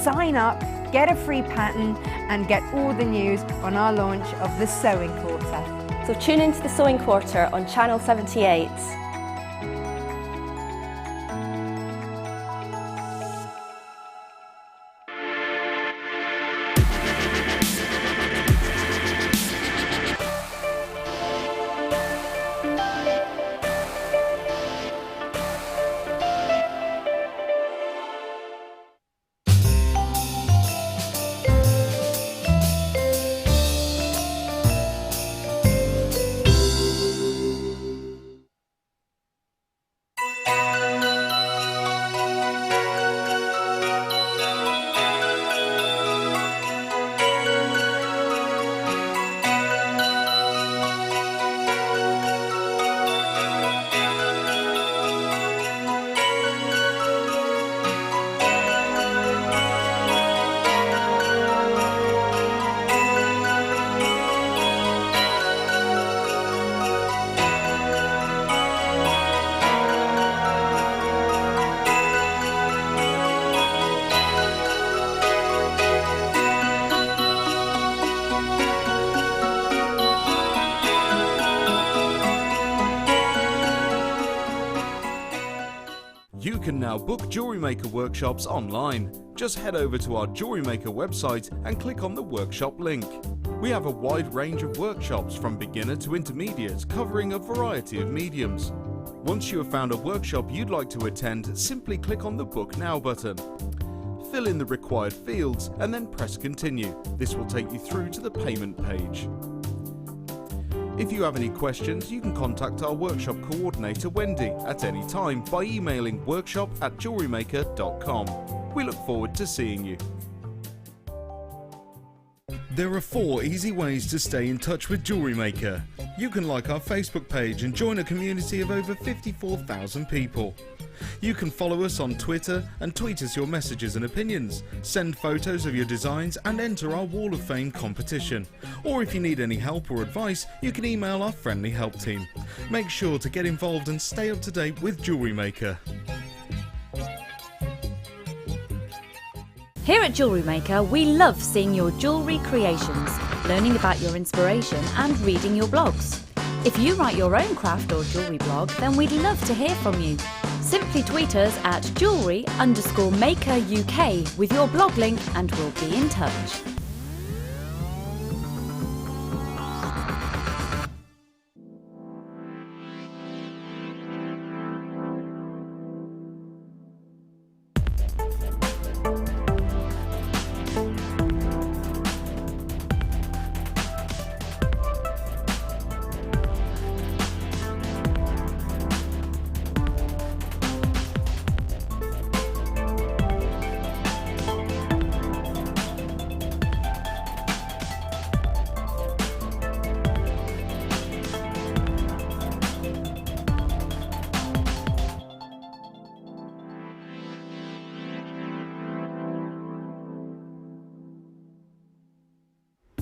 sign up, get a free pattern and get all the news on our launch of the Sewing Quarter. So tune into the Sewing Quarter on Channel 78. You can now book Jewellery Maker workshops online. Just head over to our Jewellery Maker website and click on the workshop link. We have a wide range of workshops from beginner to intermediate, covering a variety of mediums. Once you have found a workshop you'd like to attend, simply click on the Book Now button. Fill in the required fields and then press Continue. This will take you through to the payment page. If you have any questions, you can contact our workshop coordinator Wendy at any time by emailing workshop@jewellerymaker.com. We look forward to seeing you. There are 4 easy ways to stay in touch with Jewellery Maker. You can like our Facebook page and join a community of over 54,000 people. You can follow us on Twitter and tweet us your messages and opinions, send photos of your designs and enter our Wall of Fame competition. Or if you need any help or advice, you can email our friendly help team. Make sure to get involved and stay up to date with Jewellery Maker. Here at Jewellery Maker, we love seeing your jewellery creations, learning about your inspiration and reading your blogs. If you write your own craft or jewellery blog, then we'd love to hear from you. Simply tweet us at jewellery_maker UK with your blog link and we'll be in touch.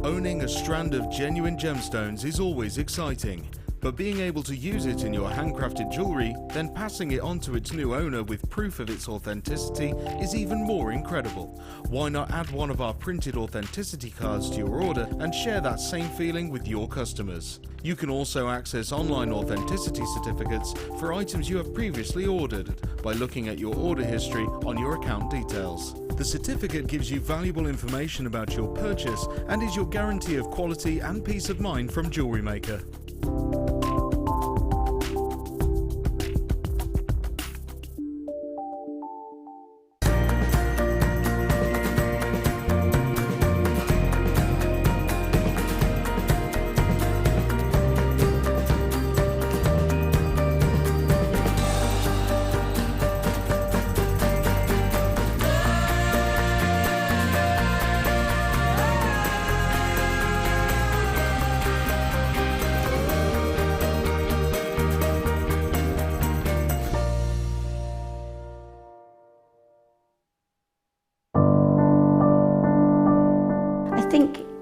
Owning a strand of genuine gemstones is always exciting, but being able to use it in your handcrafted jewellery, then passing it on to its new owner with proof of its authenticity is even more incredible. Why not add one of our printed authenticity cards to your order and share that same feeling with your customers? You can also access online authenticity certificates for items you have previously ordered by looking at your order history on your account details. The certificate gives you valuable information about your purchase and is your guarantee of quality and peace of mind from Jewellery Maker.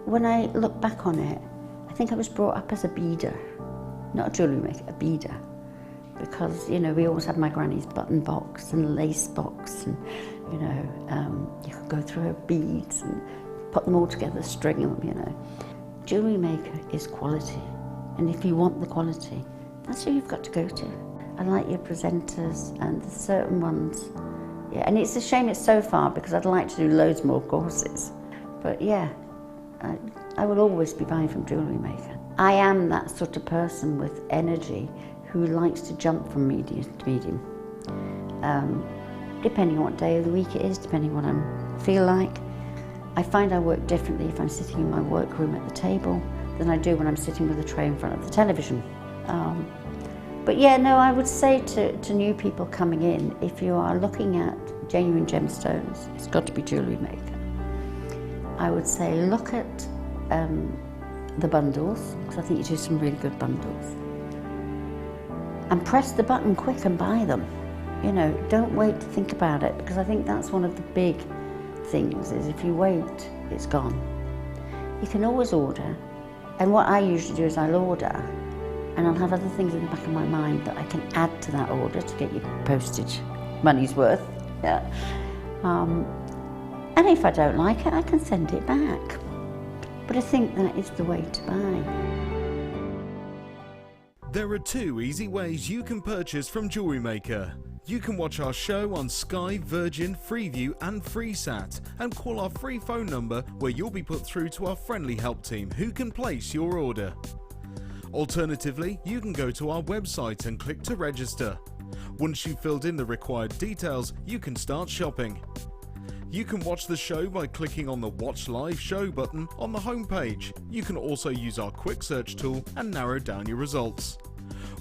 When I look back on it, I think I was brought up as a beader, not a jewellery maker, a beader. Because, you know, we always had my granny's button box and lace box, and you know, you could go through her beads and put them all together, string them, you know. Jewellery Maker is quality, and if you want the quality, that's who you've got to go to. I like your presenters and the certain ones. Yeah, and it's a shame it's so far because I'd like to do loads more courses. But yeah, I will always be buying from Jewellery Maker. I am that sort of person with energy who likes to jump from medium to medium. Depending on what day of the week it is, depending on what I feel like. I find I work differently if I'm sitting in my workroom at the table than I do when I'm sitting with a tray in front of the television. But yeah, no, I would say to new people coming in, if you are looking at genuine gemstones, it's got to be Jewellery Maker. I would say look at the bundles, because I think you do some really good bundles. And press the button quick and buy them. You know, don't wait to think about it, because I think that's one of the big things, is if you wait, it's gone. You can always order, and what I usually do is I'll order, and I'll have other things in the back of my mind that I can add to that order to get your postage money's worth. Yeah. And if I don't like it, I can send it back. But I think that is the way to buy. There are 2 easy ways you can purchase from Jewellery Maker. You can watch our show on Sky, Virgin, Freeview and FreeSat, and call our free phone number where you'll be put through to our friendly help team who can place your order. Alternatively, you can go to our website and click to register. Once you've filled in the required details, you can start shopping. You can watch the show by clicking on the Watch Live Show button on the homepage. You can also use our quick search tool and narrow down your results.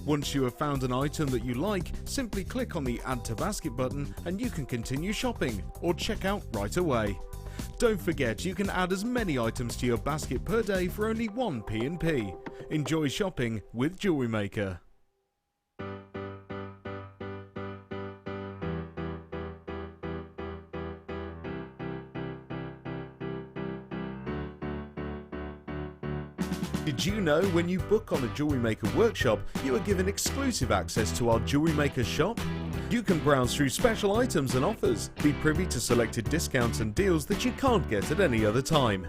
Once you have found an item that you like, simply click on the Add to Basket button and you can continue shopping or check out right away. Don't forget, you can add as many items to your basket per day for only 1 P&P. Enjoy shopping with Jewellery Maker. Did you know when you book on a Jewellery Maker workshop, you are given exclusive access to our Jewellery Maker shop? You can browse through special items and offers, be privy to selected discounts and deals that you can't get at any other time.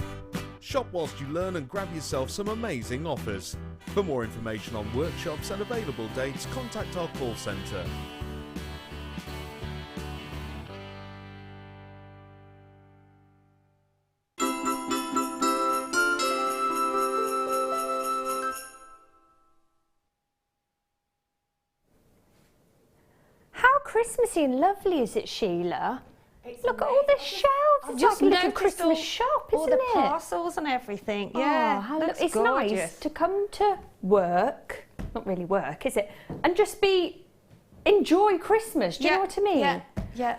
Shop whilst you learn and grab yourself some amazing offers. For more information on workshops and available dates, contact our call centre. Christmassy and lovely, is it, Sheila? Look at all the shelves. It's Just like a little noticed Christmas shop, isn't all the it? parcels and everything. Yeah, it's gorgeous. nice to come to work. Not really work, is it? And just enjoy Christmas. Do you know what I mean? Yeah.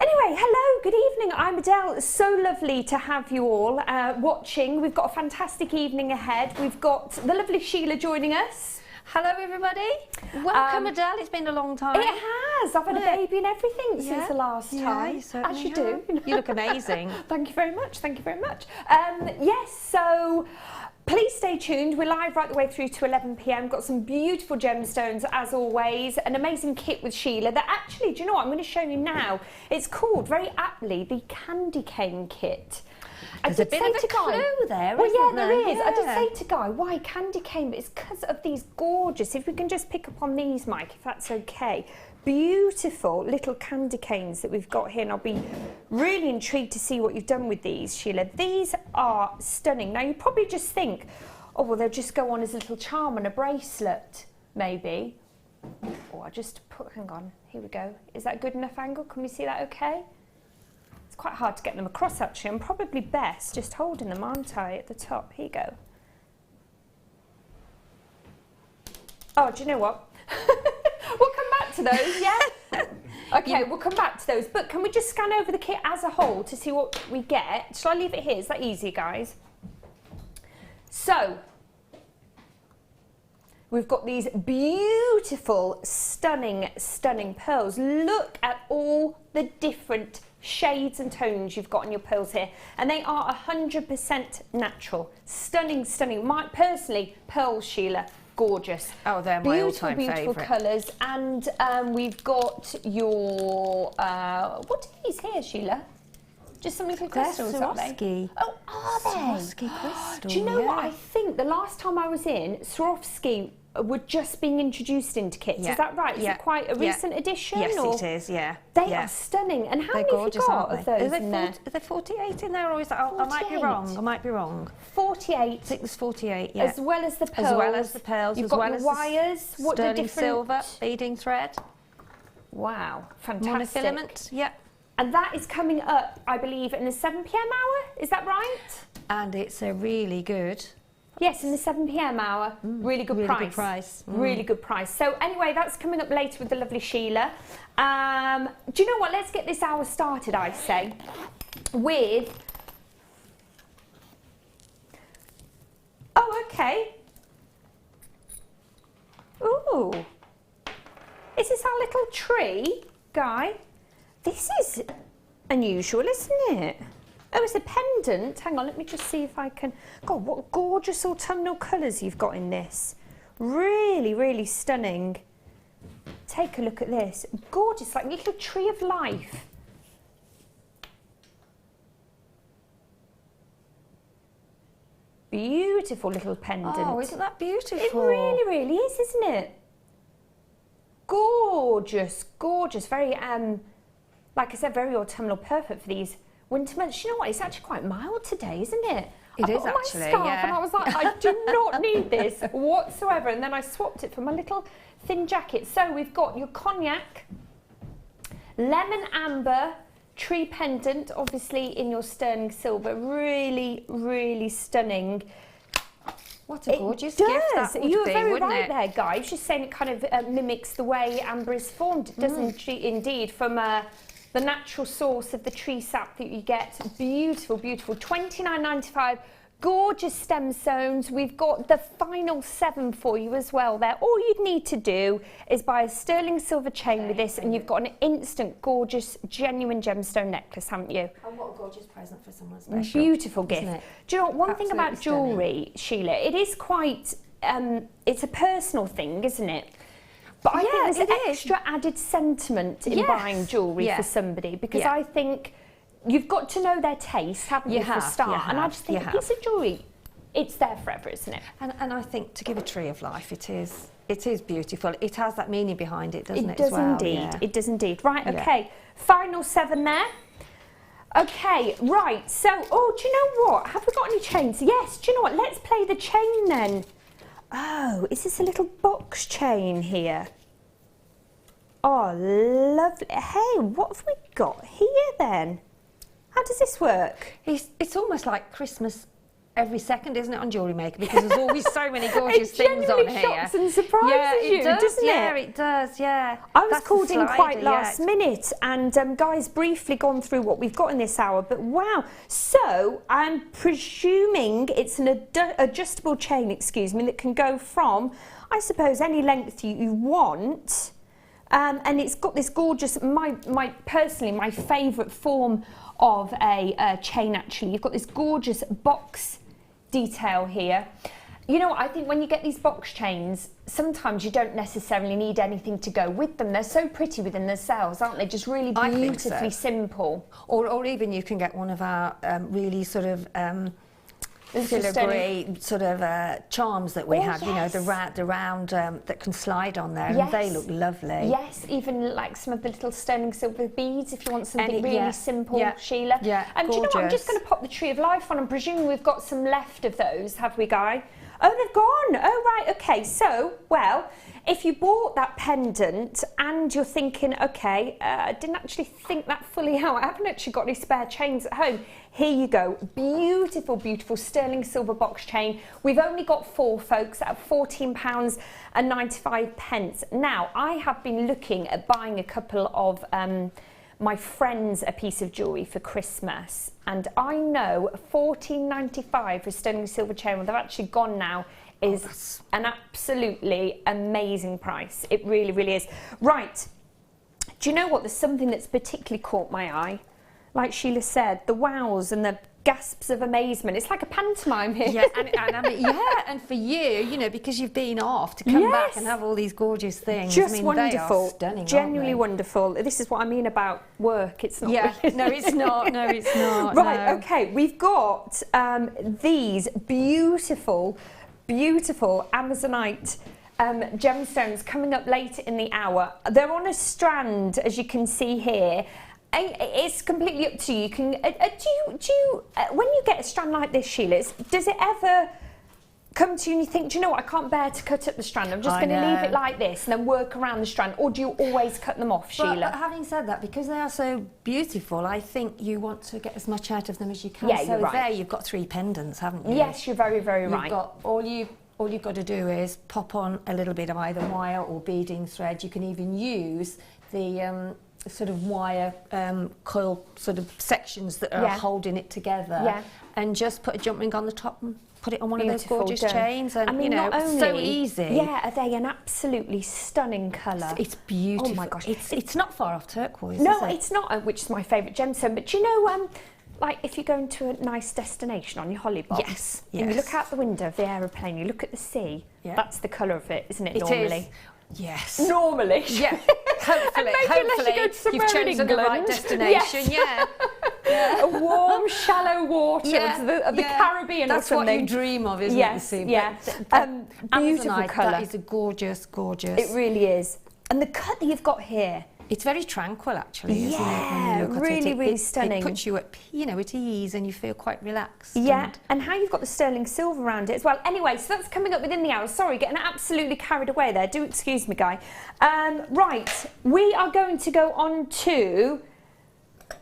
Anyway, hello, good evening. I'm Adele. It's so lovely to have you all watching. We've got a fantastic evening ahead. We've got the lovely Sheila joining us. Hello, everybody. Welcome, Adele. It's been a long time. It has. I've had a baby and everything since the last time. You certainly as you have. do. You look amazing. Thank you very much. Thank you very much. Yes, so please stay tuned. We're live right the way through to 11 p.m. Got some beautiful gemstones as always. An amazing kit with Sheila that actually, do you know what I'm going to show you now? It's called, very aptly, the Candy Cane Kit. There's a bit of a clue there, well, isn't there is. Yeah. I did say to Guy, why candy cane? It's because of these gorgeous, if we can just pick up on these, Mike, if that's okay. Beautiful little candy canes that we've got here, and I'll be really intrigued to see what you've done with these, Sheila. These are stunning. Now, you probably just think, oh, well, they'll just go on as a little charm on a bracelet, maybe. Oh, I just put, hang on, here we go. Is that a good enough angle? Can we see that okay? Quite hard to get them across actually. I'm probably best just holding them, aren't I, at the top? Here you go. Oh, do you know what? We'll come back to those, yeah? Okay, we'll come back to those. But can we just scan over the kit as a whole to see what we get? Shall I leave it here? Is that easy, guys? So, we've got these beautiful, stunning, stunning pearls. Look at all the different shades and tones you've got on your pearls here, and they are 100% natural. Stunning, stunning. Personally, pearls, Sheila, gorgeous. Oh, they're my all-time beautiful favourite. colours. And we've got your, what are these here, Sheila? Just some little crystals, are they? Swarovski. Oh, are they? Swarovski crystal. Do you know what? yeah. I think the last time I was in, Swarovski were just being introduced into kits. Yeah. Is that right? Is Yeah. it quite a Yeah. recent addition? Yes, or? it is, yeah. They yeah. are stunning. And how They're many gorgeous, have you got aren't of they? those in there? Are there 48 in there, or is that? I might be 48? wrong. I might be wrong. 48. I think there's 48. Yeah. As well as the pearls. As well as the pearls. You've as got well your as wires. The What the sterling different... silver beading thread. Wow, fantastic. Monofilament. Yeah. And that is coming up, I believe, in the 7 p.m. hour. Is that right? And it's a really good. Yes, in the 7 p.m. hour. Really good really price. good price. Really good price. So anyway, that's coming up later with the lovely Sheila. Do you know what? Let's get this hour started, I say, with... Oh, okay. Ooh. Is this our little tree, Guy? This is unusual, isn't it? Oh, it's a pendant. Hang on, let me just see if I can... God, what gorgeous autumnal colours you've got in this. Really, really stunning. Take a look at this. Gorgeous, like a little tree of life. Beautiful little pendant. Oh, isn't that beautiful? It really, really is, isn't it? Gorgeous, gorgeous. Very, like I said, very autumnal, perfect for these winter months. You know what? It's actually quite mild today, isn't it? It I is put on actually, my scarf yeah. and I was like, I do not need this whatsoever. And then I swapped it for my little thin jacket. So we've got your cognac, lemon amber, tree pendant, obviously in your sterling silver. Really, really stunning. What a gorgeous It gift does. that would You were be, very wouldn't right it? there, guys. Just saying it kind of mimics the way amber is formed. It does indeed, from the natural source of the tree sap that you get. Beautiful, beautiful. $29.95. Gorgeous stem stones. We've got the final 7 for you as well there. All you'd need to do is buy a sterling silver chain with this and you've got an instant gorgeous genuine gemstone necklace, haven't you? And what a gorgeous present for someone special. Beautiful isn't gift. it? Do you know what, one thing about Absolutely jewellery, Sheila, it is quite, it's a personal thing, isn't it? But I Yeah, think there's it is. extra added sentiment in Yes. buying jewellery Yeah. for somebody, because Yeah. I think you've got to know their taste, haven't you, You for a have, start? you And I have, just think you a piece of jewellery, it's there forever, isn't it? And I think to give a tree of life, it is beautiful. It has that meaning behind it, doesn't it? It does as well? indeed. Yeah. It does indeed. Right, Yeah. okay. Final 7 there. Okay, right. So, oh, do you know what? Have we got any chains? Yes, do you know what? Let's play the chain then. Oh, is this a little box chain here? Oh, lovely. Hey, what have we got here then? How does this work? It's almost like Christmas every second, isn't it, on Jewellery Maker? Because there's always so many gorgeous things on genuinely here. shocks and surprises yeah, it you, does, doesn't yeah, it? it does, yeah. I was That's the called in quite slider, last yeah. minute, and Guy's briefly gone through what we've got in this hour, but wow. So I'm presuming it's an adjustable chain, excuse me, that can go from, I suppose, any length you want. And it's got this gorgeous, personally, my favourite form of a chain, actually. You've got this gorgeous box detail here. You know what, I think when you get these box chains, sometimes you don't necessarily need anything to go with them. They're so pretty within themselves, aren't they? Just really I think so. beautifully simple. Or even you can get one of our really sort of filigree sort of charms that we Oh, have, you know, the yes. round that can slide on there, Yes. and they look lovely. Yes, even like some of the little sterling silver beads if you want something Any- really yeah, simple, yeah, Sheila. yeah, And do you know what, I'm just gorgeous. going to pop the Tree of Life on. I'm presuming we've got some left of those, have we, Guy? Oh, they've gone. Oh, right, okay. So, well, if you bought that pendant and you're thinking, okay, I didn't actually think that fully out. I haven't actually got any spare chains at home. Here you go. Beautiful, beautiful sterling silver box chain. We've only got 4, folks, at £14.95. Now, I have been looking at buying a couple of my friends a piece of jewellery for Christmas, and I know £14.95 for a sterling silver chain, well, they've actually gone now, is an absolutely amazing price. It really, really is. Right, do you know what? There's something that's particularly caught my eye. Like Sheila said, the wows and the gasps of amazement. It's like a pantomime here. Yeah, and I mean, and for you know, because you've been off to come back and have all these gorgeous things. Just I mean, wonderful. They are stunning, Genuinely aren't wonderful. This is what I mean about work. It's not. Yeah, really. no, it's not. No, it's not. Right. No. Okay. We've got these beautiful Amazonite gemstones coming up later in the hour. They're on a strand, as you can see here. It's completely up to you. You can do you when you get a strand like this, Sheila, does it ever come to you and you think, do you know what, I can't bear to cut up the strand, I'm just going to leave it like this and then work around the strand, or do you always cut them off, Sheila? But having said that, because they are so beautiful, I think you want to get as much out of them as you can. Yeah, so you're right. there you've got 3 pendants, haven't you? Yes, you're very, very You've right. got all you've got to do is pop on a little bit of either wire or beading thread. You can even use the sort of wire coil sort of sections that are holding it together, and just put a jump ring on the top and put it on one of those gorgeous chains, and I mean, you know, not only, so easy. Yeah, are they an absolutely stunning colour? It's beautiful. Oh my gosh, it's not far off turquoise. No, is it? it's not, which is my favourite gemstone. But do you know, like if you're going to a nice destination on your holiday, yes, and you look out the window of the aeroplane, you look at the sea. Yeah. That's the colour of it, isn't it? It normally. is. Yes. Normally. Yeah. Hopefully, you've chosen the right destination. Yes. Yeah. A warm, shallow water of the Caribbean That's or something. what you dream of, isn't it? Yes, beautiful Amazonite, colour. that is a gorgeous. It really is. And the cut that you've got here. It's very tranquil, actually, isn't it? Yeah, when you look at really, it. really stunning. It puts you at, at ease, and you feel quite relaxed. Yeah, and how you've got the sterling silver around it as well. Anyway, so that's coming up within the hour. Sorry, getting absolutely carried away there. Do excuse me, Guy. Right, we are going to go on to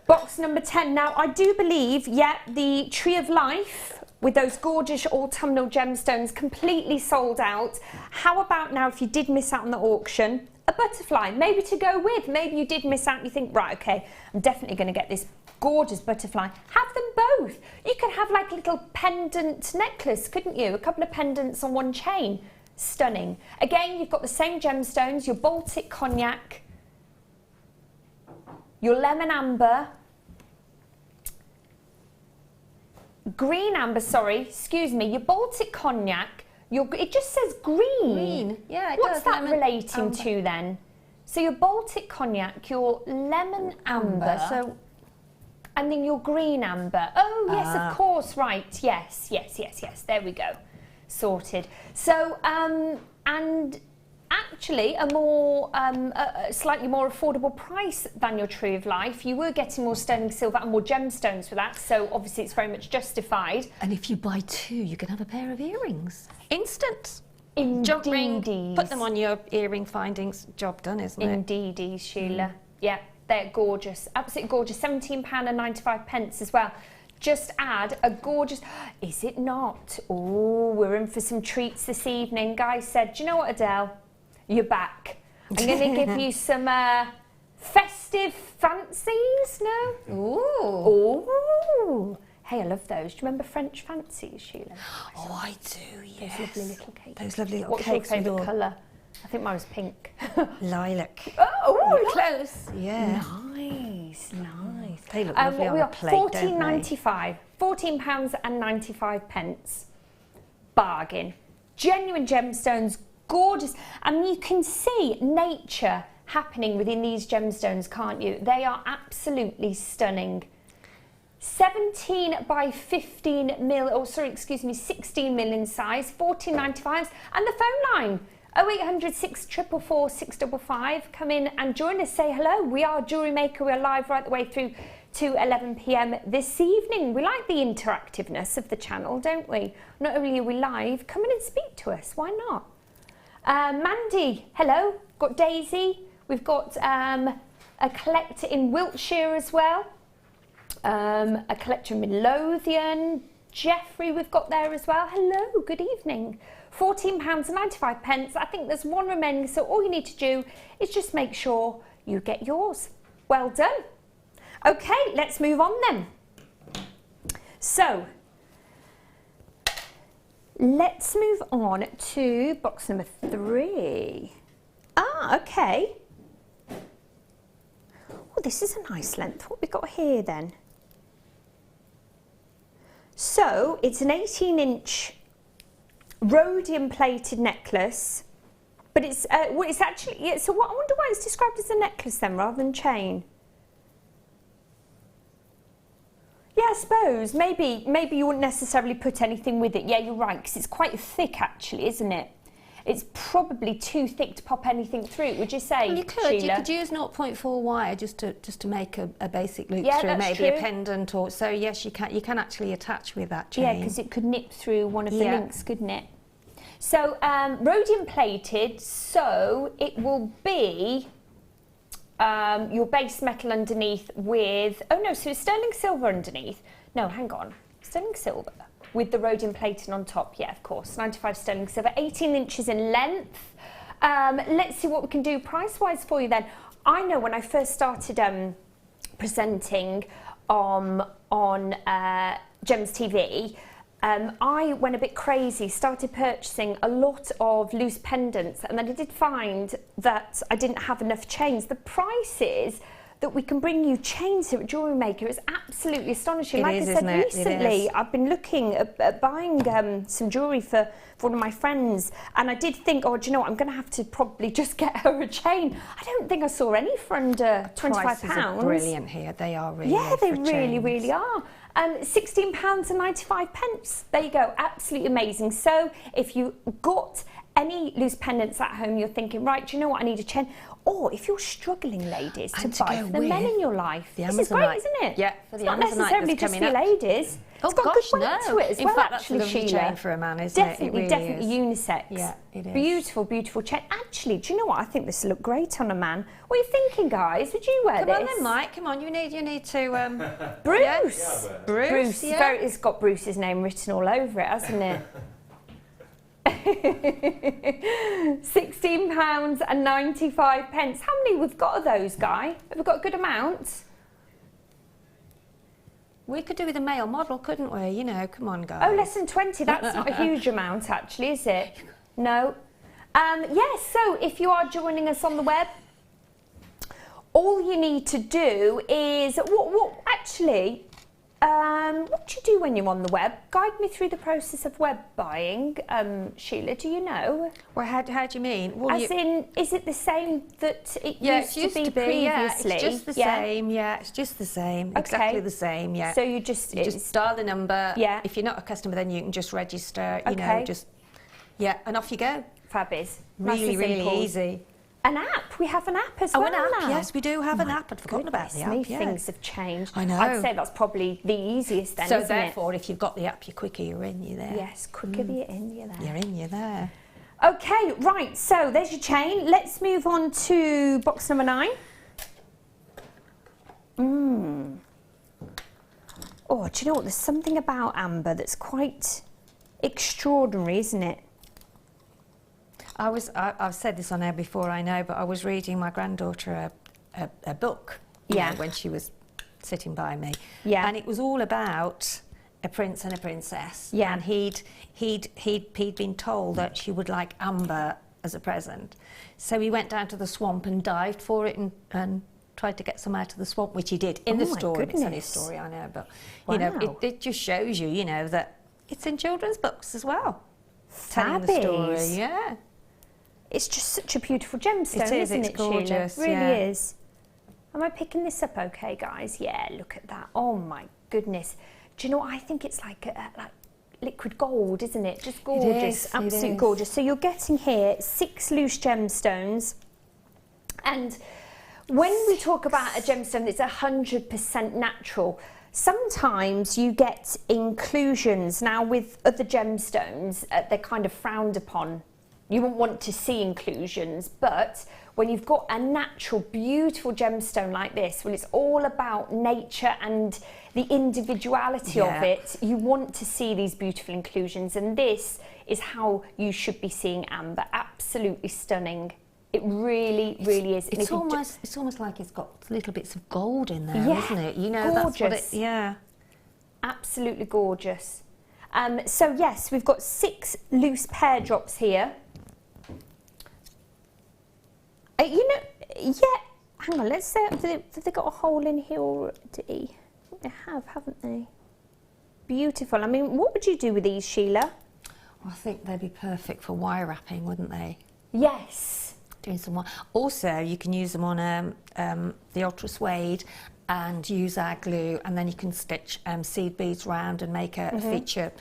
box number 10. Now, I do believe, the Tree of Life with those gorgeous autumnal gemstones completely sold out. How about now, if you did miss out on the auction, a butterfly, maybe to go with. Maybe you did miss out and you think, right, okay, I'm definitely going to get this gorgeous butterfly. Have them both. You could have like a little pendant necklace, couldn't you? A couple of pendants on one chain. Stunning. Again, you've got the same gemstones, your Baltic cognac, your lemon amber, green amber, your Baltic cognac, it just says green. Green, yeah, it What's does. that Lemon relating amber. to then? So your Baltic cognac, your lemon amber, and then your green amber. Oh, yes, of course, right. Yes. There we go. Sorted. So, and actually a more, a slightly more affordable price than your Tree of Life. You were getting more sterling silver and more gemstones for that, so obviously it's very much justified. And if you buy 2, you can have a pair of earrings. Instant. Indeed. Jump ring, put them on your earring findings. Job done, isn't it? Indeed, Sheila. Yeah, they're gorgeous. Absolutely gorgeous. £17.95 as well. Just add a gorgeous... Is it not? Oh, we're in for some treats this evening. Guy said, do you know what, Adele? You're back. I'm going to give you some festive fancies, no? Ooh. Ooh. Hey, I love those. Do you remember French fancies, Sheila? Oh, I do, yes. Those lovely little cakes. Those lovely little What's your cakes with favourite all colour? I think mine was pink. lilac. Oh, Close. Yeah. Nice. They look lovely on a plate, don't they? £14.95. £14.95. Bargain. Genuine gemstones, gorgeous. And you can see nature happening within these gemstones, can't you? They are absolutely stunning. 17 by 15 mil, 16 mil in size, £14.95. And the phone line, 0800 644 655. Come in and join us, say hello. We are Jewellery Maker, we're live right the way through to 11 p.m. this evening. We like the interactiveness of the channel, don't we? Not only are we live, come in and speak to us, why not? Mandy, hello. Got Daisy, we've got a collector in Wiltshire as well. A collector in Midlothian. Jeffrey we've got there as well. Hello, good evening. £14.95. I think there's one remaining, so all you need to do is just make sure you get yours. Well done. Okay, let's move on then. So, let's move on to box number 3. Okay. Oh, this is a nice length. What we got here then? So it's an 18-inch rhodium plated necklace, but it's actually, yeah, so what, I wonder why it's described as a necklace then rather than chain. Yeah, I suppose maybe you wouldn't necessarily put anything with it. Yeah, you're right, because it's quite thick actually, isn't it? It's probably too thick to pop anything through, would you say, well, you could. Sheila? You could use 0.4 wire just to make a basic loop Yeah, through, that's maybe true. a pendant, or so. Yes, you can actually attach with that chain. Yeah, because it could nip through one of the Yeah. links, couldn't it? So rhodium plated, so it will be your base metal underneath with, oh no, so it's sterling silver underneath. No, hang on, sterling silver with the rhodium plating on top. Yeah, of course, 95 sterling silver, 18 inches in length. Let's see what we can do price-wise for you then. I know when I first started presenting on Gems TV, I went a bit crazy, started purchasing a lot of loose pendants, and then I did find that I didn't have enough chains. The prices that we can bring you chains here at Jewellery Maker is absolutely astonishing. Like I said recently, I've been looking at buying some jewellery for one of my friends, and I did think, oh, do you know what, I'm going to have to probably just get her a chain. I don't think I saw any for under £25. Prices are brilliant here. They are really. Yeah, they for really, chains. really are. £16.95. There you go, absolutely amazing. So if you got any loose pendants at home, you're thinking, right, do you know what, I need a chain? Or if you're struggling, ladies, to buy for the men in your life, this is great, isn't it? Yeah, it's not necessarily just for ladies. Oh, it's got gosh, good weight no. to it as In well, fact, actually, that's a lovely Sheila. chain for a man, isn't it? It really Definitely is. unisex. Yeah, it is. Beautiful, beautiful chain. Actually, do you know what? I think this will look great on a man. What are you thinking, guys? Would you wear this? Come on then, Mike. Come on, you need to. Bruce. Yeah. Bruce. Yeah. It's got Bruce's name written all over it, hasn't it? £16.95. How many we've got of those, Guy? Have we got a good amount? We could do with a male model, couldn't we? You know, come on, guys. Oh, less than 20. That's not a huge amount, actually, is it? No. Yes, so if you are joining us on the web, all you need to do is, what do you do when you're on the web? Guide me through the process of web buying, Sheila, do you know? Well, how do you mean? Well, As in, is it the same that it it used to be previously? Yeah, it's just the same. Yeah, it's just the same. Okay. Exactly the same. Yeah. So you just dial the number. Yeah. If you're not a customer, then you can just register. You Okay. know, and off you go. Fabbies. Really, really easy. An app. We have an app as well An app. now. Yes, we do have an app. I'd forgotten about the app. Me, Yeah. things have changed. I know. I'd say that's probably the easiest then, So isn't therefore, if you've got the app, you're quicker. You're in. You're there. it? Yes, quicker you're in, you're there. You're in. You're there. Okay, right, so there's your chain. Let's move on to box number 9. Oh, do you know what? There's something about amber that's quite extraordinary, isn't it? I've said this on air before, I know, but I was reading my granddaughter a book you know, when she was sitting by me. Yeah. And it was all about a prince and a princess. Yeah. And he'd been told that she would like amber as a present. So he went down to the swamp and dived for it and tried to get some out of the swamp, which he did in the my story. It's only a goodness. story, I know, but you know, it just shows you, you know, that it's in children's books as well. Telling the story, Fabbies. yeah. It's just such a beautiful gemstone, It is, isn't it's it, gorgeous, Sheila? It really yeah. is. Am I picking this up okay, guys? Yeah, look at that. Oh, my goodness. Do you know what? I think it's like liquid gold, isn't it? Just gorgeous, is, absolutely it is. gorgeous. So you're getting here 6 loose gemstones. And when we talk about a gemstone that's 100% natural, sometimes you get inclusions. Now, with other gemstones, they're kind of frowned upon. You won't want to see inclusions, but when you've got a natural, beautiful gemstone like this, when it's all about nature and the individuality of it, you want to see these beautiful inclusions, and this is how you should be seeing amber. Absolutely stunning. It really, really is. It's almost like it's got little bits of gold in there, Yeah, isn't it? You know, gorgeous. that's what it. Yeah. Absolutely gorgeous. So yes, we've got 6 loose pear drops here. You know, yeah, hang on, let's say, have they got a hole in here already? They have, haven't they? beautiful. I mean, what would you do with these, Sheila? I think they'd be perfect for wire wrapping, wouldn't they? Yes. Doing some wire. Also, you can use them on the ultra suede and use our glue, and then you can stitch seed beads round and make a feature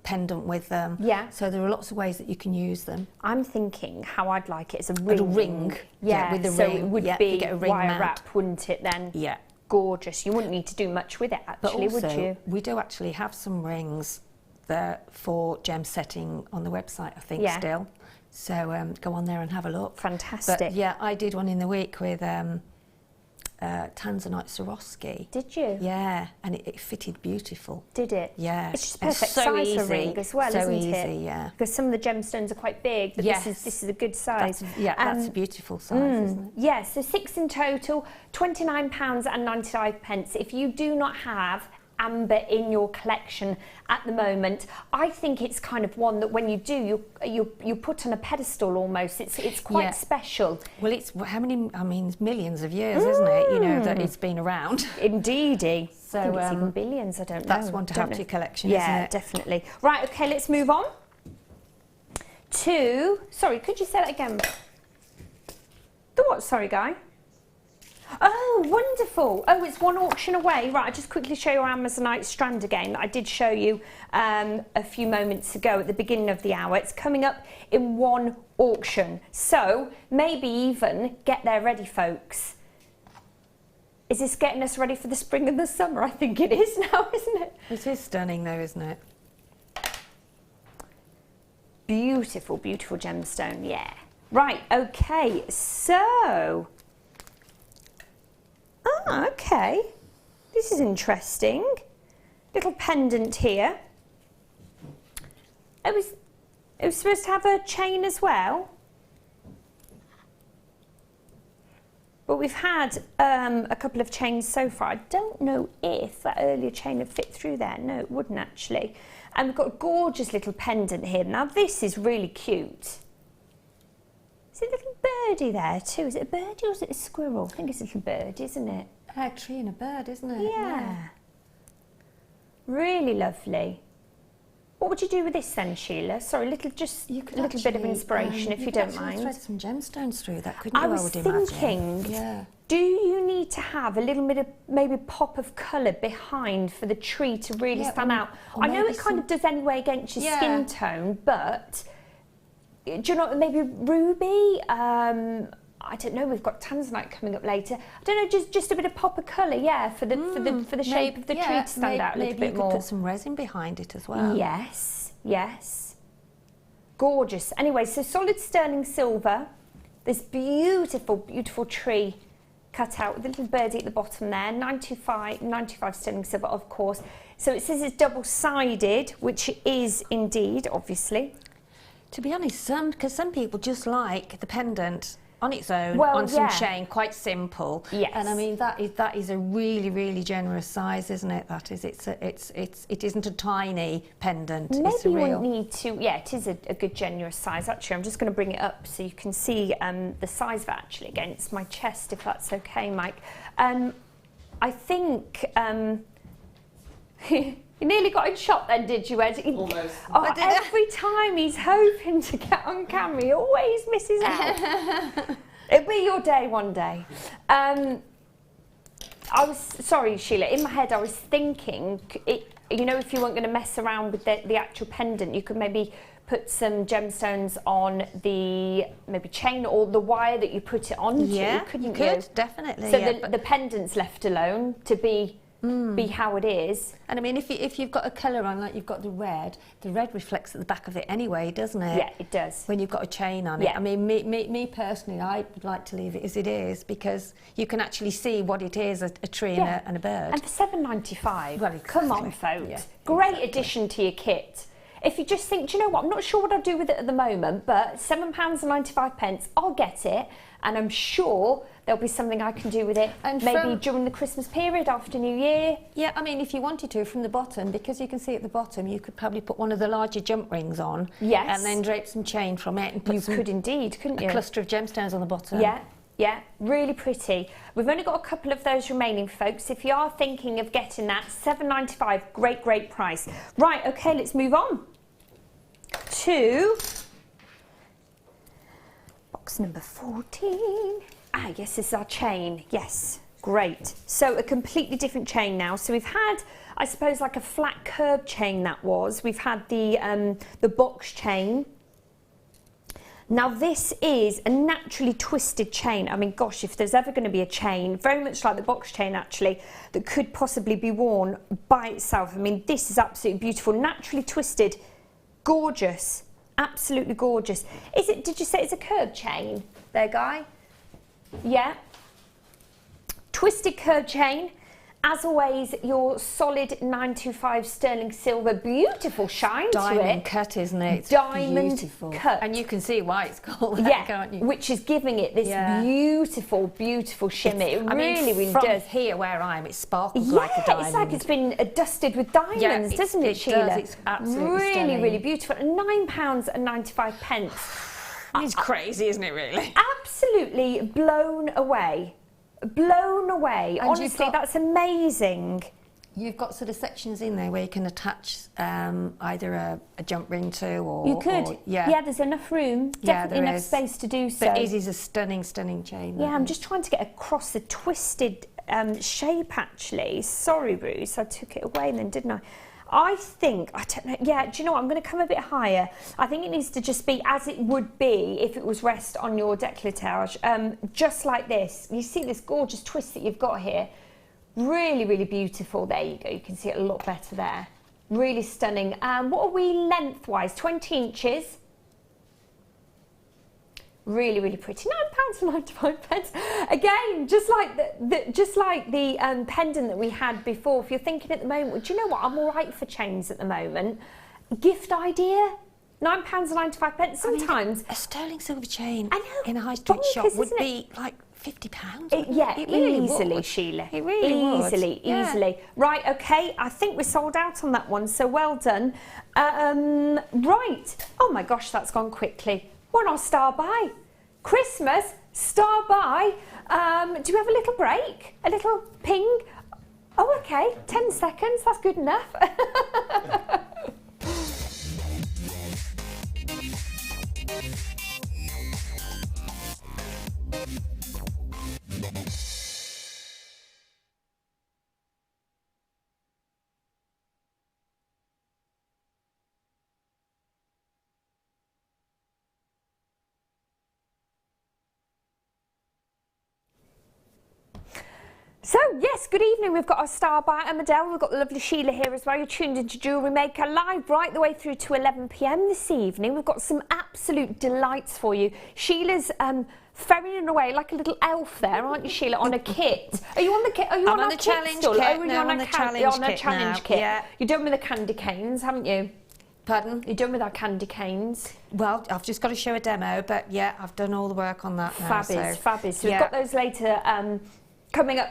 pendant with them. Yeah. So there are lots of ways that you can use them. I'm thinking how I'd like it as a ring. Little ring. Yeah, with the so ring. it would Yeah, be you get a ring wire mount. wrap, wouldn't it then? Yeah. Gorgeous. You wouldn't need to do much with it, But actually, also, would you? we do actually have some rings there for gem setting on the website, I think, Yeah. still. So go on there and have a look. Fantastic. But yeah, I did one in the week with Tanzanite Swarovski. Did you? Yeah, and it fitted beautiful. Did it? Yeah. It's just And perfect so size for a easy. ring as well, So isn't easy, it? yeah. Because some of the gemstones are quite big, but Yes. this is a good size. That's a beautiful size, isn't it? Yeah, so 6 in total, £29.95. If you do not have amber in your collection at the moment, I think it's kind of one that when you do, you put on a pedestal almost. It's quite Yeah. special. Well, it's how many? I mean, it's millions of years, isn't it? You know that it's been around. Indeedy. So, I think it's even billions, I don't know. That's one to Don't have to know. your collection, Yeah, isn't it? definitely. Right, okay, let's move on to... Sorry, could you say that again? The what? Sorry, Guy. Oh, wonderful. Oh, it's one auction away. Right, I'll just quickly show you our Amazonite strand again that I did show you a few moments ago at the beginning of the hour. It's coming up in one auction. So maybe even get there ready, folks. Is this getting us ready for the spring and the summer? I think it is now, isn't it? It is stunning, though, isn't it? Beautiful, beautiful gemstone, yeah. Right, okay, so... Ah, okay. This is interesting. Little pendant here. It was supposed to have a chain as well. But we've had a couple of chains so far. I don't know if that earlier chain would fit through there. No, it wouldn't actually. And we've got a gorgeous little pendant here. Now this is really cute. Is it a little birdie there too? Is it a birdie or is it a squirrel? I think it's a little birdie, isn't it? A tree and a bird, isn't it? Yeah. Really lovely. What would you do with this then, Sheila? Sorry, a little bit of inspiration, if you don't mind. Thread some gemstones through that, couldn't you? I was thinking, Yeah. do you need to have a little bit of maybe pop of colour behind for the tree to really Yeah, stand out? or I know maybe it kind of does anyway against your skin tone, but do you know, maybe ruby? I don't know. We've got tanzanite coming up later. I don't know. Just a bit of pop of colour, yeah, for the shape of the tree to stand out a little bit more. Maybe you could put some resin behind it as well. Yes, yes. Gorgeous. Anyway, so solid sterling silver. This beautiful, beautiful tree cut out with a little birdie at the bottom there. 95 sterling silver, of course. So it says it's double-sided, which it is indeed, obviously. To be honest, because some people just like the pendant on its own, Well, on some yeah. chain, quite simple. Yes. And I mean that is a really, really generous size, isn't it? That is, it isn't a tiny pendant. Maybe it's a you real. wouldn't need to. Yeah, it is a good generous size. Actually, I'm just going to bring it up so you can see the size of it actually against my chest, if that's okay, Mike. I think. You nearly got in shot then, did you, Ed? Almost. Oh, every time he's hoping to get on camera, he always misses out. It'll be your day one day. I was, sorry, Sheila, in my head I was thinking, you know, if you weren't going to mess around with the actual pendant, you could maybe put some gemstones on the maybe chain or the wire that you put it onto, couldn't you? Could, definitely. So yeah, the pendant's left alone to be how it is. And I mean, if you've got a colour on, like you've got the red reflects at the back of it anyway, doesn't it? Yeah, it does. When you've got a chain on it. Yeah. I mean, me personally, I would like to leave it as it is because you can actually see what it is, a tree and a bird. And for $7.95, Well, come on, exactly. folks. Yeah, Great addition to your kit. If you just think, do you know what, I'm not sure what I'll do with it at the moment, but £7.95, I'll get it. And I'm sure there'll be something I can do with it, And maybe during the Christmas period, after New Year. Yeah, I mean, if you wanted to, from the bottom, because you can see at the bottom, you could probably put one of the larger jump rings on. Yes. And then drape some chain from it and put You could indeed, couldn't a you? cluster of gemstones on the bottom. Yeah, Yeah, really pretty. We've only got a couple of those remaining, folks. If you are thinking of getting that, $7.95, great, great price. Right, okay, let's move on to box number 14. Ah, yes, this is our chain. Yes, great. So a completely different chain now. So we've had, I suppose, like a flat curb chain that was. We've had the box chain. Now this is a naturally twisted chain. I mean, gosh, if there's ever going to be a chain, very much like the box chain actually, that could possibly be worn by itself. I mean, this is absolutely beautiful, naturally twisted, gorgeous, absolutely gorgeous. Is it, did you say it's a curb chain there, Guy? Yeah. Twisted curb chain. As always, your solid 925 sterling silver, beautiful shine to it. Diamond cut, isn't it? It's diamond beautiful. cut. And you can see why it's called that, Yeah, can't you? which is giving it this beautiful, beautiful shimmer. It I really, mean, really from does. here where I am, it sparkles Yeah, like a diamond. it's like it's been dusted with diamonds, Yeah, doesn't it, it Sheila? does. It's absolutely really, stunning. really beautiful. And £9.95. It's crazy, isn't it, really? Absolutely blown away. Blown away. And Honestly, you've got- that's amazing. You've got sort of sections in there where you can attach either a jump ring to or... You could. Or, yeah. There's enough room. Yeah, Definitely there enough is. space to do so. But it is a stunning, stunning chain. Yeah, I'm just trying to get across the twisted shape actually. Sorry, Bruce, I took it away then, didn't I? I think, I don't know, yeah, do you know what, I'm going to come a bit higher. I think it needs to just be as it would be if it was rest on your décolletage, just like this. You see this gorgeous twist that you've got here? Really, really beautiful. There you go, you can see it a lot better there. Really stunning. What are we lengthwise? 20 inches. Really, really pretty. £9.95. Again, just like the pendant that we had before. If you're thinking at the moment, well, do you know what? I'm all right for chains at the moment. Gift idea. £9.95. Sometimes I mean, a sterling silver chain I know, in a high street bonkers, shop would isn't be like £50. it really easily, would. Sheila. It really would. Easily. Right, okay, I think we're sold out on that one, so well done. Right, oh my gosh, that's gone quickly. We're on our star buy. Christmas, star buy. Do we have a little break? A little ping? Oh, okay, 10 seconds, that's good enough. So, yes, good evening. We've got our star buyer, Adele. We've got the lovely Sheila here as well. You're tuned into Jewellery Maker live right the way through to 11 p.m. this evening. We've got some absolute delights for you. Sheila's ferrying away like a little elf there, aren't you, Sheila, on a kit? Are you on the kit? Are you I'm on the our challenge stall? kit. Oh, you're No, on I'm a the challenge you're on a kit challenge now. kit. Yeah. You're done with the candy canes, haven't you? Pardon? You're done with our candy canes. Well, I've just got to show a demo, but yeah, I've done all the work on that now. Fabulous, So, fabulous. So yeah. we've got those later coming up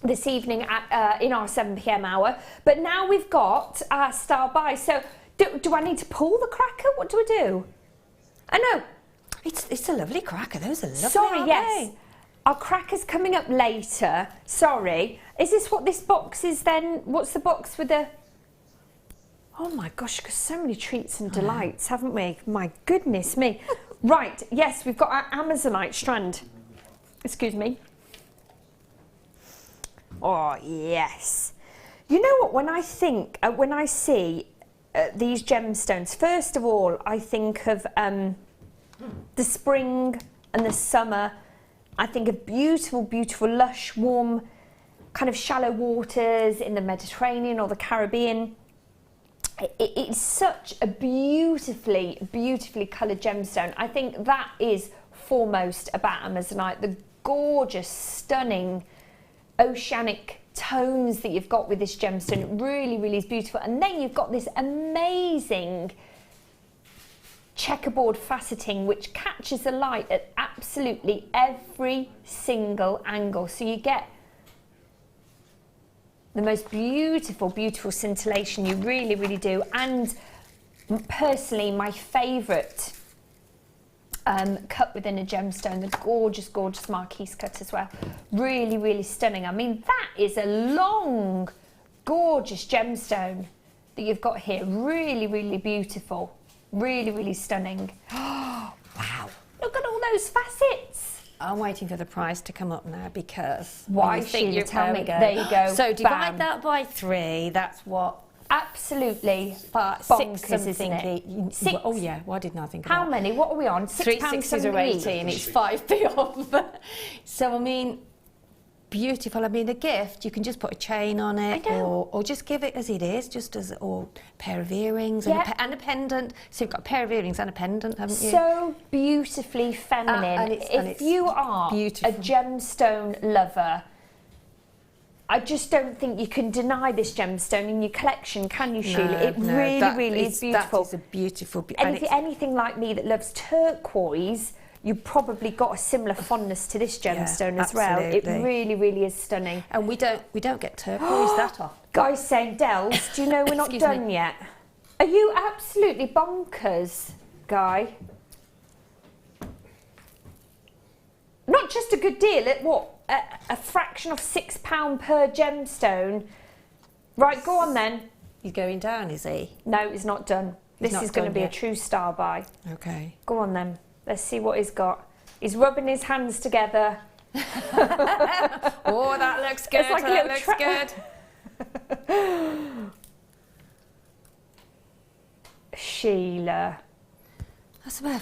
this evening at, in our 7 p.m. hour. But now we've got our star buy. So do I need to pull the cracker? What do I do? I know. It's a lovely cracker. Those are lovely. Sorry, aren't yes. they? Our cracker's coming up later. Sorry. Is this what this box is then? What's the box with the... Oh my gosh, got so many treats and delights, haven't we? My goodness me. Right, yes, we've got our Amazonite strand. Excuse me. Oh, yes. You know what, when I think, when I see these gemstones, first of all, I think of the spring and the summer. I think of beautiful, beautiful, lush, warm, kind of shallow waters in the Mediterranean or the Caribbean. It's such a beautifully, beautifully coloured gemstone. I think that is foremost about Amazonite, the gorgeous, stunning, oceanic tones that you've got with this gemstone. It really, really is beautiful. And then you've got this amazing checkerboard faceting which catches the light at absolutely every single angle. So you get the most beautiful, beautiful scintillation. You really, really do. And personally, my favourite cut within a gemstone, the gorgeous, gorgeous marquise cut as well. Really, really stunning. I mean, that is a long, gorgeous gemstone that you've got here. Really, really beautiful. Really, really stunning. Wow. Look at all those facets. I'm waiting for the price to come up now because... Why, Sheila, tell me. There you go. So divide Bam. that by 3, that's what... Absolutely bonkers, bonkers, isn't it? 6. Oh yeah, why didn't I think of that? How many? What are we on? 3 6s are 80 and it's 5p off. So I mean, beautiful. I mean, a gift, you can just put a chain on it or just give it as it is, just as or a pair of earrings and a pendant. So you've got a pair of earrings and a pendant, haven't you? So beautifully feminine. If you are beautiful. a gemstone lover, I just don't think you can deny this gemstone in your collection, can you, Sheila? It really is beautiful. That is a beautiful... And if you're anything like me that loves turquoise, you've probably got a similar fondness to this gemstone as well. It really, really is stunning. And we don't get turquoise that often. Guys saying, Dels, do you know we're not done yet? Are you absolutely bonkers, Guy? Not just a good deal at what? A fraction of £6 per gemstone. Right, go on then. He's going down, is he? No, he's not done. This is going to be a true star buy. Okay. Go on then. Let's see what he's got. He's rubbing his hands together. Oh, that looks good. It's like that looks good. Sheila. That's about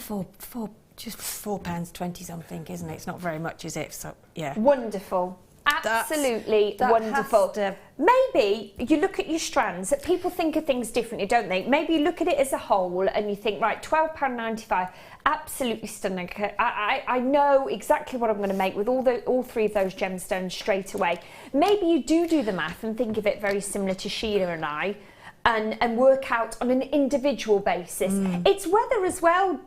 just £4.20 something, isn't it? It's not very much, is it? So yeah. Wonderful. Absolutely wonderful. Maybe you look at your strands, that people think of things differently, don't they? Maybe you look at it as a whole and you think, right, £12.95, absolutely stunning. I know exactly what I'm going to make with all 3 of those gemstones straight away. Maybe you do the math and think of it very similar to Sheila and I, and work out on an individual basis. It's whether as well,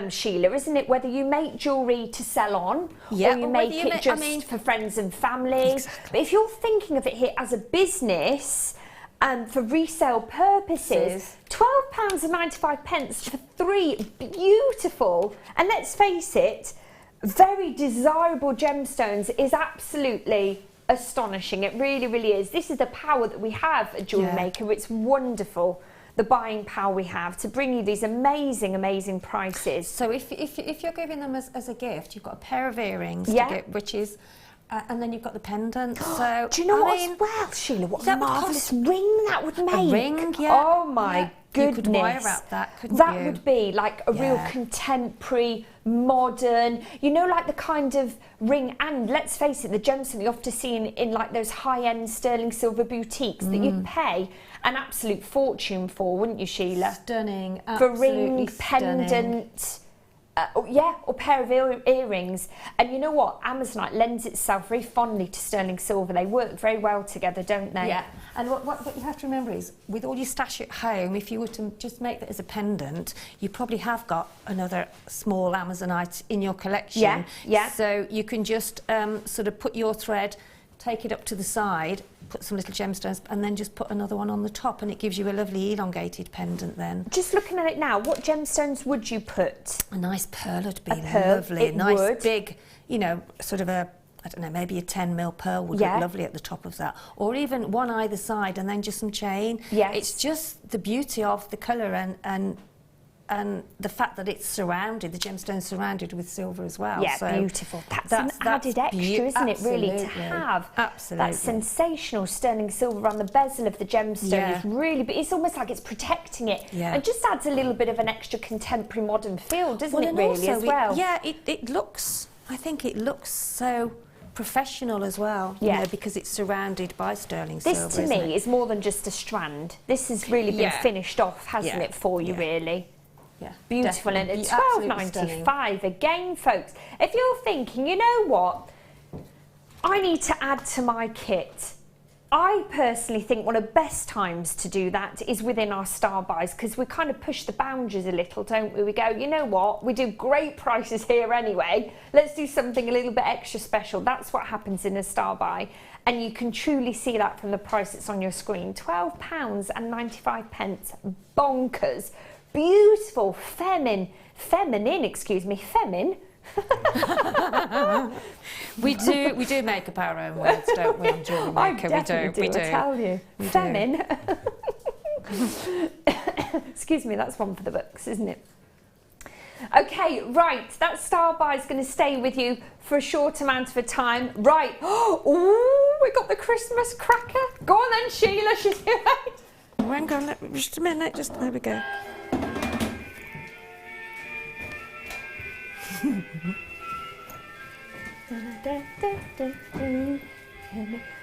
Sheila, isn't it? Whether you make jewellery to sell on, or you make it just for friends and family. Exactly. But if you're thinking of it here as a business and for resale purposes, £12.95 for 3 beautiful, and let's face it, very desirable gemstones is absolutely astonishing. It really, really is. This is the power that we have at Jewellery Maker. It's wonderful. The buying power we have to bring you these amazing, amazing prices. So if you're giving them as a gift, you've got a pair of earrings to get, which is, and then you've got the pendant. So do you know what as well, Sheila? What a marvellous ring that would make. A ring, Oh my goodness. You could wire wrap that, couldn't you? That would be like a real contemporary, modern, you know, like the kind of ring, and let's face it, the gemstone you often see in like those high-end sterling silver boutiques that you'd pay an absolute fortune for, wouldn't you, Sheila? Stunning, for ring, pendant, or pair of earrings. And you know what? Amazonite lends itself very fondly to sterling silver. They work very well together, don't they? Yeah. And what you have to remember is, with all your stash at home, if you were to just make that as a pendant, you probably have got another small Amazonite in your collection. Yeah, yeah. So you can just sort of put your thread, take it up to the side, put some little gemstones, and then just put another one on the top, and it gives you a lovely elongated pendant then. Just looking at it now, what gemstones would you put? A nice pearl would be pearl, lovely. it A nice would. big, you know, sort of a, I don't know, maybe a 10mm pearl would look lovely at the top of that. Or even one either side and then just some chain. Yes. It's just the beauty of the colour and the fact that it's surrounded, the gemstone's surrounded with silver as well. Yeah, so beautiful. That's an added extra, isn't it, really, to have that sensational sterling silver around the bezel of the gemstone is really, but it's almost like it's protecting it. Yeah. It just adds a little bit of an extra contemporary modern feel, doesn't it, really, as well? It looks, I think it looks so professional as well, you know, because it's surrounded by sterling silver. This, to me, is more than just a strand. This has really been finished off, hasn't it, for you, really? Yeah, beautiful, and it's £12.95 again, folks. If you're thinking, you know what, I need to add to my kit, I personally think one of the best times to do that is within our star buys, because we kind of push the boundaries a little, don't we? We go, you know what, we do great prices here anyway, let's do something a little bit extra special. That's what happens in a star buy, and you can truly see that from the price that's on your screen. £12.95, bonkers. beautiful feminine. We do make up our own words, don't we, on Jewellery Maker? I definitely do. I tell you. Femin. Excuse me, that's one for the books, isn't it? Okay, right, that star bar is going to stay with you for a short amount of a time. Right, oh, we got the Christmas cracker. Go on then, Sheila, she's here. Hang on, just a minute, there we go.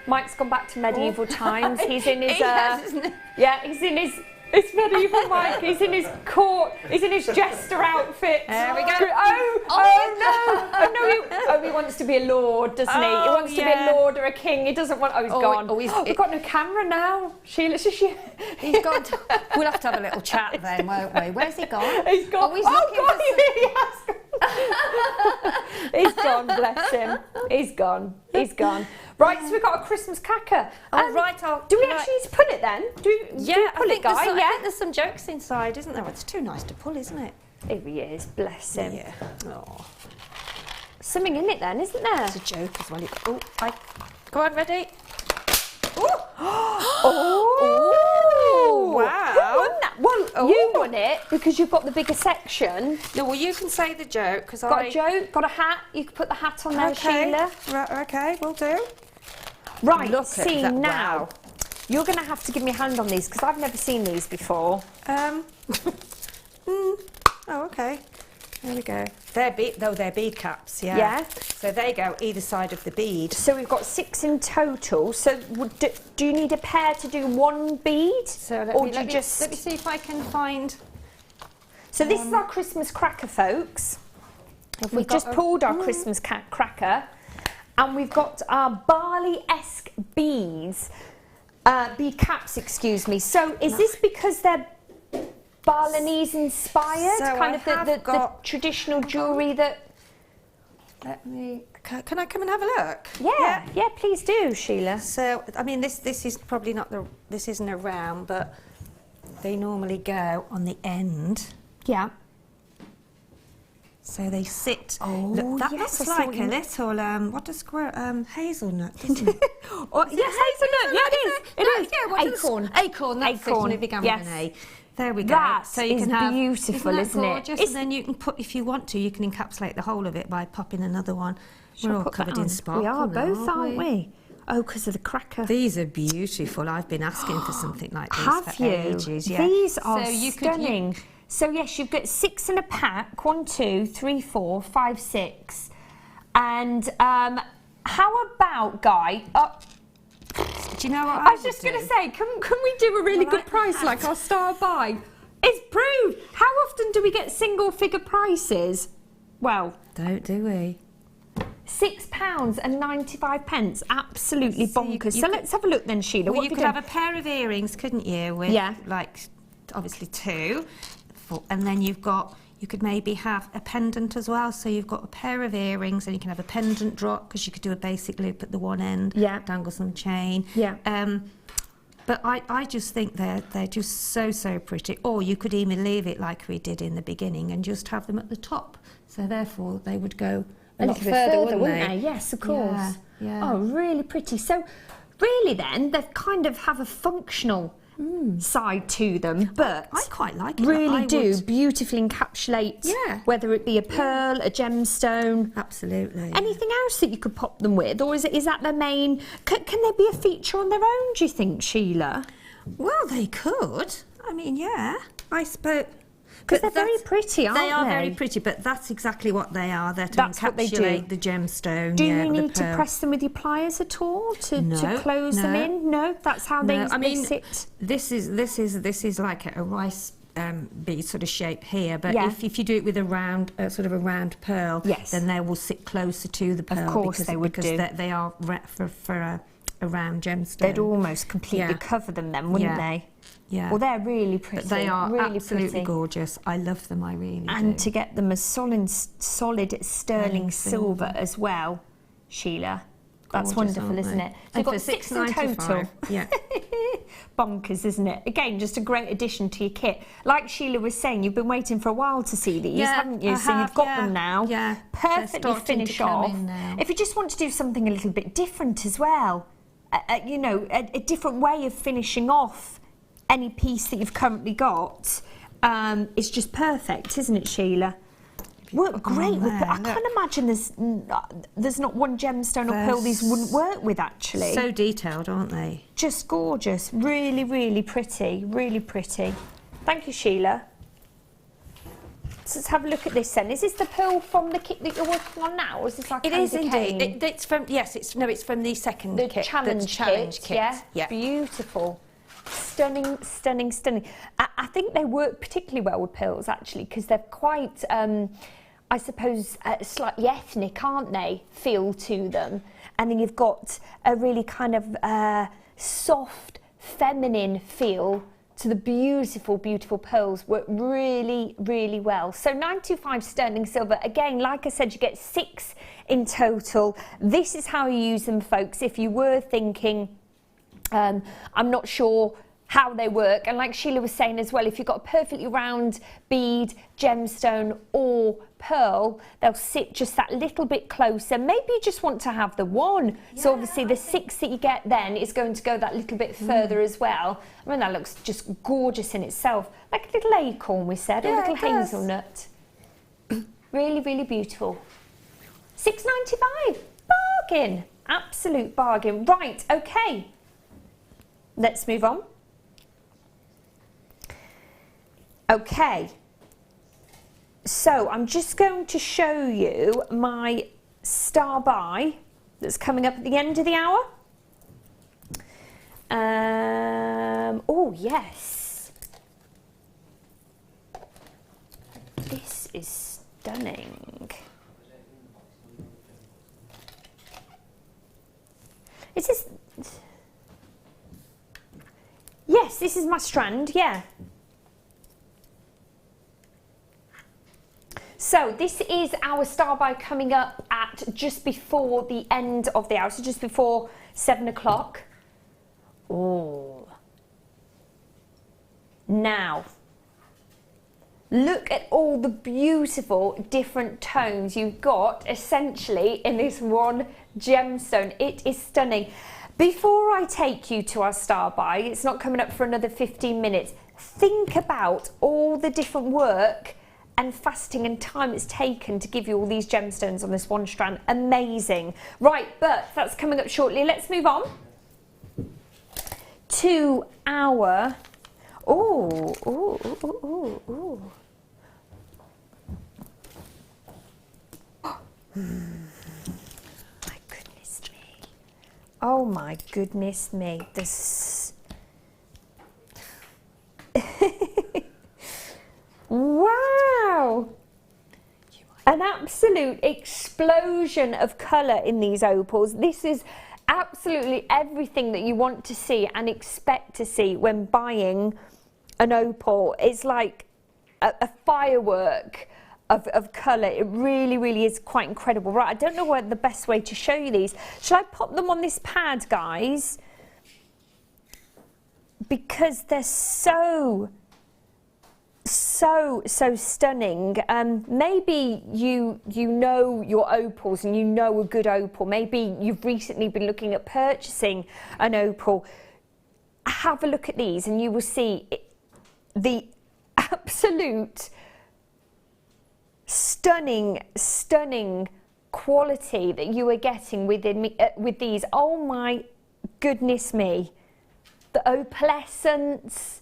Mike's gone back to medieval times. He's in his, he's in his. It's medieval, Mike. He's in his court. He's in his jester outfit. There we go. Oh, he wants to be a lord, doesn't he? He wants to be a lord or a king. He doesn't want. Oh, he's gone. We've got no camera now. Sheila, he's gone. We'll have to have a little chat then, won't we? Where's he gone? He's gone. He's gone. Bless him. He's gone. He's gone. Right, so we've got a Christmas cracker. Right. Do we actually need to pull it then? I think there's some jokes inside, isn't there? It's too nice to pull, isn't it? Here he is, bless him. Yeah. Oh. Something in it then, isn't there? It's a joke as well. Go on, ready? Oh, wow. Who won that? Well, you won it because you've got the bigger section. No, well, you can say the joke because Got a joke, got a hat. You can put the hat on there, Sheila. Right, okay, we'll do. Right, Look see at that, now. wow. You're going to have to give me a hand on these because I've never seen these before. Oh, okay. There we go. They're bead caps, yeah. Yeah. So they go either side of the bead. So we've got 6 in total. So do you need a pair to do one bead? So let me see if I can find... So this is our Christmas cracker, folks. We've just pulled our Christmas cracker and we've got our barley-esque beads, bead caps, excuse me. So is this because they're Balinese inspired, So kind of the traditional jewellery that... Can I come and have a look? Yeah, please do, Sheila. So, I mean, this is probably not this isn't a round, but they normally go on the end. Yeah. So they sit. Oh, look, that yes, looks I like saw a little, what does hazelnut, doesn't it? Yes, hazelnut, yeah, it is. Yeah, what acorn. Acorn, that's Acorn, it, it began yes. with an A. There we go. That so you is can have, beautiful, isn't it? Gorgeous? And then you can put, if you want to, you can encapsulate the whole of it by popping another one. We're all covered in sparkle. We are both, now, aren't we? Oh, because of the cracker. These are beautiful. I've been asking for something like this Have for you? ages. Yeah. These are stunning. So yes, you've got 6 in a pack. 1, 2, 3, 4, 5, 6. And how about, Guy? Do you know what I was just going to say, can we do a really good price like our star buy? It's proved. How often do we get single figure prices? Well, do we? £6.95. Absolutely bonkers. So let's have a look then, Sheila. Well, what you could have a pair of earrings, couldn't you? With like obviously 2, and then you could maybe have a pendant as well. So you've got a pair of earrings, and you can have a pendant drop because you could do a basic loop at the one end. Yeah. Dangle some chain. Yeah. But I just think they're just so pretty. Or you could even leave it like we did in the beginning and just have them at the top. So therefore they would go a lot further, wouldn't they? Yes, of course. Yeah. Oh, really pretty. So really then, they kind of have a functional side to them, but I quite like it. Really beautifully encapsulate whether it be a pearl, a gemstone. Absolutely. Anything else that you could pop them with, or is that their main? Can they be a feature on their own, do you think, Sheila? Well, they could. I mean, yeah. I suppose. Because they're very pretty, aren't they? They are very pretty, but that's exactly what they are. They're to That's what they do. encapsulate the gemstone. Do you need to press them with your pliers at all to close them in? No, that's how they sit. This is like a rice bead sort of shape here, but if you do it with a round sort of a round pearl, then they will sit closer to the pearl. Of course, they would because they are for a round gemstone. They'd almost completely cover them then, wouldn't they? Yeah. Well, they're really pretty. But they are really absolutely pretty. gorgeous. I love them, I really do. And to get them as solid sterling silver as well, Sheila. That's wonderful, isn't it? So And you've for got 6 in total. £6.95. Yeah. Bonkers, isn't it? Again, just a great addition to your kit. Like Sheila was saying, you've been waiting for a while to see these, haven't you? So you've got them now. Yeah. Perfectly finish off. If you just want to do something a little bit different as well, you know, a different way of finishing off any piece that you've currently got, it's just perfect, isn't it, Sheila? Work great with, I can't imagine there's not one gemstone or pearl these wouldn't work with, actually. So detailed, aren't they? Just gorgeous. Really, really pretty. Really pretty. Thank you, Sheila. So let's have a look at this then. Is this the pearl from the kit that you're working on now, or is this like It is indeed. It's from it's from the second the kit. challenge kit. Yeah. Beautiful. Stunning, stunning, stunning. I think they work particularly well with pearls, actually, because they're quite, I suppose, slightly ethnic, aren't they, feel to them. And then you've got a really kind of soft, feminine feel to the beautiful, beautiful pearls. Work really, really well. So 925 sterling silver. Again, like I said, you get 6 in total. This is how you use them, folks. If you were thinking, I'm not sure how they work, and like Sheila was saying as well, if you've got a perfectly round bead, gemstone or pearl, they'll sit just that little bit closer. Maybe you just want to have the one, so obviously the 6 that you get then is going to go that little bit further as well. I mean, that looks just gorgeous in itself, like a little acorn, we said, or a little hazelnut. Really, really beautiful. £6.95, bargain, absolute bargain. Right, okay. Let's move on. Okay, so I'm just going to show you my star buy that's coming up at the end of the hour. Oh yes, this is stunning. Is this? Yes, this is my strand, yeah. So this is our star buy coming up at just before the end of the hour, so just before 7 o'clock. Oh. Now, look at all the beautiful different tones you've got essentially in this one gemstone. It is stunning. Before I take you to our star buy, it's not coming up for another 15 minutes, think about all the different work and fasting and time it's taken to give you all these gemstones on this one strand. Amazing. Right, but that's coming up shortly. Let's move on to our... Oh, oh, oh, oh, oh. My goodness me. Oh my goodness me. This... Wow! An absolute explosion of colour in these opals. This is absolutely everything that you want to see and expect to see when buying an opal. It's like a firework of colour. It really, really is quite incredible. Right, I don't know what the best way to show you these. Shall I pop them on this pad, guys? Because they're so stunning. Maybe you know your opals and you know a good opal. Maybe you've recently been looking at purchasing an opal. Have a look at these and you will see the absolute stunning quality that you are getting with these. Oh my goodness me, the opalescence.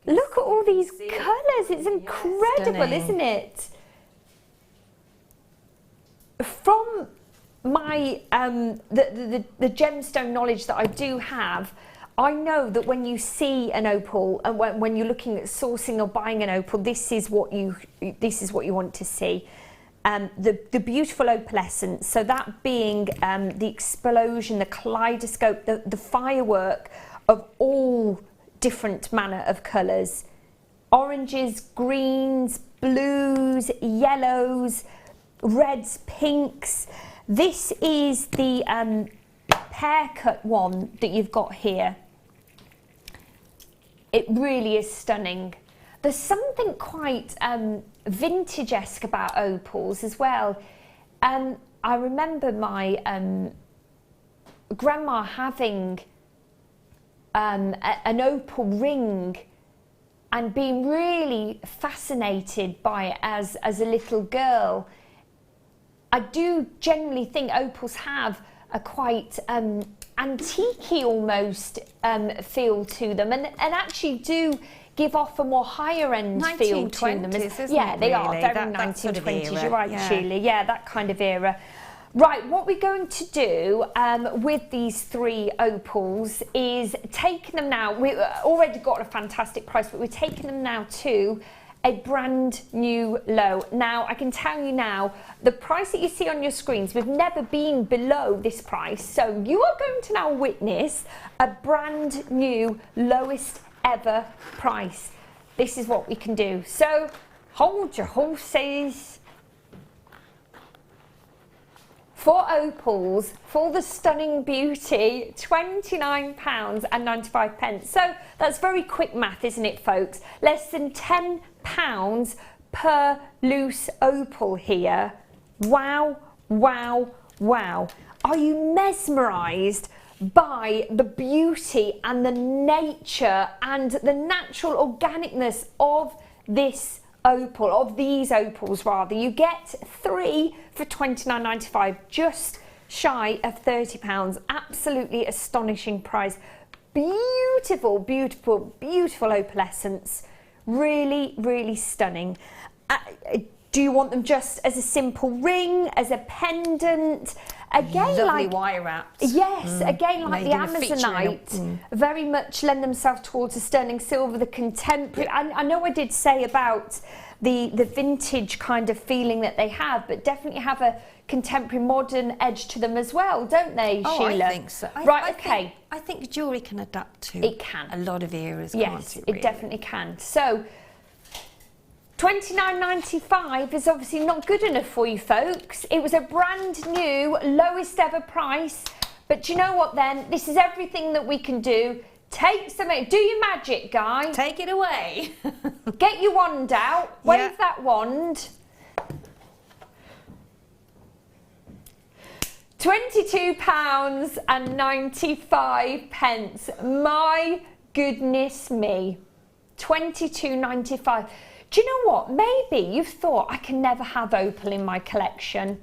Look at all these colours, it's incredible, isn't it? From my the gemstone knowledge that I do have, I know that when you see an opal and when you're looking at sourcing or buying an opal, this is what you want to see. The beautiful opalescence, so that being the explosion, the kaleidoscope, the firework of all different manner of colours. Oranges, greens, blues, yellows, reds, pinks. This is the pear cut one that you've got here, it really is stunning. There's something quite vintage-esque about opals as well. I remember my grandma having an opal ring and being really fascinated by it as a little girl. I do generally think opals have a quite antique-y almost feel to them, and actually do give off a more higher end feel to them. Yeah, they are very 1920s. Sort of you're right, Sheila. Yeah, that kind of era. Right, what we're going to do with these 3 opals is taking them now. We've already got a fantastic price, but we're taking them now to a brand new low. Now, I can tell you now, the price that you see on your screens, we've never been below this price. So you are going to now witness a brand new lowest ever price. This is what we can do. So hold your horses. For opals, for the stunning beauty, £29.95. So that's very quick math, isn't it, folks? Less than £10 per loose opal here. Wow, wow, wow. Are you mesmerised by the beauty and the nature and the natural organicness of this opal, of these opals rather? You get 3 for £29.95, just shy of £30. Absolutely astonishing price. Beautiful, beautiful, beautiful opalescence. Really, really stunning. Do you want them just as a simple ring, as a pendant? Again, lovely like wire wraps. Yes, again like the Amazonite, very much lend themselves towards the sterling silver, the contemporary. I know I did say about the vintage kind of feeling that they have, but definitely have a contemporary modern edge to them as well, don't they, Sheila? I think so. I think jewellery can adapt to a lot of eras, yes, can't it, really? It definitely can. So £29.95 is obviously not good enough for you folks. It was a brand new lowest ever price, but do you know what then? This is everything that we can do. Take some, do your magic, guy. Take it away. Get your wand out, wave that wand. £22.95. My goodness me. £22.95. Do you know what? Maybe you've thought, I can never have opal in my collection.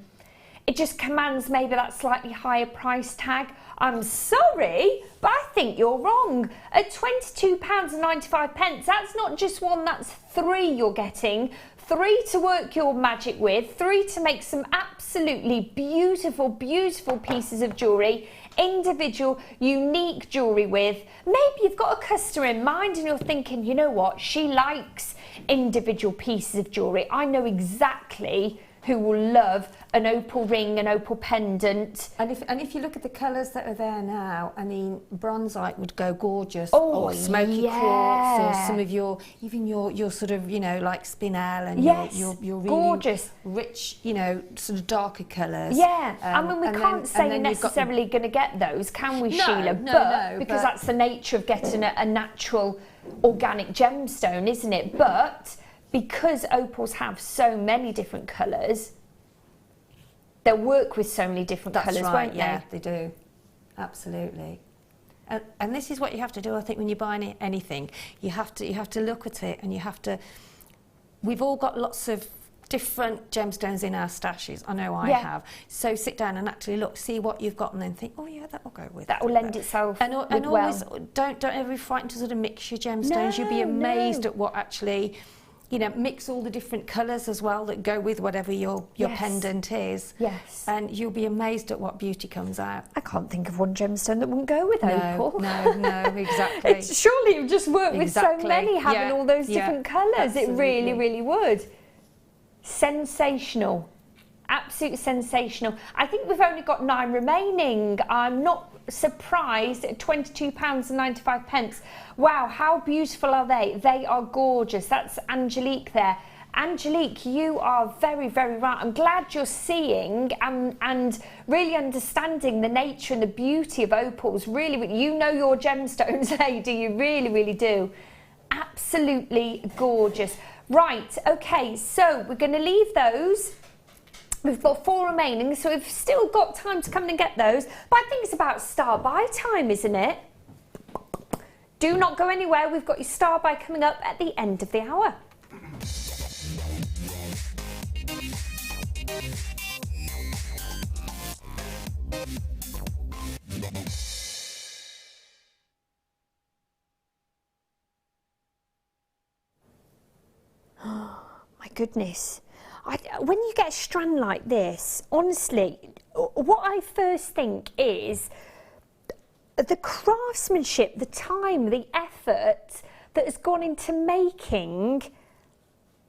It just commands maybe that slightly higher price tag. I'm sorry, but I think you're wrong. At £22.95, that's not just one, that's 3 you're getting. 3 to work your magic with, 3 to make some absolutely beautiful, beautiful pieces of jewellery, individual, unique jewellery with. Maybe you've got a customer in mind and you're thinking, you know what, she likes individual pieces of jewellery. I know exactly who will love an opal ring, an opal pendant. And if you look at the colours that are there now, I mean, bronzite would go gorgeous. Oh, or smoky quartz, or some of your, even your sort of, you know, like spinel and your really gorgeous, rich, you know, sort of darker colours. Yeah, I mean, we can't say you're necessarily going to get those, can we, Sheila? No, because that's the nature of getting a natural organic gemstone, isn't it? But because opals have so many different colours, they'll work with so many different colours, won't they? Yeah, they do. Absolutely. And this is what you have to do, I think, when you're buying anything. You have to look at it, and you have to. We've all got lots of different gemstones in our stashes. I know I have. So sit down and actually look, see what you've got, and then think, oh yeah, that will go with. That will lend itself. And always don't ever be frightened to sort of mix your gemstones. You'll be amazed at what actually. You know, mix all the different colours as well that go with whatever your pendant is. Yes. And you'll be amazed at what beauty comes out. I can't think of one gemstone that wouldn't go with opal. No, exactly. Surely you've just worked with so many, having all those different colours. It really, really would. Sensational. Absolutely sensational. I think we've only got 9 remaining. I'm not surprised at £22.95. Wow, how beautiful are they? They are gorgeous. That's Angelique there. Angelique, you are very, very right. I'm glad you're seeing and really understanding the nature and the beauty of opals. Really, you know your gemstones, lady, you really, really do. Absolutely gorgeous. Right, okay, so we're going to leave those. We've got 4 remaining, so we've still got time to come and get those. But I think it's about star-by time, isn't it? Do not go anywhere. We've got your star-by coming up at the end of the hour. My goodness. When you get a strand like this, honestly, what I first think is the craftsmanship, the time, the effort that has gone into making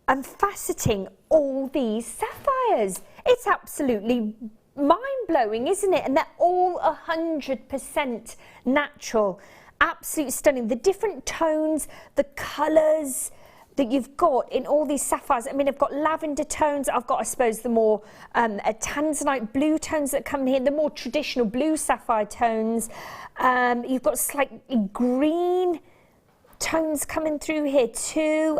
and faceting all these sapphires. It's absolutely mind-blowing, isn't it? And they're all 100% natural. Absolutely stunning. The different tones, the colours that you've got in all these sapphires. I mean, I've got lavender tones. I've got, I suppose, the more tanzanite blue tones that come here, the more traditional blue sapphire tones. You've got slightly green tones coming through here too.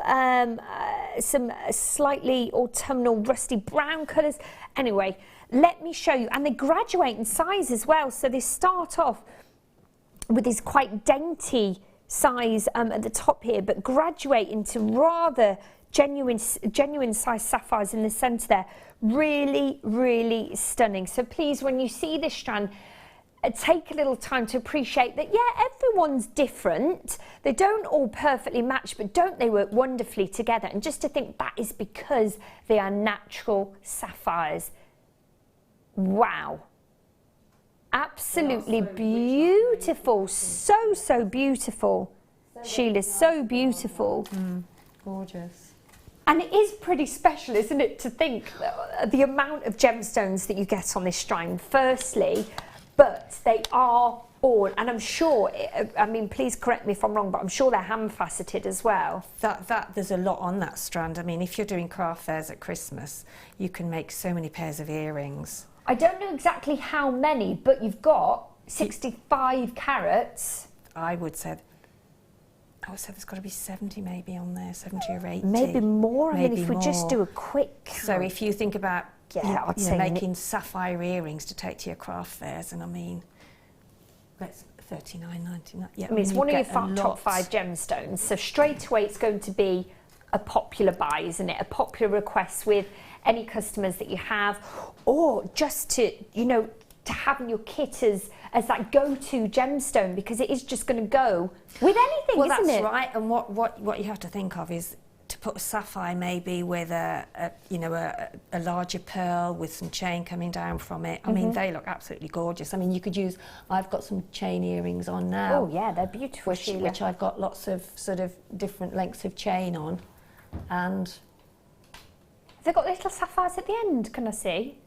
Some slightly autumnal rusty brown colours. Anyway, let me show you. And they graduate in size as well. So they start off with this quite dainty size at the top here, but graduate into rather genuine size sapphires in the centre there. Really, really stunning. So please, when you see this strand, take a little time to appreciate that, yeah, everyone's different. They don't all perfectly match, but don't they work wonderfully together? And just to think that is because they are natural sapphires. Wow. Absolutely beautiful. So beautiful. Sheila, so beautiful. Gorgeous. And it is pretty special, isn't it, to think the amount of gemstones that you get on this strand, firstly, but they are all, and I'm sure, I mean, please correct me if I'm wrong, but I'm sure they're hand faceted as well. There's a lot on that strand. I mean, if you're doing craft fairs at Christmas, you can make so many pairs of earrings. I don't know exactly how many, but you've got 65 carats. I would say there's got to be 70 maybe on there, 70 or 80. Maybe more. Maybe I mean, if we just do a quick count. So if you think about I'd say making sapphire earrings to take to your craft fairs, and I mean, that's $39.99. Yeah, I mean, it's one of your top 5 gemstones, so straight away it's going to be a popular buy, isn't it? A popular request with any customers that you have, or just to, you know, to have in your kit as that go-to gemstone, because it is just going to go with anything, isn't it? Well, that's right. And what you have to think of is to put a sapphire maybe with a larger pearl with some chain coming down from it. I mean, they look absolutely gorgeous. I mean, you could use, I've got some chain earrings on now. Oh yeah, they're beautiful, which I've got lots of sort of different lengths of chain on, and they've got little sapphires at the end, can I see?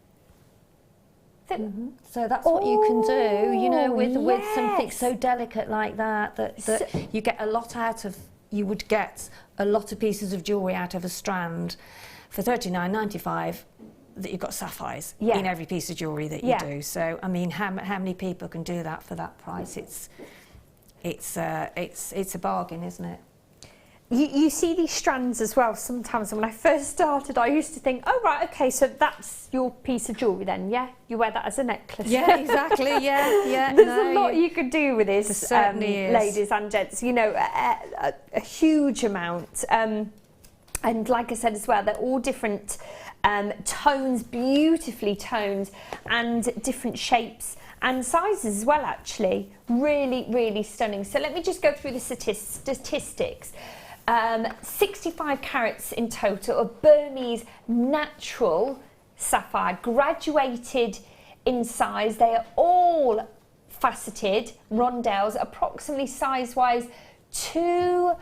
So that's what you can do, you know, with something so delicate like that you get a lot out of. You would get a lot of pieces of jewellery out of a strand for $39.95 that you've got sapphires in every piece of jewellery that you do. So I mean, how many people can do that for that price? It's a bargain, isn't it? You see these strands as well sometimes, and when I first started I used to think, oh right, okay, so that's your piece of jewellery then, yeah? You wear that as a necklace. Yeah, exactly, yeah. There's a lot you could do with this, certainly is. Ladies and gents, you know, a huge amount. And like I said as well, they're all different tones, beautifully toned, and different shapes and sizes as well, actually. Really, really stunning. So let me just go through the statistics. 65 carats in total of Burmese natural sapphire, graduated in size. They are all faceted rondelles, approximately size-wise 2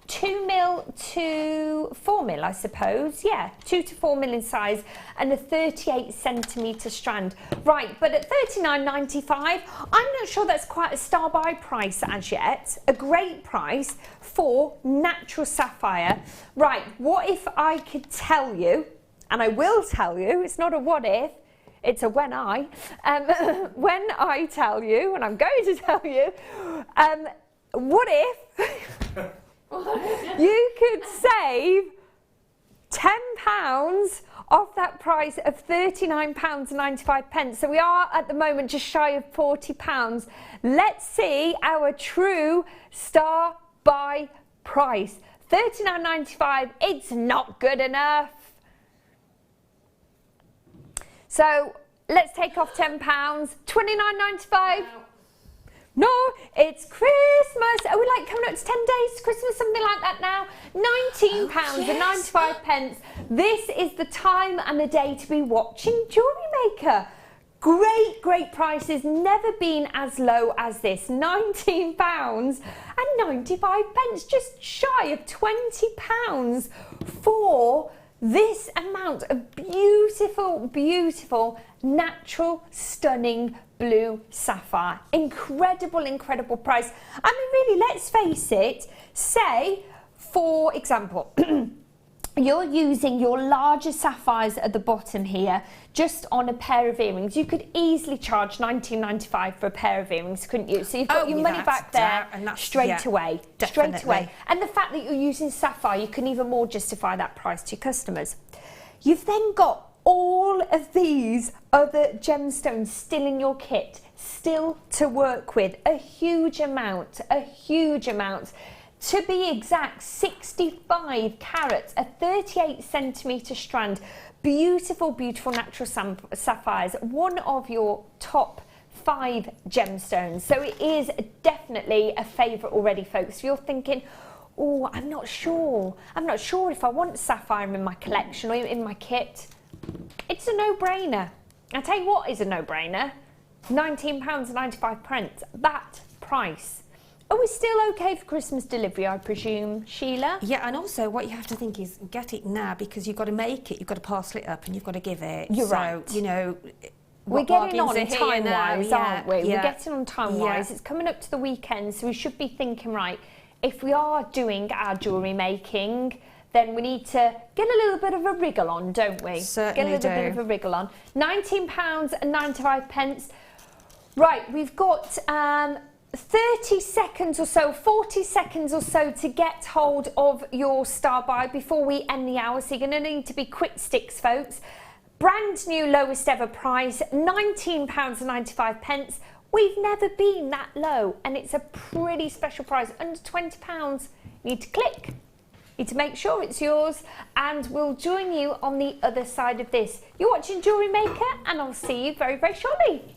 2 mil to 4 mil, I suppose. Yeah, 2 to 4 mil in size and a 38 centimetre strand. Right, but at $39.95, I'm not sure that's quite a star buy price as yet. A great price for natural sapphire. Right, what if I could tell you, and I will tell you, it's not a what if, it's a when I tell you, and I'm going to tell you, what if you could save £10 off that price of £39.95. So we are at the moment just shy of £40. Let's see our true star buy price. $39.95, it's not good enough. So let's take off £10, $29.95. No, it's Christmas. Are we like coming up to 10 days to Christmas, something like that now? £19.95. This is the time and the day to be watching Jewellery Maker. Great, great prices, never been as low as this. £19.95, just shy of £20 for this amount of beautiful, beautiful, natural, stunning blue sapphire. Incredible, incredible price. I mean, really, let's face it. Say, for example, you're using your larger sapphires at the bottom here, just on a pair of earrings. You could easily charge $19.95 for a pair of earrings, couldn't you? So you've got your money back there straight away. Definitely. Straight away. And the fact that you're using sapphire, you can even more justify that price to your customers. You've then got all of these other gemstones still in your kit, still to work with. A huge amount, a huge amount. To be exact, 65 carats, a 38 centimetre strand. Beautiful, beautiful natural sapphires. One of your top 5 gemstones. So it is definitely a favourite already, folks. If you're thinking, oh, I'm not sure if I want sapphire in my collection or in my kit, it's a no-brainer. I'll tell you what is a no-brainer. £19.95, that price. Are we still okay for Christmas delivery, I presume, Sheila? Yeah, and also what you have to think is get it now, because you've got to make it, you've got to parcel it up, and you've got to give it. You're so, right. You know, we're getting on time-wise, aren't we? Yeah. We're getting on time-wise. Yeah. It's coming up to the weekend, so we should be thinking, right, if we are doing our jewellery making, then we need to get a little bit of a wriggle on, don't we? Certainly Get a little bit of a wriggle on. £19.95. Right, we've got 30 seconds or so, 40 seconds or so to get hold of your star buy before we end the hour. So you're going to need to be quick sticks, folks. Brand new lowest ever price, £19.95. We've never been that low, and it's a pretty special price. Under £20, you need to click. You need to make sure it's yours, and we'll join you on the other side of this. You're watching Jewellery Maker, and I'll see you very, very shortly.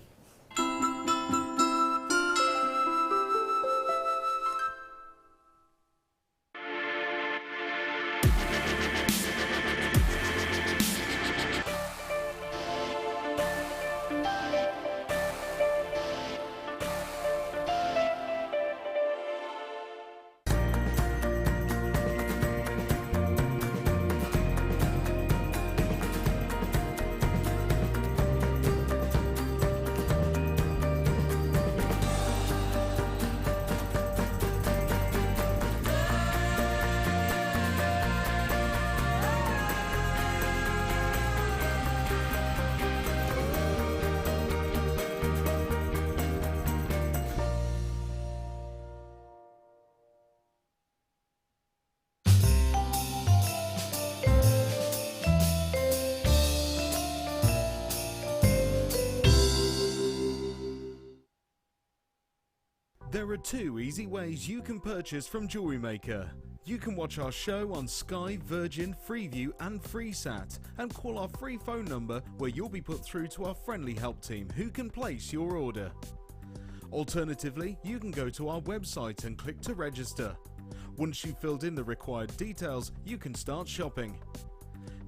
There are 2 easy ways you can purchase from Jewellery Maker. You can watch our show on Sky, Virgin, Freeview and FreeSat, and call our free phone number where you'll be put through to our friendly help team who can place your order. Alternatively, you can go to our website and click to register. Once you've filled in the required details, you can start shopping.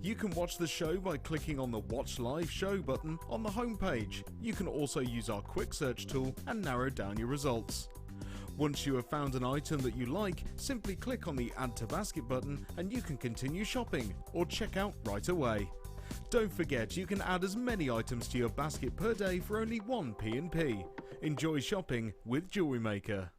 You can watch the show by clicking on the Watch Live Show button on the home page. You can also use our quick search tool and narrow down your results. Once you have found an item that you like, simply click on the Add to Basket button and you can continue shopping or check out right away. Don't forget you can add as many items to your basket per day for only 1 P&P. Enjoy shopping with Jewellery Maker.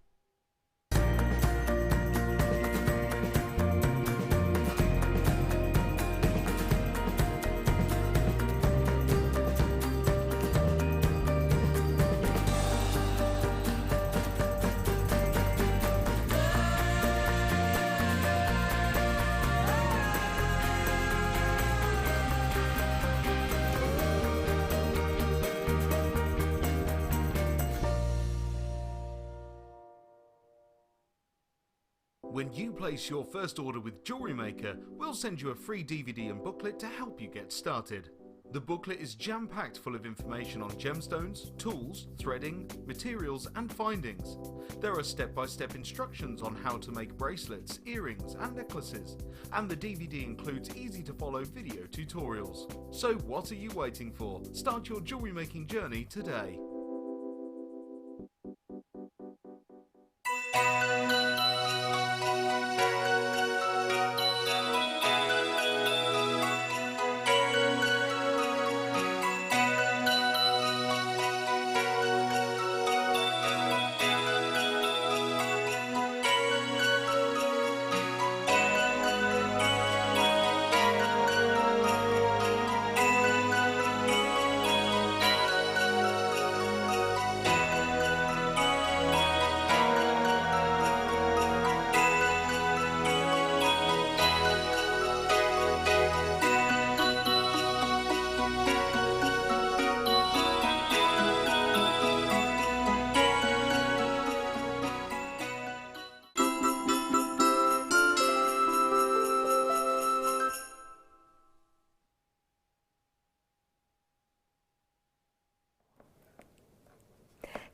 When you place your first order with Jewellery Maker, we'll send you a free DVD and booklet to help you get started. The booklet is jam-packed full of information on gemstones, tools, threading, materials and findings. There are step-by-step instructions on how to make bracelets, earrings and necklaces, and the DVD includes easy-to-follow video tutorials. So what are you waiting for? Start your jewellery making journey today.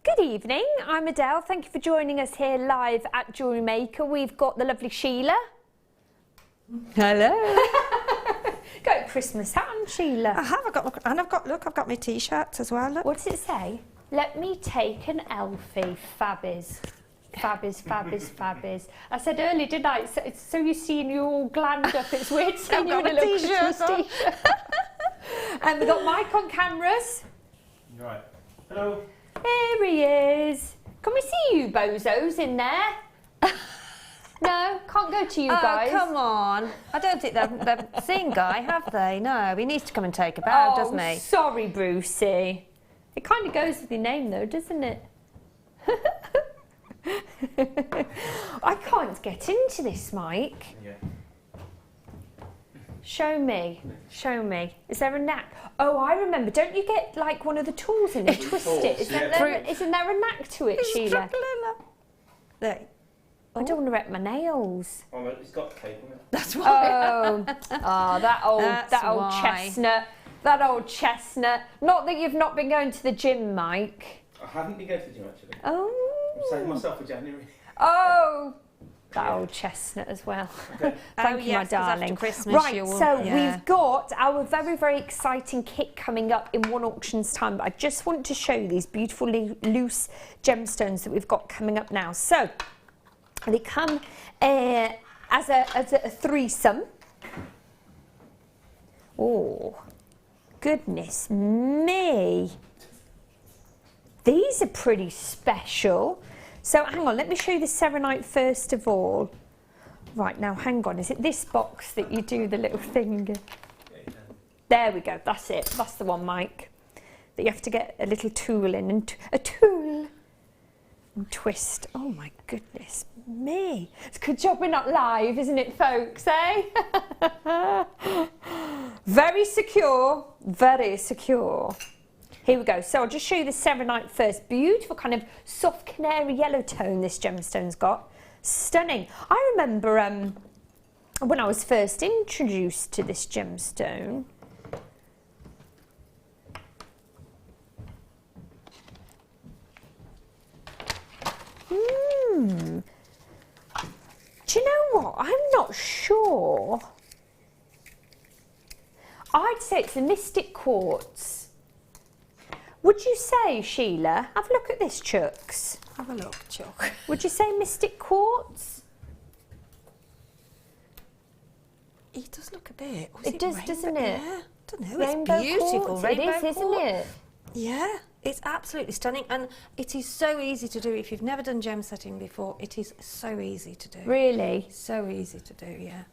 Good evening, I'm Adele. Thank you for joining us here live at Jewellery Maker. We've got the lovely Sheila. Hello. Got a Christmas hat on, Sheila. I have. I've got my t-shirts as well. Look. What does it say? Let me take an Elfie. Fabbies. Fabbies, fabbies, fabbies. I said earlier, didn't I? It's so you see you all glammed up. It's weird seeing you in a little Christmas t-shirt. And we've got Mike on cameras. Right. Hello. Here he is. Can we see you bozos in there? No, can't go to you guys. Oh, come on. I don't think they've seen Guy, have they? No, he needs to come and take a bow, doesn't he? Sorry, Brucey. It kind of goes with your name though, doesn't it? I can't get into this, Mike. Yeah. Show me. Show me. Is there a knack? Oh, I remember. Don't you get like one of the tools and you twist it? Isn't there a knack to it, Sheila? There. I don't want to wreck my nails. Oh, it's got tape on it. That's why. That old chestnut. That old chestnut. Not that you've not been going to the gym, Mike. I haven't been going to the gym actually. Oh. I'm saving myself for January. Oh. That old chestnut as well. Okay. Thank you, my darling. Right, we've got our very, very exciting kit coming up in one auction's time. But I just want to show you these beautiful loose gemstones that we've got coming up now. So they come as a threesome. Oh, goodness me. These are pretty special. So hang on, let me show you the serenite first of all. Right, now hang on, is it this box that you do the little thing? There we go, that's it, that's the one, Mike. That you have to get a little tool in, and a tool, and twist. Oh my goodness me. It's a good job we're not live, isn't it, folks, eh? Very secure, very secure. Here we go. So I'll just show you the serenite first. Beautiful kind of soft canary yellow tone this gemstone's got. Stunning. I remember when I was first introduced to this gemstone. Do you know what? I'm not sure. I'd say it's a Mystic Quartz. Would you say, Sheila, have a look at this, Chucks. Have a look, Chuck. Would you say Mystic Quartz? It does look a bit. It does, doesn't it? Yeah. I don't know. Rainbow it's beautiful. quartz. Rainbow It is, isn't quartz. it? Yeah, it's absolutely stunning, and it is so easy to do. If you've never done gem setting before, it is so easy to do. Really? So easy to do, yeah.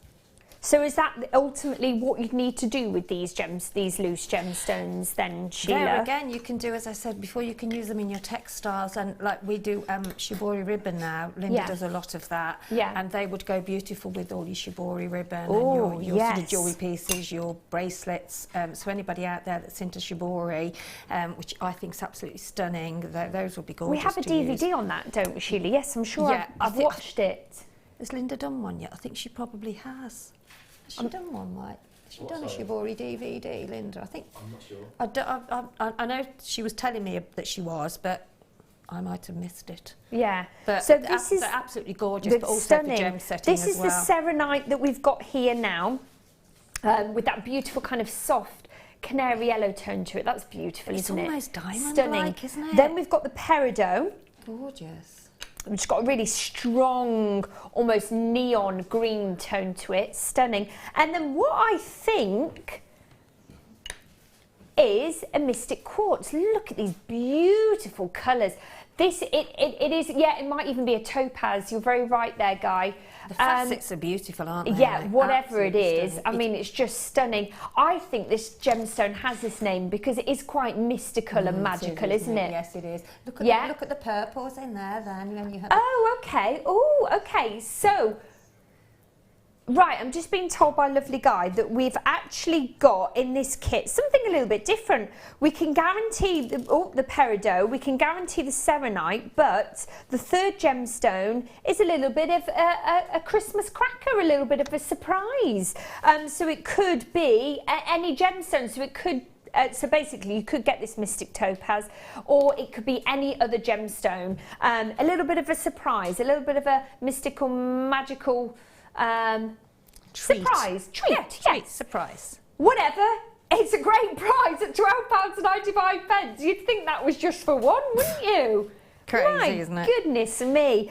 So is that ultimately what you'd need to do with these gems, these loose gemstones then, Sheila? There again, you can do, as I said before, you can use them in your textiles, and like we do shibori ribbon now. Linda does a lot of that. Yeah. And they would go beautiful with all your shibori ribbon Oh, and your sort of yes. jewellery pieces, your bracelets. So anybody out there that's into shibori, which I think is absolutely stunning, those would be gorgeous. We have a to DVD use. on that, don't we, Sheila? Yes, I'm sure Yeah, I've watched it. Has Linda done one yet? I think she probably has. Has she done one, right? Has she done a sorry? Shibori DVD, Linda? I think. I'm not sure. I know she was telling me that she was, but I might have missed it. Yeah. But so this is they're absolutely gorgeous, they're but also stunning. for gem setting This as is well. the serenite that we've got here now, with that beautiful kind of soft canary yellow tone to it. That's beautiful, It's isn't it? almost diamond-like, Stunning. isn't it? Then we've got the peridot, Gorgeous. which has got a really strong, almost neon green tone to it. Stunning. And then what I think is a Mystic Quartz. Look at these beautiful colours. This, it is, yeah, it might even be a topaz. You're very right there, Guy. The facets are beautiful, aren't they? Yeah, whatever it Absolutely is. stunning. I mean, it's just stunning. I think this gemstone has this name because it is quite mystical and magical, isn't it? Yes, it is. Look at Yeah. look at the purples in there. Then when you have. Oh, okay. Oh, okay. So, right, I'm just being told by a lovely Guy that we've actually got in this kit something a little bit different. We can guarantee the peridot, we can guarantee the serenite, but the third gemstone is a little bit of a Christmas cracker, a little bit of a surprise. So it could be any gemstone, so it could so basically you could get this mystic topaz, or it could be any other gemstone. A little bit of a surprise, a little bit of a mystical, magical Treat. surprise. Treat, Yeah, yes. treat, surprise. Whatever. It's a great price at £12.95. You'd think that was just for one, wouldn't you? Crazy, My isn't it? Goodness me.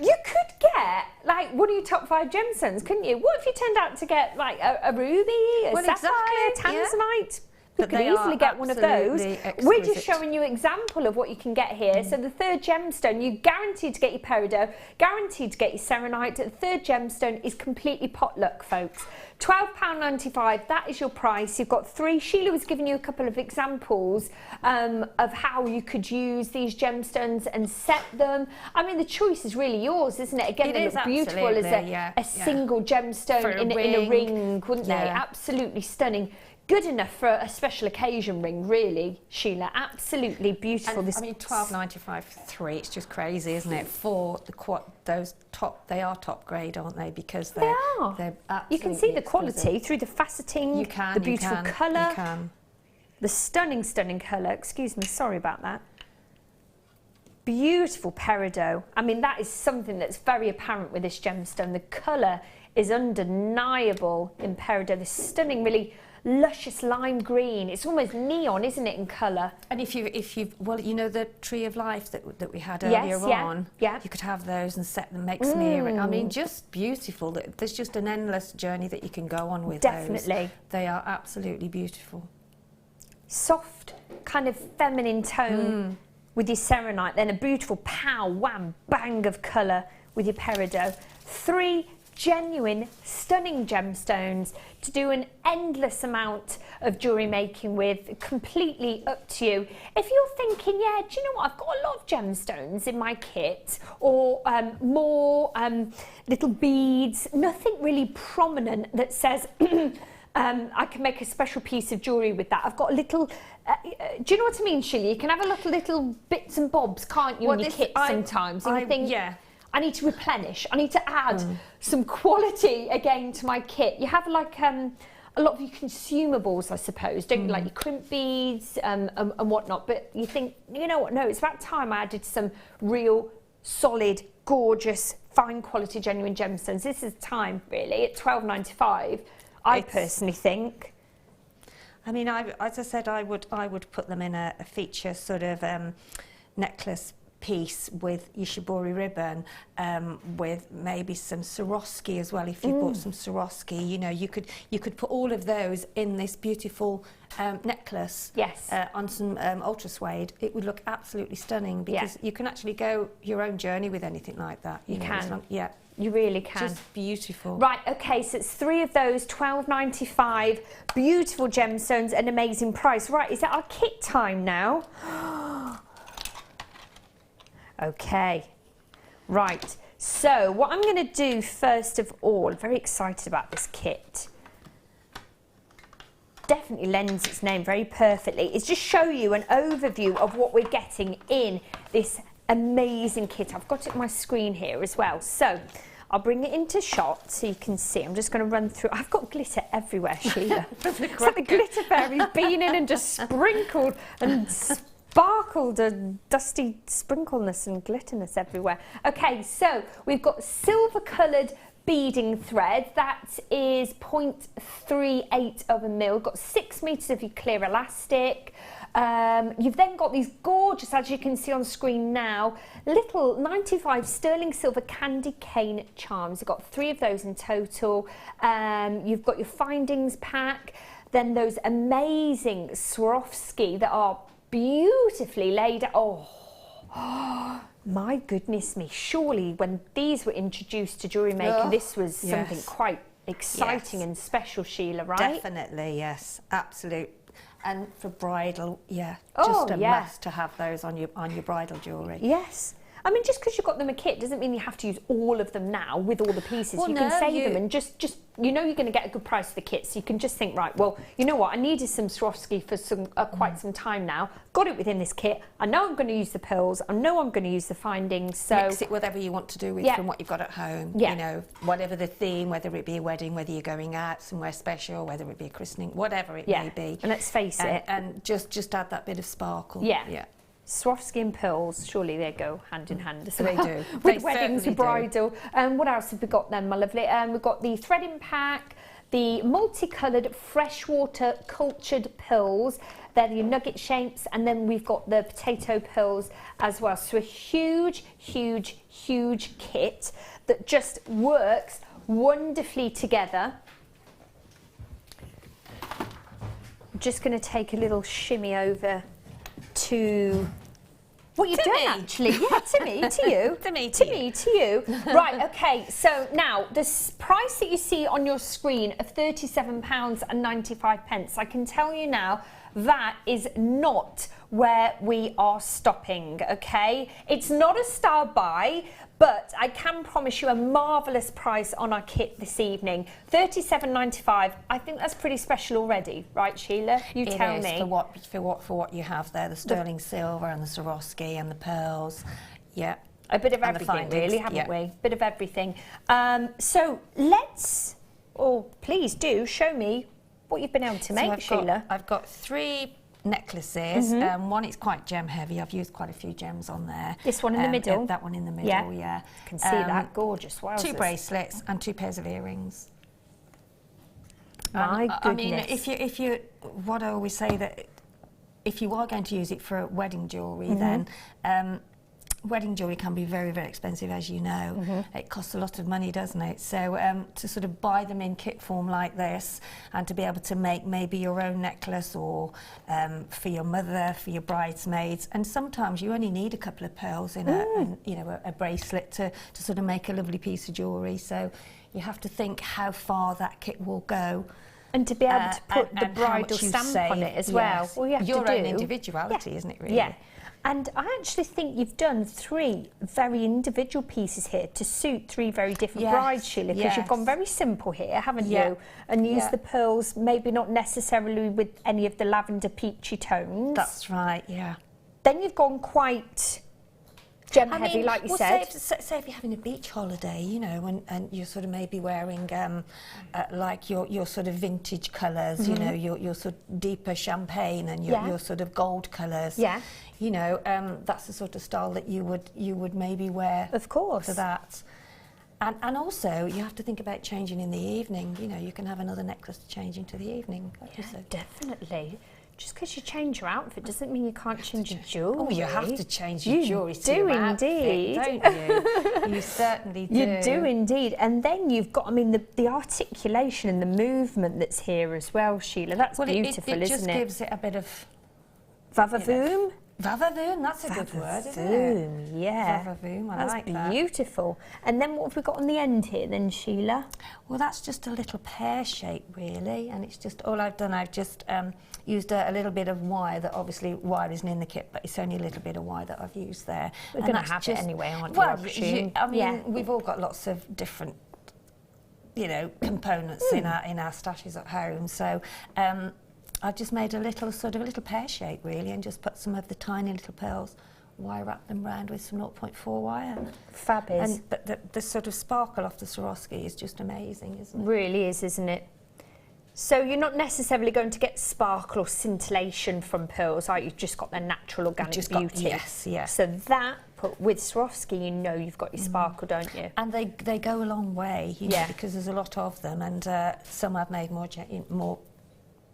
You could get like one of your top 5 gemstones, couldn't you? What if you turned out to get like a ruby, a Well, sapphire, exactly, yeah. tanzanite? You But could they easily are get one of those. absolutely We're just exquisite. showing you an example of what you can get here. So the third gemstone, you're guaranteed to get your peridot, guaranteed to get your serenite. The third gemstone is completely potluck, folks. £12.95, that is your price. You've got 3. Sheila was giving you a couple of examples of how you could use these gemstones and set them. I mean, the choice is really yours, isn't it? Again, It they is, look beautiful as absolutely, a single gemstone For a in a ring, wouldn't they? Yeah. Absolutely stunning. Good enough for a special occasion ring, really, Sheila. Absolutely beautiful. And, This I mean, £12.95 for 3. It's just crazy, isn't it? For those top, they are top grade, aren't they? Because they are. They're You can see absolutely the quality exquisite. through the faceting, You can. the beautiful you can, colour, You can. the stunning, stunning colour. Excuse me, sorry about that. Beautiful peridot. I mean, that is something that's very apparent with this gemstone. The colour is undeniable in peridot. The stunning, really luscious lime green. It's almost neon, isn't it, in colour? And if you well, you know the tree of life that we had Yes, earlier yeah, on. yeah. You could have those and set them, make smear. I mean, just beautiful. There's just an endless journey that you can go on with Definitely. those. They are absolutely beautiful. Soft, kind of feminine tone with your serenite, then a beautiful pow, wham, bang of colour with your peridot. 3 genuine, stunning gemstones to do an endless amount of jewellery making with, completely up to you. If you're thinking, yeah, do you know what, I've got a lot of gemstones in my kit, or more little beads, nothing really prominent that says I can make a special piece of jewellery with that. I've got a little, do you know what I mean, Sheila? You can have a lot of little bits and bobs, can't you, in your kit sometimes? And you think, yeah. I need to replenish. I need to add some quality again to my kit. You have like a lot of your consumables, I suppose, don't you? Like your crimp beads and whatnot. But you think, you know what? No, it's about time I added some real, solid, gorgeous, fine quality, genuine gemstones. This is time, really, at £12.95. I personally think. I mean, as I said, I would put them in a feature sort of necklace piece with your shibori ribbon, with maybe some Swarovski as well. If you bought some Swarovski, you know, you could put all of those in this beautiful necklace. Yes. On some ultra suede. It would look absolutely stunning, because you can actually go your own journey with anything like that. You know, can. Yeah. You really can. Just beautiful. Right, okay, so it's 3 of those, £12.95, beautiful gemstones, an amazing price. Right, is it our kit time now? Okay, right. So what I'm going to do first of all, very excited about this kit. Definitely lends its name very perfectly. Is just show you an overview of what we're getting in this amazing kit. I've got it on my screen here as well. So I'll bring it into shot so you can see. I'm just going to run through. I've got glitter everywhere, Sheila. It's like the glitter fairy's been in and just sprinkled and sparkled and dusty sprinkleness and glitterness everywhere. Okay, so we've got silver coloured beading thread. That is 0.38 of a mil. Got 6 metres of your clear elastic. You've then got these gorgeous, as you can see on screen now, little 95 sterling silver candy cane charms. You've got 3 of those in total. You've got your findings pack, then those amazing Swarovski that are beautifully laid out. Oh, my goodness me. Surely when these were introduced to Jewellery Maker, this was something quite exciting and special, Sheila, right? Definitely, yes. Absolute. And for bridal, just a must to have those on your bridal jewellery. Yes. I mean, just because you've got them a kit doesn't mean you have to use all of them now with all the pieces. Well, you can save them and just you know you're going to get a good price for the kit, so you can just think, right, well, you know what, I needed some Swarovski for quite some time now. Got it within this kit. I know I'm going to use the pearls. I know I'm going to use the findings. So mix it whatever you want to do with from what you've got at home. You know, whatever the theme, whether it be a wedding, whether you're going out somewhere special, whether it be a christening, whatever it may be. And let's face it, and just add that bit of sparkle. Yeah. Swarovski and pearls, surely they go hand in hand as well. They do. With weddings and bridal. What else have we got then, my lovely? We've got the threading pack, the multicoloured freshwater cultured pearls. They're your nugget shapes, and then we've got the potato pearls as well. So a huge, huge, huge kit that just works wonderfully together. I'm just going to take a little shimmy over to what you've done, actually. Yeah, to me, to you. to you. Right, okay, so now the price that you see on your screen of £37.95, I can tell you now that is not where we are stopping, okay? It's not a star buy, but I can promise you a marvellous price on our kit this evening. £37.95. I think that's pretty special already, right, Sheila? You tell me. For what you have there, the sterling silver and the Swarovski and the pearls. Yeah. A bit of everything, really, haven't we? Bit of everything. So let's, please do show me what you've been able to make, Sheila. I've got 3 necklaces. One is quite gem heavy. I've used quite a few gems on there. This one in the middle. That one in the middle, yeah. You can see that, gorgeous. Wowzers. 2 bracelets and 2 pairs of earrings. My goodness. I mean, if you, what I always say, that if you are going to use it for wedding jewellery, then wedding jewellery can be very, very expensive, as you know. It costs a lot of money, doesn't it? So to sort of buy them in kit form like this, and to be able to make maybe your own necklace, or for your mother, for your bridesmaids, and sometimes you only need a couple of pearls in a bracelet to sort of make a lovely piece of jewellery. So you have to think how far that kit will go. And to be able to put the bridal stamp on it as well. Well, you have your to do own individuality, isn't it, really? Yeah. And I actually think you've done 3 very individual pieces here to suit 3 very different brides, Sheila, because you've gone very simple here, haven't you? And used the pearls, maybe not necessarily with any of the lavender peachy tones. That's right, yeah. Then you've gone quite gem heavy, like you said. Say if you're having a beach holiday, you know, and you're sort of maybe wearing like your sort of vintage colours, you know, your sort of deeper champagne and your sort of gold colours. Yeah. You know, that's the sort of style that you would maybe wear. Of course. For that. And also, you have to think about changing in the evening. You know, you can have another necklace to change into the evening. Yeah, definitely. Just because you change your outfit doesn't mean you can't change your jewellery. Oh, you have to change your jewellery to do your indeed. outfit, don't you? You certainly do. You do indeed. And then you've got, I mean, the articulation and the movement that's here as well, Sheila. That's beautiful, it isn't just it? gives it a bit of... Va-va-voom? Va-va-voom, that's a good word, isn't it? Va-va-voom, yeah. Va-va-voom, I That's like that. beautiful. And then what have we got on the end here then, Sheila? Well, that's just a little pear shape, really, and it's just all I've done. I've just used a little bit of wire. That obviously wire isn't in the kit, but it's only a little bit of wire that I've used there. We're going to have it anyway, aren't well, we? I mean, we've all got lots of different, you know, components in our stashes at home. So I've just made a little pear shape, really, and just put some of the tiny little pearls. Wire wrap them round with some 0.4 wire. Fabulous. But the sort of sparkle off the Swarovski is just amazing, isn't it? Really is, isn't it? So you're not necessarily going to get sparkle or scintillation from pearls, are you? You've just got their natural organic beauty. Yes, yes. So that, put with Swarovski, you know you've got your sparkle, don't you? And they go a long way, you know, because there's a lot of them, and some I've made more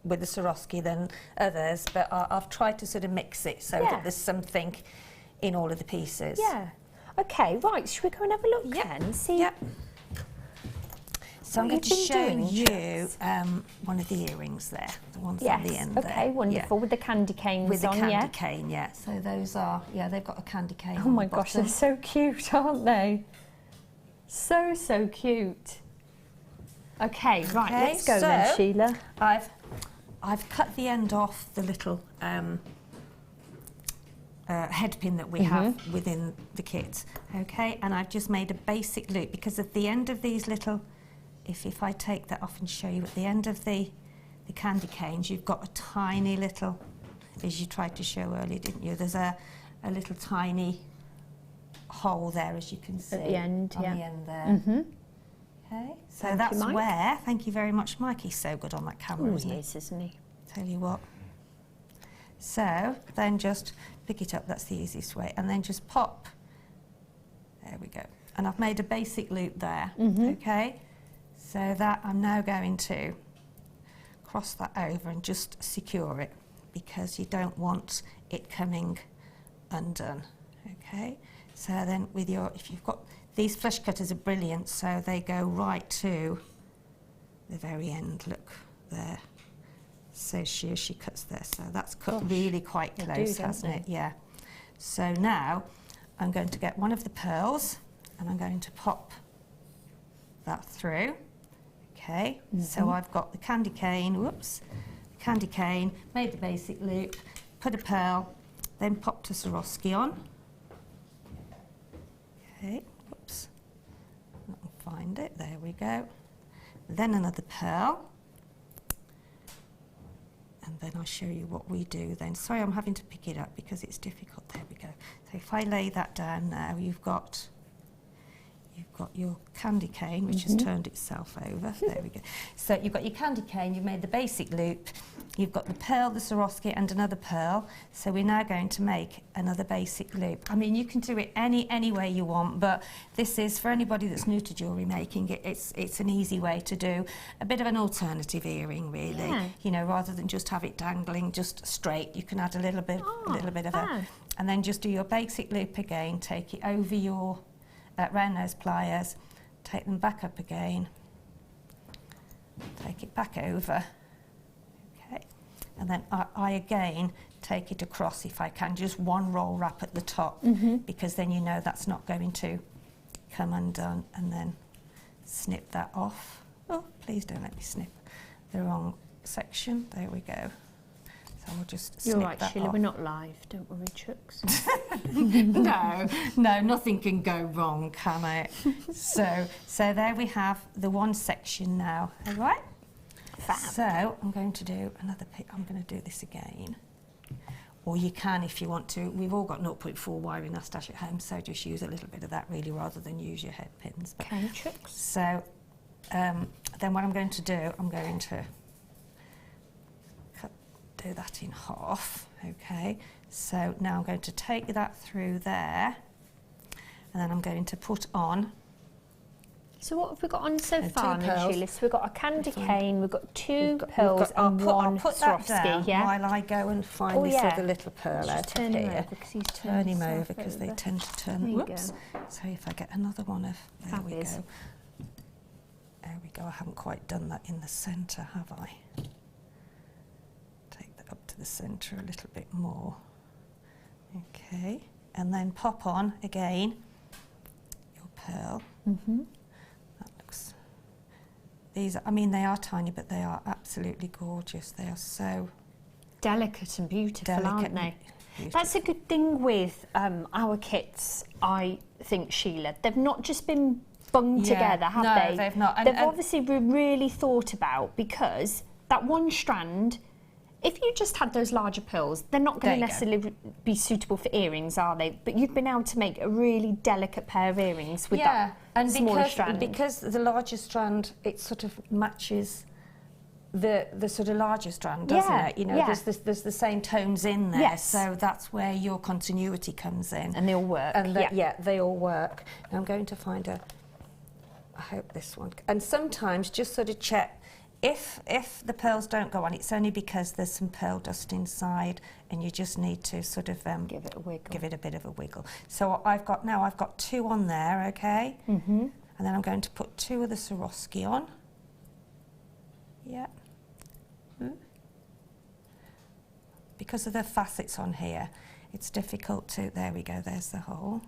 with the Swarovski than others, but I've tried to sort of mix it so that there's something in all of the pieces. Yeah. Okay, right, should we go and have a look then? See? Yep. So I'm going to show you one of the earrings there, the ones on the end there. Okay, wonderful, with the candy canes with the on, candy cane, yeah. So those are, they've got a candy cane. Oh my gosh, they're so cute, aren't they? So, so cute. Okay, right, let's go then, Sheila. I've cut the end off the little head pin that we have within the kit, okay? And I've just made a basic loop because at the end of these little, if I take that off and show you, at the end of the candy canes, you've got a tiny little, as you tried to show earlier, didn't you? There's a little tiny hole there, as you can see. At the end, on the end there. Okay, so that's Mike. where, thank you very much, Mike. He's so good on that camera, isn't he? He is, isn't he? Tell you what. So then just pick it up, that's the easiest way, and then just pop. There we go. And I've made a basic loop there, okay? So that I'm now going to cross that over and just secure it because you don't want it coming undone, okay? So then with your, if you've got, these flush cutters are brilliant, so they go right to the very end, look there. So she cuts there, so that's cut really quite close, hasn't it? Yeah. So now I'm going to get one of the pearls and I'm going to pop that through. Okay, so I've got the candy cane, candy cane, made the basic loop, put a pearl, then popped a Swarovski on. Okay, whoops, I'll find it, there we go. Then another pearl. And then I'll show you what we do then. Sorry, I'm having to pick it up because it's difficult. There we go. So if I lay that down now, you've got your candy cane, which has turned itself over. There we go. So you've got your candy cane, you've made the basic loop, you've got the pearl, the Swarovski, and another pearl. So we're now going to make another basic loop. I mean, you can do it any way you want, but this is, for anybody that's new to jewellery making, it's an easy way to do a bit of an alternative earring, really. Yeah. You know, rather than just have it dangling just straight, you can add a little bit of a, and then just do your basic loop again, take it over your round those pliers, take them back up again, take it back over, okay, and then I again take it across if I can, just one roll wrap at the top, because then you know that's not going to come undone, and then snip that off. Oh, please don't let me snip the wrong section. There we go. So we'll just snip You're right, that Sheila, off. we're not live, don't worry, Chooks. No, nothing can go wrong, can it? So there we have the one section now, all right? Fab. So I'm going to do another I'm going to do this again. Or you can if you want to. We've all got 0.4 wire in our stash at home, so just use a little bit of that really rather than use your head pins. Okay, Chooks. So then what I'm going to do, I'm going to do that in half, okay? So now I'm going to take that through there, and then I'm going to put on So what have we got on so And far, two Miss pearls. Sheila? So we've got a candy cane, we've got two We've pearls got- and I'll one put that Swarovski, down yeah? while I go and find Oh, this yeah. other little pearl Just out of turn him here. over 'cause he's Turn turned him himself over because they over. tend to turn. There you Whoops. So if I get another one of, there we Fabulous. go. There we go. I haven't quite done that in the centre, have I? Take that up to the centre a little bit more. Okay, and then pop on again your pearl. Mm-hmm. That looks. These, I mean, they are tiny, but they are absolutely gorgeous. They are so Delicate and beautiful, aren't they? beautiful. That's a good thing with our kits, I think, Sheila. They've not just been bunged Yeah, together, have no, they? they've not. And- They've and- obviously been really thought about, because that one strand, if you just had those larger pearls, they're not going to There you go. necessarily be suitable for earrings, are they? But you've been able to make a really delicate pair of earrings with Yeah, that and smaller strand. because the larger strand, it sort of matches the sort of larger strand, doesn't Yeah, it? You know, yeah. there's the same tones in there, Yes. so that's where your continuity comes in. And they all work, And yeah. they all work. Now I'm going to find a. I hope this one. And sometimes just sort of check. If the pearls don't go on, it's only because there's some pearl dust inside, and you just need to sort of Give it a wiggle. give it a bit of a wiggle. So I've got two on there, okay? Mm-hmm. And then I'm going to put two of the Swarovski on. Yeah. Because of the facets on here, it's difficult to. There we go. There's the hole.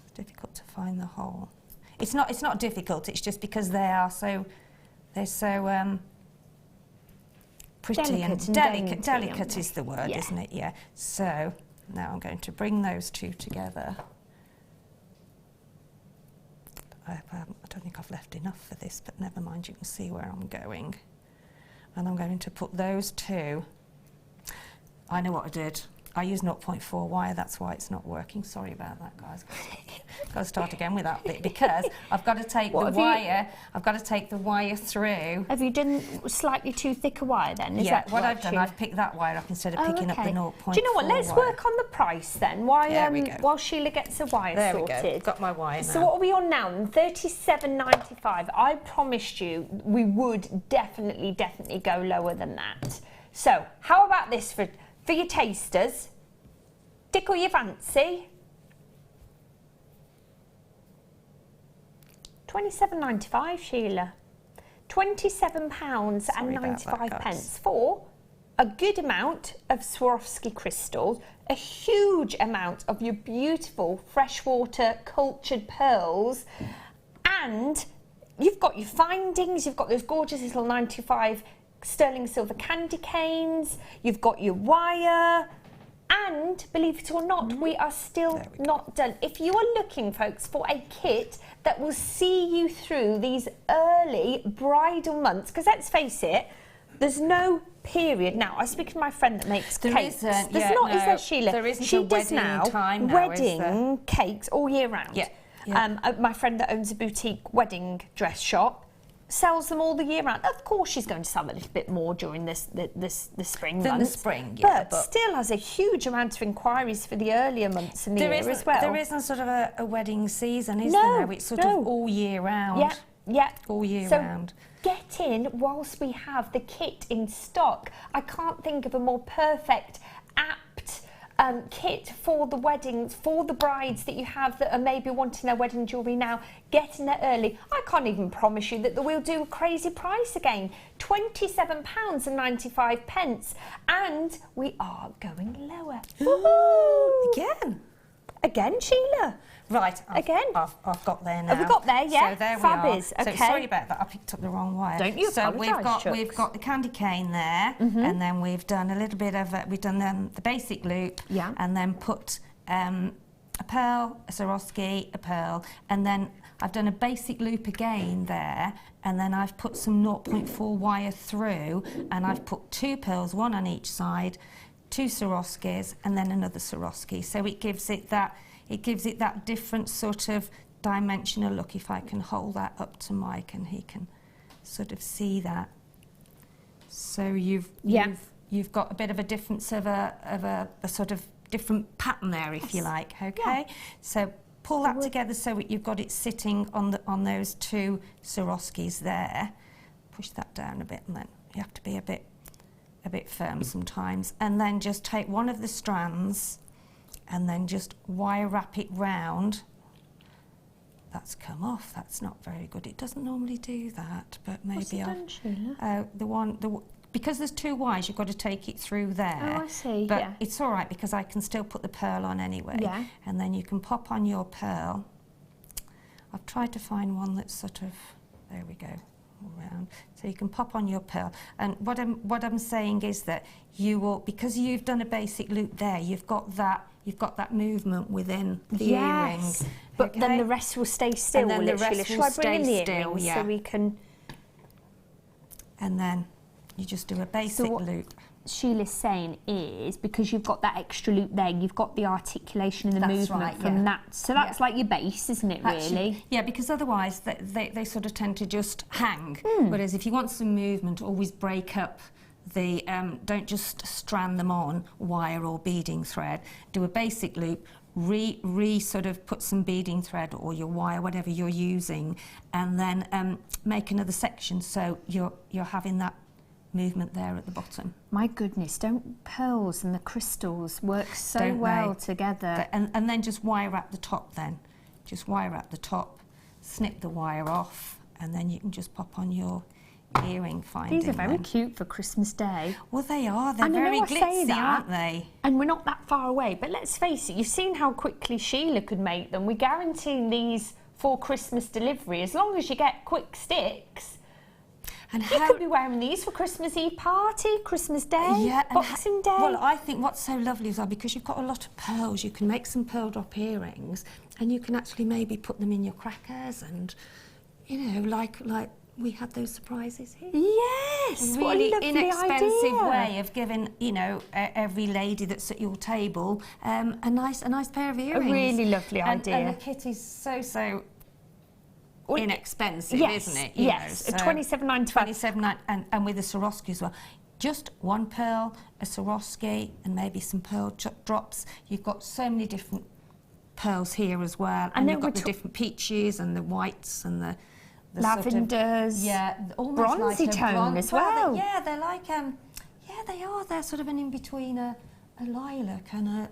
It's difficult to find the hole. It's not difficult. It's just because they're so pretty Delicate and delicate. dainty, aren't Delicate they? is the word, Yeah. isn't it? Yeah. So now I'm going to bring those two together. I don't think I've left enough for this, but never mind. You can see where I'm going, and I'm going to put those two. I know what I did. I used 0.4 wire, that's why it's not working. Sorry about that, guys. Got to start again with that bit, because I've got to take What, the have you- wire. I've got to take the wire through. Have you done slightly too thick a wire then? Is Yeah, that what I've done, you- I've picked that wire up instead of picking up the 0.4 Do you know what? Let's wire. work on the price then. Why, There we go. while Sheila gets a wire There we sorted. go. Got my wire now. So what are we on now? £37.95. I promised you we would definitely go lower than that. So how about this for your tasters? Tickle your fancy. £27.95, Sheila. £27.95 for a good amount of Swarovski crystals, a huge amount of your beautiful freshwater cultured pearls, and you've got your findings, you've got those gorgeous little 95 sterling silver candy canes, you've got your wire, and believe it or not, we are still not done. If you are looking, folks, for a kit that will see you through these early bridal months, because let's face it, there's no period. Now, I speak to my friend that makes cakes. isn't, There's yeah, not, is no, there, Sheila? there isn't She a does wedding now time now, is wedding there? cakes all year round. Yeah, yeah. My friend that owns a boutique wedding dress shop sells them all the year round. Of course, she's going to sell a little bit more during the spring Than the months. spring, yeah, but but- still has a huge amount of inquiries for the earlier months in the year as well. There isn't sort of a wedding season, is No, there? Now? It's sort no. of all year round. Yeah, yeah. All year so round. Get in whilst we have the kit in stock. I can't think of a more perfect, apt kit for the weddings, for the brides that you have that are maybe wanting their wedding jewellery now. Get in there early. I can't even promise you that we'll do a crazy price again. £27.95, and we are going lower. Woohoo! Again, Sheila. Right, I've got there now. Have we got there? Yeah. So there Fab we are. is, So okay. sorry about that. I picked up the wrong wire. Don't you So apologise, we've got the candy cane there, and then we've done a little bit of we've done the basic loop, Yeah. and then put a pearl, a Swarovski, a pearl, and then I've done a basic loop again there, and then I've put some 0.4 wire through, and I've put two pearls, one on each side, two Swarovskis, and then another Swarovski. So it gives it that different sort of dimensional look. If I can hold that up to Mike and he can sort of see that. So you've got a bit of a difference of a sort of different pattern there, if you like. Okay. So pull that together so you've got it sitting on those two Swarovskis there. Push that down a bit, and then you have to be a bit firm sometimes. And then just take one of the strands and then just wire wrap it round. That's come off. That's not very good. It doesn't normally do that, but maybe What's it done, Sheila? Because there's two wires, you've got to take it through there. Oh, I see. But yeah. it's all right because I can still put the pearl on anyway. Yeah. And then you can pop on your pearl. I've tried to find one that's sort of, there we go, around. So you can pop on your pearl. And what I'm saying is that you will, because you've done a basic loop there, you've got that movement within the earring. But then the rest will stay still. And then the rest Shall will I bring in stay the still, earrings yeah. so we can... And then you just do a basic loop. Sheila's saying is, because you've got that extra loop there, you've got the articulation and the That's movement right, from yeah. that. So that's like your base, isn't it, really? Actually, yeah, because otherwise they sort of tend to just hang. Whereas if you want some movement, always break up the, don't just strand them on wire or beading thread. Do a basic loop, sort of put some beading thread or your wire, whatever you're using, and then make another section so you're having that movement there at the bottom. My goodness, don't pearls and the crystals work so Don't well they? together? And then just wire wrap the top then. Just wire wrap the top, snip the wire off, and then you can just pop on your earring finding. These are very cute for Christmas Day. Well, they are. They're And I know very I say glitzy, that, aren't they? And we're not that far away, but let's face it, you've seen how quickly Sheila could make them. We guarantee these for Christmas delivery. As long as you get quick sticks, And you could be wearing these for Christmas Eve party, Christmas Day, Boxing Day. Well, I think what's so lovely is because you've got a lot of pearls, you can make some pearl drop earrings, and you can actually maybe put them in your crackers, and like we had those surprises here. Yes, A what a really lovely inexpensive idea. way of giving every lady that's at your table a nice pair of earrings. A really lovely idea. And the kit is so inexpensive, yes, isn't it? Yes, £27.95. $27.95, and with a Swarovski as well. Just one pearl, a Swarovski, and maybe some pearl drops. You've got so many different pearls here as well, and you've got the different peaches and the whites and the lavenders, sort of, almost bronzy like tone as well. They're like they are. They're sort of an in between a lilac and a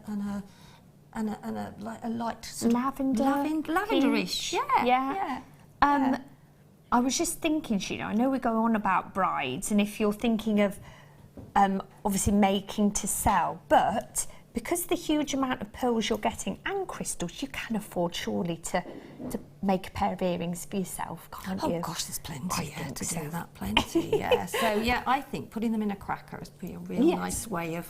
like a light sort of lavenderish. Yeah. I was just thinking, Sheila, I know we go on about brides, and if you're thinking of obviously making to sell, but because the huge amount of pearls you're getting and crystals, you can afford surely to make a pair of earrings for yourself, can't you? Oh gosh, there's plenty to do that, plenty. Yeah. So yeah, I think putting them in a cracker is a real nice way of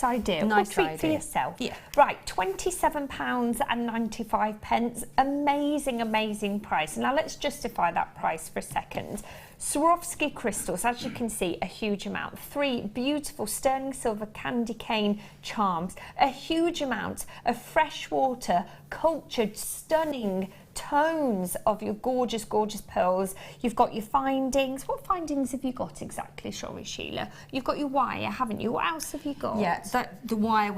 idea. Nice treat idea for yourself. Yeah. Right, £27.95. Amazing price. Now let's justify that price for a second. Swarovski crystals, as you can see, a huge amount. 3 beautiful sterling silver candy cane charms. A huge amount of freshwater, cultured, stunning tones of your gorgeous pearls. You've got your findings. What findings have you got exactly? Sorry, Sheila. You've got your wire, haven't you? What else have you got? Yeah, the wire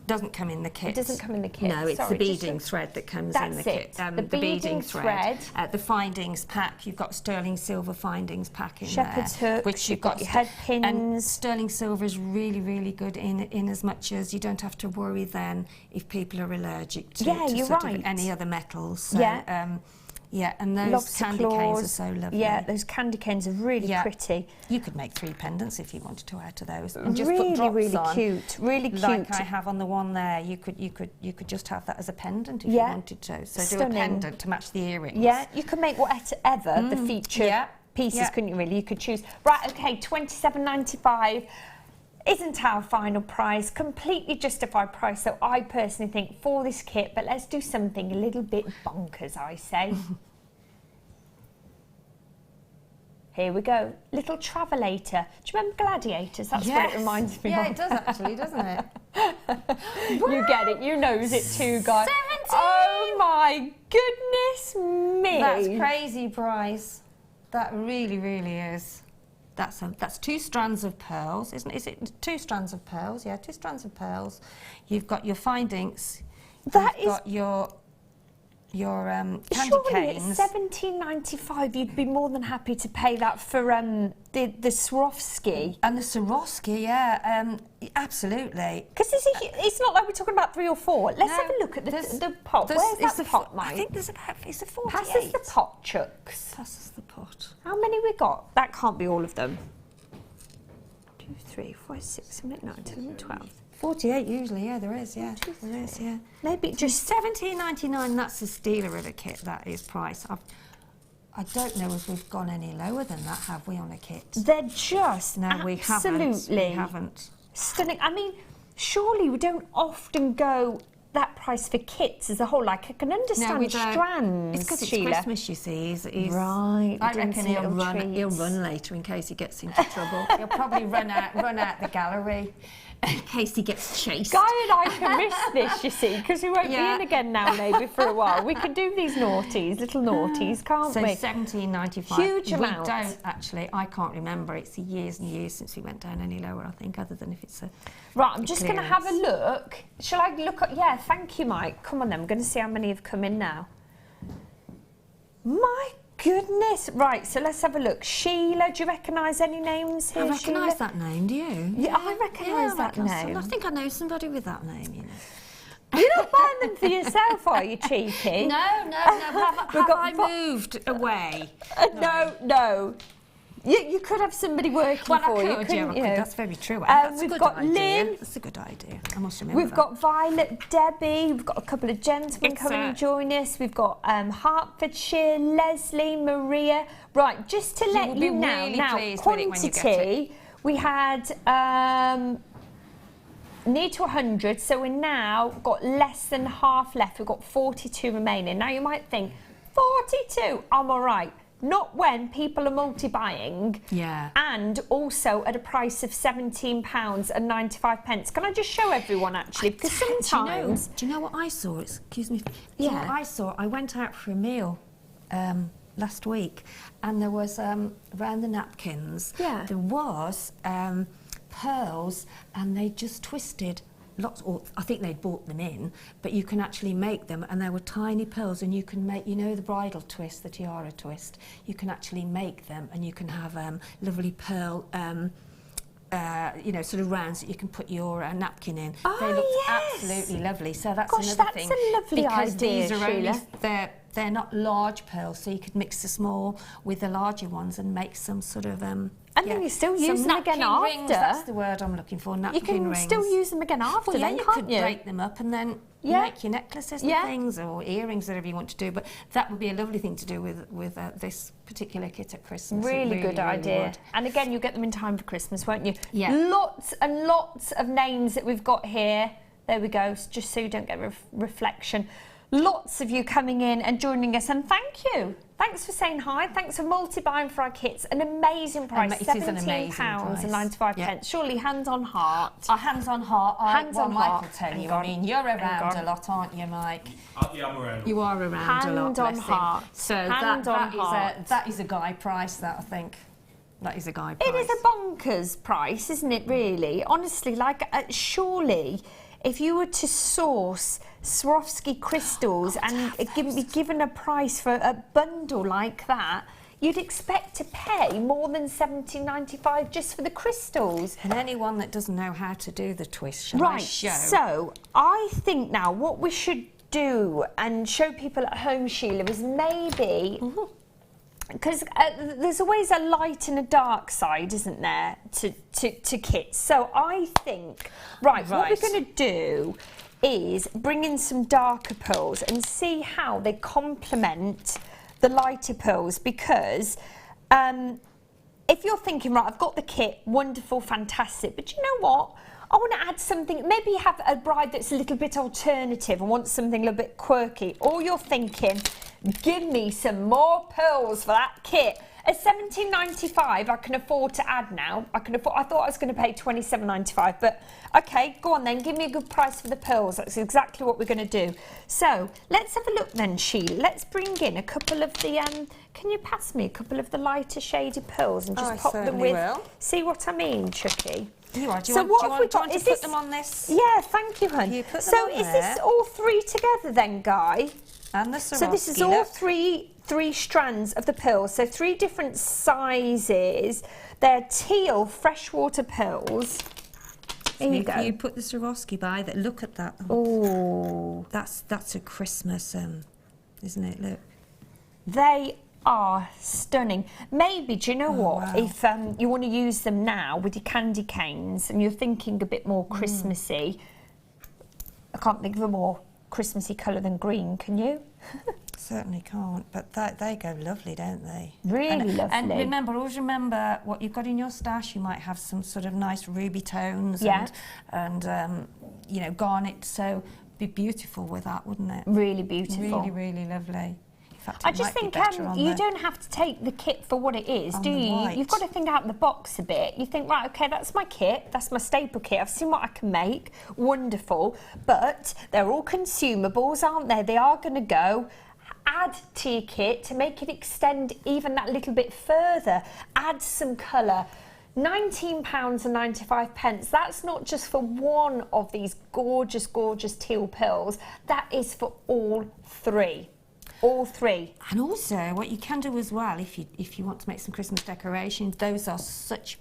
doesn't come in the kit. It doesn't come in the kit. No, it's the beading thread that comes in the kit. The beading thread. The findings pack. You've got sterling silver findings pack in Shepherd's there. hooks. Which you've got your head pins. And sterling silver is really good in as much as you don't have to worry then if people are allergic to sort of any other metals. So, and those Lobster candy claws. canes are so lovely. Yeah, those candy canes are really pretty. You could make 3 pendants if you wanted to add to those, and just really, put drops really on. cute. Really cute. Like I have on the one there. You could just have that as a pendant if you wanted to. So Stunning. do a pendant to match the earrings. Yeah, you could make whatever the feature pieces, couldn't you? Really, you could choose. Right, okay, £27.95. Isn't our final price, completely justified price, so I personally think for this kit, but let's do something a little bit bonkers, I say. Here we go, little travelator. Do you remember Gladiators? That's what it reminds me of. Yeah, it does actually, doesn't it? You get it, you knows it too, guys. 17! Oh my goodness me. That's crazy price. That really is. That's 2 strands of pearls, isn't it? Is it 2 strands of pearls? Yeah, 2 strands of pearls. You've got your findings. You've got your candy Surely canes. at $17.95 you'd be more than happy to pay that for the Swarovski. And the Swarovski, yeah, absolutely. Because it's not like we're talking about 3 or 4. Let's have a look at the pot. Where's that pot, Mike? I think there's about, it's a 48. Pass us the pot, Chucks. Pass us the pot. How many we got? That can't be all of them. 2, 3, 4, 6, 7, 8, 9, 10, 11, 12. 48 usually, yeah, there is, yeah. There is, yeah. Maybe just $17.99, that's the stealer of a kit, that is price. I don't know if we've gone any lower than that, have we, on a kit? they're just No, we haven't. stunning. I mean, surely we don't often go that price for kits as a whole. Like, I can understand strands, It's because it's Sheila. Christmas, you see. Right, I we're doing reckon some he'll little run treats. later in case he gets into trouble. He'll probably run out the gallery in case he gets chased. Guy and I can risk this, you see, because we won't be in again now, maybe, for a while. We can do these naughties, little naughties, can't So we? $17.95. Huge amount. We don't actually. I can't remember. It's years and years since we went down any lower. I think, other than if it's a. Right, I'm just going to have a clearance. look. Shall I look at... Yeah, thank you, Mike. Come on then, I'm going to see how many have come in now. My goodness. Right, so let's have a look. Sheila, do you recognise any names here, I recognise Sheila? that name. Do you? Yeah, I recognise that name. I think I know somebody with that name. You know. You're not buying them for yourself, are you, cheeky? No. Have I moved away? No. You could have somebody working for you, couldn't you? That's very true. That's a we've good got idea. Lynn. That's a good idea. I must remember We've that. got Violet, Debbie, we've got a couple of gentlemen coming and join us. We've got Hertfordshire, Leslie, Maria. Right, just to let you know, now, quantity, we had near to 100, so we're now got less than half left. We've got 42 remaining. Now you might think, 42, I'm all right. Not when people are multi-buying, and also at a price of £17.95. Can I just show everyone actually? Because sometimes, do you know what I saw? Excuse me. Do you know what I saw? I went out for a meal last week, and there was around the napkins. Yeah. There was pearls, and they just twisted. Lots, or I think they bought them in, but you can actually make them, and they were tiny pearls, and you can make, you know, the bridal twist, the tiara twist. You can actually make them, and you can have lovely pearl, you know, sort of rounds that you can put your napkin in. They look absolutely lovely. So that's another thing. That's a lovely because idea, these are Sheila. only they're not large pearls, so you could mix the small with the larger ones and make some sort of and then you still use some them again napkin rings, after. that's the word I'm looking for. Napkin You can rings. still use them again after, Well, yeah, then, you can't could you? break them up and then make your necklaces and things, or earrings, whatever you want to do. But that would be a lovely thing to do with this particular kit at Christmas. Really good idea. Would. And again, you'll get them in time for Christmas, won't you? Yeah. Lots and lots of names that we've got here. There we go, just so you don't get reflection. Lots of you coming in and joining us, and thank you. Thanks for saying hi. Thanks for multi-buying for our kits. An amazing price, It is an amazing price. £17.95. Yeah. Surely hands on heart. Hands on heart. Hands on Mike heart. will tell you. Hang on. I mean, you're around Hang on. a lot, aren't you, Mike? Yeah, I'm around. You are around Hand a lot. on bless him. heart. So Hand on heart. that is a guy price. That I think. That is a guy price. It is a bonkers price, isn't it, really? Honestly, like, surely, if you were to source Swarovski crystals and be given a price for a bundle like that, you'd expect to pay more than $17.95 just for the crystals. And anyone that doesn't know how to do the twist, shall I show? So I think now what we should do and show people at home, Sheila, is maybe... Because there's always a light and a dark side, isn't there, to kits. So I think, what we're going to do is bring in some darker pearls and see how they complement the lighter pearls. Because if you're thinking, right, I've got the kit, wonderful, fantastic, but you know what? I want to add something, maybe you have a bride that's a little bit alternative and wants something a little bit quirky. Or you're thinking, give me some more pearls for that kit. At $17.95, I can afford to add now. I thought I was going to pay $27.95, but okay, go on then, give me a good price for the pearls. That's exactly what we're going to do. So let's have a look then, Sheila. Let's bring in a couple of the, can you pass me a couple of the lighter shaded pearls and just pop them with, see what I mean, Chucky? You are. Do So you what want, have we got? to put them on this? Yeah, thank you, hun. You put them So on is there. this all three together then, Guy? And the Swarovski. So this is all three strands of the pearls. So 3 different sizes. They're teal freshwater pearls. Here you go. You put the Swarovski by that. Look at that. Oh, that's a Christmas, isn't it? Look. they are stunning. Maybe, do you know what? Wow. If you want to use them now with your candy canes and you're thinking a bit more Christmassy, I can't think of a more Christmassy colour than green, can you? Certainly can't, but they go lovely, don't they? Really lovely. And remember, always remember what you've got in your stash. You might have some sort of nice ruby tones and you know, garnet. So be beautiful with that, wouldn't it? Really beautiful. Really, really lovely. In fact, I just think you don't have to take the kit for what it is, do you? white. You've got to think out the box a bit. You think, right, okay, that's my kit, that's my staple kit. I've seen what I can make, wonderful. But they're all consumables, aren't they? They are going to go. Add to your kit to make it extend even that little bit further. Add some colour. £19.95. That's not just for one of these gorgeous, gorgeous teal pearls. That is for all 3. All 3. And also, what you can do as well, if you want to make some Christmas decorations, those are such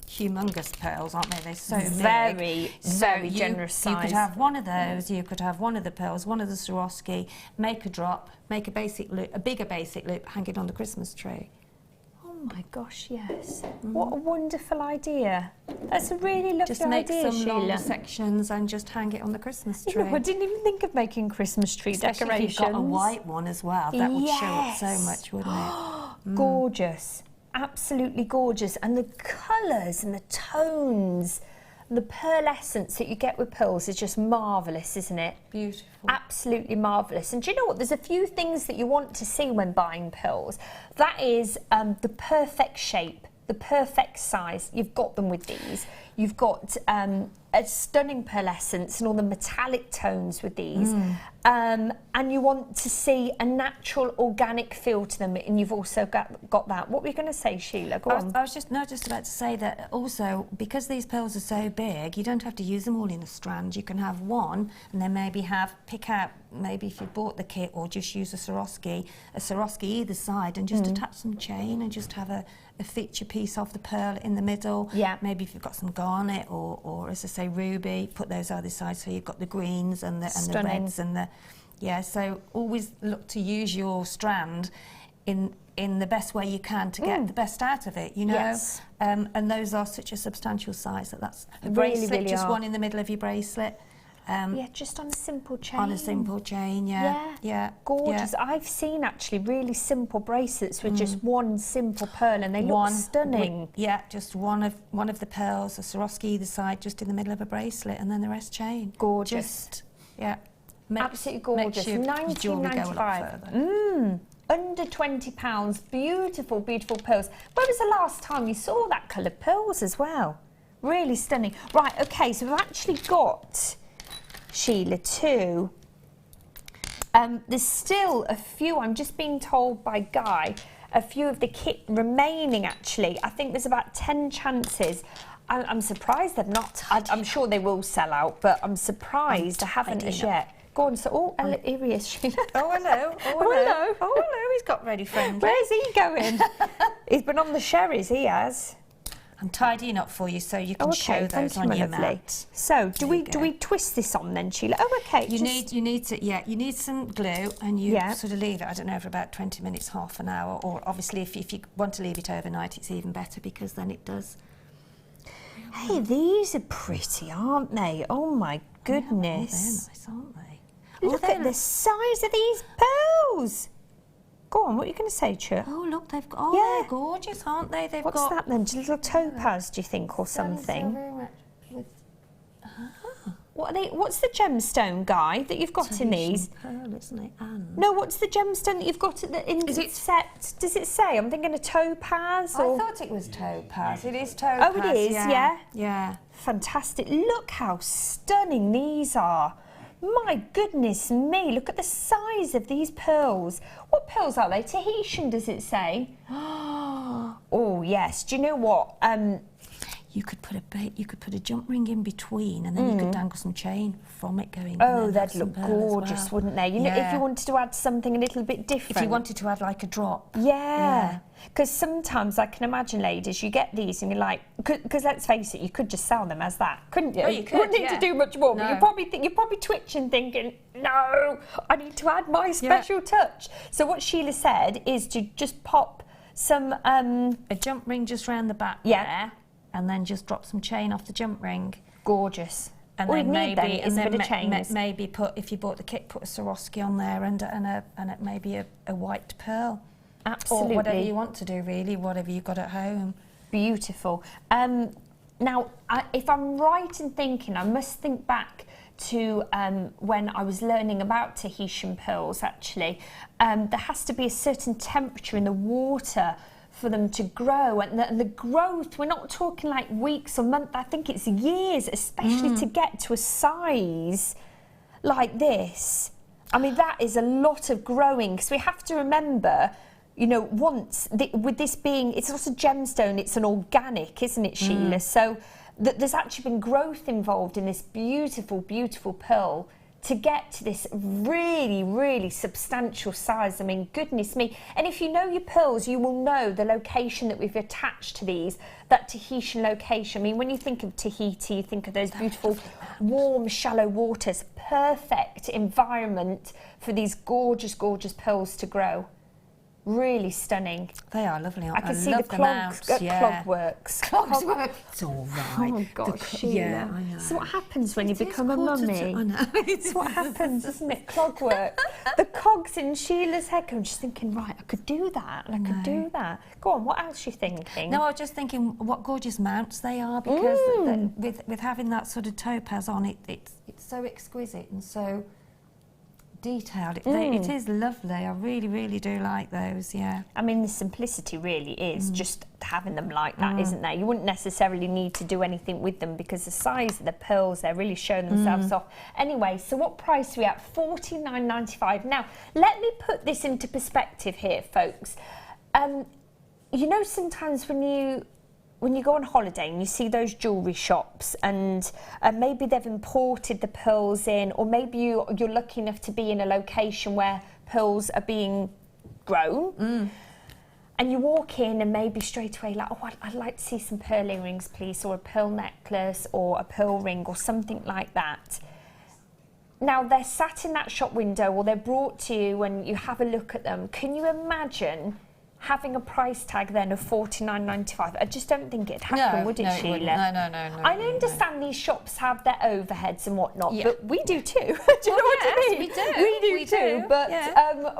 humongous pearls, aren't they? They're so very, big. very generous size. You could have one of those. You could have one of the pearls, one of the Swarovski. Make a drop. Make a basic loop, a bigger basic loop. Hang it on the Christmas tree. Oh my gosh, yes. What a wonderful idea. That's a really lovely Just make idea, some Sheila. longer sections and just hang it on the Christmas tree. I didn't even think of making Christmas tree Especially decorations. if you've got a white one as well. That would show up so Yes. much, wouldn't it? Gorgeous. Absolutely gorgeous. And the colours and the tones, the pearlescence that you get with pearls is just marvellous, isn't it? Beautiful. Absolutely marvellous. And do you know what? There's a few things that you want to see when buying pearls. That is the perfect shape, the perfect size. You've got them with these. You've got a stunning pearlescence and all the metallic tones with these. And you want to see a natural, organic feel to them, and you've also got that. What were you going to say, Sheila? Go on. I was just about to say that also, because these pearls are so big, you don't have to use them all in a strand. You can have one, and then maybe pick out, maybe if you bought the kit, or just use a Swarovski either side, and just attach some chain, and just have a feature piece of the pearl in the middle. Yeah. Maybe if you've got some garnet, or as I say, ruby, put those either side, so you've got the greens and the reds and the... Yeah, so always look to use your strand in the best way you can to get the best out of it, you know? Yes. And those are such a substantial size that's a Really, bracelet, really just are. one in the middle of your bracelet. Yeah, just on a simple chain. On a simple chain, yeah. Gorgeous. Yeah. I've seen actually really simple bracelets with just one simple pearl, and they look stunning. Just one of the pearls, a Swarovski either side, just in the middle of a bracelet, and then the rest chain. Gorgeous. Just, yeah. Absolutely gorgeous. Makes your jewellery go a lot further. Under £20. Beautiful, beautiful pearls. When was the last time you saw that coloured pearls as well? Really stunning. Right, okay, so we've actually got, Sheila, 2. There's still a few, I'm just being told by Guy, a few of the kit remaining actually. I think there's about 10 chances. I'm surprised they've not. I'm sure they will sell out, but I'm surprised they haven't as yet. Go on, so, here he is, Sheila. Oh, hello. Oh, hello. hello. Oh, hello. He's got ready friendly. Where's he going? He's been on the sherries, he has. I'm tidying up for you so you can show those on your mat. So, do we twist this on then, Sheila? Oh, okay. You need some glue, and you sort of leave it, I don't know, for about 20 minutes, half an hour, or obviously if you want to leave it overnight, it's even better because then it does. Hey, these are pretty, aren't they? Oh my goodness. Yeah, they're nice, aren't they? Look at the size of these pearls. Go on, what are you going to say, Chuck? Oh, look, they've got... they're gorgeous, aren't they? They've What's got... that then? Just a little topaz, do you think, or something? What are they? What's the gemstone, Guy, that you've got in these? Pearl, isn't it? And... No, what's the gemstone that you've got in the set? Does it say? I'm thinking a topaz. I or... thought it was topaz. It is topaz. Oh, it is, yeah? Yeah. Fantastic. Look how stunning these are. My goodness me, look at the size of these pearls. What pearls are they? Tahitian, does it say? Oh, yes. Do you know what? you could put a jump ring in between, and then you could dangle some chain from it going. Oh, they'd look gorgeous, wouldn't they? You know, if you wanted to add something a little bit different. If you wanted to add like a drop. Yeah. Because sometimes I can imagine, ladies, you get these and you're like, because let's face it, you could just sell them as that, couldn't you? Oh, you could, wouldn't need to do much more, but you're probably twitching, thinking, no, I need to add my special touch. So what Sheila said is to just pop some a jump ring just round the back there, and then just drop some chain off the jump ring. Gorgeous. And then maybe put, if you bought the kit, put a Swarovski on there and maybe a white pearl. Absolutely. Or whatever you want to do, really, whatever you've got at home. Beautiful. Now, if I'm right in thinking, I must think back to when I was learning about Tahitian pearls, actually. There has to be a certain temperature in the water for them to grow, and the growth, we're not talking like weeks or months, I think it's years, especially to get to a size like this. I mean, that is a lot of growing, because we have to remember, you know, with this being, it's not a gemstone, it's an organic, isn't it, Sheila? So there's actually been growth involved in this beautiful, beautiful pearl to get to this really, really substantial size. I mean, goodness me. And if you know your pearls, you will know the location that we've attached to these, that Tahitian location. I mean, when you think of Tahiti, you think of those beautiful, warm, shallow waters, perfect environment for these gorgeous, gorgeous pearls to grow. Really stunning. They are lovely, aren't I can they? see the clogworks. Clogworks. It's all right. Oh, God, Sheila. Yeah, I know. So what happens when you become a mummy? I know. It's what happens, isn't it? Clogwork. The cogs in Sheila's head. I'm just thinking, right, I could do that, and I could do that. Go on, what else are you thinking? No, I was just thinking what gorgeous mounts they are, because with having that sort of topaz on it, it's so exquisite and so detailed. It is lovely. I really, really do like those, yeah. I mean, the simplicity really is just having them like that, isn't there? You wouldn't necessarily need to do anything with them, because the size of the pearls, they're really showing themselves off. Anyway, so what price are we at? $49.95. Now, let me put this into perspective here, folks. You know, sometimes when you go on holiday and you see those jewellery shops, and maybe they've imported the pearls in, or maybe you're lucky enough to be in a location where pearls are being grown, and you walk in and maybe straight away like, oh, I'd like to see some pearl earrings, please, or a pearl necklace or a pearl ring or something like that. Now, they're sat in that shop window, or they're brought to you and you have a look at them. Can you imagine having a price tag then of $49.95? I just don't think it'd happen, would it, Sheila? No. I understand these shops have their overheads and whatnot, but we do too. Do you know what I mean? We do. We do too. But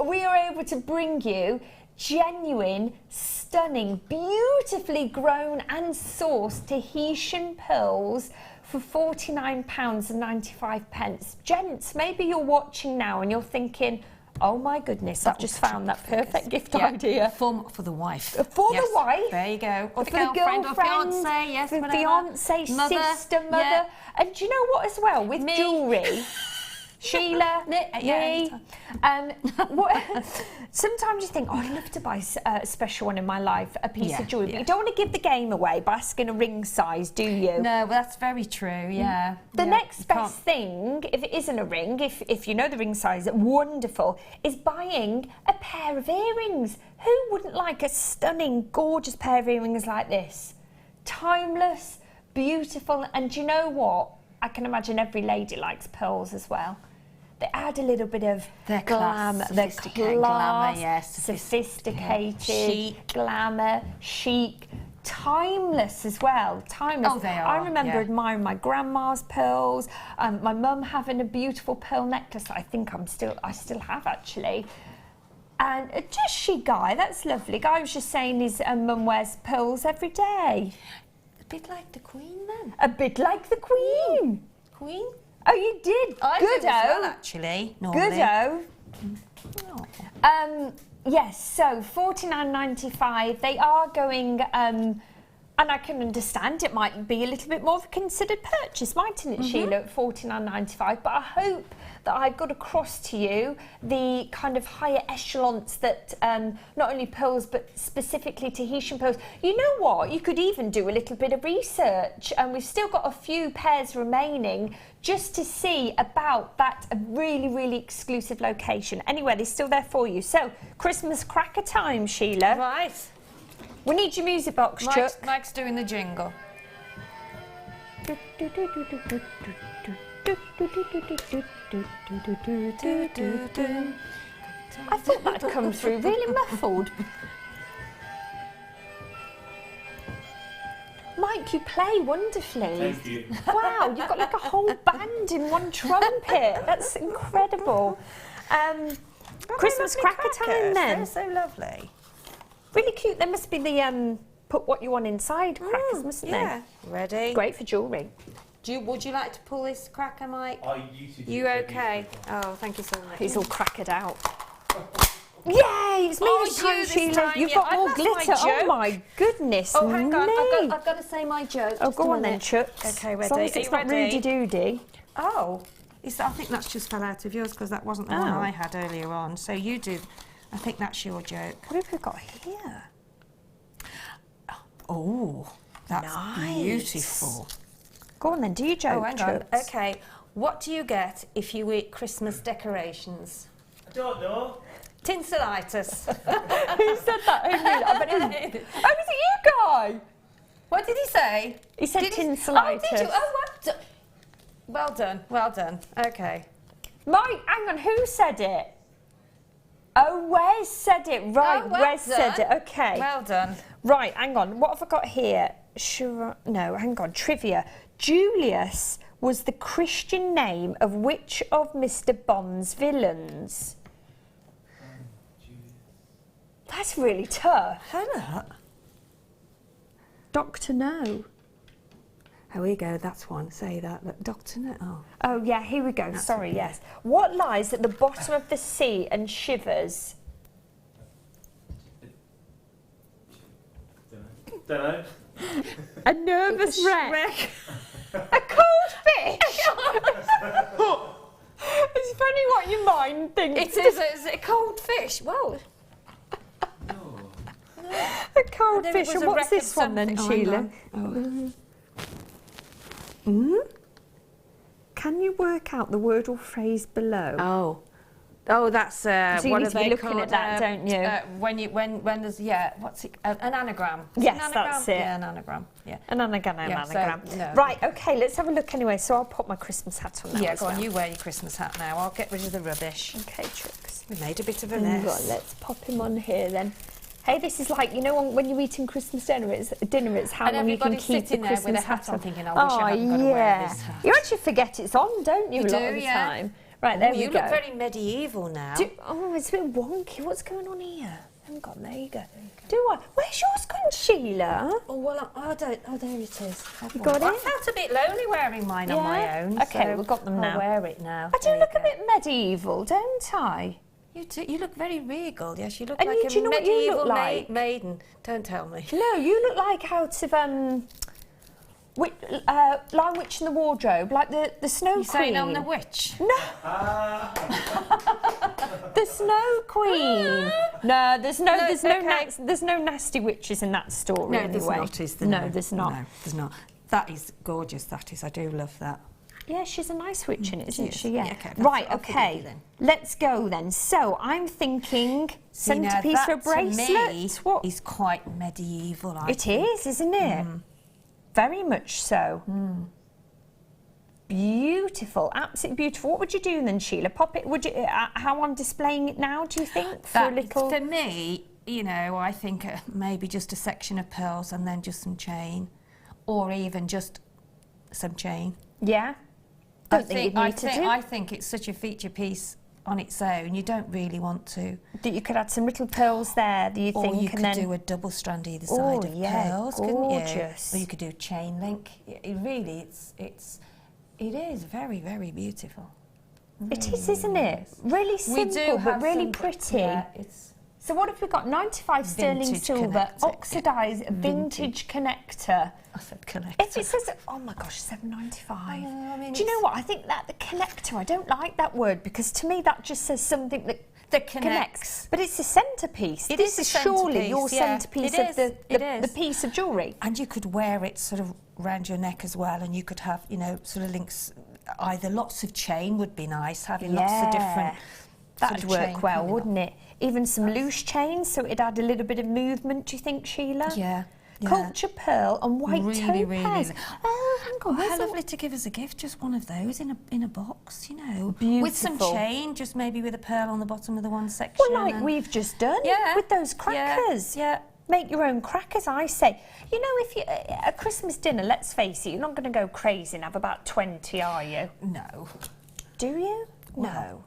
we are able to bring you genuine, stunning, beautifully grown and sourced Tahitian pearls for £49.95. Gents, maybe you're watching now and you're thinking, oh my goodness, I've just found that perfect gift idea. For the wife. For the wife. There you go. Or for the girlfriend girlfriend, or fiancé, yes, for whatever. fiancé, Mother, sister, mother. And do you know what as well? With jewellery, Sheila, me, sometimes you think, oh, I'd love to buy a special one in my life, a piece of jewellery, but you don't want to give the game away by asking a ring size, do you? No, well, that's very true, yeah. The next best thing, if it isn't a ring, if you know the ring size, wonderful, is buying a pair of earrings. Who wouldn't like a stunning, gorgeous pair of earrings like this? Timeless, beautiful, and do you know what? I can imagine every lady likes pearls as well. They add a little bit of glamour, sophisticated, chic. glamour, chic, timeless as well. Timeless. Oh, they are. I remember admiring my grandma's pearls. My mum having a beautiful pearl necklace that I think I still have actually. And just chic guy. That's lovely. Guy was just saying his mum wears pearls every day. A bit like the Queen then. A bit like the Queen. Queen? Oh, you did. I Good do as well, actually. Normally. Good-o. Yes, so $49.95. They are going And I can understand it might be a little bit more of a considered purchase, mightn't it, Sheila, at $49.95? But I hope that I got across to you the kind of higher echelons that not only pearls but specifically Tahitian pearls. You know what? You could even do a little bit of research, and we've still got a few pairs remaining just to see about that really, really exclusive location. Anyway, they're still there for you. So, Christmas cracker time, Sheila. Right. We need your music box, Chuck. Mike's doing the jingle. I thought that'd come through really muffled. Mike, you play wonderfully. Thank you. Wow, you've got like a whole band in one trumpet. That's incredible. Christmas cracker time then. They're so lovely. Really cute. There must be the put what you want inside crackers, mustn't Yeah. they? Ready? Great for jewellery. Would you like to pull this cracker, Mike? I used to do You it okay? beautifully. Oh, thank you so much. He's all crackered out. Yay! It's me Oh, this you time, this Sheila. time, You've yeah. got I've more lost my glitter. Oh joke. my goodness Oh, hang on. me. I've got to say my joke. Oh, Just go a on then, minute. Chucks. Okay, As long ready? as Are it's you not ready? Rudy-doody. Oh, I think that's just fell out of yours because that wasn't the one Oh. I had earlier on. So you did. I think that's your joke. What have we got here? Oh, that's Nice. beautiful. Go on then, do your joke, Oh, hang on. Chucks. Okay. What do you get if you eat Christmas decorations? I don't know. Tinselitis. Who said that? Who knew that? I bet it was, oh, was it you, Guy? What did he say? He said Did he- tinselitis. Oh, did you? Oh, well done. Well done. Okay. Mike, hang on, who said it? Oh, Wes said it. Right, Oh, well Wes said done. it. Okay. Well done. Right, hang on. What have I got here? Sure. No, hang on. Trivia. Julius was the Christian name of which of Mr. Bond's villains? That's really tough. Hello. Dr. No. Oh, here you go. That's one. Say that. Look, Doctor No. Oh. Oh, yeah, here we go. Sorry, yes. What lies at the bottom of the sea and shivers? Don't know. A nervous wreck. A cold fish. It's funny what your mind thinks. Is it a cold fish? Well, A cold then it fish. was And a what's wreck this of one then, something. Sheila? Can you work out the word or phrase below? Oh, that's So you what need are to be they looking called? at that, don't you? When there's what's it? An anagram. Is it Yes, an anagram? that's it. Yeah, an anagram. Yeah. An anagram, Yeah, so, anagram. no. Right, okay, let's have a look anyway. So I'll put my Christmas hat on now. Yeah, as go on. well. You wear your Christmas hat now. I'll get rid of the rubbish. Okay, Chucks. We made a bit of a Right, mess. let's pop him on here then. Hey, this is like, you know, when you're eating Christmas dinner, it's how And long you can everybody's keep the sitting there with Christmas a hat on on. thinking, I wish I hadn't got to wear this hat. You actually forget it's on, don't you, You a lot do, of the yeah. time? Right, there Oh, we you go. look very medieval now. Oh, it's a bit wonky. What's going on here? Hang on, there you go. Do I? Where's yours gone, Sheila? Oh, well, I don't. Oh, there it is. You got I it? felt a bit lonely wearing mine on my Yeah? own. Okay, so we've got them now. I'll wear it now. I do There look you a go. bit medieval, don't I? You do. You look very regal. Yes, you look And like do you a know what you medieval look like? maiden. Don't tell me. No, you look like out of Lion Witch in the Wardrobe, like the Snow You Queen. saying I'm the witch? No, the Snow Queen. No, there's no okay. there's no nasty witches in that story. No, anyway. there's not. Is there? No, there's not. No, there's not. That is gorgeous. That is. I do love that. Yeah, she's a nice witch in it, isn't is. she? Yeah. Yeah, okay, Right, I'll forgive okay. you then. Let's go then. So I'm thinking See, now centerpiece for a that to me bracelet. What? is quite medieval. I It think. is, isn't it? Very much so. Beautiful, absolutely beautiful. What would you do then, Sheila? Pop it? Would you? How I'm displaying it now? Do you think for a That, little? For me, you know, I think maybe just a section of pearls and then just some chain, or even just some chain. Yeah. Don't think you'd need to do. I think it's such a feature piece on its own. You don't really want to. That you could add some little pearls there. Do you Or think? you and could then do a double strand either Oh, side of yeah, pearls, couldn't you? gorgeous. Or you could do chain link. It really, it is very, very beautiful. It is, isn't it? Really simple, but really pretty. Yeah, it's So what have we got? 95 sterling Vintage silver, connector. oxidised vintage connector. I said connector. If it says, oh my gosh, $7.95. I know, I mean, Do you know it's- what? I think that the connector, I don't like that word because to me that just says something that connects. But it's a centrepiece. It This is is a surely your centrepiece, yeah. centrepiece It of is, it the is. piece of jewellery. And you could wear it sort of around your neck as well, and you could have, you know, sort of links. Either lots of chain would be nice, having lots of different. That'd sort of chain work well, coming up. wouldn't it? Even some loose chains, so it'd add a little bit of movement. Do you think, Sheila? Yeah. Yeah. Culture pearl and white Really, topaz. really. Oh, hang on. How where's the- lovely to give as a gift, just one of those in a box, you know, with some Beautiful. chain, just maybe with a pearl on the bottom of the one section. Well, like and- we've just done Yeah. with those crackers. Yeah. Make your own crackers, I say. You know, if you a Christmas dinner, let's face it, you're not going to go crazy and have about 20, are you? No. Do you? Well, No.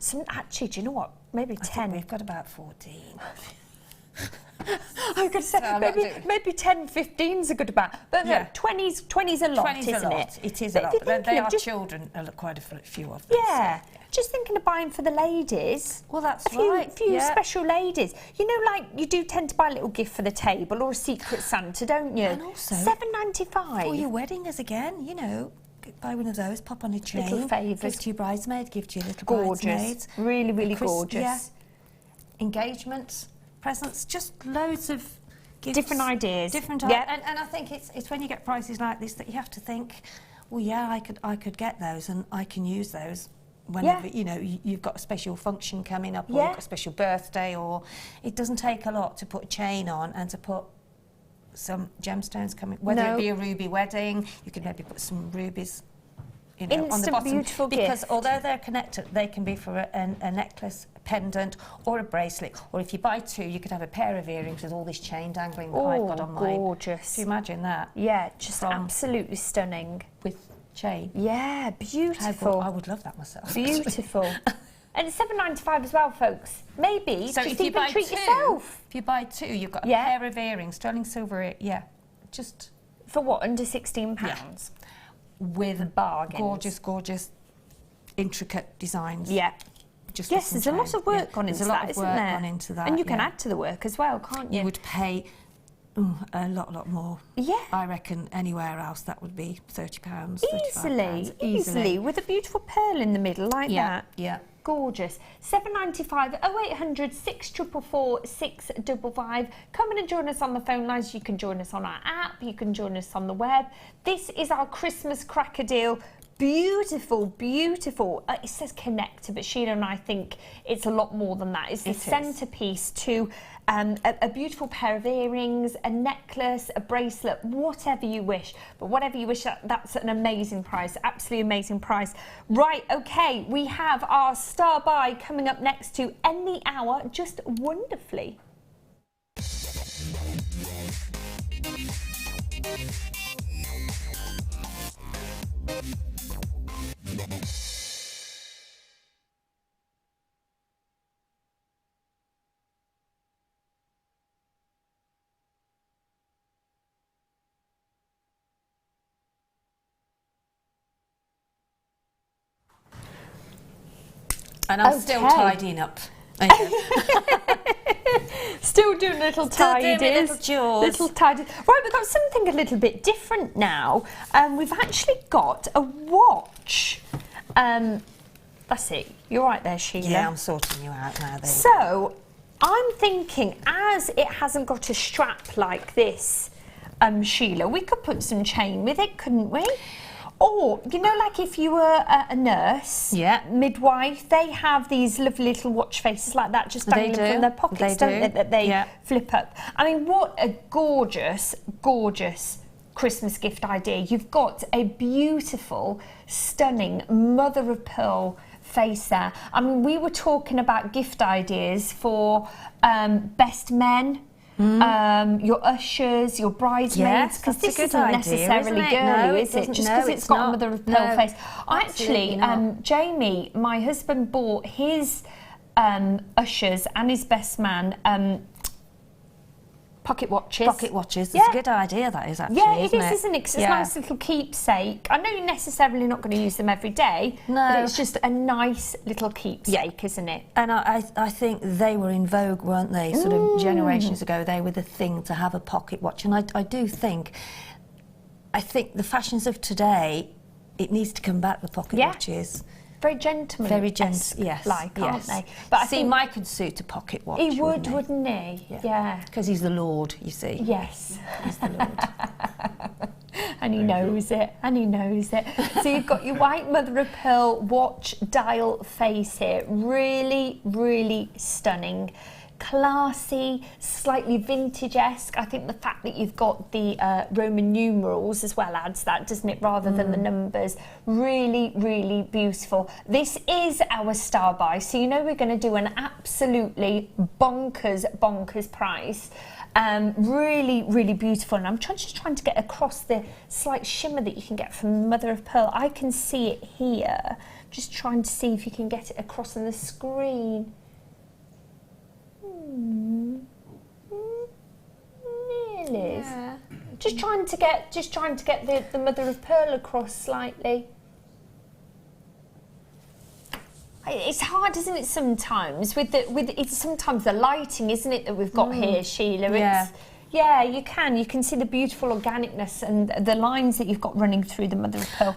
Some, actually, do you know what? Maybe I think 10. we've got about 14. I was going to say, No, maybe 10, 15's a good amount. But Yeah. no, 20's a lot, 20's isn't a lot. it? It is But a lot. if you're But thinking they of are just- children, quite a few of them. Yeah. So. Just thinking of buying for the ladies. Well, that's a few, right, few yeah. special ladies. You know, like you do tend to buy a little gift for the table or a secret Santa, don't you? And also, $7.95. For your wedding as again, you know, buy one of those, pop on a chain. Little favours. Give to your bridesmaid, give to your little Gorgeous. bridesmaids. Really, really gorgeous. Yeah. Engagements, presents, just loads of gifts. Different ideas. Different Yeah. and I think it's when you get prices like this that you have to think, well, yeah, I could get those and I can use those whenever, Yeah. you know, you've got a special function coming up or Yeah. you've got a special birthday, or it doesn't take a lot to put a chain on and to put some gemstones coming, whether No. it be a ruby wedding, you could maybe put some rubies, you know, on the Instant bottom. beautiful Because gift. although they're connected, they can be for a necklace, a pendant, or a bracelet. Or if you buy two, you could have a pair of earrings with all this chain dangling that I've got on mine. gorgeous. Can you imagine that? Yeah, just From- absolutely stunning. With chain. Yeah, How beautiful. good. I would love that myself. Beautiful. And it's $7.95 as well, folks. Maybe So just if you even buy treat two, yourself. if you buy two, you've got a Yeah. pair of earrings, sterling silver, yeah, just For what, under £16? with Bargains. gorgeous, intricate designs. Yeah. Just Yes, with there's a some lot chain. of work Yeah. gone There's into a lot that, of isn't work there? gone into that. And you can yeah. add to the work as well, can't you? You would pay a lot more. Yeah. I reckon anywhere else that would be £30, Easily, £35. easily, with a beautiful pearl in the middle like Yeah, that. yeah. Gorgeous. $7.95, 0800 644 655. Come in and join us on the phone lines. You can join us on our app. You can join us on the web. This is our Christmas cracker deal. Beautiful, beautiful. It says connector, but Sheila and I think it's a lot more than that. It's the It is. centrepiece to a beautiful pair of earrings, a necklace, a bracelet, whatever you wish. But whatever you wish, that's an amazing price, absolutely amazing price. Right, okay, we have our star buy coming up next to end the hour just wonderfully. And I'm still Okay. tidying up. There you go. Still doing little Still doing tidies. my little chores. Little tidies. Right, we've got something a little bit different now. We've actually got a watch. That's it. You're right there, Sheila. Yeah, I'm sorting you out now. There you go. So, I'm thinking, as it hasn't got a strap like this, Sheila, we could put some chain with it, couldn't we? Or, you know, like if you were a nurse, Yeah. midwife, they have these lovely little watch faces like that just They dangling do. from their pockets, They don't do. they, that they Yeah. flip up. I mean, what a gorgeous, gorgeous Christmas gift idea. You've got a beautiful, stunning mother of pearl face there. I mean, we were talking about gift ideas for best men, your ushers, your bridesmaids, Yes, because that's this a good isn't idea, necessarily isn't it? girly, No, it is it? doesn't- Just no, because it's it's got a not. mother of pearl No, face. absolutely Actually, not. Jamie, my husband, bought his ushers and his best man Pocket watches. Pocket watches. Yeah. It's a good idea, that is, actually, Yeah, it isn't is, isn't it? 'Cause it's a nice little keepsake. I know you're necessarily not going to use them every day, No. but it's just a nice little keepsake, isn't it? And I think they were in vogue, weren't they? Sort of generations ago, they were the thing to have a pocket watch. And I think the fashions of today, it needs to come back, the pocket watches. Very gentleman. Very gentle, yes. aren't they? But I think Mike could suit a pocket watch. he would, wouldn't he? Yeah. Because he's the Lord, you see. Yes. He's the Lord. And he knows it, and he knows it. So you've got your white mother of pearl watch dial face here. Really, really stunning. Classy, slightly vintage-esque. I think the fact that you've got the Roman numerals as well adds that, doesn't it, rather than the numbers. Really, really beautiful. This is our star buy, so you know we're going to do an absolutely bonkers price. Really, really beautiful. And I'm just trying to get across the slight shimmer that you can get from mother of pearl. I can see it here. Just trying to see if you can get it across on the screen. Liz. Yeah. Just trying to get the mother of pearl across slightly. It's hard, isn't it? Sometimes it's sometimes the lighting, isn't it, that we've got here, Sheila? Yeah, you can see the beautiful organicness and the lines that you've got running through the mother of pearl.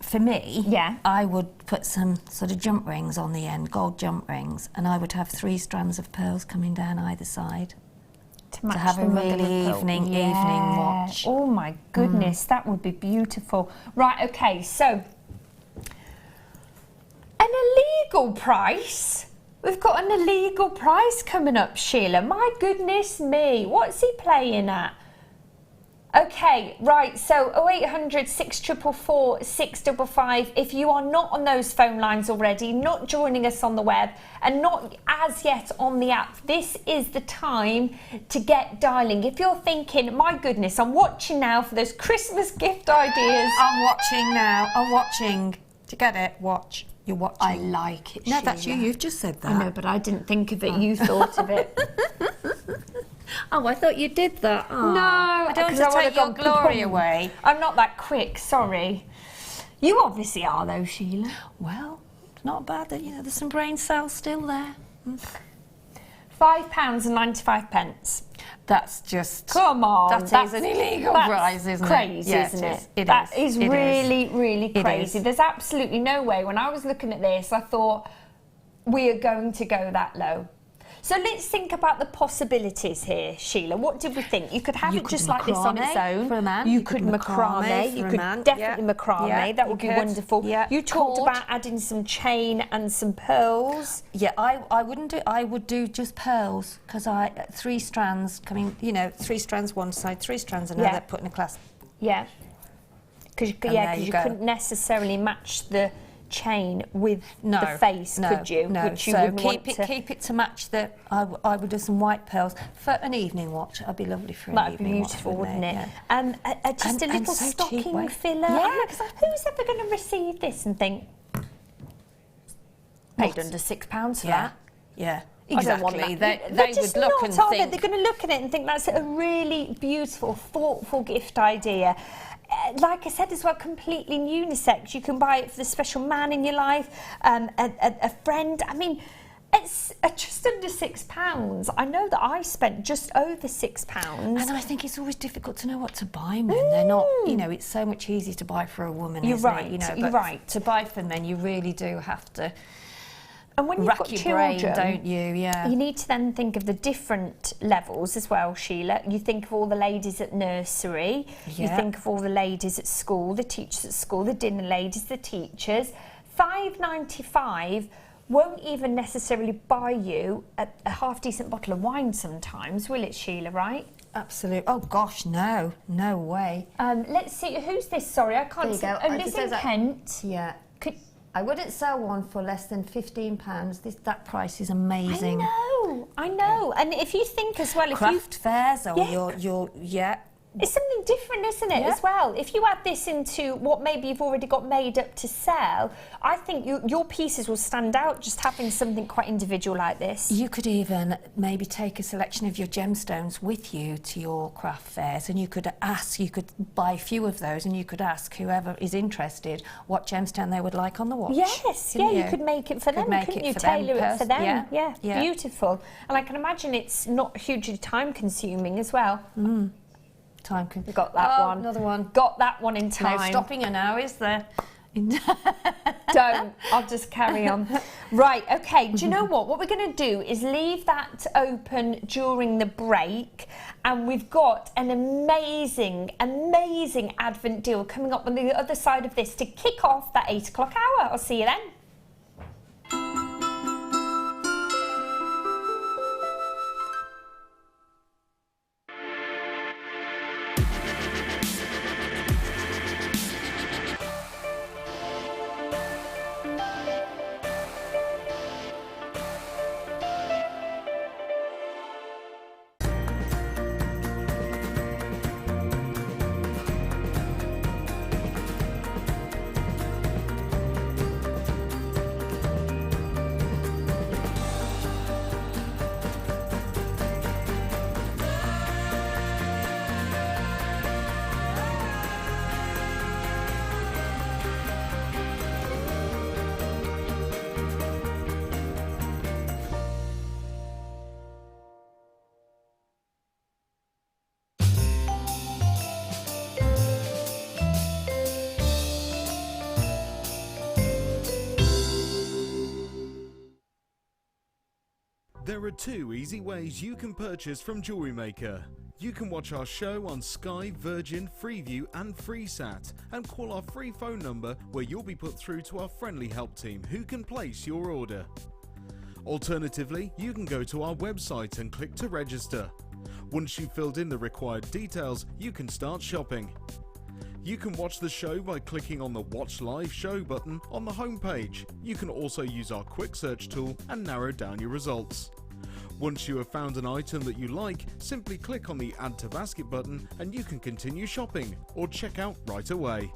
For me, I would put some sort of jump rings on the end, gold jump rings, and I would have 3 strands of pearls coming down either side to have a really evening watch. Oh my goodness, that would be beautiful. Right, okay, so an illegal price. We've got an illegal price coming up, Sheila. My goodness me, what's he playing at? Okay, right, so 0800 644 655. If you are not on those phone lines already, not joining us on the web, and not as yet on the app, this is the time to get dialing. If you're thinking, my goodness, I'm watching now for those Christmas gift ideas. I'm watching now. I'm watching. To get it, watch. You're watching. I like it, No, Sheila. that's you. You've just said that. I know, but I didn't think of it. You thought of it. Oh, I thought you did that. Oh. No, I don't want to take your glory away. I'm not that quick, sorry. You obviously are though, Sheila. Well, it's not bad that, there's some brain cells still there. £5.95. That's just... Come on. That is an illegal price, isn't it? Crazy, isn't it? That is really, really crazy. There's absolutely no way. When I was looking at this, I thought, we are going to go that low. So let's think about the possibilities here, Sheila. What did we think? You could have it just like this on its own. For a man. You could macrame. You could definitely macrame. Yeah, that would be wonderful. Yeah. You talked about adding some chain and some pearls. Yeah, I wouldn't do. I would do just pearls because 3 strands coming. 3 strands one side, 3 strands another. Put in a clasp. Yeah. Because you couldn't necessarily match the chain with the face, could you? No, Which you so wouldn't keep it to match the. I would do some white pearls for an evening watch. That'd be lovely for an evening watch. That'd be beautiful, wouldn't it? Yeah. Just a little so stocking filler. Yeah. Who's ever going to receive this and think paid under £6 for that? Yeah. Exactly. They would look and think. They're going to look at it and think that's a really beautiful, thoughtful gift idea. Like I said as well, completely unisex. You can buy it for the special man in your life, a friend. I mean, it's just under £6. I know that I spent just over £6. And I think it's always difficult to know what to buy men. They're not, it's so much easier to buy for a woman, You're isn't right, it? you're right. To buy for men, you really do have to and when you've rack got your children, brain, don't you? Yeah. You need to then think of the different levels as well, Sheila. You think of all the ladies at nursery. Yeah. You think of all the ladies at school, the teachers at school, the dinner ladies, the teachers. £5.95 won't even necessarily buy you a half-decent bottle of wine sometimes, will it, Sheila, right? Absolutely. Oh, gosh, no. No way. Let's see. Who's this? Sorry, I can't see. There you go. Liz in Kent. Yeah. I wouldn't sell one for less than £15. That price is amazing. I know. And if you think as well, craft fairs or your It's something different, isn't it, as well? If you add this into what maybe you've already got made up to sell, I think your pieces will stand out just having something quite individual like this. You could even maybe take a selection of your gemstones with you to your craft fairs, and you could buy a few of those, and you could ask whoever is interested what gemstone they would like on the watch. Yes, yeah, you could make it for them, couldn't you? Tailor it for them. Yeah, beautiful. And I can imagine it's not hugely time consuming as well. Time can got that one. Another one. Got that one in time. No stopping her now, is there? Don't. I'll just carry on. Right, okay. Do you know what? What we're going to do is leave that open during the break, and we've got an amazing, amazing Advent deal coming up on the other side of this to kick off that 8 o'clock hour. I'll see you then. There are 2 easy ways you can purchase from Jewellery Maker. You can watch our show on Sky, Virgin, Freeview and FreeSat, and call our free phone number where you'll be put through to our friendly help team who can place your order. Alternatively, you can go to our website and click to register. Once you've filled in the required details, you can start shopping. You can watch the show by clicking on the Watch Live Show button on the homepage. You can also use our quick search tool and narrow down your results. Once you have found an item that you like, simply click on the Add to Basket button and you can continue shopping or check out right away.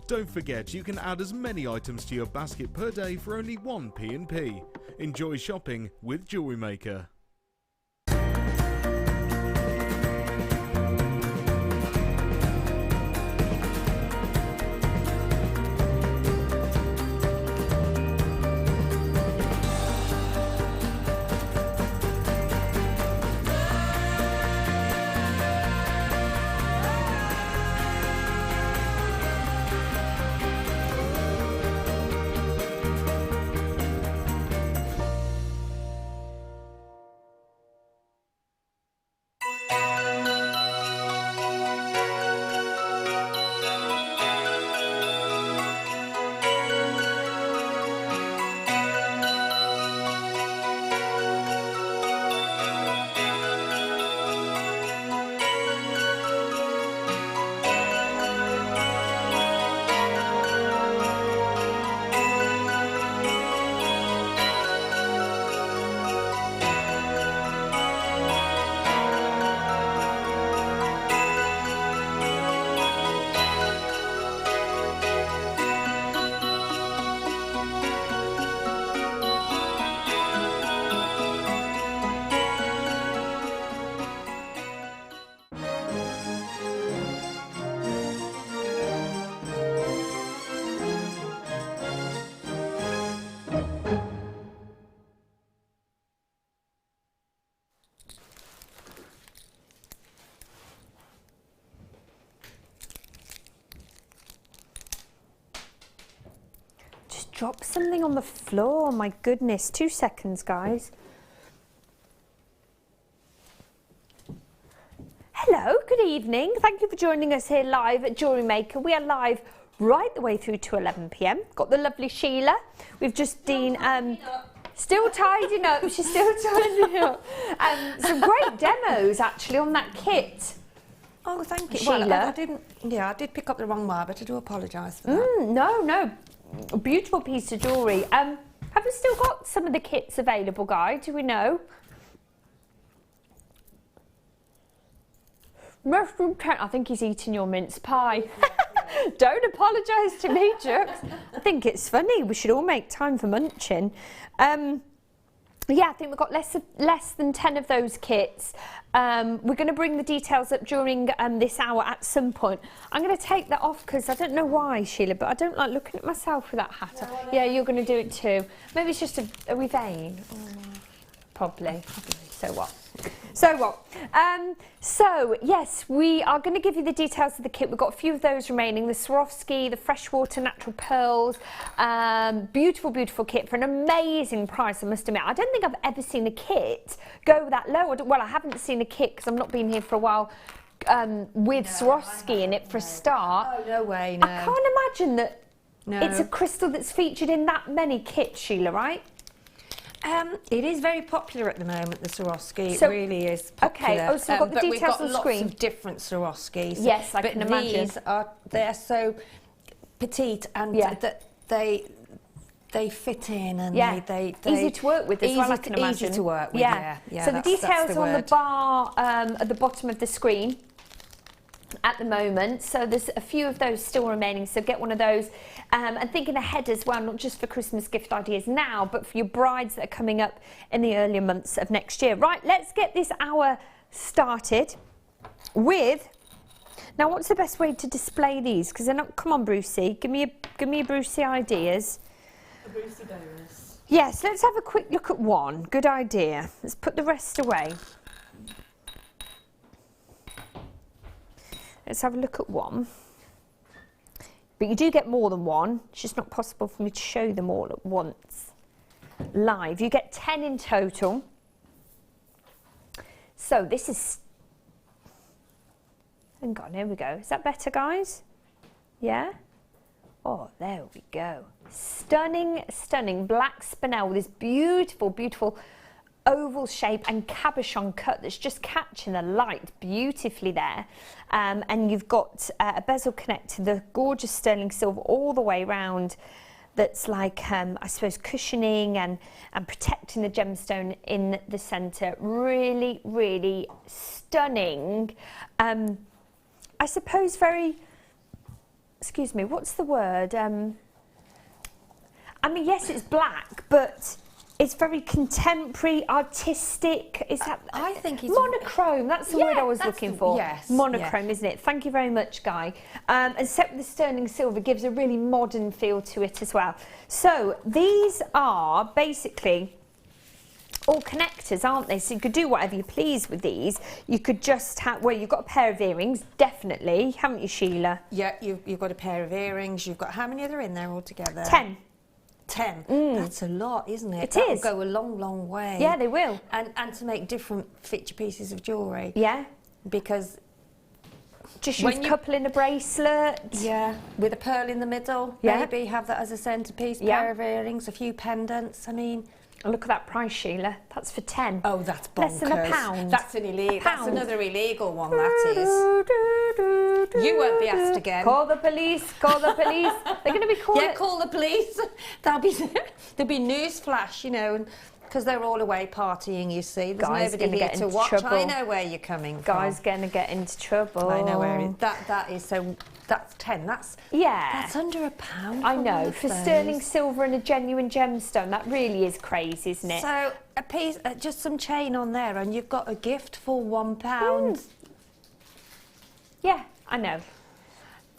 Don't forget, you can add as many items to your basket per day for only 1 P&P. Enjoy shopping with Jewellery Maker. Drop something on the floor, my goodness. 2 seconds, guys. Hello, good evening. Thank you for joining us here live at Jewellery Maker. We are live right the way through to 11 p.m. Got the lovely Sheila. We've just been still tidying up. She's still tidying up. Some great demos actually on that kit. Oh, thank you. Sheila. Well, I did pick up the wrong wire, but I do apologise for that. No. A beautiful piece of jewellery. Have we still got some of the kits available, Guy? Do we know? Mushroom tent. I think he's eating your mince pie. Don't apologise to me, Jux. I think it's funny. We should all make time for munching. Yeah, I think we've got less than 10 of those kits. We're going to bring the details up during this hour at some point. I'm going to take that off because I don't know why, Sheila, but I don't like looking at myself with that hat on. Yeah, you're going to do it too. Maybe it's just are we vain? Probably. So what? So what? So yes, we are going to give you the details of the kit. We've got a few of those remaining. The Swarovski, the freshwater natural pearls. Beautiful, beautiful kit for an amazing price, I must admit. I don't think I've ever seen a kit go that low. Well, I haven't seen a kit because I've not been here for a while with Swarovski in it for a start. Oh, no way, no. I can't imagine that it's a crystal that's featured in that many kits, Sheila, right? It is very popular at the moment, the Swarovski. It really is popular. Okay, oh, so we've got the details on screen. screen. Lots of different Swarovskis. Yes, I can imagine. These they're so petite and that they fit in and they easy to work with as well, I can imagine. Easy to work with, yeah. So the details on the bar at the bottom of the screen at the moment. So there's a few of those still remaining, so get one of those. And thinking ahead as well, not just for Christmas gift ideas now, but for your brides that are coming up in the earlier months of next year. Right, let's get this hour started with... Now, what's the best way to display these? Because they're not... Come on, Brucey, give me a Brucey ideas. A Brucey bonus. Yes, let's have a quick look at one. Good idea. Let's put the rest away. Let's have a look at one. But you do get more than one. It's just not possible for me to show them all at once live. You get 10 in total. So this is... Hang on, here we go. Is that better, guys? Yeah? Oh, there we go. Stunning, stunning black spinel with this beautiful, beautiful oval shape and cabochon cut that's just catching the light beautifully there. And you've got a bezel connector, the gorgeous sterling silver all the way around that's like, I suppose, cushioning and protecting the gemstone in the centre. Really, really stunning. I suppose very, excuse me, what's the word? I mean, yes, it's black, but it's very contemporary, artistic. Is that? I think it's monochrome. That's the word I was looking for. Yes, monochrome, isn't it? Thank you very much, Guy. And set with the sterling silver gives a really modern feel to it as well. So these are basically all connectors, aren't they? So you could do whatever you please with these. You could just have, well, you've got a pair of earrings, definitely, haven't you, Sheila? Yeah, you've got a pair of earrings. You've got, how many are there in there altogether? 10. 10. That's a lot, isn't it? It is. That'll go a long, long way. Yeah, they will. And to make different feature pieces of jewellery. Yeah. Because just use a couple in a bracelet. Yeah, with a pearl in the middle. Yeah. Maybe have that as a centrepiece. Pair of earrings, a few pendants. I mean, look at that price, Sheila. That's for 10. Oh, that's bonkers. Less than a pound. That's an illegal. That's another illegal one. That is. You won't be asked again. Call the police. Call the police. They're going to be called. Yeah, call the police. There'll be news flash, you know, because they're all away partying. You see, there's nobody here to watch. Trouble. I know where you're coming from. Guy's going to get into trouble. I know where that is. So that's 10. That's under a pound. I know, for sterling silver and a genuine gemstone. That really is crazy, isn't it? So a piece, just some chain on there, and you've got a gift for £1. Yeah, I know.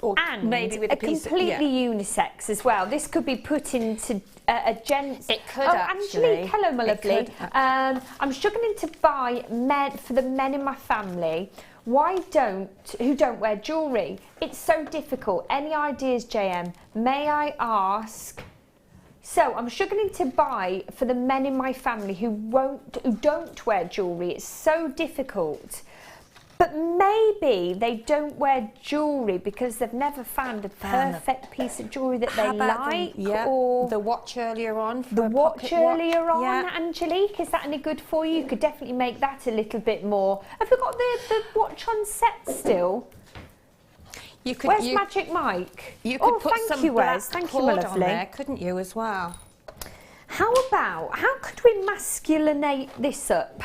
Or and maybe with a piece completely unisex as well. This could be put into a gents. It could actually. Angelique, hello, my lovely. I'm struggling to buy for the men in my family. Who don't wear jewellery? It's so difficult. Any ideas, JM? May I ask? So I'm struggling to buy for the men in my family who don't wear jewellery. It's so difficult. But maybe they don't wear jewellery because they've never found a perfect piece of jewellery that they like. Or the watch earlier on. Angelique, is that any good for you? You could definitely make that a little bit more. Have you got the watch on set still? Where's Magic Mike? You could put some black cord on there, couldn't you, as well? How could we masculinate this up?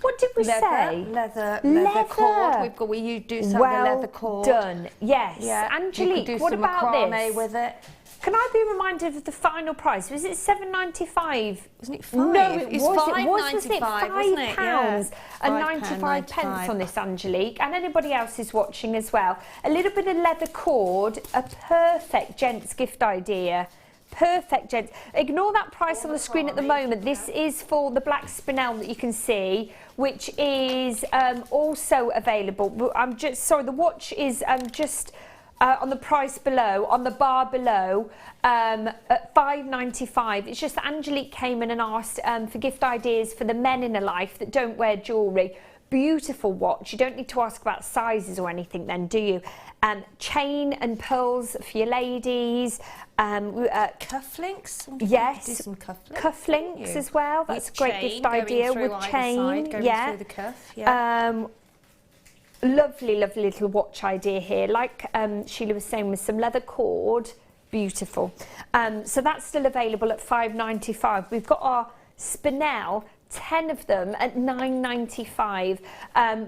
What did we say? Leather Leather. cord. We do some Well leather cord. done. Yes. Yeah. Angelique, you could do what some about macrame this? with it. Can I be reminded of the final price? Was it £7.95? Wasn't it £5? No, it It's wasn't it? £5.95, wasn't it? wasn't it? £5 and Yeah. 95 pence £5.95. on this, Angelique, and anybody else is watching as well. A little bit of leather cord, a perfect gents gift idea. Perfect, gents. Ignore that price on the screen at the moment. This is for the black spinel that you can see, which is also available. I'm just sorry, the watch is just on the price below, on the bar below, at £5.95. It's just that Angelique came in and asked for gift ideas for the men in her life that don't wear jewellery. Beautiful watch. You don't need to ask about sizes or anything then, do you? Chain and pearls for your ladies. Cufflinks? Yes. Do some cufflinks. Cufflinks as well. That's a great gift going idea through with either chain. side, going Yeah. through the cuff. Yeah. Lovely, lovely little watch idea here. Like Sheila was saying, with some leather cord. Beautiful. So that's still available at £5.95. We've got our spinel, 10 of them at £9.95.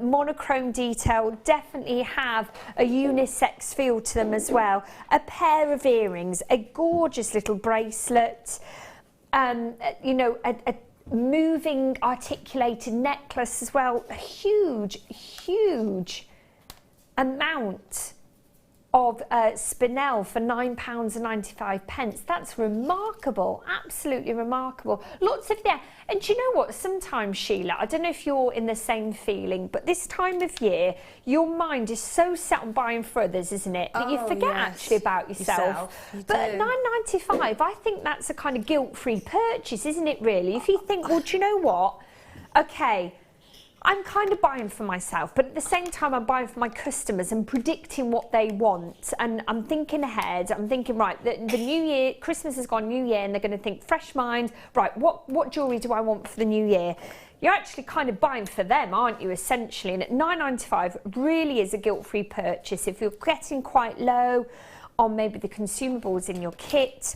Monochrome detail, definitely have a unisex feel to them as well. A pair of earrings, a gorgeous little bracelet, you know, a moving articulated necklace as well. A huge amount of spinel for £9.95. That's remarkable, absolutely remarkable. Lots of there. And do you know what? Sometimes, Sheila, I don't know if you're in the same feeling, but this time of year, your mind is so set on buying for others, isn't it? That you forget actually about yourself. You but at do. £9.95, I think that's a kind of guilt-free purchase, isn't it, really? If you think, well, do you know what? Okay, I'm kind of buying for myself, but at the same time I'm buying for my customers and predicting what they want, and I'm thinking ahead. I'm thinking, right, the new year, Christmas has gone, new year, and they're going to think fresh mind, right, what jewellery do I want for the new year? You're actually kind of buying for them, aren't you, essentially? And at £9.95 really is a guilt-free purchase. If you're getting quite low on maybe the consumables in your kit,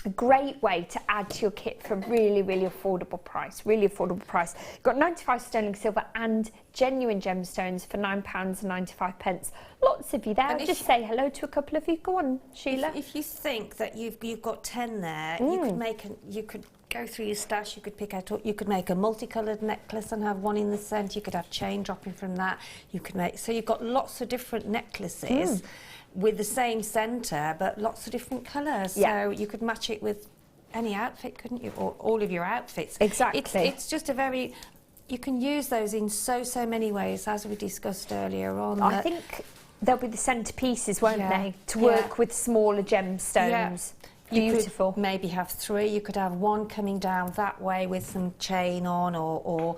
a great way to add to your kit for a really affordable price, You've got 95 sterling silver and genuine gemstones for £9.95. Lots of you there. I'll just say hello to a couple of you. Go on, Sheila. If you think that you've got 10 there, you could go through your stash, you could pick out, you could make a multicoloured necklace and have one in the centre, you could have chain dropping from that, you could make, so you've got lots of different necklaces with the same centre but lots of different colours. So you could match it with any outfit, couldn't you? Or all of your outfits. Exactly. It's just a very, you can use those in so many ways, as we discussed earlier on. I think they'll be the centerpieces, won't they, to work with smaller gemstones. Beautiful. You could maybe have 3. You could have one coming down that way with some chain on, or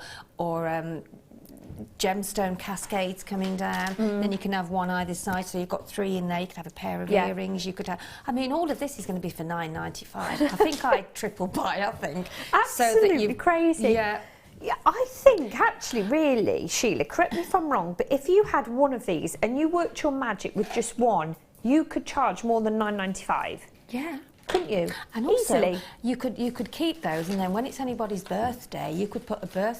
gemstone cascades coming down. Then you can have one either side, so you've got 3 in there. You could have a pair of earrings. You could have, I mean, all of this is going to be for £9.95. I think I'd triple buy, I think. Absolutely so that crazy. Yeah. Yeah, I think actually, really, Sheila, correct me if I'm wrong, but if you had one of these and you worked your magic with just one, you could charge more than £9.95. Yeah. Couldn't you? And also, easily. you could keep those, and then when it's anybody's birthday, you could put their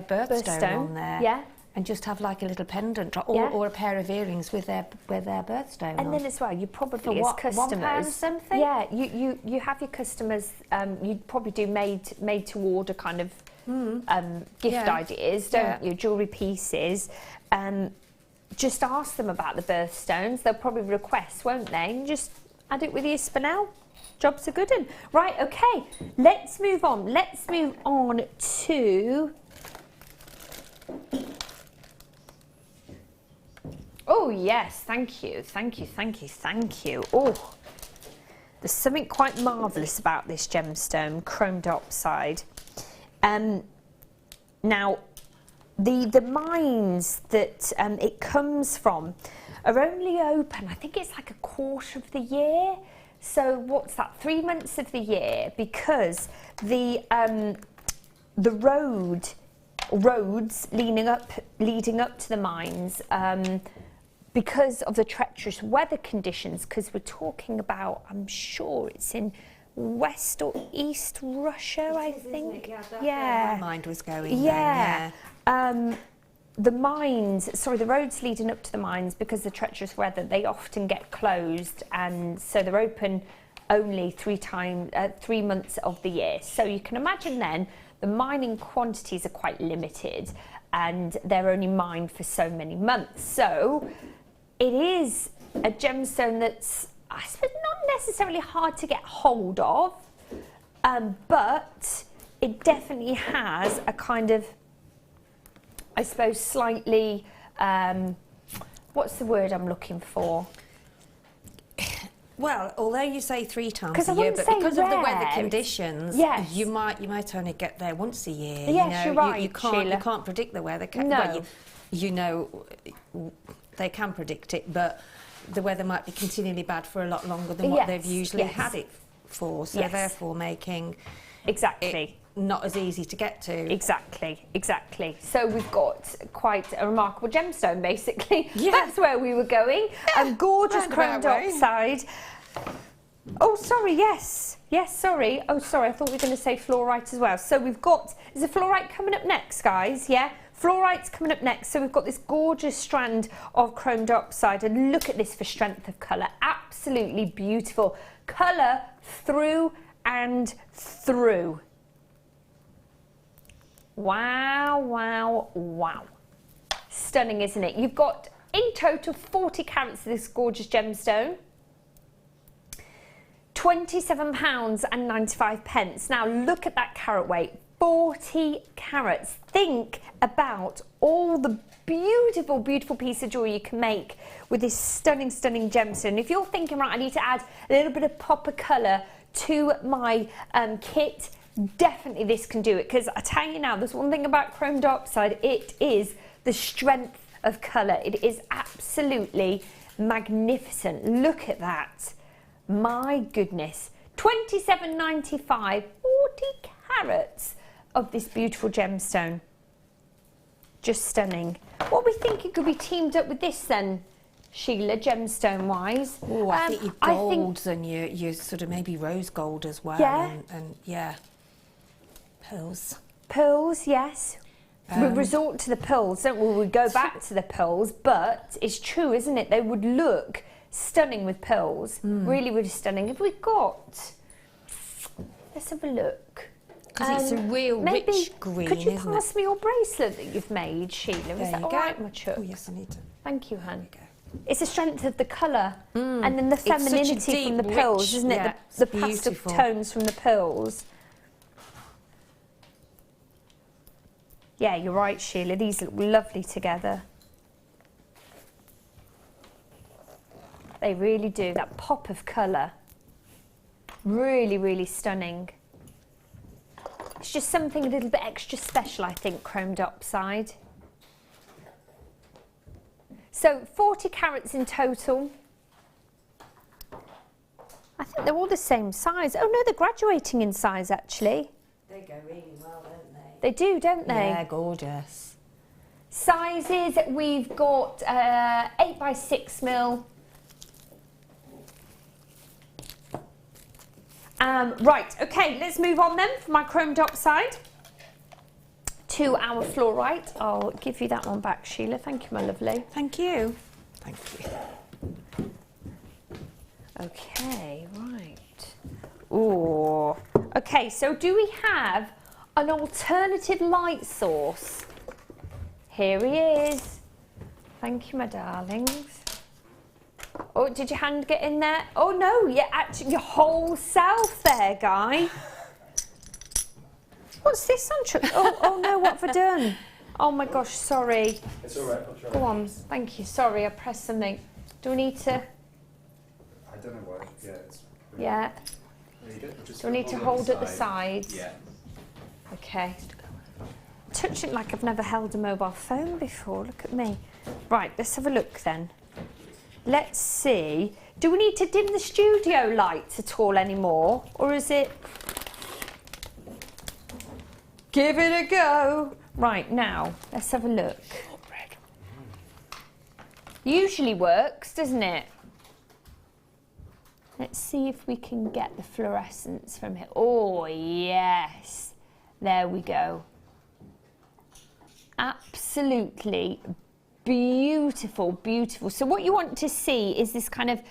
birthstone on there. Yeah. And just have like a little pendant drop, or a pair of earrings with their birthstone And on. then as well, you probably For as what, customers, £1 something? Yeah, you have your customers. You'd probably do made to order kind of gift ideas, don't you? Jewellery pieces. Just ask them about the birthstones. They'll probably request, won't they? And just add it with your spinel. Job's a good one. Right, okay. Let's move on. Let's move on to. Oh, yes, thank you. Oh, there's something quite marvellous about this gemstone, chrome dioxide. Now, the mines that it comes from are only open, I think it's like a quarter of the year. So what's that, 3 months of the year? Because the roads leading up to the mines, because of the treacherous weather conditions, because we're talking about, I'm sure it's in West or East Russia, I think. Yeah, that's where my mind was going. Yeah. Then, The mines, sorry, the roads leading up to the mines, because of the treacherous weather, they often get closed, and so they're open only 3 months of the year. So you can imagine then the mining quantities are quite limited, and they're only mined for so many months. So it is a gemstone that's, I suppose, not necessarily hard to get hold of, but it definitely has a kind of, I suppose, slightly, what's the word I'm looking for? well, although you say 3 times 'Cause I a year, wouldn't but say because of the weather red. conditions, Yes. you might only get there once a year. Yes, you're right, you can't Sheila. you can't predict the weather. No. Well, you know, they can predict it, but the weather might be continually bad for a lot longer than what Yes, they've usually yes. had it for. So Yes. therefore, making Exactly. it not as easy to get to. Exactly. So we've got quite a remarkable gemstone, basically. Yeah. That's where we were going. Gorgeous roundabout chromed way. oxide. Oh, sorry, yes. Yes, sorry. Oh, sorry, I thought we were going to say fluorite as well. So we've got, is the fluorite coming up next, guys? Yeah? Fluorite's coming up next. So we've got this gorgeous strand of chromed oxide, and look at this for strength of colour. Absolutely beautiful. Colour through and through. Wow, wow, wow. Stunning, isn't it? You've got in total 40 carats of this gorgeous gemstone. £27.95. Now look at that carat weight, 40 carats. Think about all the beautiful, beautiful piece of jewellery you can make with this stunning, stunning gemstone. If you're thinking, right, I need to add a little bit of pop of colour to my kit, definitely this can do it, because I tell you now, there's one thing about chromed oxide, it is the strength of colour. It is absolutely magnificent. Look at that. My goodness. £27.95, 40 carats of this beautiful gemstone. Just stunning. What are we thinking could be teamed up with this then, Sheila, gemstone wise? Oh, I think your golds and your sort of maybe rose gold as well. Yeah. And yeah, pearls. Pearls, yes. We resort to the pearls, don't we? We go back to the pearls, but it's true, isn't it? They would look stunning with pearls. Really, really stunning. Have we got... Let's have a look. Because it's a real maybe, rich green, could you isn't pass it? me your bracelet that you've made, Sheila? There Is that you all go. right, my chuck? Oh, yes, I need to. Thank you, Han. There you go. It's the strength of the colour and then the such a femininity from the deep, pearls, rich- isn't it? yeah, The it's pastel beautiful. tones from the pearls. Yeah, you're right, Sheila. These look lovely together. They really do. That pop of colour. Really, really stunning. It's just something a little bit extra special, I think, chromed oxide. So 40 carats in total. I think they're all the same size. Oh no, they're graduating in size actually. They go really well, don't they? They do, don't they? Yeah, gorgeous. Sizes, we've got 8 by 6 mil. Right, okay, let's move on then from my chromed oxide to our fluorite. I'll give you that one back, Sheila. Thank you, my lovely. Thank you. Thank you. Okay, right. Ooh. Okay, so do we have an alternative light source? Here he is. Thank you, my darlings. Oh, did your hand get in there? Oh no, you're actually your whole self there, guy. What's this on? Oh no, what have I done? Oh my gosh, sorry. It's all right. I'll try. Go on, thank you. Sorry, I pressed something. Do we need to? I don't know why. Yeah, it's. Yeah. There you go. Just Do we need to hold at the sides? Yeah. Okay. Touch it like I've never held a mobile phone before. Look at me. Right, let's have a look then. Let's see. Do we need to dim the studio lights at all anymore? Or is it... Give it a go. Right, now, let's have a look. Usually works, doesn't it? Let's see if we can get the fluorescence from here. Oh, yes. There we go. Absolutely beautiful, beautiful. So what you want to see is this kind of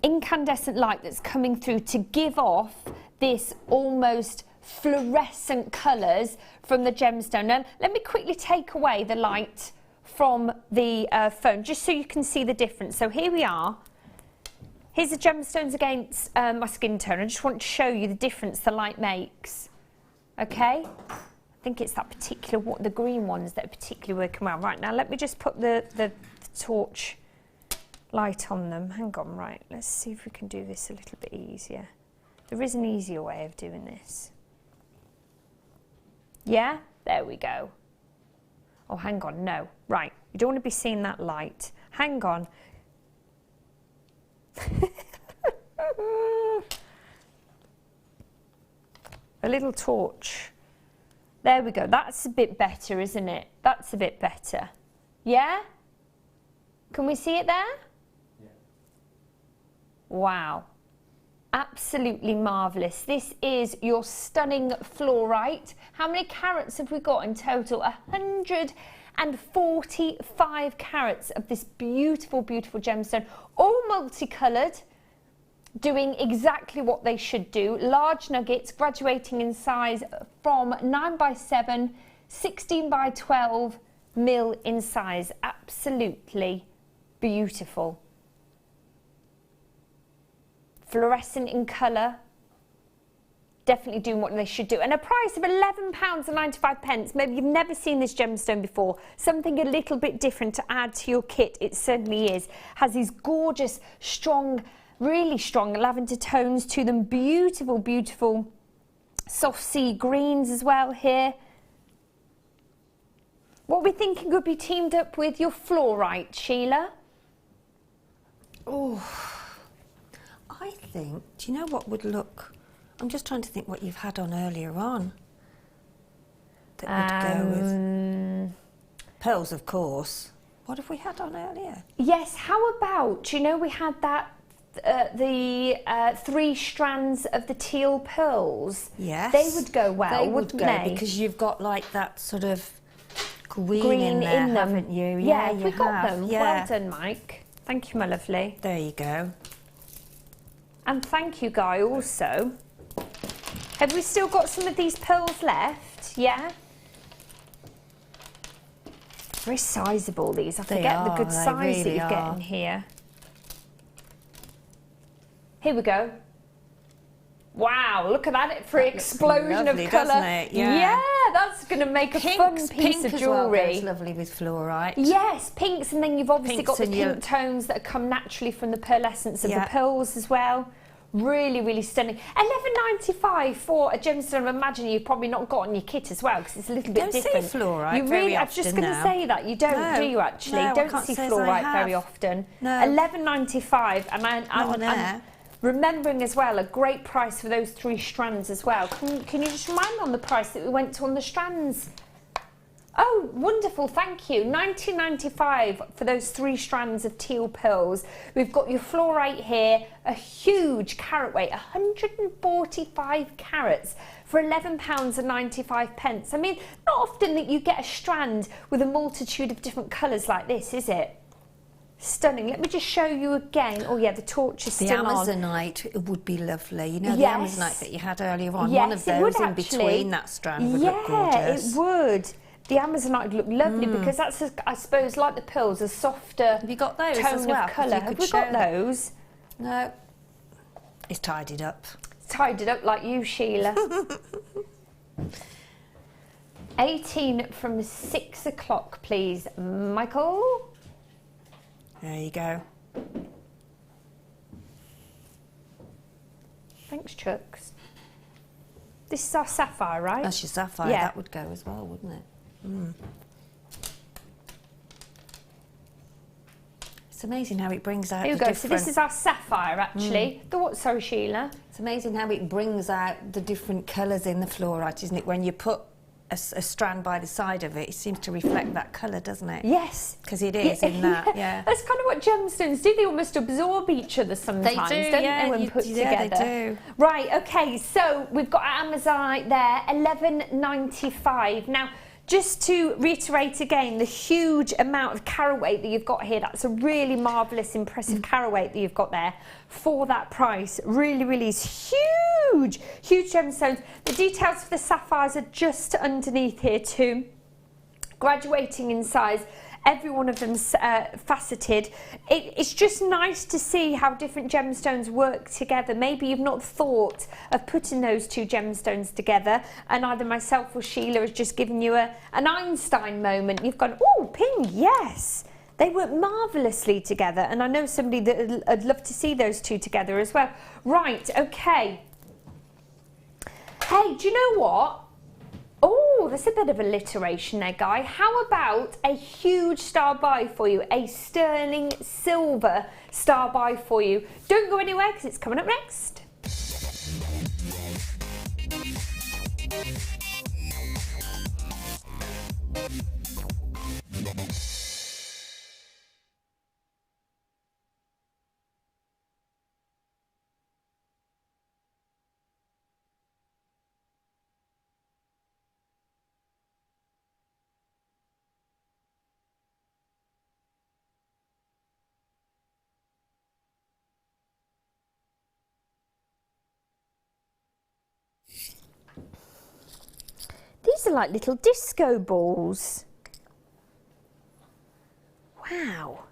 incandescent light that's coming through to give off this almost fluorescent colours from the gemstone. Now, let me quickly take away the light from the phone, just so you can see the difference. So here we are. Here's the gemstones against my skin tone. I just want to show you the difference the light makes. Okay? I think it's that particular, the green ones that are particularly working well. Right, now let me just put the torch light on them. Hang on, right, let's see if we can do this a little bit easier. There is an easier way of doing this. Yeah, there we go. Oh, hang on, no. Right, you don't want to be seeing that light. Hang on. A little torch. There we go. That's a bit better, isn't it? That's a bit better. Yeah? Can we see it there? Yeah. Wow. Absolutely marvellous. This is your stunning fluorite. How many carats have we got in total? 145 carats of this beautiful, beautiful gemstone, all multicoloured, doing exactly what they should do. Large nuggets, graduating in size from 9x7, 16x12 mil in size. Absolutely beautiful. Fluorescent in colour, definitely doing what they should do. And a price of £11.95. Maybe you've never seen this gemstone before. Something a little bit different to add to your kit. It certainly is. Has these gorgeous, strong, really strong lavender tones to them. Beautiful, beautiful soft sea greens as well here. What we're thinking could be teamed up with your fluorite, Sheila. Oh, I think, do you know what would look, I'm just trying to think what you've had on earlier on that would go with pearls, of course. What have we had on earlier? Yes, how about, you know, we had that the 3 strands of the teal pearls. Yes. They would go well, they wouldn't go, they? because you've got like that sort of green in there, in them, haven't you? Yeah, you we got have. them. Yeah. Well done, Mike. Thank you, my lovely. There you go. And thank you, Guy, also. Have we still got some of these pearls left? Yeah? Very sizable, these. I forget the good size that you're getting here. Here we go. Wow, look at that for explosion lovely, of colour. doesn't it? Yeah. Yeah, that's going to make a fun piece pink of as well jewellery. goes lovely with fluorite. Yes, pinks, and then you've obviously Pinks got the and pink tones that come naturally from the pearlescence of the pearls as well. Really, really stunning. $11.95 for a gemstone. I imagine you've probably not got on your kit as well because it's a little bit different. Don't see fluorite You very really, I was often just going to now. say that. You don't, do you actually? No, I don't can't see say as I fluorite very have. often. No. $11.95, and I'm remembering as well a great price for those 3 strands as well. Can you just remind me on the price that we went to on the strands? Oh, wonderful, thank you. $19.95 for those 3 strands of teal pearls. We've got your fluorite here, a huge carat weight, 145 carats for £11.95. I mean, not often that you get a strand with a multitude of different colours like this, is it? Stunning. Let me just show you again. Oh yeah, the torch is still on. The Amazonite would be lovely. You know, Yes. the Amazonite that you had earlier on. Yes, One of it would those in actually. between that strand would look gorgeous. Yeah, it would. The Amazonite would look lovely because that's, I suppose, like the pearls, a softer Have you got those tone as well? of colour. Have we got those? No. It's tidied up. Tied it up like you, Sheila. 18 from 6 o'clock, please, Michael. There you go. Thanks, Chucks. This is our sapphire, right? That's your sapphire. Yeah. That would go as well, wouldn't it? It's amazing how it brings out Here we the go. different... So this is our sapphire, actually. The what? Sorry, Sheila. It's amazing how it brings out the different colours in the fluorite, isn't it? When you put a strand by the side of it, it seems to reflect that colour, doesn't it? Yes. Because it is in that, yeah. That's kind of what gemstones do. They almost absorb each other sometimes, They do, don't yeah, they, when put together? They do. Right, okay, so we've got our Amazonite there, $11.95. Now, just to reiterate again, the huge amount of carat weight that you've got here, that's a really marvellous, impressive carat weight that you've got there for that price. Really, really is huge, huge gemstones. The details for the sapphires are just underneath here too. Graduating in size, every one of them's faceted. It's just nice to see how different gemstones work together. Maybe you've not thought of putting those two gemstones together, and either myself or Sheila has just given you an Einstein moment. You've gone, oh, ping, yes. They work marvellously together, and I know somebody that I'd love to see those two together as well. Right, okay. Hey, do you know what? Oh, there's a bit of alliteration there, Guy. How about a huge star buy for you? A sterling silver star buy for you. Don't go anywhere because it's coming up next. These are like little disco balls. Wow.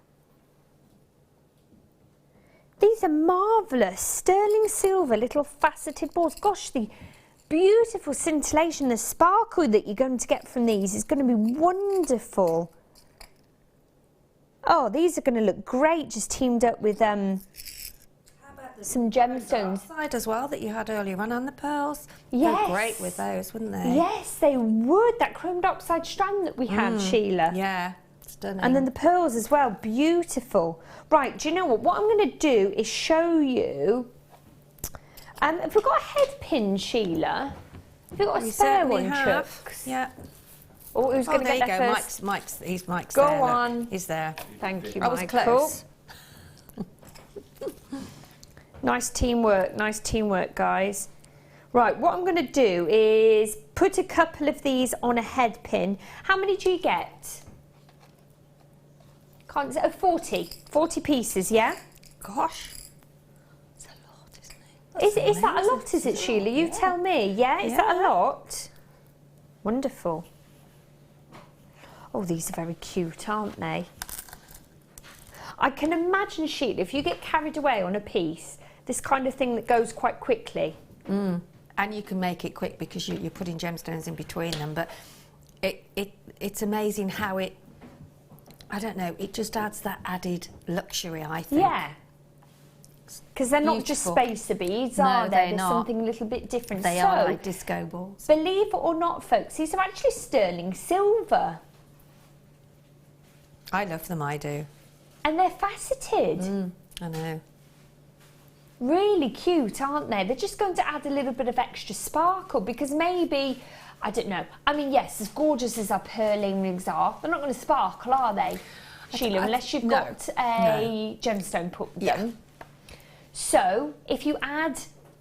These are marvellous. Sterling silver, little faceted balls. Gosh, the beautiful scintillation, the sparkle that you're going to get from these is going to be wonderful. Oh, these are going to look great, just teamed up with some gemstones. Side as well that you had earlier on the pearls. Yes. They're great with those, wouldn't they? Yes, they would. That chromed oxide strand that we had, Sheila. Yeah, stunning. And then the pearls as well, beautiful. Right, do you know what? What I'm going to do is show you. Have we got a head pin, Sheila? Have we got a spare one, Chucks? Yeah. Oh, who's going to there get you there go. first? Mike's Go there. on. Look. He's there. Thank you, I was Michael. close. Nice teamwork, guys. Right, what I'm going to do is put a couple of these on a head pin. How many do you get? Can't say, 40 pieces, yeah? Gosh. It's a lot, isn't it? Is that a lot, is it, Sheila? You tell me, yeah? Is that a lot? Wonderful. Oh, these are very cute, aren't they? I can imagine, Sheila, if you get carried away on a piece, this kind of thing that goes quite quickly. And you can make it quick because you're putting gemstones in between them, but it's amazing how it, I don't know, it just adds that added luxury, I think. Yeah. Because they're not just spacer beads, are they? There's something a little bit different. They are like disco balls. Believe it or not, folks, these are actually sterling silver. I love them, I do. And they're faceted. I know. Really cute, aren't they? They're just going to add a little bit of extra sparkle because maybe, I don't know. I mean, yes, as gorgeous as our pearl earrings are, they're not going to sparkle, are they, Sheila? Unless you've got a gemstone put them. So, if you add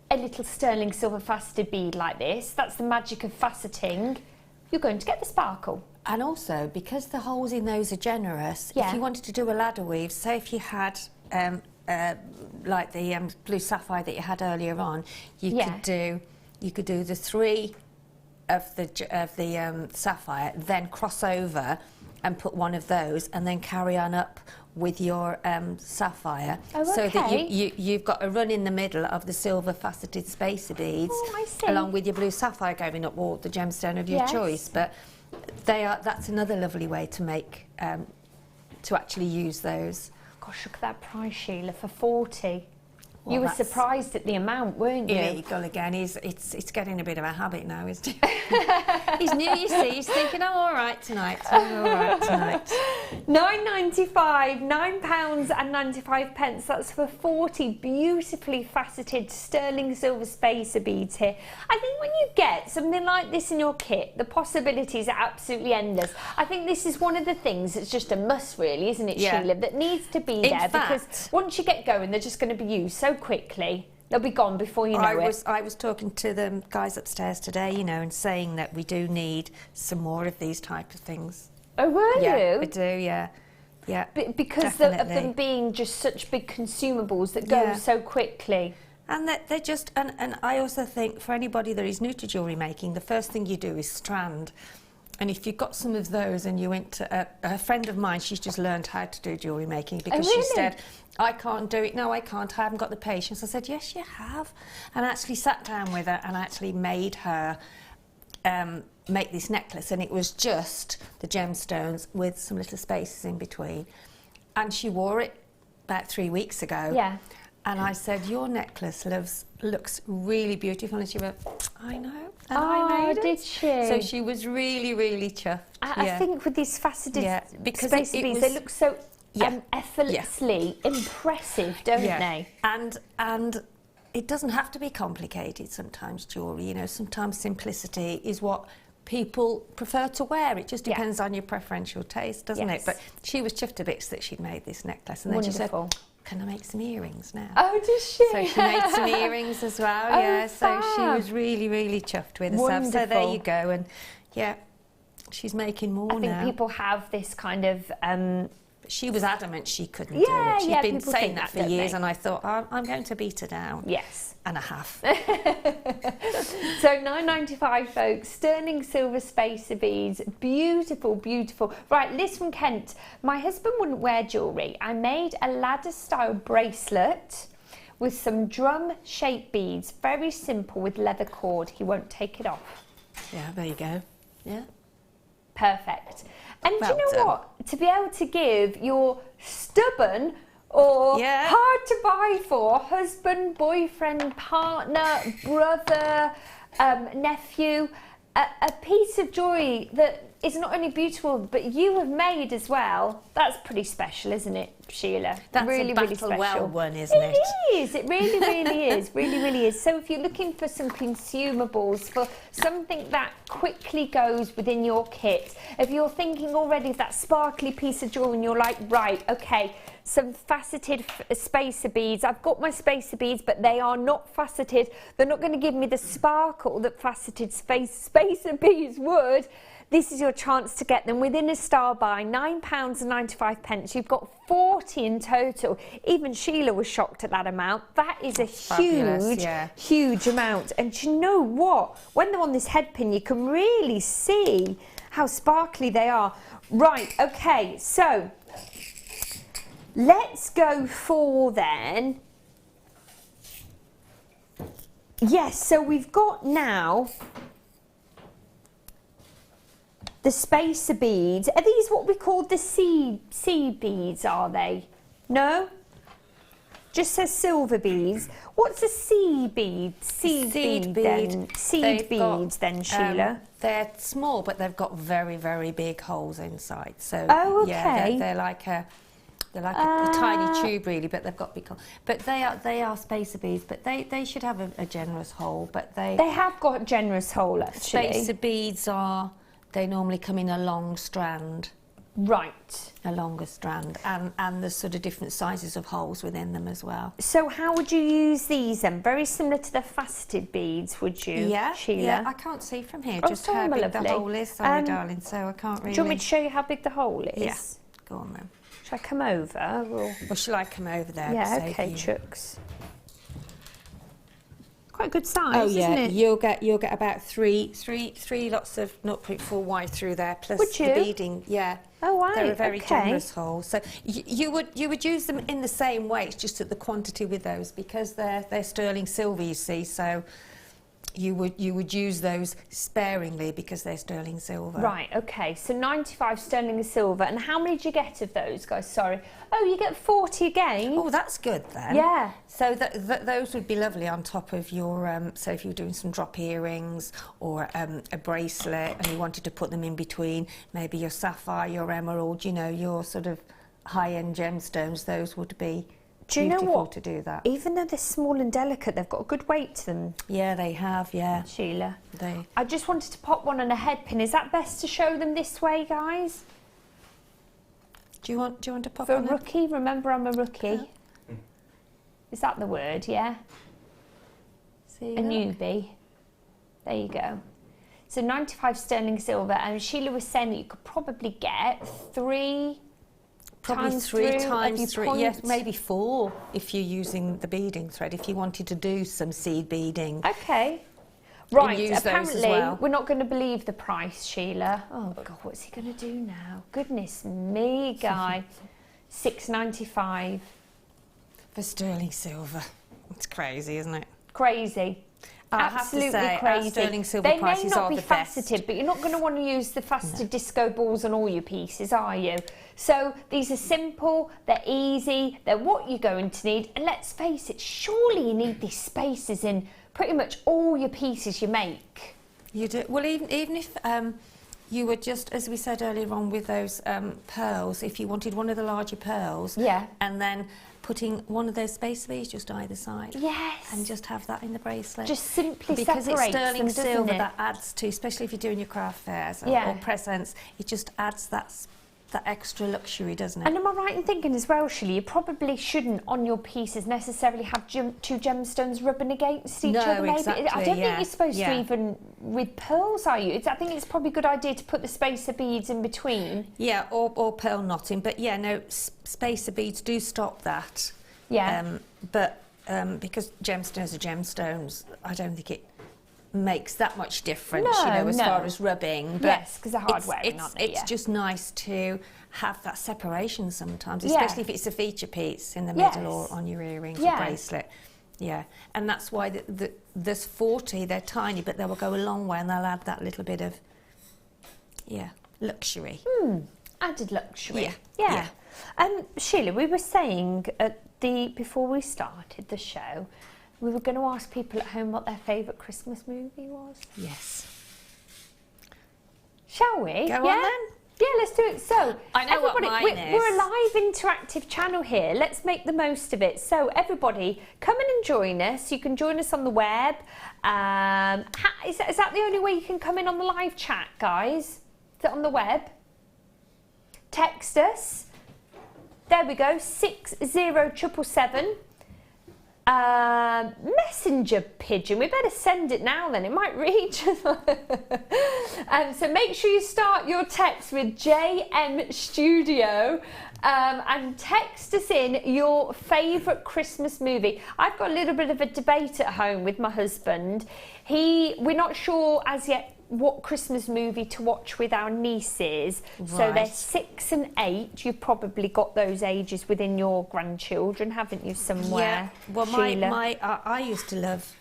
a little sterling silver faceted bead like this, that's the magic of faceting, you're going to get the sparkle. And also, because the holes in those are generous, if you wanted to do a ladder weave, say if you had like the blue sapphire that you had earlier on, you could do the 3 of the sapphire, then cross over and put one of those, and then carry on up with your sapphire, so that you've got a run in the middle of the silver faceted spacer beads, along with your blue sapphire going up, or the gemstone of your choice. But that's another lovely way to make to actually use those. Gosh, look at that price, Sheila, for 40. Well, you were surprised at the amount, weren't you? Illegal again. It's getting a bit of a habit now, isn't it? He's new, you see. He's thinking, oh, all right tonight. Oh, all right tonight. £9.95, £9.95. That's for 40 beautifully faceted sterling silver spacer beads here. I think when you get something like this in your kit, the possibilities are absolutely endless. I think this is one of the things that's just a must, really, isn't it, Sheila? That needs to be there, because once you get going, they're just going to be used so quickly. They'll be gone before you know it. I was talking to the guys upstairs today, you know, and saying that we do need some more of these type of things. Oh, were you? Yeah, we do, yeah. Yeah, because of them being just such big consumables that go so quickly. And that they're just, and I also think for anybody that is new to jewellery making, the first thing you do is strand. And if you've got some of those and you went to a friend of mine, she's just learned how to do jewellery making, because she said, I can't do it. No, I can't. I haven't got the patience. I said, yes, you have. And I actually sat down with her and actually made her make this necklace, and it was just the gemstones with some little spaces in between. And she wore it about 3 weeks ago. Yeah. And I said, your necklace looks really beautiful. And she went, I know. And I made it. Did she? So she was really, really chuffed. I think with these faceted because spacer beads, they look so effortlessly impressive, don't they? And it doesn't have to be complicated sometimes, jewellery. You know, sometimes simplicity is what people prefer to wear. It just depends on your preferential taste, doesn't it? But she was chuffed to bits that she'd made this necklace. And then she said, can I make some earrings now? Oh, did she? So she made some earrings as well, so she was really, really chuffed with herself. So there you go. And she's making more now. I think people have this kind of... she was adamant she couldn't do it. She'd been saying that for years, and I thought, I'm going to beat her down. Yes. And a half. So £9.95, folks. Sterling silver spacer beads. Beautiful, beautiful. Right, Liz from Kent. My husband wouldn't wear jewellery. I made a ladder-style bracelet with some drum-shaped beads. Very simple with leather cord. He won't take it off. Yeah, there you go. Yeah. Perfect. And do you know what? To be able to give your stubborn or hard to buy for husband, boyfriend, partner, brother, nephew, a piece of jewellery that is not only beautiful but you have made as well, that's pretty special, isn't it, Sheila? That's really, a battle really special. well won, isn't it? It is. It really, really is. Really, really is. So if you're looking for some consumables, for something that quickly goes within your kit, if you're thinking already of that sparkly piece of jewellery and you're like, right, okay, some faceted spacer beads. I've got my spacer beads, but they are not faceted. They're not going to give me the sparkle that faceted spacer beads would. This is your chance to get them within a star by £9.95. You've got 40 in total. Even Sheila was shocked at that amount. That is a huge, huge amount. And do you know what? When they're on this head pin, you can really see how sparkly they are. Right, okay, so let's go for then. Yes, so we've got now the spacer beads. Are these what we call the sea beads, are they? No? Just says silver beads. What's a sea bead? Seed bead then? Seed beads then, Sheila? They're small, but they've got very, very big holes inside. So okay. They're like a tiny tube, really, but they've got big holes. But they are spacer beads, but they should have a generous hole. But they have got a generous hole, actually. Spacer beads they normally come in a long strand. Right. A longer strand, and there's sort of different sizes of holes within them as well. So how would you use these then? Very similar to the faceted beads, would you, Sheila? Yeah, I can't see from here just how big the hole is. Sorry, darling, so I can't really... Do you want me to show you how big the hole is? Yeah, go on then. Shall I come over? Or shall I come over there? Yeah, okay, Chucks. Quite a good size, isn't it? You'll get about three lots of 0.4 wide through there, plus the beading. Yeah. Oh, right. They're a very generous hole. So you would use them in the same way. It's just that the quantity with those, because they're sterling silver, you see. So you would use those sparingly because they're sterling silver. Right, okay, so 95 sterling silver. And how many do you get of those, guys? Sorry. Oh, you get 40 again? Oh, that's good then. Yeah. So those would be lovely on top of your, so if you're doing some drop earrings or a bracelet and you wanted to put them in between, maybe your sapphire, your emerald, you know, your sort of high-end gemstones, those would be do you know beautiful what? to do that. Even though they're small and delicate, they've got a good weight to them. Yeah, they have, yeah. Sheila. They. I just wanted to pop one on a head pin. Is that best to show them this way, guys? Do you want to pop For on a rookie, remember I'm a rookie. Is that the word, yeah? See A that? newbie. There you go. So 95 sterling silver, and Sheila was saying that you could probably get Probably times three through times of your three, yes, point. maybe 4 if you're using the beading thread, if you wanted to do some seed beading. Okay. Right, use those as apparently well. we're not going to believe the price, Sheila. Oh God, what's he going to do now? Goodness me, guy. $6.95. For sterling silver. It's crazy, isn't it? Crazy. I have to Absolutely say, our crazy. sterling silver they may prices not are be the best. faceted, but you're not going to want to use the faceted disco balls on all your pieces, are you? So these are simple, they're easy, they're what you're going to need. And let's face it, surely you need these spaces in pretty much all your pieces you make. You do. Well, even if you were just, as we said earlier on with those pearls, if you wanted one of the larger pearls, Yeah. and then putting one of those space beads just either side. Yes. And just have that in the bracelet. Just simply because it's separates sterling them, doesn't silver it? that adds to, especially if you're doing your craft fairs Yeah. or presents, it just adds that extra luxury, doesn't it? And am I right in thinking as well, Shirley, you probably shouldn't on your pieces necessarily have two gemstones rubbing against each No, other? Maybe. exactly, I don't think yeah, you're supposed yeah. to even with pearls, are you? I think it's probably a good idea to put the spacer beads in between. Yeah, or pearl knotting. But yeah, no, spacer beads do stop that. Yeah. But because gemstones are gemstones, I don't think it makes that much difference, No, you know, as no. far as rubbing. But Yes, 'cause they're hard wearing, it's, aren't they? It's Yeah. just nice to have that separation sometimes, Yeah. especially if it's a feature piece in the Yes. middle or on your earrings Yeah. or bracelet. Yeah, and that's why there's 40, they're tiny, but they will go a long way and they'll add that little bit of, luxury. Added luxury. Yeah, Sheila, we were saying before we started the show, we were going to ask people at home what their favourite Christmas movie was. Yes. Shall we? Go on yeah? then. Yeah, let's do it. So, I know what everybody, mine we're is. a live interactive channel here. Let's make the most of it. So, everybody, come in and join us. You can join us on the web. Is that the only way you can come in on the live chat, guys? Is it on the web? Text us. There we go, 60777. Messenger pigeon. We better send it now then. It might reach. So make sure you start your text with JM Studio and text us in your favourite Christmas movie. I've got a little bit of a debate at home with my husband. We're not sure as yet what Christmas movie to watch with our nieces. So they're 6 and 8. You've probably got those ages within your grandchildren, haven't you, somewhere? Yeah. Well, Sheila? I used to love.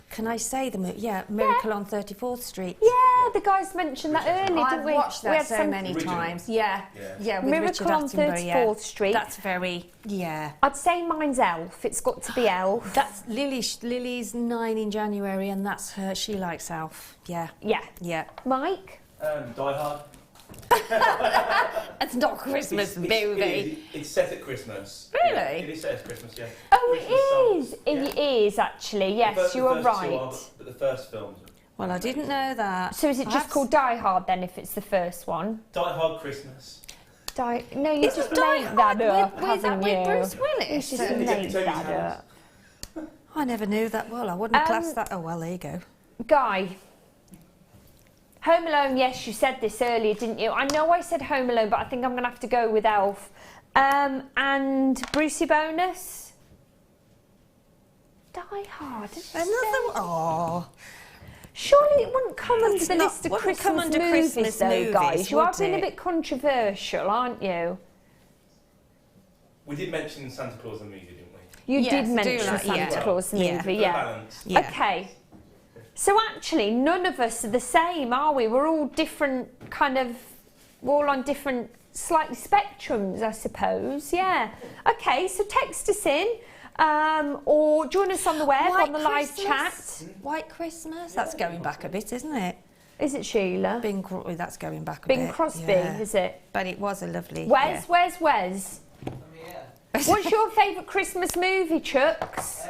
Can I say the movie? Yeah, Miracle on 34th Street. Yeah, the guys mentioned that earlier, I've didn't we? watched We that had so some- many Original. times. Yeah, with Miracle Richard on Attenborough, 34th Street. That's very, I'd say mine's Elf. It's got to be Elf. That's Lily's 9 in January, and that's her. She likes Elf. Yeah, Yeah. yeah. Mike? Die Hard. It's not a Christmas movie. It's set at Christmas. Really? Yeah, it is set at Christmas, yeah. Oh, Christmas it is. songs. It Yeah. is, actually. Yes, The you are first two right. but the first films. Well, I didn't know that. So is it just called Die Hard then, if it's the first one? Die Hard Christmas. No, you just Die made Hard that up, with haven't you? Bruce You Willis? just It's made Toby's that house. up. I never knew that. Well, I wouldn't have classed that. Oh, well, there you go. Guy. Home Alone, yes, you said this earlier, didn't you? I know I said Home Alone, but I think I'm going to have to go with Elf. And Brucey Bonus? Die Hard. Oh. Surely it wouldn't come under the not- list of wouldn't Christmas come under movies, Christmas though, movies, guys. You are would being a it? bit controversial, aren't you? We did mention Santa Claus the movie, didn't we? You Yes, did do mention like- Santa yeah. Claus the Yeah. movie, For yeah. balance. Yeah. Okay. So actually, none of us are the same, are we? We're all different we're all on different slightly spectrums, I suppose. Yeah. Okay, so text us in or join us on the web, on the live chat. White Christmas? That's going back a bit, isn't it? Is it Sheila? That's going back a Bing bit. Crosby, yeah. is it? But it was a lovely... Wes? What's your favourite Christmas movie, Chucks?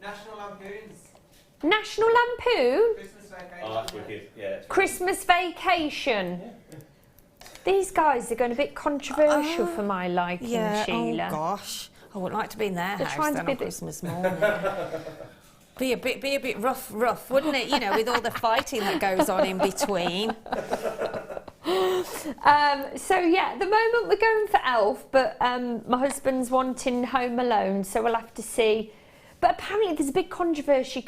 National Lampoons. National Lampoon? Christmas Vacation. Oh, that's wicked. Yeah. Christmas Vacation. These guys are going a bit controversial for my liking, Sheila. Oh gosh. I wouldn't like to be in their They're house trying to then be on a bit- Christmas morning. Be a bit rough, wouldn't it? You know, with all the fighting that goes on in between. So yeah, at the moment we're going for Elf, but my husband's wanting Home Alone, so we'll have to see. But apparently there's a big controversy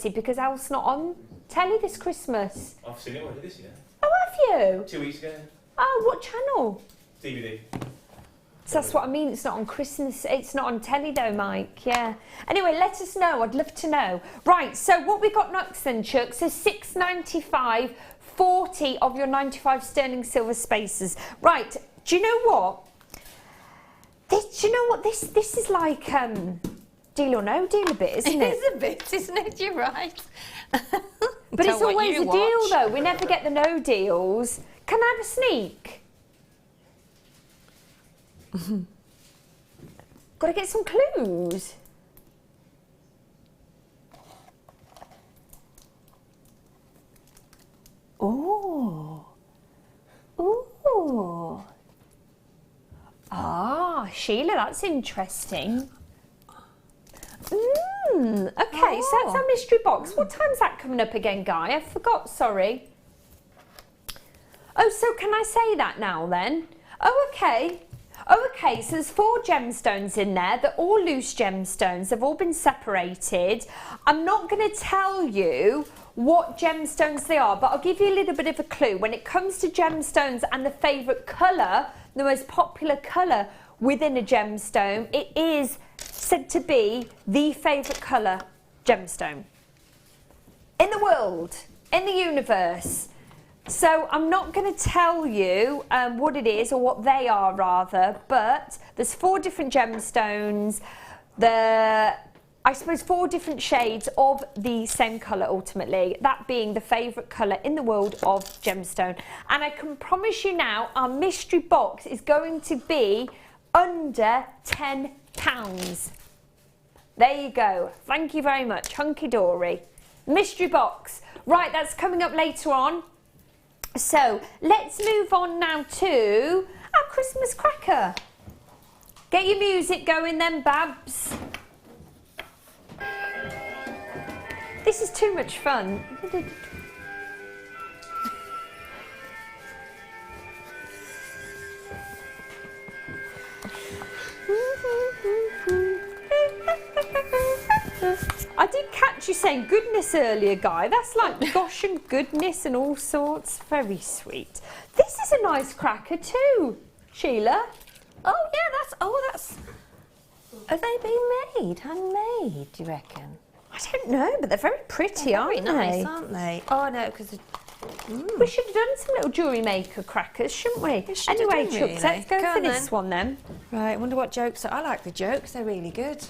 because Elf's not on telly this Christmas. I've seen it already this year. Oh, have you? 2 weeks ago. Oh, what channel? DVD. So that's what I mean, it's not on Christmas, it's not on telly though, Mike, yeah. Anyway, let us know, I'd love to know. Right, so what we got next then, Chuck, so $6.95, 40 of your 95 sterling silver spaces. Right, do you know what? This is like deal or no deal a bit, isn't it? It is a bit, isn't it? You're right. But it's always a deal though, we never get the no deals. Can I have a sneak? Got to get some clues. Oh. Ooh. Ah, Sheila, that's interesting. Okay, so that's our mystery box. What time's that coming up again, Guy? I forgot, sorry. Oh, so can I say that now then? Oh, okay. Oh, okay, so there's 4 gemstones in there. They're all loose gemstones. They've all been separated. I'm not going to tell you what gemstones they are, but I'll give you a little bit of a clue. When it comes to gemstones and the favourite colour, the most popular colour within a gemstone, it is said to be the favourite colour gemstone in the world, in the universe. So I'm not going to tell you what it is, or what they are rather, but there's 4 different gemstones, I suppose 4 different shades of the same colour ultimately, that being the favourite colour in the world of gemstone. And I can promise you now, our mystery box is going to be under £10. There you go. Thank you very much. Hunky dory. Mystery box. Right, that's coming up later on. So let's move on now to our Christmas cracker. Get your music going then, Babs. This is too much fun. I did catch you saying goodness earlier, Guy. That's like gosh and goodness and all sorts. Very sweet. This is a nice cracker too, Sheila. Oh yeah, that's. Have they been made? Handmade? Do you reckon? I don't know, but they're very pretty, aren't Nice, they? aren't they? Oh no, because. We should have done some little Jewellery Maker crackers, shouldn't we? should have Anyway, done, Chucks, really. let's go Go for on this then. one then. Right, I wonder what jokes are. I like the jokes, they're really good.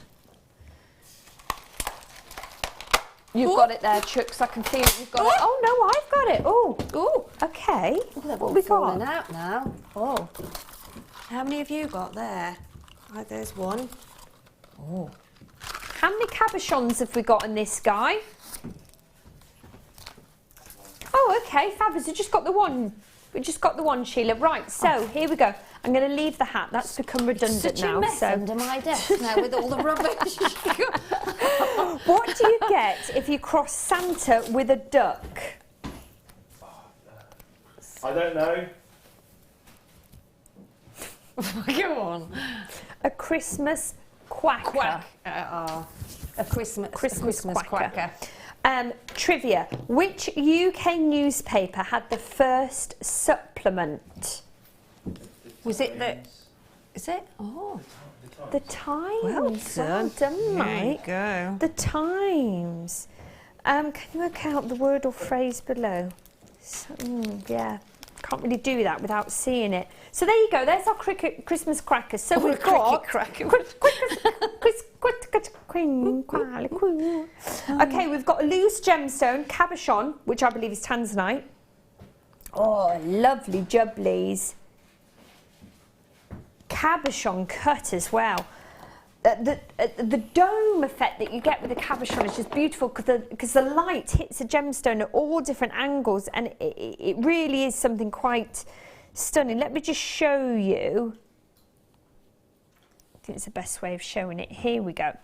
You've got it there, Chucks. I can feel it. You've got it. Oh no, I've got it. Oh, okay. What we Falling got? out now. Oh. How many have you got there? Right, there's one. Oh. How many cabochons have we got in this guy? Oh, okay, fabulous. We just got the one. We just got the one, Sheila. Right, so here we go. I'm going to leave the hat. That's become redundant Such now. a mess So, under my desk now with all the rubbish. what do you get if you cross Santa with a duck? I don't know. Go on. A Christmas quacker. A Christmas quacker. quacker. Trivia. Which UK newspaper had the first supplement? Was it the... Is it? Oh, The times. well done. Mike. There you go. The times. Can you work out the word or phrase below? So, yeah, can't really do that without seeing it. So there you go. There's our Christmas crackers. So we've got okay, we've got a loose gemstone cabochon, which I believe is tanzanite. Oh, lovely jubblies. Cabochon cut as well. The dome effect that you get with the cabochon is just beautiful because the light hits a gemstone at all different angles, and it really is something quite stunning. Let me just show you. I think it's the best way of showing it. Here we go.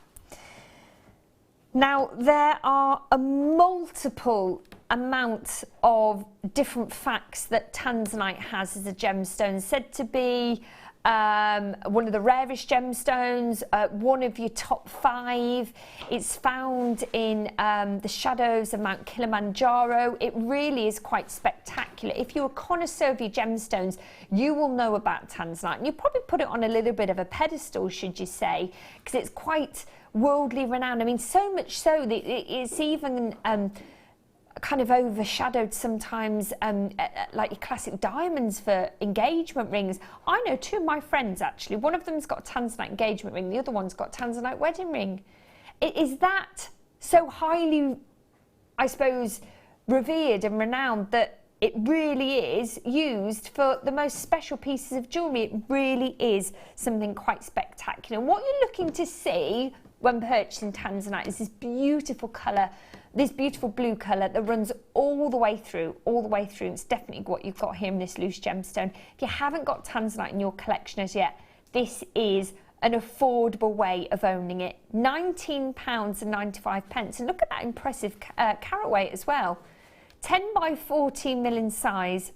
Now, there are a multiple amount of different facts that tanzanite has as a gemstone, said to be one of the rarest gemstones, one of your top 5. It's found in the shadows of Mount Kilimanjaro. It really is quite spectacular. If you're a connoisseur of your gemstones, you will know about tanzanite, and you probably put it on a little bit of a pedestal, should you say, because it's quite worldly renowned. I mean, so much so that it's even kind of overshadowed sometimes, like your classic diamonds for engagement rings. I know 2 of my friends actually. One of them's got a tanzanite engagement ring, the other one's got a tanzanite wedding ring. It is that so highly, I suppose, revered and renowned that it really is used for the most special pieces of jewellery. It really is something quite spectacular. And what you're looking to see when purchasing tanzanite is this beautiful colour, this beautiful blue colour that runs all the way through. It's definitely what you've got here in this loose gemstone. If you haven't got tanzanite in your collection as yet, this is an affordable way of owning it. £19.95. And look at that impressive carat weight as well. 10 by 14 mil in size.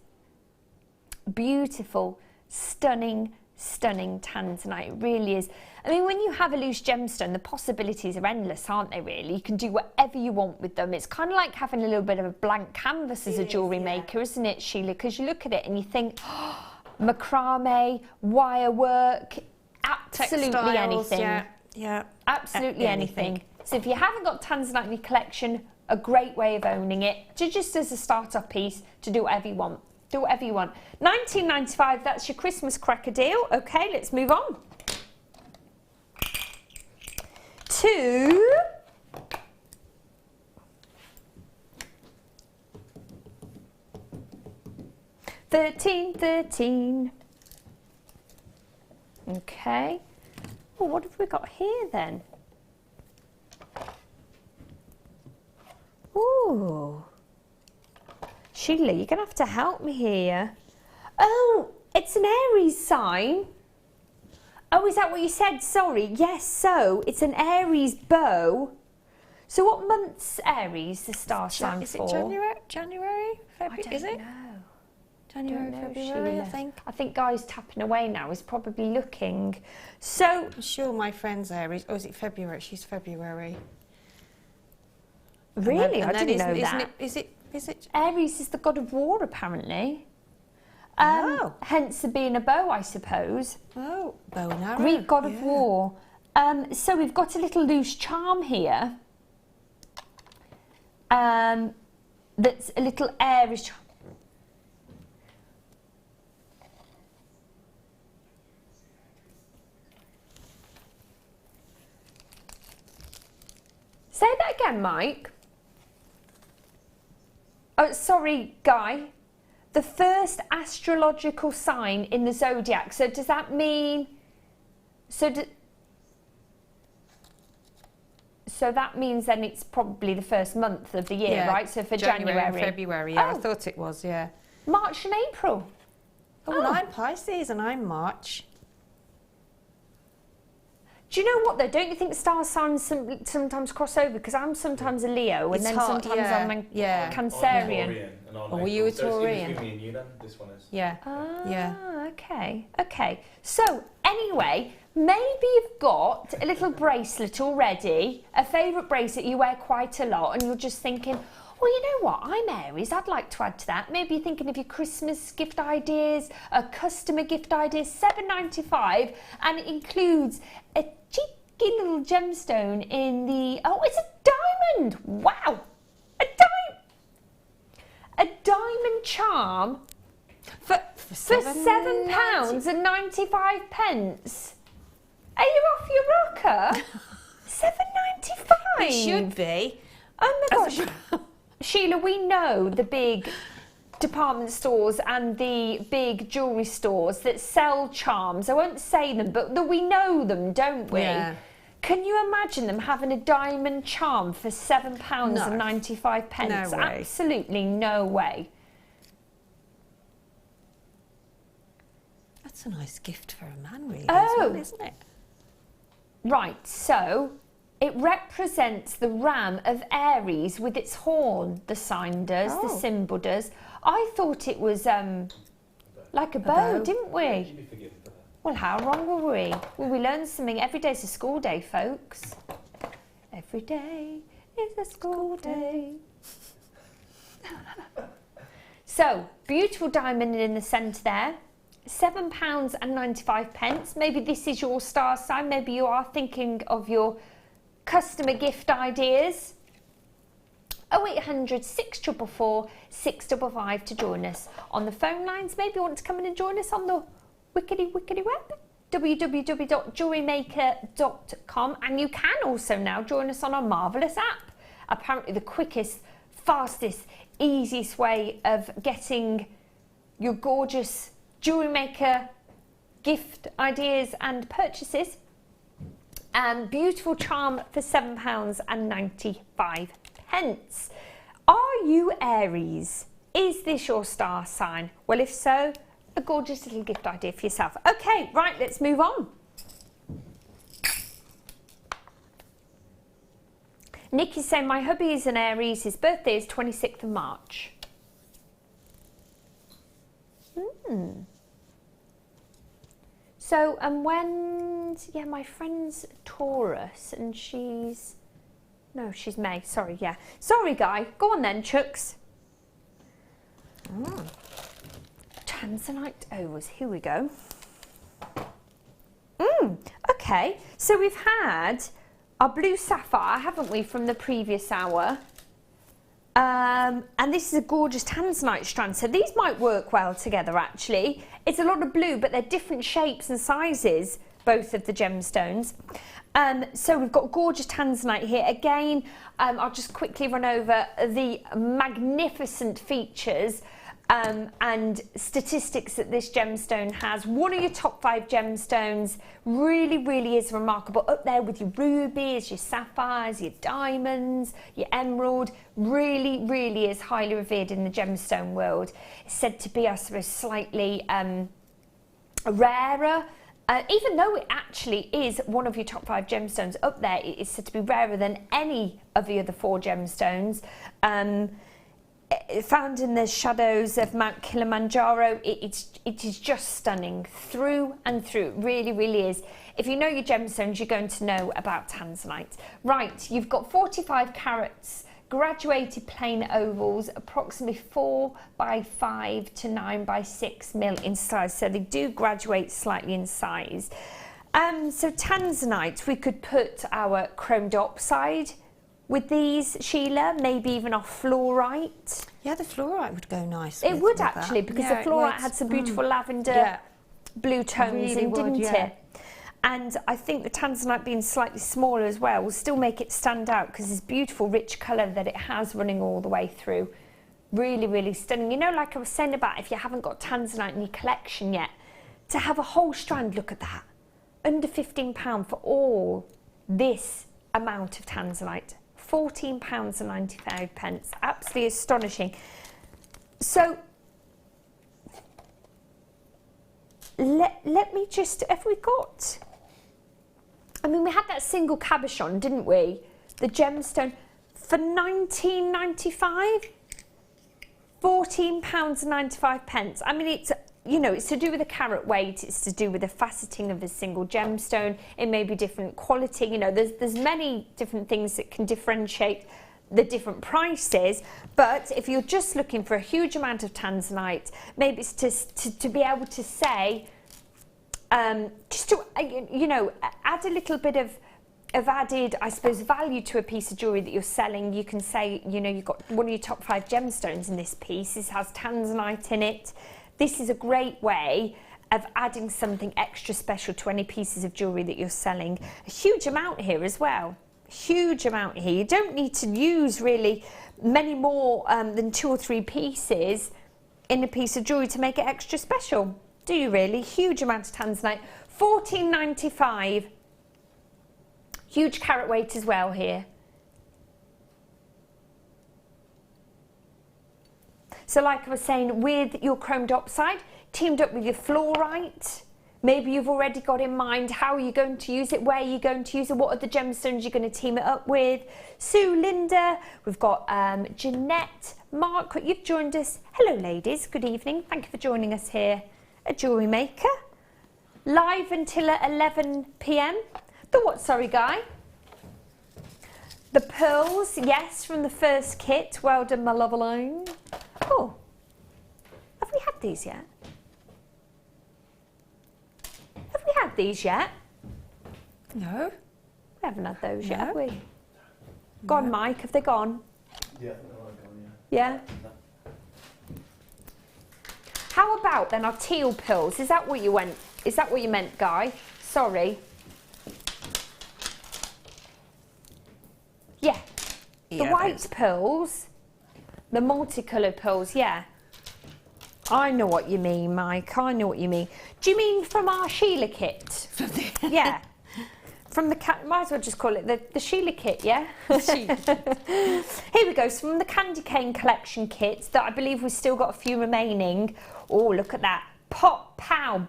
Beautiful, stunning tanzanite. It really is. I mean, when you have a loose gemstone, the possibilities are endless, aren't they, really? You can do whatever you want with them. It's kind of like having a little bit of a blank canvas as a jewellery maker, isn't it, Sheila? Because you look at it and you think, oh, macrame, wire work, absolutely Textiles, anything. Yeah. Absolutely anything. So if you haven't got tanzanite in your collection, a great way of owning it, just as a start-up piece, to do whatever you want. Do whatever you want. £19.95, that's your Christmas cracker deal. Okay, let's move on to $13.13. Okay. Well, what have we got here then? Ooh. Sheila, you're going to have to help me here. Oh, it's an Aries sign. Oh, is that what you said? Sorry. Yes, so it's an Aries bow. So what month's Aries, the star sign Is for? it January? February? Is it? January, February, Sheila. I think. I think Guy's tapping away now. He's probably looking. So, I'm sure my friend's Aries. Oh, is it February? She's February. really, And I then didn't know isn't that. it? Is it? Aries is the god of war, apparently. Oh. Hence the being a bow, I suppose. Oh, bow and arrow. Greek god of yeah. war. So we've got a little loose charm here. That's a little Aries charm. Say that again, Mike. Oh, sorry, Guy. The first astrological sign in the zodiac. So does that mean? So that means then it's probably the first month of the year, right? So for January and February. Yeah, Oh. I thought it was. Yeah. March and April. Oh, and I'm Pisces and I'm March. Do you know what though? Don't you think star signs sometimes cross over? Because I'm sometimes a Leo, and It's then hard, sometimes yeah, I'm a yeah. Cancerian. Oh, were you a Taurian? Between me and you then, this one is. Yeah. Yeah. Okay. So anyway, maybe you've got a little bracelet already, a favourite bracelet you wear quite a lot, and you're just thinking, Well, you know what? I'm Aries. I'd like to add to that. Maybe you're thinking of your Christmas gift ideas, a customer gift idea, $7.95, and it includes a cheeky little gemstone in the... Oh, it's a diamond! Wow! A diamond charm for £7.95. Are you off your rocker? $7.95. It should be. Oh my gosh. Sheila, we know the big department stores and the big jewellery stores that sell charms. I won't say them, but we know them, don't we? Yeah. Can you imagine them having a diamond charm for £7.95? No way. Absolutely no way. That's a nice gift for a man, really, Oh. as well, isn't it? Right, so it represents the ram of Aries with its horn, the sign does, the symbol does. I thought it was like a bow, didn't we? You'd be forgiven for that. Well, how wrong were we? Well, we learn something. Every day's a school day, folks. Every day is a school day. So, beautiful diamond in the centre there. £7.95. Maybe this is your star sign. Maybe you are thinking of your customer gift ideas. 0800 644 655 to join us on the phone lines. Maybe you want to come in and join us on the wickedy web, www.jewellerymaker.com, and you can also now join us on our marvellous app. Apparently the quickest, fastest, easiest way of getting your gorgeous Jewellery Maker gift ideas and purchases. Beautiful charm for £7.95. Are you Aries? Is this your star sign? Well, if so, a gorgeous little gift idea for yourself. Okay, right, let's move on. Nick is saying, my hubby is an Aries. His birthday is 26th of March. So, yeah, my friend's Taurus, and she's May. Sorry, yeah. Sorry, Guy. Go on then, Chucks. Tanzanite ovals. Here we go. Okay, so we've had our blue sapphire, haven't we, from the previous hour? And this is a gorgeous tanzanite strand. So these might work well together, actually. It's a lot of blue, but they're different shapes and sizes, both of the gemstones. So we've got gorgeous tanzanite here. Again, I'll just quickly run over the magnificent features and statistics that this gemstone has. One of your top 5 gemstones, really is remarkable. Up there with your rubies, your sapphires, your diamonds, your emerald. Really is highly revered in the gemstone world. It's said to be, I suppose, slightly rarer. Even though it actually is one of your top 5 gemstones up there, it is said to be rarer than any of the other 4 gemstones. Found in the shadows of Mount Kilimanjaro, it is just stunning through and through. It really is. If you know your gemstones, you're going to know about tanzanite. Right, you've got 45 carats, graduated plain ovals, approximately 4 by 5 to 9 by 6 mil in size. So they do graduate slightly in size. So tanzanite, we could put our chromed oxide with these, Sheila, maybe even our fluorite. Yeah, the fluorite would go nice. It would with actually, that. because Yeah, the it fluorite would. had some beautiful lavender blue tones Really in, would, didn't yeah. it? And I think the tanzanite being slightly smaller as well will still make it stand out, because this beautiful rich colour that it has running all the way through. Really stunning. You know, like I was saying about if you haven't got tanzanite in your collection yet, to have a whole strand, look at that. Under £15 for all this amount of tanzanite. £14.95. Absolutely astonishing. So let me just, have we got, I mean, we had that single cabochon, didn't we? The gemstone for £19.95, £14.95. I mean, it's, you know, it's to do with the carat weight, it's to do with the faceting of a single gemstone. It may be different quality, you know, there's many different things that can differentiate the different prices, but if you're just looking for a huge amount of tanzanite, maybe it's to be able to say, just to, you know, add a little bit of added, I suppose, value to a piece of jewellery that you're selling. You can say, you know, you've got one of your top 5 gemstones in this piece. This has tanzanite in it. This is a great way of adding something extra special to any pieces of jewellery that you're selling. A huge amount here as well. Huge amount here. You don't need to use really many more than 2 or 3 pieces in a piece of jewellery to make it extra special, do you really? Huge amount of tanzanite. $14.95. Huge carat weight as well here. So like I was saying, with your chromed oxide, teamed up with your fluorite, maybe you've already got in mind how you're going to use it, where you're going to use it, what are the gemstones you're going to team it up with. Sue, Linda, we've got Jeanette, Mark, you've joined us. Hello ladies, good evening. Thank you for joining us here at Jewellery Maker. Live until 11 p.m. The what, sorry, Guy? The pearls, yes, from the first kit. Well done, my love alone. Oh, have we had these yet? Have we had these yet? No. We haven't had those yet, No. have we? Gone, Mike, have they gone? Yeah, I think they're all gone, yeah. Yeah? How about then our teal pearls? Is that what you went? Is that what you meant, Guy? Sorry. Yeah. The Yeah, white pearls, the multicoloured pearls, yeah. I know what you mean, Mike. I know what you mean. Do you mean from our Sheila kit? Yeah. From the might as well just call it the Sheila kit, yeah? Here we go. So from the Candy Cane collection kit that I believe we've still got a few remaining. Oh, look at that. Pop, pow,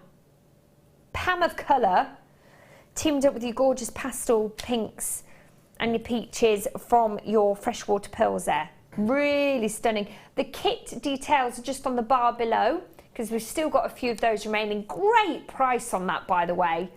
pam of colour, teamed up with your gorgeous pastel pinks and your peaches from your freshwater pearls there. Really stunning. The kit details are just on the bar below because we've still got a few of those remaining. Great price on that, by the way.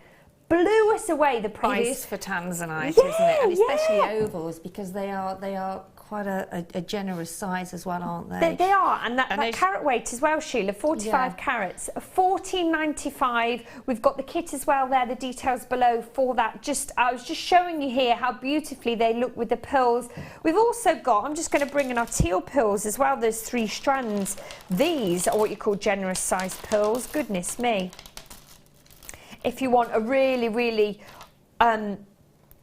Blew us away, the price. It is for tanzanite, Yeah, isn't it? And especially yeah. ovals, because they are quite a generous size as well, aren't they? They are, and that And carat weight as well, Sheila, 45 Yeah. carats, $14.95. We've got the kit as well there, the details below for that. I was just showing you here how beautifully they look with the pearls. We've also got, I'm just going to bring in our teal pearls as well, those 3 strands. These are what you call generous sized pearls, goodness me. If you want a really, really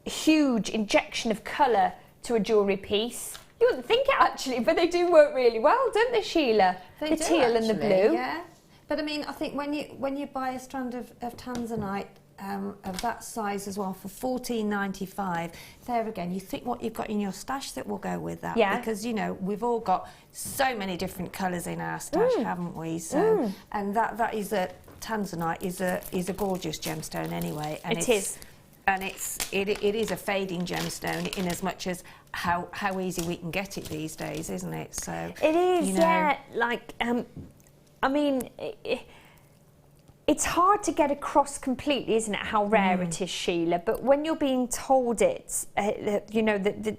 huge injection of colour to a jewellery piece. You wouldn't think it actually, but they do work really well, don't they, Sheila? They the do, teal and the actually, blue. Yeah, but I mean, I think when you buy a strand of tanzanite of that size as well for $14.95, there again, you think what you've got in your stash that will go with that. Yeah. Because, you know, we've all got so many different colours in our stash, haven't we? So, and that is a tanzanite is a gorgeous gemstone anyway. And It is. And it is a fading gemstone in as much as how easy we can get it these days, isn't it? So It is, you know, yeah. Like, I mean, it's hard to get across completely, isn't it, how rare it is, Sheila? But when you're being told it, you know, the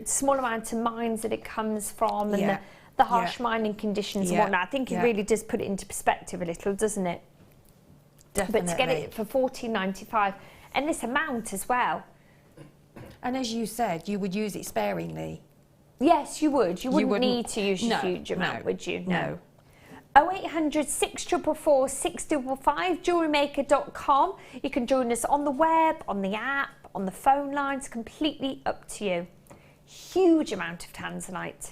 small amount of mines that it comes from and Yeah. the harsh mining conditions and Yeah. whatnot, I think it Yeah. really does put it into perspective a little, doesn't it? Definitely. But to get it for $14.95 and this amount as well. And as you said, you would use it sparingly. Yes, you would. You wouldn't wouldn't- need to use a no, huge amount, no, would you? no. 0800 644 655 JewelleryMaker.com. You can join us on the web, on the app, on the phone lines, completely up to you. Huge amount of tanzanite.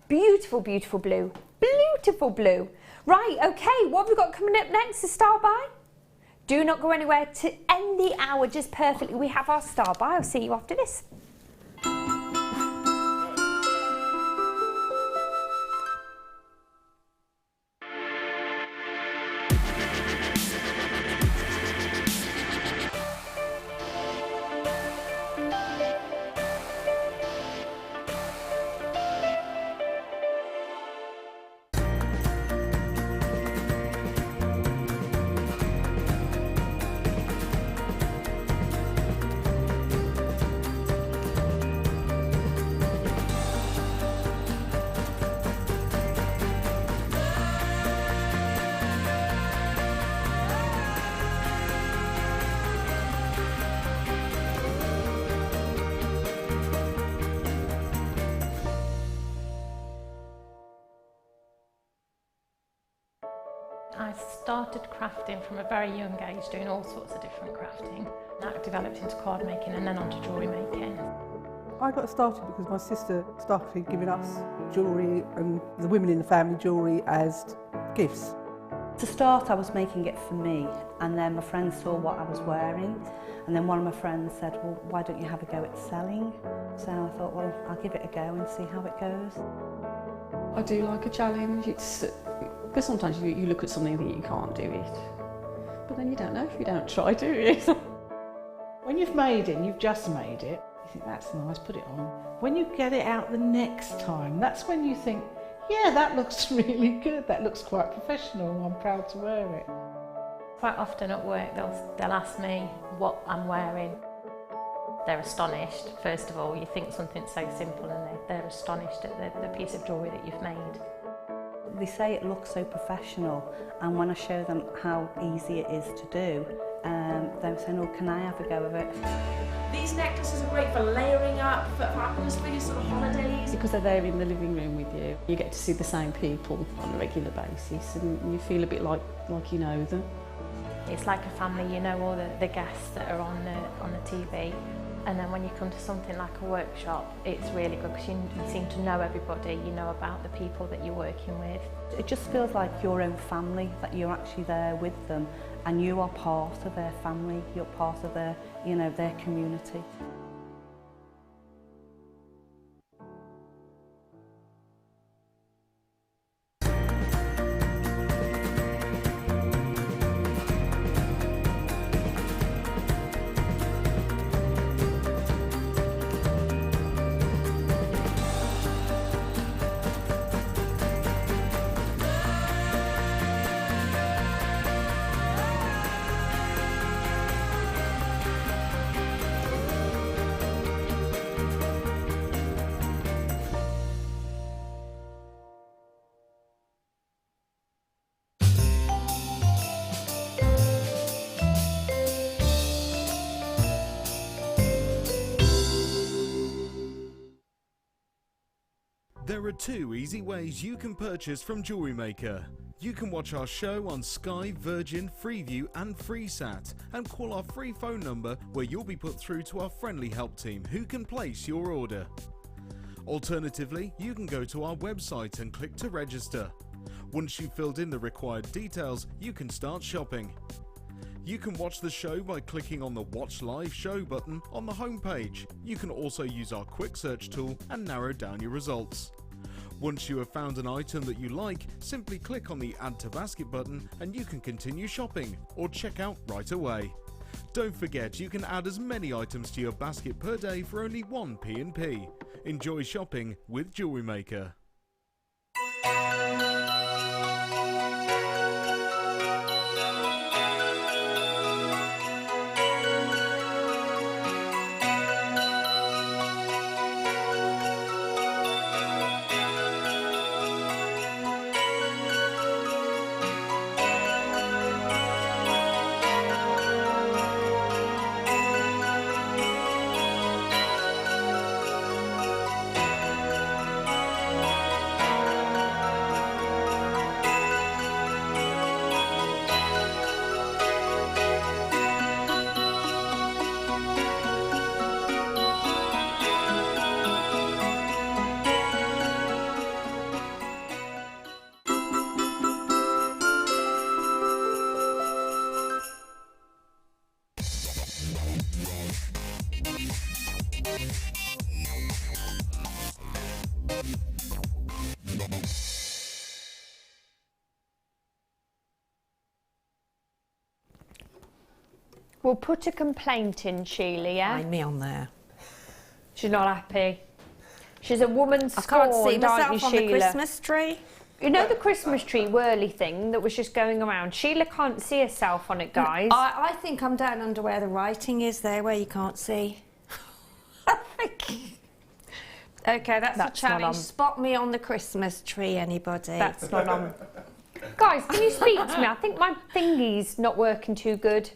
Beautiful, beautiful blue. Beautiful blue. Right, okay, what have we got coming up next to Star By? Do not go anywhere to end the hour just perfectly. We have our Star By. I'll see you after this. started crafting from a very young age, doing all sorts of different crafting. That developed into card making and then onto jewellery making. I got started because my sister started giving us jewellery and the women in the family jewellery as gifts. To start, I was making it for me, and then my friends saw what I was wearing, and then one of my friends said, well, why don't you have a go at selling? So I thought, well, I'll give it a go and see how it goes. I do like a challenge. Because sometimes you look at something and think you can't do it, but then you don't know if you don't try, do you? When you've made it and you've just made it, you think that's nice, put it on. When you get it out the next time, that's when you think, yeah, that looks really good, that looks quite professional, I'm proud to wear it. Quite often at work they'll ask me what I'm wearing. They're astonished, first of all. You think something's so simple and they're astonished at the piece of jewellery that you've made. They say it looks so professional, and when I show them how easy it is to do, they're saying, oh, can I have a go of it? These necklaces are great for layering up, for atmosphere, sort of holidays. Because they're there in the living room with you, you get to see the same people on a regular basis and you feel a bit like you know them. It's like a family, you know all the guests that are on the TV. And then when you come to something like a workshop, it's really good because you seem to know everybody, you know about the people that you're working with. It just feels like your own family, that you're actually there with them and you are part of their family, you're part of their, you know, their community. There are two easy ways you can purchase from Jewellery Maker. You can watch our show on Sky, Virgin, Freeview and FreeSat and call our free phone number where you'll be put through to our friendly help team who can place your order. Alternatively, you can go to our website and click to register. Once you've filled in the required details, you can start shopping. You can watch the show by clicking on the Watch Live Show button on the homepage. You can also use our quick search tool and narrow down your results. Once you have found an item that you like, simply click on the Add to Basket button and you can continue shopping or check out right away. Don't forget you can add as many items to your basket per day for only one P&P. Enjoy shopping with Jewellery Maker. We'll put a complaint in, Sheila, yeah? Find me on there. She's not happy. She's a woman I can't see scorned, aren't myself you, on the Sheila? Christmas tree. You know the Christmas tree whirly thing that was just going around? Sheila can't see herself on it, guys. I think I'm down under where the writing is there, where you can't see. Okay, that's a challenge. Spot me on the Christmas tree, anybody. That's not on. Guys, can you speak to me? I think my thingy's not working too good.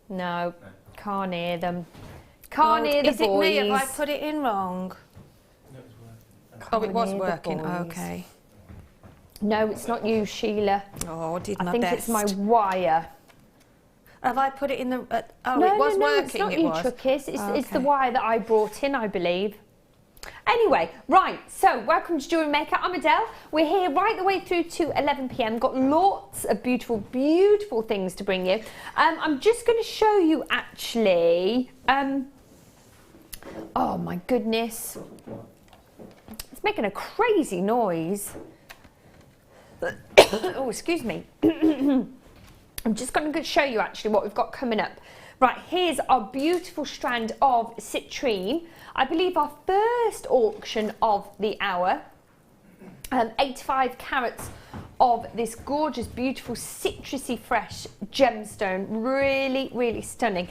No, can't hear them. Can't hear the boys. Is it me? Have I put it in wrong? No, it was working. Oh, it was working. Okay. No, it's not you, Sheila. Oh, I did my I think best. it's my wire. Have I put it in the... oh, no, it was no, working, it's not it you, was. Chuckies. It's, Oh, it's the okay. wire that I brought in, I believe. Anyway, right, so welcome to Jewellery Maker. I'm Adele. We're here right the way through to 11 p.m. Got lots of beautiful, beautiful things to bring you. I'm just going to show you actually... oh my goodness. It's making a crazy noise. Oh, excuse me. I'm just going to show you actually what we've got coming up. Right, here's our beautiful strand of citrine. I believe our first auction of the hour. 85 carats of this gorgeous, beautiful, citrusy, fresh gemstone. Really, really stunning.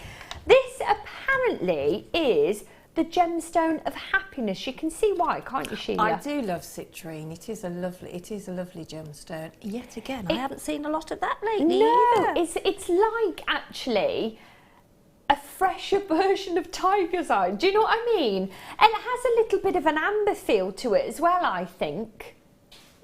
This apparently is the gemstone of happiness. You can see why, can't you, Sheila? I do love citrine. It is a lovely gemstone. Yet again, I haven't seen a lot of that lately. No, either. it's like actually a fresher version of tiger's eye. Do you know what I mean? And it has a little bit of an amber feel to it as well, I think.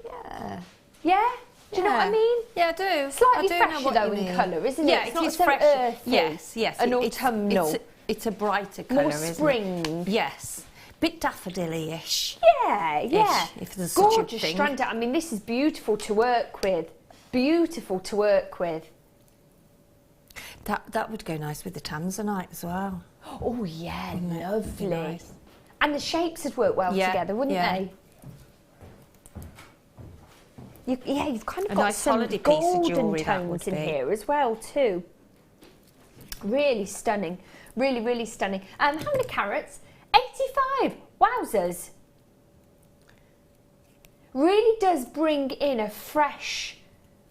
Yeah. Yeah? Do you know what I mean? Yeah, I do. Slightly I do know fresher what though you in mean. colour, isn't it? Yeah, It's it not is so fresh. earthy. Yes. An autumnal. It's a brighter More colour, isn't spring. it? Yes. Bit daffodilly-ish. Yeah, yeah. Ish, if there's such a Gorgeous thing. strand. I mean, this is beautiful to work with. Beautiful to work with. That would go nice with the tanzanite as well. Oh yeah, Wouldn't it? lovely. Be nice. And the shapes would work well Yeah, together, wouldn't yeah. they? You've kind of A got nice some holiday piece of golden jewellery, that would tones in be. here as well too. Really stunning, really, really stunning. How many carats? 85. Wowzers! Really does bring in a fresh,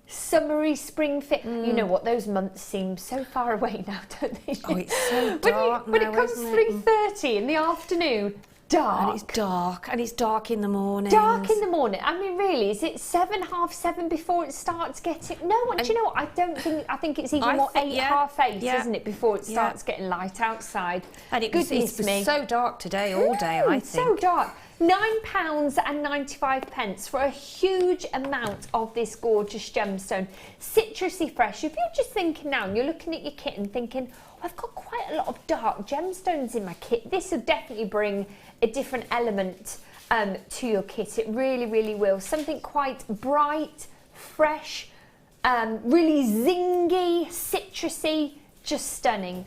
summery spring fit. You know what? Those months seem so far away now, don't they? Oh, it's so when dark when now, it comes isn't it? 3:30 in the afternoon, dark. And it's dark, and it's dark in the morning. Dark in the morning. I mean, really, is it 7, half 7 before it starts getting? No, and do you know what? I think it's even more 8, half 8, isn't it, before it starts getting light outside. And it was so dark today, all day, I think. So dark. £9.95 for a huge amount of this gorgeous gemstone. Citrusy fresh. If you're just thinking now and you're looking at your kit and thinking, oh, I've got quite a lot of dark gemstones in my kit, this will definitely bring a different element to your kit. It really, really will. Something quite bright, fresh, really zingy, citrusy, just stunning.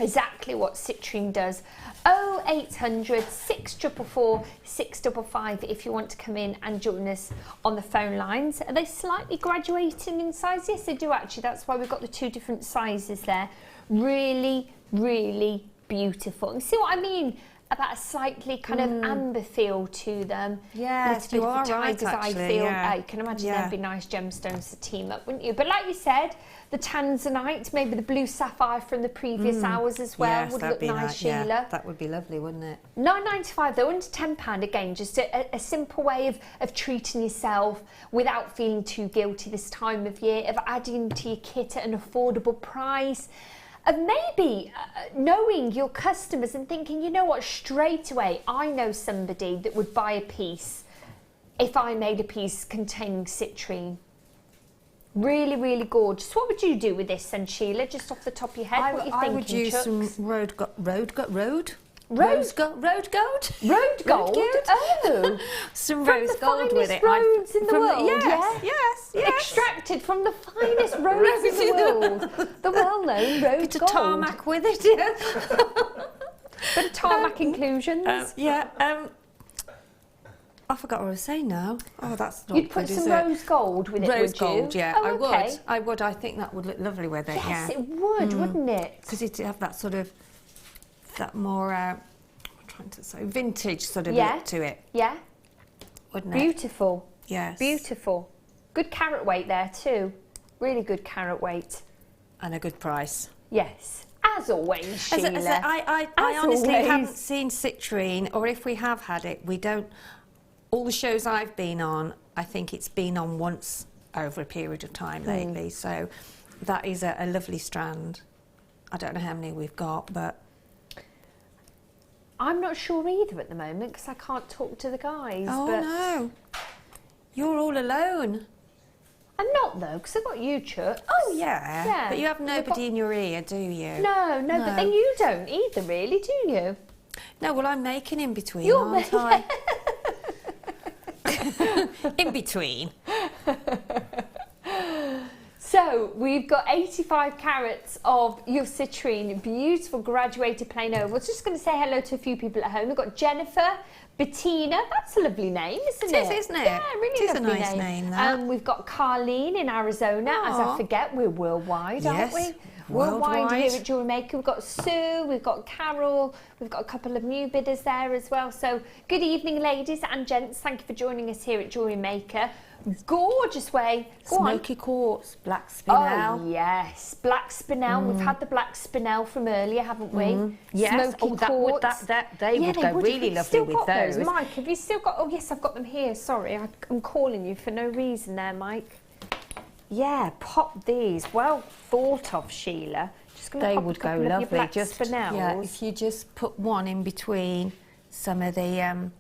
Exactly what citrine does. 0800 644 655 if you want to come in and join us on the phone lines. Are they slightly graduating in size? Yes, they do actually. That's why we've got the 2 different sizes there. Really, really beautiful. And see what I mean about a slightly kind of amber feel to them. Yes, you you are tiger's right, eye actually, feel. yeah. You can imagine Yeah. there'd be nice gemstones to team up, wouldn't you? But like you said, the tanzanite, maybe the blue sapphire from the previous hours as well, Yes, would that'd look be nice, Sheila. Yeah, that would be lovely, wouldn't it? £9.95 though, under £10 again, just a simple way of treating yourself without feeling too guilty this time of year, of adding to your kit at an affordable price, of maybe knowing your customers and thinking, you know what, straight away, I know somebody that would buy a piece if I made a piece containing citrine. Really, really gorgeous. What would you do with this then, Sheila, just off the top of your head? What are you thinking, I would use Chucks? some road gold. Road gold? Rose gold. Oh, Some from rose the gold with it. roads in the world. Yes. Extracted from the finest roads in the world. The well-known road Bit of gold. tarmac with it. Yeah. Bit of tarmac inclusions. I forgot what I was saying now. Oh, that's not You'd put good, some is rose gold with it, Rose would you? gold, yeah. Oh, okay. I would. I think that would look lovely with it. Yes, yeah. it would, wouldn't it? Because it'd have that sort of, that more, I'm trying to say, vintage sort of Yeah. look to it, Yeah. wouldn't it? Beautiful. Yes. Beautiful. Good carat weight there too. Really good carat weight. And a good price. Yes. As always, Sheila. I As honestly always. haven't seen citrine, or if we have had it, we don't. All the shows I've been on, I think it's been on once over a period of time lately. So that is a lovely strand. I don't know how many we've got, but I'm not sure either at the moment because I can't talk to the guys. oh but no. You're all alone. I'm not though, because I've got you, Chuck. Oh yeah. Yeah. But you have nobody in your ear, do you? No, but then you don't either, really, do you? No, well, I'm making in between, You're aren't I? In between. So we've got 85 carats of your citrine, beautiful graduated plain oval. I was just going to say hello to a few people at home. We've got Jennifer, Bettina, that's a lovely name, isn't it? It is, isn't it? Yeah, really It is a lovely nice name, that. We've got Carlene in Arizona. As I Aw. forget, we're worldwide, aren't Yes, we? Worldwide worldwide. here at Jewellery Maker. We've got Sue, we've got Carol, we've got a couple of new bidders there as well. So good evening, ladies and gents. Thank you for joining us here at Jewellery Maker. Gorgeous way. Go on. Smoky quartz, black spinel. Oh yes, black spinel. We've had the black spinel from earlier, haven't we? Yes. Smoky They would go really Have you lovely still with got those. Mike, have you still got? Oh yes, I've got them here. Sorry, I'm calling you for no reason there, Mike. Yeah, pop these. Well thought of, Sheila. Just gonna They pop would a go couple of your lovely. black Just spinels. yeah, if you just put one in between some of the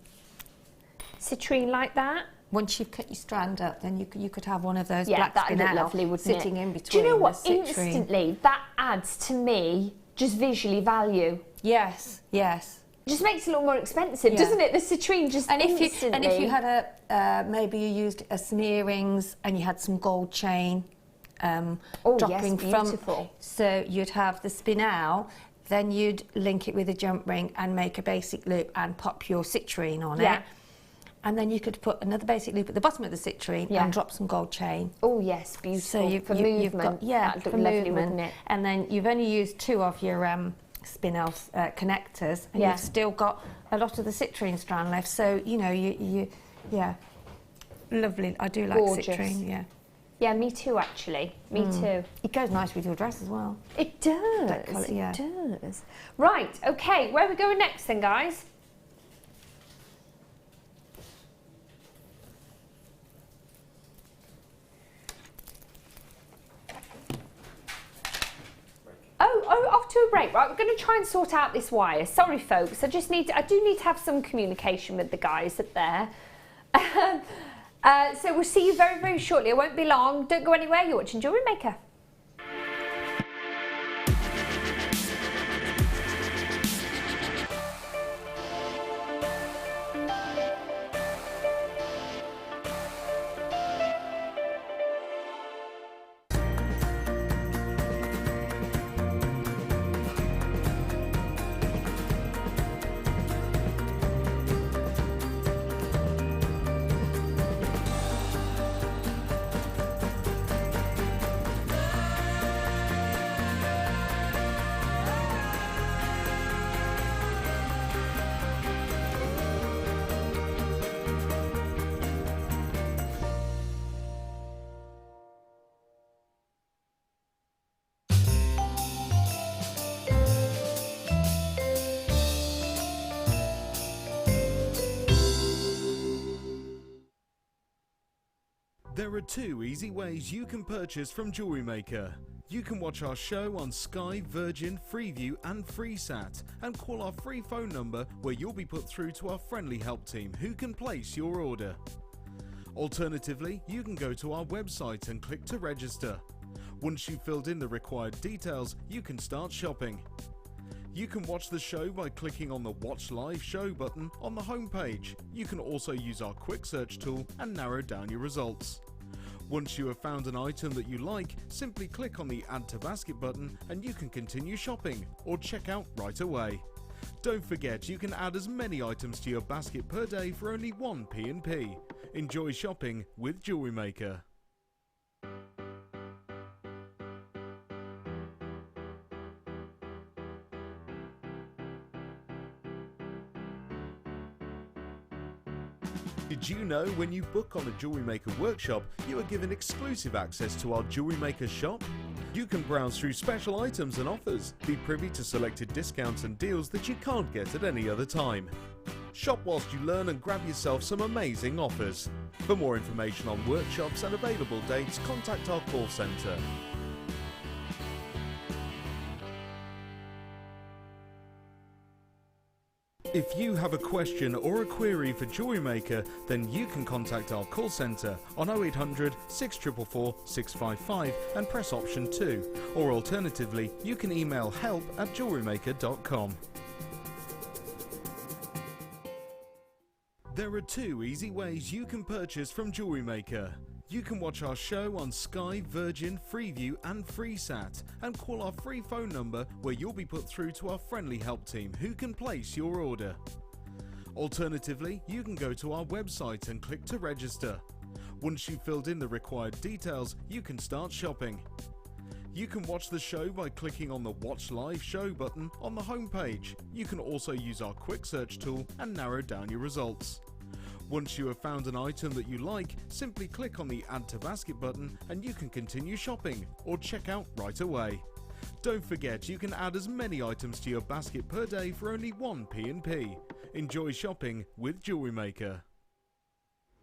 citrine like that. Once you've cut your strand up, then you could have one of those Yeah, black that'd look spinel lovely, wouldn't it? sitting in between. Do you know what? the citrine. Instantly, that adds to me just visually value. Yes, yes. Just makes it a lot more expensive, Yeah. doesn't it? The citrine just instantly. And if you had maybe you used a some earrings and you had some gold chain dropping from, beautiful. so you'd have the spinel, then you'd link it with a jump ring and make a basic loop and pop your citrine on it. And then you could put another basic loop at the bottom of the citrine and drop some gold chain. Oh yes, beautiful. So for movement. you've got, yeah, that'd look for lovely, movement. wouldn't it? And then you've only used 2 of your spinel connectors, and you've still got a lot of the citrine strand left. So you know, yeah, lovely. I do like Gorgeous. citrine. Yeah. Yeah, me too. Actually, me too. It goes nice with your dress as well. It does. That colour, yeah. It does. Right. Okay. Where are we going next, then, guys? Oh, off to a break. Right, we're going to try and sort out this wire. Sorry, folks. I do need to have some communication with the guys up there. So we'll see you very, very shortly. It won't be long. Don't go anywhere. You're watching Jewellery Maker. There are 2 easy ways you can purchase from Jewellery Maker. You can watch our show on Sky, Virgin, Freeview and FreeSat and call our free phone number where you'll be put through to our friendly help team who can place your order. Alternatively, you can go to our website and click to register. Once you've filled in the required details, you can start shopping. You can watch the show by clicking on the Watch Live Show button on the homepage. You can also use our quick search tool and narrow down your results. Once you have found an item that you like, simply click on the Add to Basket button and you can continue shopping or check out right away. Don't forget, you can add as many items to your basket per day for only 1 P&P. Enjoy shopping with Jewellery Maker. Did you know when you book on a Jewellery Maker workshop, you are given exclusive access to our Jewellery Maker shop? You can browse through special items and offers, be privy to selected discounts and deals that you can't get at any other time. Shop whilst you learn and grab yourself some amazing offers. For more information on workshops and available dates, contact our call centre. If you have a question or a query for Jewellery Maker, then you can contact our call centre on 0800 644 655 and press option 2. Or alternatively, you can email help@jewellerymaker.com. There are 2 easy ways you can purchase from Jewellery Maker. You can watch our show on Sky, Virgin, Freeview and FreeSat and call our free phone number where you'll be put through to our friendly help team who can place your order. Alternatively, you can go to our website and click to register. Once you've filled in the required details, you can start shopping. You can watch the show by clicking on the Watch Live Show button on the homepage. You can also use our quick search tool and narrow down your results. Once you have found an item that you like, simply click on the Add to Basket button and you can continue shopping or check out right away. Don't forget you can add as many items to your basket per day for only 1 P&P. Enjoy shopping with Jewellery Maker.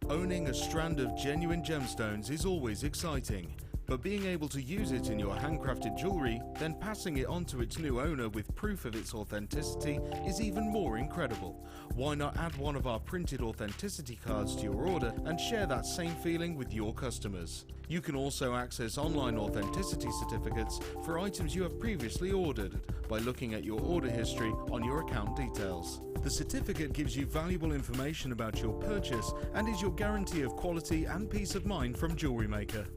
Owning a strand of genuine gemstones is always exciting. But being able to use it in your handcrafted jewellery, then passing it on to its new owner with proof of its authenticity is even more incredible. Why not add one of our printed authenticity cards to your order and share that same feeling with your customers? You can also access online authenticity certificates for items you have previously ordered by looking at your order history on your account details. The certificate gives you valuable information about your purchase and is your guarantee of quality and peace of mind from Jewellery Maker.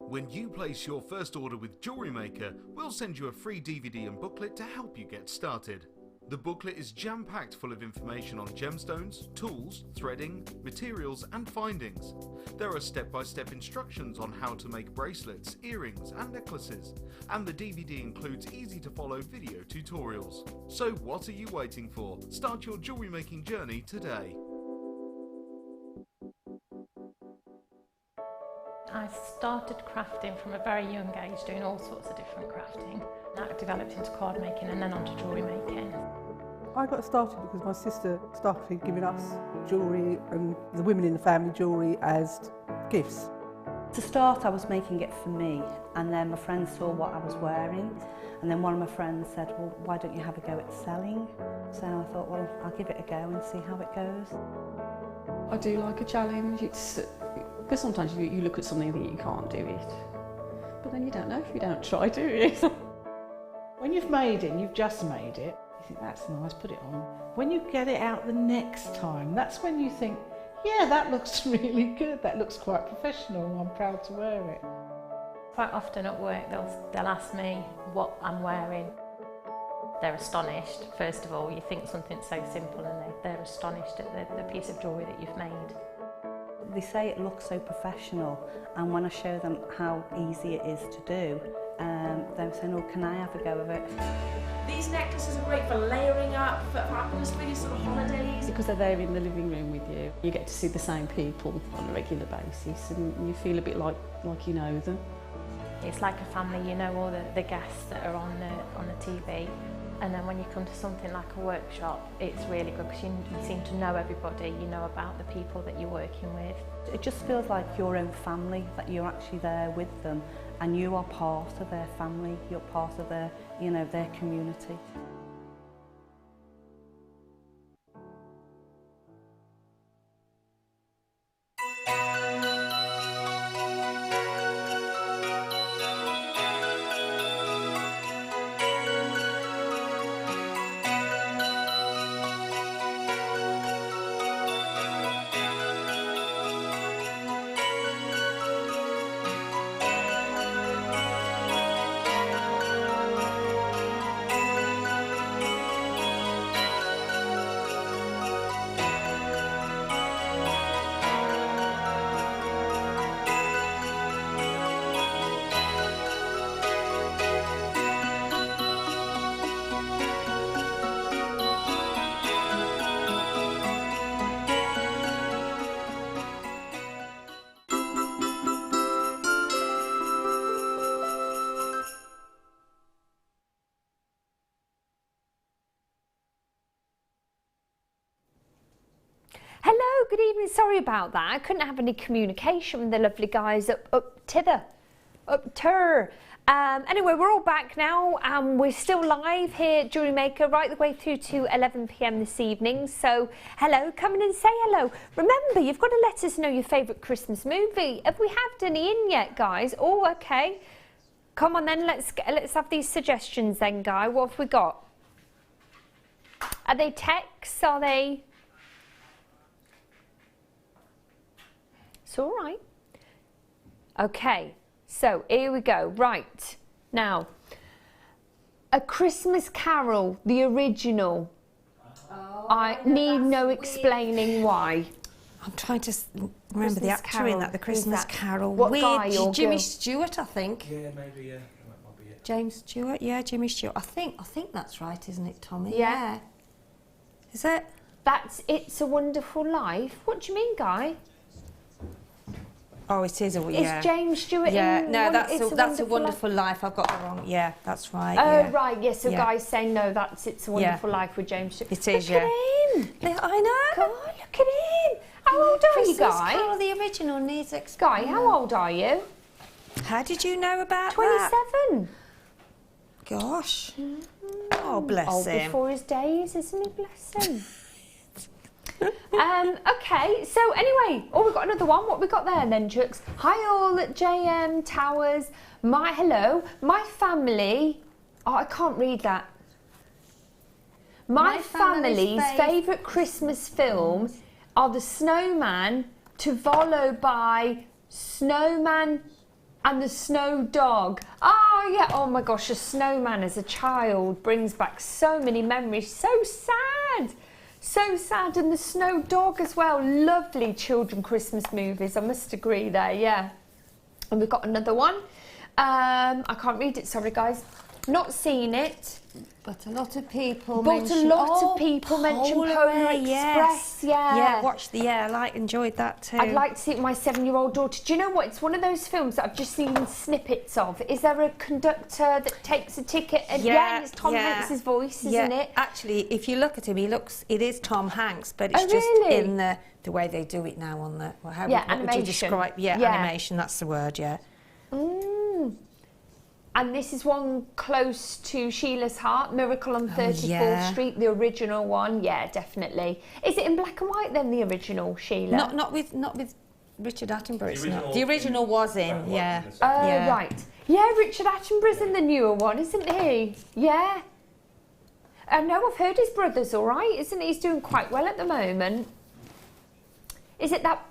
When you place your first order with Jewellery Maker, we'll send you a free DVD and booklet to help you get started. The booklet is jam-packed full of information on gemstones, tools, threading, materials and findings. There are step-by-step instructions on how to make bracelets, earrings and necklaces. And the DVD includes easy-to-follow video tutorials. So what are you waiting for? Start your jewellery making journey today. I started crafting from a very young age, doing all sorts of different crafting. That developed into card making and then onto jewellery making. I got started because my sister started giving us jewellery and the women in the family jewellery as gifts. To start I was making it for me, and then my friends saw what I was wearing, and then one of my friends said, well, why don't you have a go at selling? So I thought, well, I'll give it a go and see how it goes. I do like a challenge. Because sometimes you look at something and think you can't do it, but then you don't know if you don't try, do you? When you've made it and you've just made it, you think that's nice, put it on. When you get it out the next time, that's when you think, yeah, that looks really good, that looks quite professional and I'm proud to wear it. Quite often at work they'll ask me what I'm wearing. They're astonished. First of all, you think something so simple and they're astonished at the piece of jewellery that you've made. They say it looks so professional, and when I show them how easy it is to do, they're saying, oh, can I have a go of it? These necklaces are great for layering up, for happens for your sort of holidays. Because they're there in the living room with you. You get to see the same people on a regular basis and you feel a bit like you know them. It's like a family, you know all the guests that are on the TV. And then when you come to something like a workshop, it's really good because you seem to know everybody, you know about the people that you're working with. It just feels like your own family, that you're actually there with them and you are part of their family, you're part of their, you know, their community. really sorry about that. I couldn't have any communication with the lovely guys up to. Anyway, we're all back now. We're still live here at Jewellery Maker right the way through to 11 p.m. this evening. So, hello, come in and say hello. Remember, you've got to let us know your favourite Christmas movie. Have we had any in yet, guys? Oh, okay. Come on then, let's have these suggestions then, Guy. What have we got? Are they texts? Are they... It's all right. Okay. So, here we go. Right, now, A Christmas Carol, the original. Oh, I need no explaining why. I'm trying to remember the actor in that, The Christmas Carol. What Weird, guy or Jimmy girl? Stewart, I think. Yeah, maybe, yeah. That might be it. James Stewart, yeah, Jimmy Stewart. I think that's right, isn't it, Tommy? Yeah. Is it? That's It's a Wonderful Life. What do you mean, Guy? Oh, it is yeah. Is James Stewart in no, It's that's a Wonderful Life. I've got the wrong. Yeah, that's right. Oh, yeah. right, yes. So, Yeah. Guy's saying no, that's It's a Wonderful Life with James Stewart. It is, look yeah. at him. I know. God, look at him. How old are you, Christmas Guy? Carol, the original needs explaining. Guy, how old are you? How did you know about 27. that? Gosh. Oh, bless Old him. before his days, isn't he? Bless him. Okay, so anyway, we've got another one. What we got there then, Chucks? Hi all at JM Towers. My family. Oh, I can't read that. My family's favourite Christmas film are The Snowman, followed by Snowman and the Snow Dog. Oh yeah, oh my gosh, a snowman as a child brings back so many memories. So sad. So sad, and the Snow Dog as well. Lovely children Christmas movies, I must agree there, yeah. And we've got another one. I can't read it, sorry guys. Not seen it. But a lot of people mention Polar Express, yes. yeah. Yeah, watched enjoyed that too. I'd like to see it with my 7-year-old daughter. Do you know what? It's one of those films that I've just seen snippets of. Is there a conductor that takes a ticket? And and it's Tom Hanks' voice, isn't it? Actually, if you look at him, it is Tom Hanks, but it's just in the way they do it now on the... Well, what animation. would you describe? Yeah, animation, that's the word, yeah. And this is one close to Sheila's heart, Miracle on 34th Street, the original one. Yeah, definitely. Is it in black and white then, the original, Sheila? Not with Richard Attenborough. It's not. The original was in, yeah. Oh, right. Yeah, Richard Attenborough's in the newer one, isn't he? Yeah. I know, I've heard his brother's all right, isn't he? He's doing quite well at the moment. Is it that...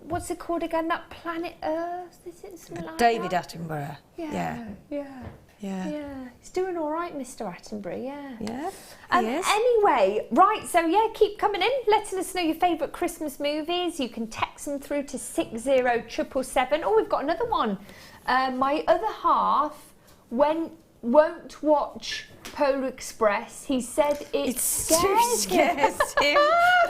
what's it called again? That Planet Earth? Is it something like David that? Attenborough. Yeah. He's doing all right, Mr. Attenborough. Yeah. Yeah. Anyway, right. So yeah, keep coming in, letting us know your favourite Christmas movies. You can text them through to 60777. Oh, we've got another one. My other half won't watch Polar Express. He said it scares him.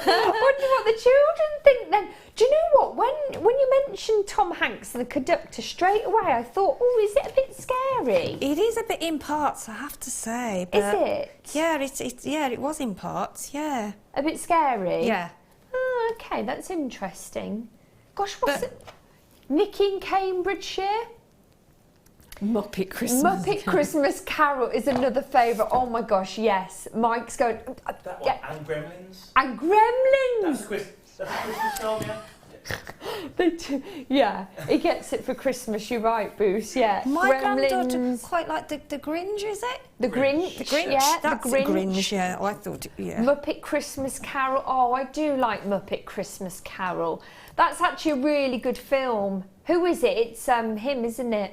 I wonder what the children think then. Do you know what? When you mentioned Tom Hanks and the conductor, straight away I thought, oh, is it a bit scary? It is a bit in parts, I have to say. But is it? Yeah, it was in parts. Yeah. A bit scary. Yeah. Oh, okay, that's interesting. Gosh, what's it? Nicky in Cambridgeshire. Muppet Christmas Carol is another favourite. Oh my gosh, yes. Mike's going. That one, and Gremlins. And Gremlins. That's a Christmas film, yeah. They do, yeah, he gets it for Christmas. You're right, Bruce. Yeah. My Gremlins. granddaughter quite liked the Grinch. Is it? The Grinch. The Grinch. Yeah, That's the Grinch. Grinch. Yeah, I thought. Yeah. Muppet Christmas Carol. Oh, I do like Muppet Christmas Carol. That's actually a really good film. Who is it? It's him, isn't it?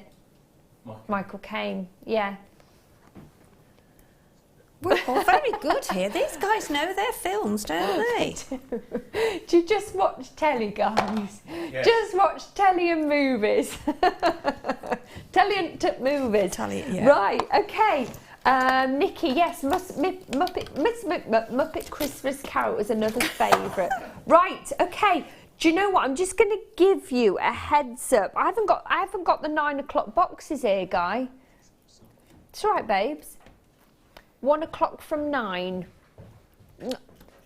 Michael Caine, yeah. We're all very good here. These guys know their films, don't they? Do you just watch telly, guys? Yes. Just watch telly and movies. Telly and movies. Telly, yeah. Right, okay. Nikki, yes, Muppet Christmas Carol is another favourite. Right, okay. Do you know what? I'm just going to give you a heads up. I haven't got the 9 o'clock boxes here, Guy. It's all right, babes. 1 o'clock from 9.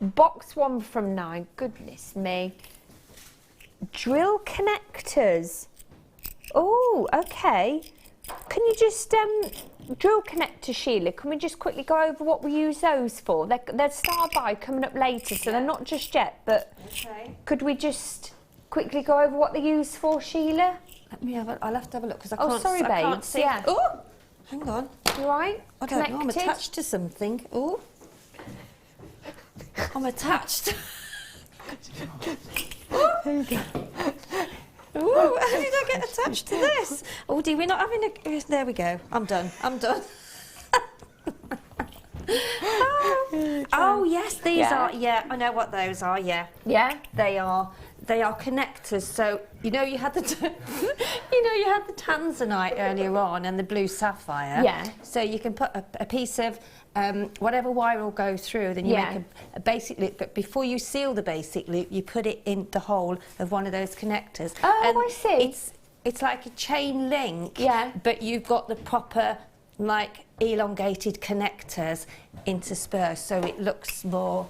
Box 1 from 9. Goodness me. drill connectors. Oh, okay. Can you just drill connectors, Sheila? Can we just quickly go over what we use those for? They're star-by coming up later, so they're not just yet, but could we just quickly go over what they're used for, Sheila? Let me I'll have to have a look because I Oh, can't. sorry, I can't babes. see. Yeah. Oh, hang on. You right? I don't know. I'm Connected? attached to something. Oh, I'm attached. Ooh, how did I get attached to this? Oh, do we not having a... There we go. I'm done. I'm done. Oh, yes, these are... Yeah, I know what those are, yeah. Yeah? They are connectors. So, you know you had the... you had the tanzanite earlier on and the blue sapphire. Yeah. So you can put a piece of... whatever wire will go through, then you make a basic loop, but before you seal the basic loop, you put it in the hole of one of those connectors. Oh, and I see. It's like a chain link, yeah, but you've got the proper, like, elongated connectors interspersed, so it looks more,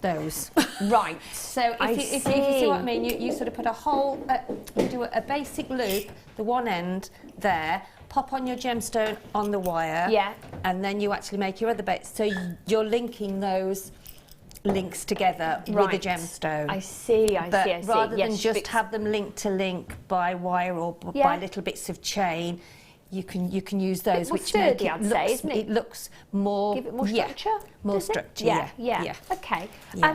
those. Right. So if you see what I mean, you sort of put a hole, you do a basic loop, the one end there, pop on your gemstone on the wire, and then you actually make your other bits. So you're linking those links together with the gemstone. I see, I see. Rather than just have them linked to link by wire or by little bits of chain, you can use those, which make it it looks more... Give it more structure? More structure, yeah. Okay.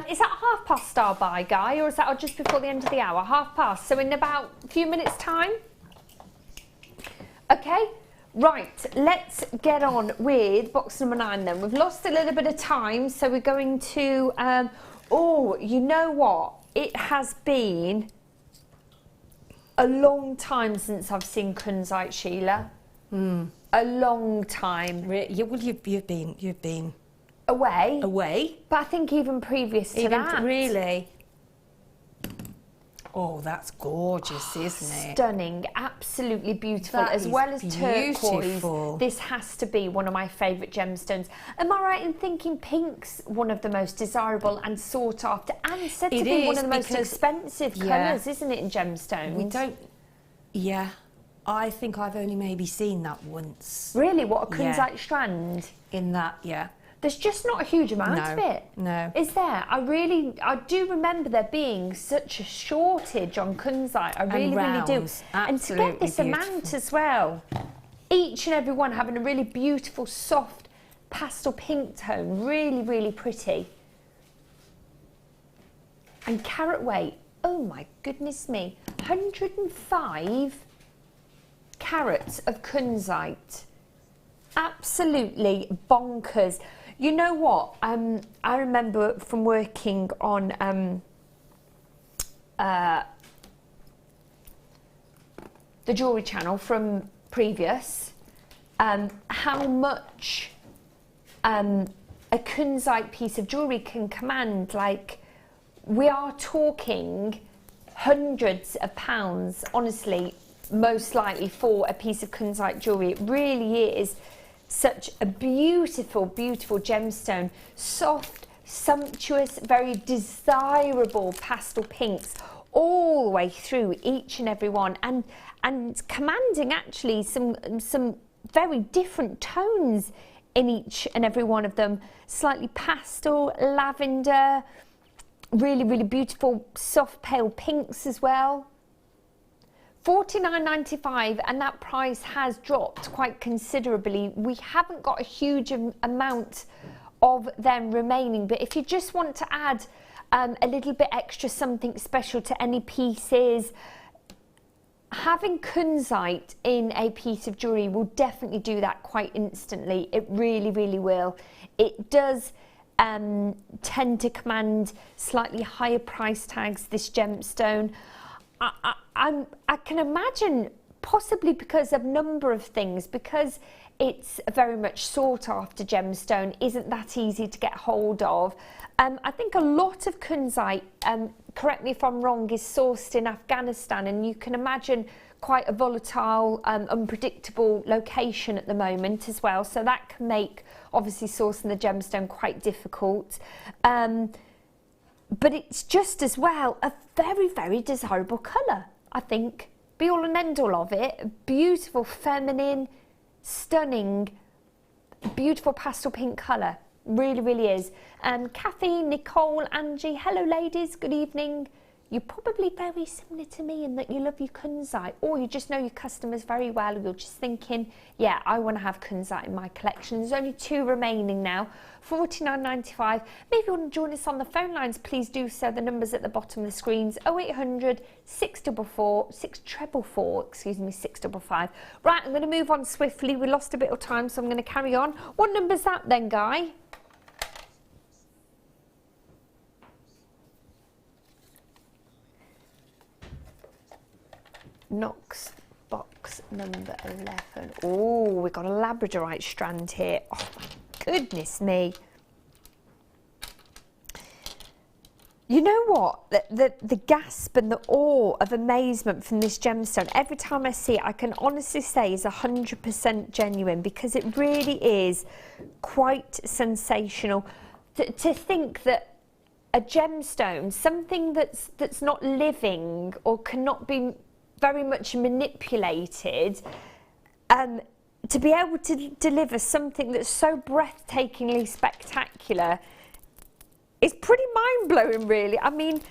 Is that 1/2 star by, Guy, or is that just before the end of the hour? 1/2. So in about a few minutes' time? Okay, right, let's get on with box number 9 then. We've lost a little bit of time, so we're going to, oh, you know what? It has been a long time since I've seen kunzite, Sheila. A long time. Well, you've been away. Away? But I think even previous to that. Really? Oh, that's gorgeous, isn't it? Stunning, absolutely beautiful, That as is well as turquoise. beautiful. This has to be one of my favourite gemstones. Am I right in thinking pink's one of the most desirable and sought after, and said to be one of the most expensive colours, isn't it, in gemstones? We don't... Yeah. I think I've only maybe seen that once. Really? What, a kunzite strand? In that, There's just not a huge amount of it. No. Is there? I do remember there being such a shortage on kunzite. I really, really do. And to get this amount as well, each and every one having a really beautiful, soft pastel pink tone, really, really pretty. And carat weight, oh my goodness me, 105 carats of kunzite. Absolutely bonkers. You know what? I remember from working on the Jewellery Channel from previous, how much a kunzite piece of jewellery can command. Like, we are talking hundreds of pounds, honestly, most likely, for a piece of kunzite jewellery. It really is such a beautiful, beautiful gemstone. Soft, sumptuous, very desirable pastel pinks all the way through each and every one, and commanding actually some very different tones in each and every one of them. Slightly pastel, lavender, really, really beautiful soft pale pinks as well. $49.95, and that price has dropped quite considerably. We haven't got a huge amount of them remaining, but if you just want to add a little bit extra, something special to any pieces, having kunzite in a piece of jewellery will definitely do that quite instantly. It really, really will. It does tend to command slightly higher price tags, this gemstone. I can imagine, possibly because of a number of things, because it's a very much sought after gemstone, isn't that easy to get hold of. I think a lot of kunzite, correct me if I'm wrong, is sourced in Afghanistan, and you can imagine quite a volatile, unpredictable location at the moment as well, so that can make obviously sourcing the gemstone quite difficult. but it's just as well a very, very desirable colour, I think. Be all and end all of it. Beautiful, feminine, stunning, beautiful pastel pink colour. Really, really is. Kathy, Nicole, Angie, hello ladies, good evening. You're probably very similar to me in that you love your kunzite, or you just know your customers very well. You're just thinking, yeah, I want to have kunzite in my collection. There's only 2 remaining now, $49.95. Maybe you want to join us on the phone lines, please do so. The numbers at the bottom of the screens, 0800 644 655. Right, I'm going to move on swiftly. We lost a bit of time, so I'm going to carry on. What number's that then, Guy? Knox box number 11. Oh, we've got a labradorite strand here. Oh my goodness me. You know what? The gasp and the awe of amazement from this gemstone, every time I see it, I can honestly say is 100% genuine, because it really is quite sensational. To think that a gemstone, something that's not living or cannot be very much manipulated, to be able to deliver something that's so breathtakingly spectacular is pretty mind-blowing, really. I mean,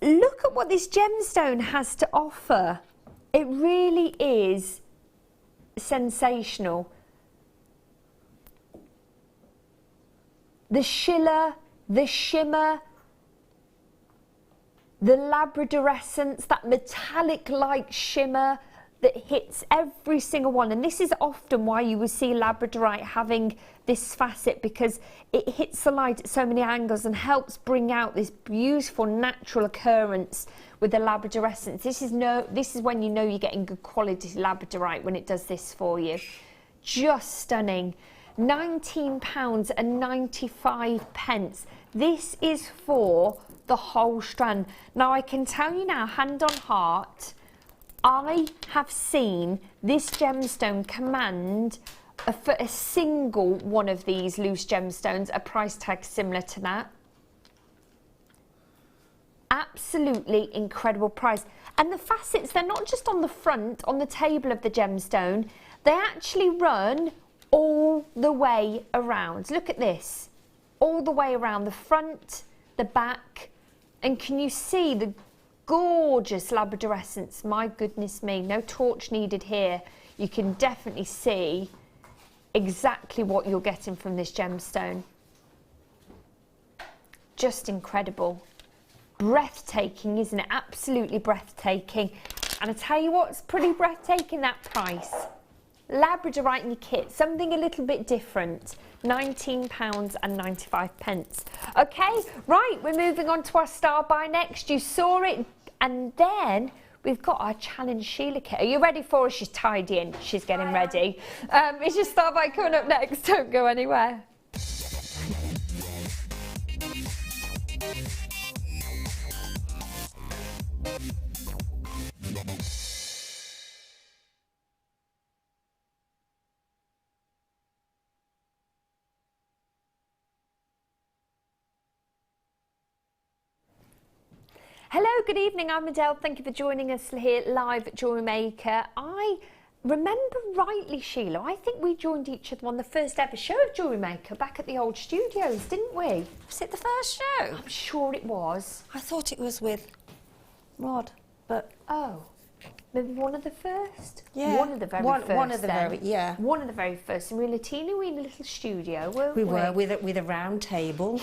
look at what this gemstone has to offer. It really is sensational. The shiller, the shimmer, the labradorescence, that metallic light shimmer that hits every single one. And this is often why you will see labradorite having this facet, because it hits the light at so many angles and helps bring out this beautiful natural occurrence with the labradorescence. This is when you know you're getting good quality labradorite, when it does this for you. Just stunning. £19.95. This is for the whole strand. Now I can tell you now, hand on heart, I have seen this gemstone command for a single one of these loose gemstones a price tag similar to that. Absolutely incredible price. And the facets, they're not just on the front, on the table of the gemstone, they actually run all the way around. Look at this, all the way around the front, the back, and can you see the gorgeous labradorescence? My goodness me, no torch needed here. You can definitely see exactly what you're getting from this gemstone. Just incredible. Breathtaking, isn't it? Absolutely breathtaking. And I tell you what's pretty breathtaking, that price. Labradorite in your kit, something a little bit different. £19.95. Okay, right, we're moving on to our star buy next. You saw it, and then we've got our challenge Sheila kit. Are you ready for her? She's tidying, she's getting ready. Is your star buy coming up next? Don't go anywhere. Hello, good evening, I'm Adele. Thank you for joining us here live at Jewellery Maker. I remember rightly, Sheila, I think we joined each other on the first ever show of Jewellery Maker back at the old studios, didn't we? Was it the first show? I'm sure it was. I thought it was with Rod, but... Oh, maybe one of the first? Yeah. One of the very first. One of the very, yeah. One of the very first. And we were in a teeny weeny little studio, weren't we? We were, with a round table.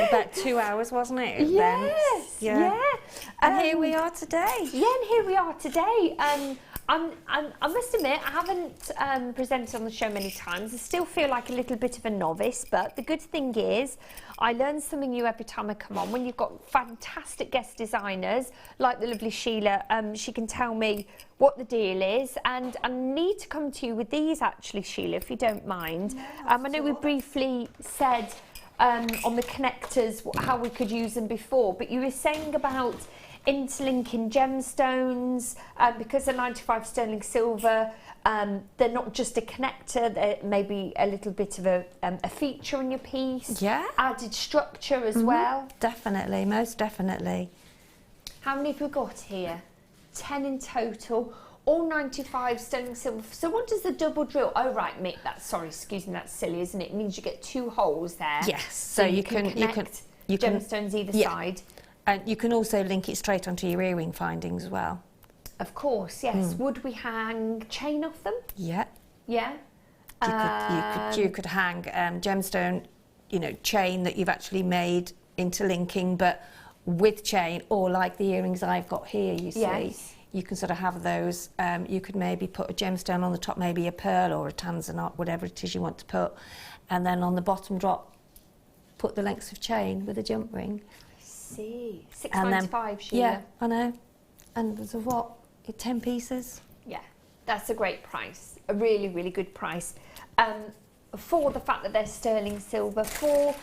About 2 hours, wasn't it? Yes, then? Yeah. And here we are today. Yeah, and here we are today. I must admit, I haven't presented on the show many times. I still feel like a little bit of a novice, but the good thing is I learn something new every time I come on. When you've got fantastic guest designers like the lovely Sheila, she can tell me what the deal is, and I need to come to you with these actually, Sheila, if you don't mind. I know we briefly said on the connectors how we could use them before, but you were saying about interlinking gemstones, because they're 95 sterling silver. They're not just a connector, they're maybe a little bit of a feature in your piece. Yeah. Added structure as well. Definitely, most definitely. How many have we got here? 10 in total, all 95 sterling silver. So what does the double drill? Oh right, Mick, excuse me, that's silly, isn't it? It means you get 2 holes there. Yes, so you can connect gemstones either side. And you can also link it straight onto your earring findings as well. Of course, yes. Would we hang chain off them? Yeah. Yeah. You could hang gemstone, chain that you've actually made interlinking, but with chain, or like the earrings I've got here, you see. Yes. You can sort of have those. You could maybe put a gemstone on the top, maybe a pearl or a tanzanite, whatever it is you want to put, and then on the bottom drop, put the lengths of chain with a jump ring. I see. £6.95, Sheila. Yeah, I know. And there's 10 pieces. Yeah, that's a great price. A really, really good price. For the fact that they're sterling silver, for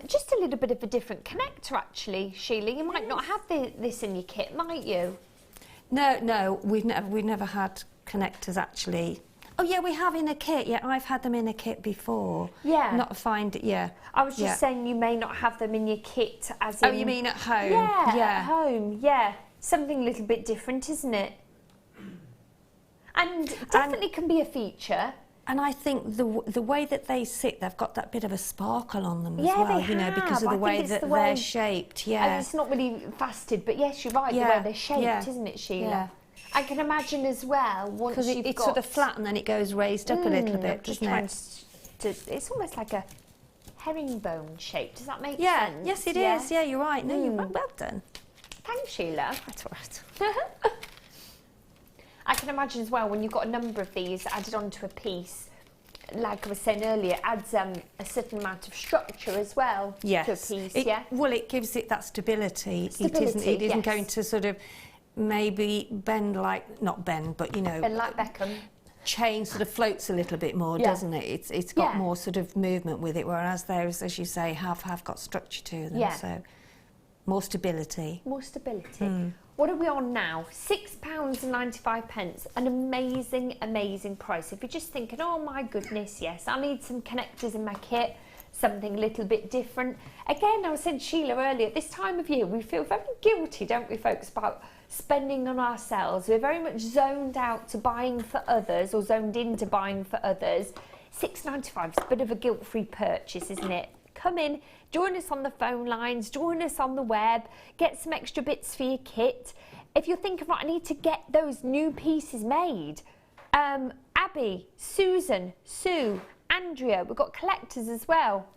just a little bit of a different connector, actually, Sheila. You might not have this in your kit, might you? No, we've never had connectors actually. Oh yeah, we have in a kit. Yeah, I've had them in a kit before. Yeah. Not find it. Yeah. I was just saying you may not have them in your kit as in. Oh, you mean at home? Yeah, at home. Yeah, something a little bit different, isn't it? And definitely can be a feature. And I think the way that they sit, they've got that bit of a sparkle on them as Yeah, well, they have. because of the way that they're shaped. Yeah. And it's not really faceted, but yes, you're right. The way they're shaped, isn't it, Sheila? Yeah. I can imagine as well once because it's sort of flat and then it goes raised up a little bit, doesn't it? It's almost like a herringbone shape. Does that make sense? Yes, it is. Yeah, you're right. No, you're well done. Thanks, Sheila. That's all right. I can imagine as well when you've got a number of these added onto a piece, like I was saying earlier, it adds a certain amount of structure as well to a piece. Well, it gives it that stability. It isn't going to sort of maybe bend not bend, but bend like Beckham. Chain sort of floats a little bit more, doesn't it? It's got more sort of movement with it, whereas those, as you say, have got structure to them. So more stability. More stability. What are we on now? £6.95. An amazing, amazing price. If you're just thinking, oh my goodness, yes, I need some connectors in my kit, something a little bit different. Again, I was saying to Sheila earlier, this time of year, we feel very guilty, don't we, folks, about spending on ourselves. We're very much zoned out to buying for others, or zoned into buying for others. £6.95 is a bit of a guilt-free purchase, isn't it? Come in, join us on the phone lines, join us on the web, get some extra bits for your kit. If you're thinking, right, I need to get those new pieces made. Abby, Susan, Sue, Andrea, we've got collectors as well.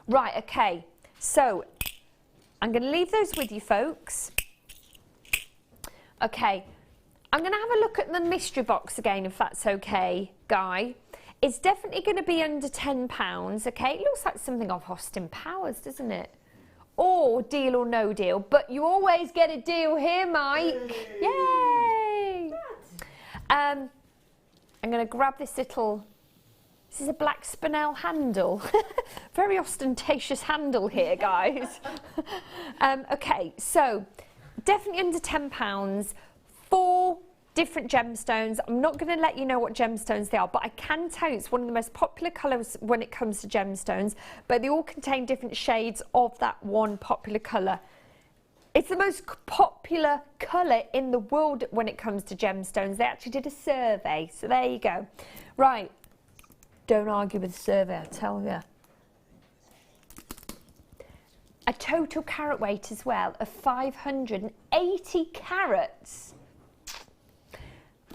Right, okay, so I'm going to leave those with you, folks. Okay, I'm going to have a look at the mystery box again, if that's okay, Guy. It's definitely going to be under £10, okay? It looks like something off Austin Powers, doesn't it? Or Deal or No Deal, but you always get a deal here, Mike. Yay! I'm going to grab this little... This is a black spinel handle. Very ostentatious handle here, guys. Okay, so definitely under £10. 4 different gemstones. I'm not going to let you know what gemstones they are, but I can tell you it's one of the most popular colours when it comes to gemstones, but they all contain different shades of that one popular colour. It's the most popular colour in the world when it comes to gemstones. They actually did a survey, so there you go. Right. Don't argue with the survey, I tell you. A total carat weight as well of 580 carats.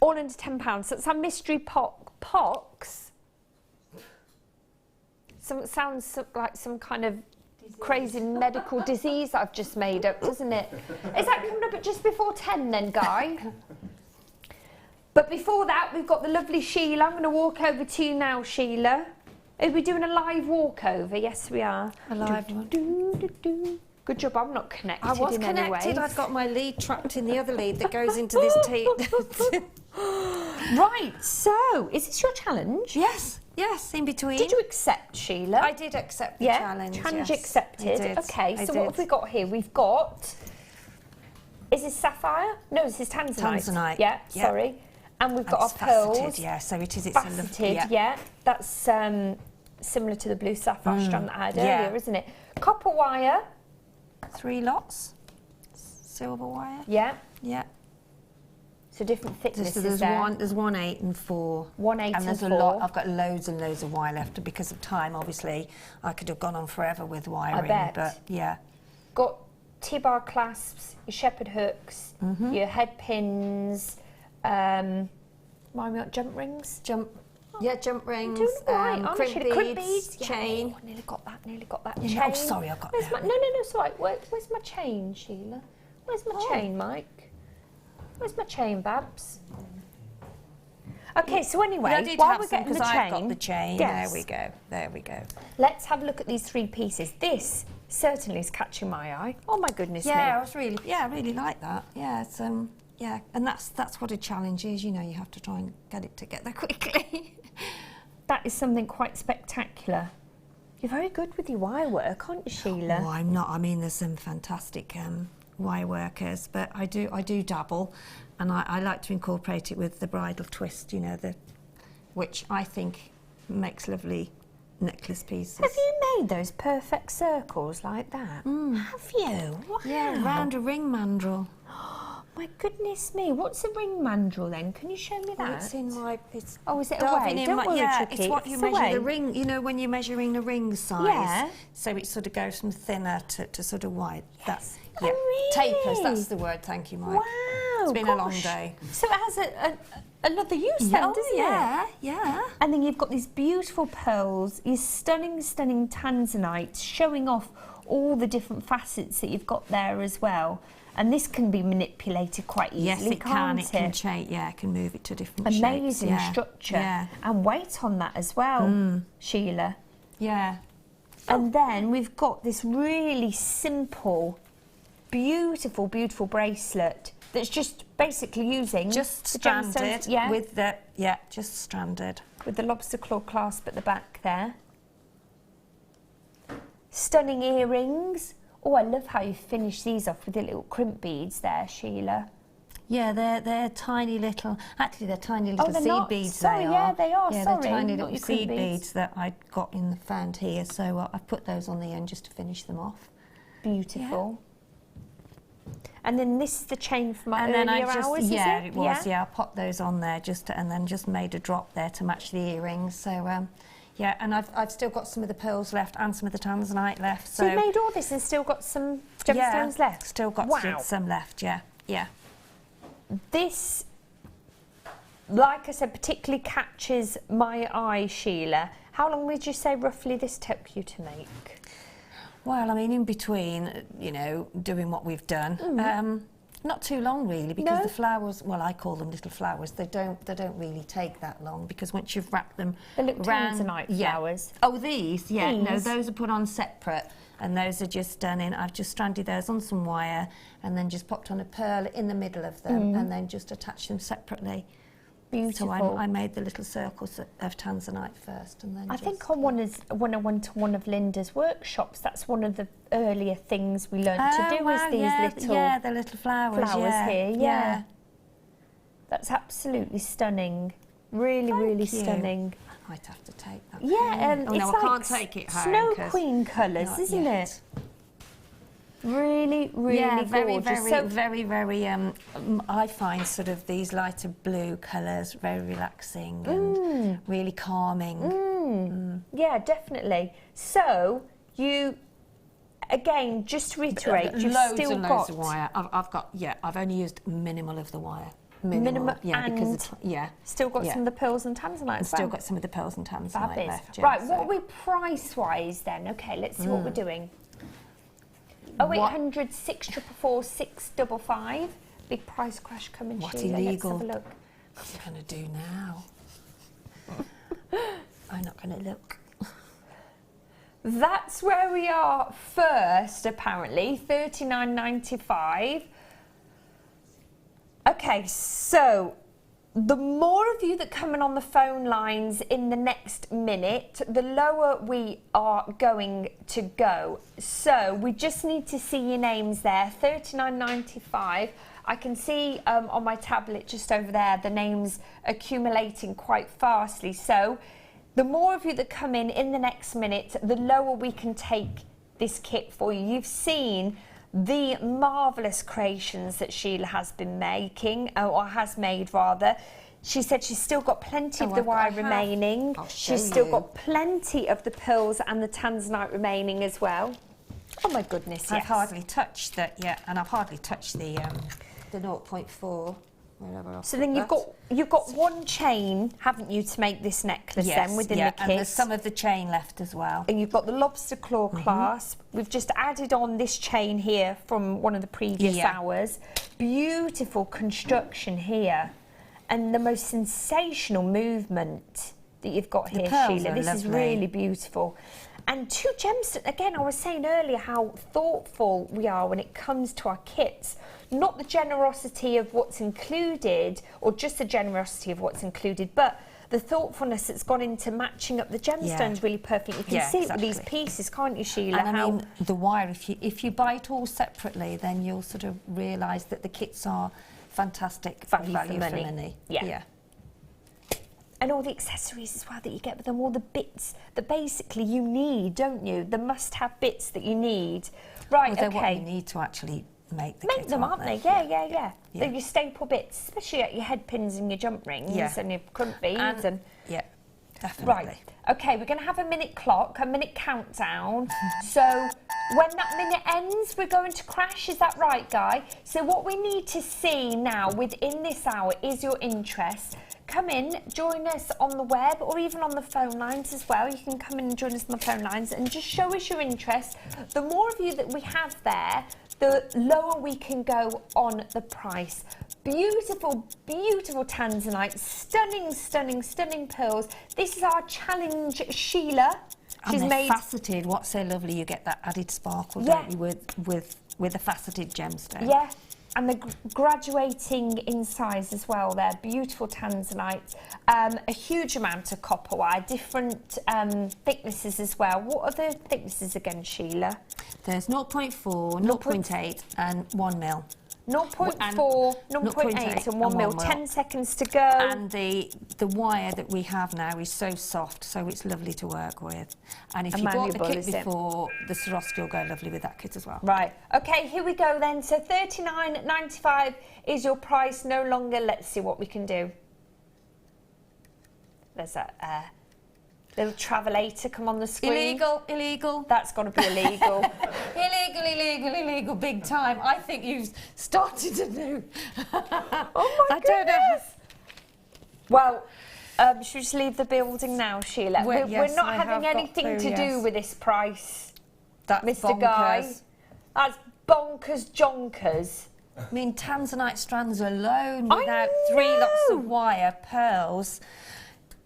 All under £10. So it's our mystery pox. It sounds like some kind of crazy medical disease I've just made up, doesn't it? Is that coming up at just before 10 then, Guy? But before that, we've got the lovely Sheila. I'm going to walk over to you now, Sheila. Are we doing a live walkover? Yes, we are. A live one. Good job, I'm not connected. I was connected. I've got my lead trapped in the other lead that goes into this tape. Right, so, is this your challenge? Yes. Yes, in between. Did you accept, Sheila? I did accept the challenge. Challenge yes, accepted. I did. Okay, I so did. what have we got here? We've got. Is this sapphire? No, this is tanzanite. Tanzanite. Yeah, Yeah. sorry. And we've got It's our pearls. faceted, yeah, so it is. It's Faceted, yeah. That's similar to the blue sapphire strand that I had earlier, isn't it? Copper wire. 3 lots. Silver wire. Yeah. Yeah. So different thicknesses there's there. There's 1, 8 and 4. 1, 8 and there's and a 4. lot. I've got loads and loads of wire left because of time. Obviously, I could have gone on forever with wiring. bet. But yeah. Got T-bar clasps, your shepherd hooks, your head pins, remind me what, jump rings? Jump rings, Doing all right, aren't crimp you? beads, Yeah. chain. Oh, nearly got that Yeah, chain. oh, sorry, I got Where's that. No, it's all right. Where's my chain, Sheila? Where's my chain, Mike? Where's my chain, Babs? Okay, so anyway, I did while have we're some getting the because chain, I've got the chain. yes. There we go. Let's have a look at these 3 pieces. This certainly is catching my eye. Oh my goodness me. I really like that. Yeah, it's yeah, and that's what a challenge is. You know, you have to try and get it together quickly. That is something quite spectacular. You're very good with your wire work, aren't you, Sheila? Oh, I'm not. I mean, there's some fantastic wire workers, but I do dabble, and I like to incorporate it with the bridal twist. You know, which I think makes lovely necklace pieces. Have you made those perfect circles like that? Have you? Wow. Yeah, round a ring mandrel. My goodness me, what's a ring mandrel then? Can you show me that? It's in my. It's oh, is it diving away? in Don't my, worry, yeah, Chucky. it's what you It's measure away. the ring. You know, when you're measuring the ring size. Yeah. So it sort of goes from thinner to sort of wide. Yes. That's Oh, really? Tapers. That's the word. Thank you, Mike. Wow. It's been a long gosh. day. So it has another use then, Yeah, doesn't it? Yeah. And then you've got these beautiful pearls, your stunning tanzanite, showing off all the different facets that you've got there as well. And this can be manipulated quite easily, Yes, it can't can. It can change. Yeah, it can move it to different shapes. Amazing yeah. structure. Yeah. And weight on that as well, Sheila. Yeah. And then we've got this really simple, beautiful, beautiful bracelet that's just basically using Just the stranded gemstones, with the just stranded with the lobster claw clasp at the back there. Stunning earrings. Oh, I love how you finish these off with the little crimp beads there, Sheila. Yeah, they're tiny little. Actually, they're tiny little they're seed not. beads. Sorry, they yeah, are. they are. Yeah, Sorry, they're tiny not little your crimp seed beads. beads that I got in the found here. So I put those on the end just to finish them off. Beautiful. And then this is the chain for my And then I earlier just hours, yeah, is it? it was. Yeah, I popped those on there and then just made a drop there to match the earrings. So yeah, and I've still got some of the pearls left and some of the tanzanite left. So you made all this and still got some gemstones left? Still got some left. Yeah. This, like I said, particularly catches my eye, Sheila. How long would you say roughly this took you to make? Well, I mean, in between, you know, doing what we've done, not too long really, because the flowers, well, I call them little flowers. They don't really take that long because once you've wrapped them They look around, tanzanite flowers. Oh, these, yeah, no, These? those are put on separate, and those are just done in. I've just stranded those on some wire, and then just popped on a pearl in the middle of them, and then just attached them separately. Beautiful. So I made the little circles of tanzanite first, and then I think when I went to one of Linda's workshops, that's one of the earlier things we learned to do was these little the little flowers here. Yeah. That's absolutely stunning. Really, really you. stunning. I might have to take that. Yeah, oh, it's no, like I can't take it home. Snow 'cause Queen colours, not isn't yet. it? Really, really yeah, very, gorgeous. very, So- very. I find sort of these lighter blue colours very relaxing and really calming. Yeah, definitely. So you, again, just to reiterate, you've loads still and got loads of wire. I've only used minimal of the wire. Minimal, yeah, because and it's, yeah. still got some of the pearls and tanzanite. And still got some of the pearls and tanzanite Fabulous. left. Yeah, Right, so. what are we price-wise then? Okay, let's see what we're doing. 0800 644 655. Big price crash coming, What Sheila. illegal? Let's have a look. What's I'm going to do now? I'm not going to look. That's where we are first, apparently. $39.95. Okay, so The more of you that come in on the phone lines in the next minute, the lower we are going to go. So we just need to see your names there. $39.95. I can see on my tablet just over there the names accumulating quite fastly. So the more of you that come in the next minute, the lower we can take this kit for you. You've seen the marvellous creations that Sheila has been making, or has made rather. She said she's still got plenty of the wire remaining. She's still got plenty of the pearls and the tanzanite remaining as well. Oh my goodness, yes. I've hardly touched that yet, and I've hardly touched the 0.4. So then you've got one chain, haven't you, to make this necklace then within the kit? And there's some of the chain left as well. And you've got the lobster claw clasp. We've just added on this chain here from one of the previous hours. Beautiful construction here, and the most sensational movement that you've got here, Sheila. This is really beautiful. And 2 gemstones, again, I was saying earlier how thoughtful we are when it comes to our kits. Not the generosity of what's included, or just the generosity of what's included, but the thoughtfulness that's gone into matching up the gemstones really perfectly. You can see it with these pieces, can't you, Sheila? And I mean, the wire, if you buy it all separately, then you'll sort of realise that the kits are fantastic value for money. Yeah. And all the accessories as well that you get with them, all the bits that basically you need, don't you? The must-have bits that you need. Right, well, they're what you need to actually make the kit, them, aren't they? Yeah. They're your staple bits, especially at your head pins and your jump rings and your crump beads. And yeah, definitely. Right, okay, we're going to have a minute clock, a minute countdown. So when that minute ends, we're going to crash. Is that right, Guy? So what we need to see now within this hour is your interest. Come in, join us on the web or even on the phone lines as well. You can come in and join us on the phone lines and just show us your interest. The more of you that we have there, the lower we can go on the price. Beautiful, beautiful tanzanite, stunning pearls. This is our challenge, Sheila. She's made faceted. What's so lovely, you get that added sparkle, don't you, with a faceted gemstone. Yeah. And the graduating in size as well there, beautiful tanzanite, a huge amount of copper wire, different thicknesses as well. What are the thicknesses again, Sheila? There's 0.4, 0.8 and 1 mil. 0.4, 0.8 and 1 mil. 10 seconds to go. And the wire that we have now is so soft, so it's lovely to work with. And if you bought the kit before, the Swarovski will go lovely with that kit as well. Right. Okay, here we go then. So $39.95 is your price no longer. Let's see what we can do. There's a little travelator come on the screen. Illegal. That's got to be illegal. illegal, big time. I think you've started to do. Oh my goodness. Well, should we just leave the building now, Sheila? We're not having anything to do with this price, Mr. Guy. That's bonkers jonkers. I mean, tanzanite strands alone without 3 lots of wire, pearls.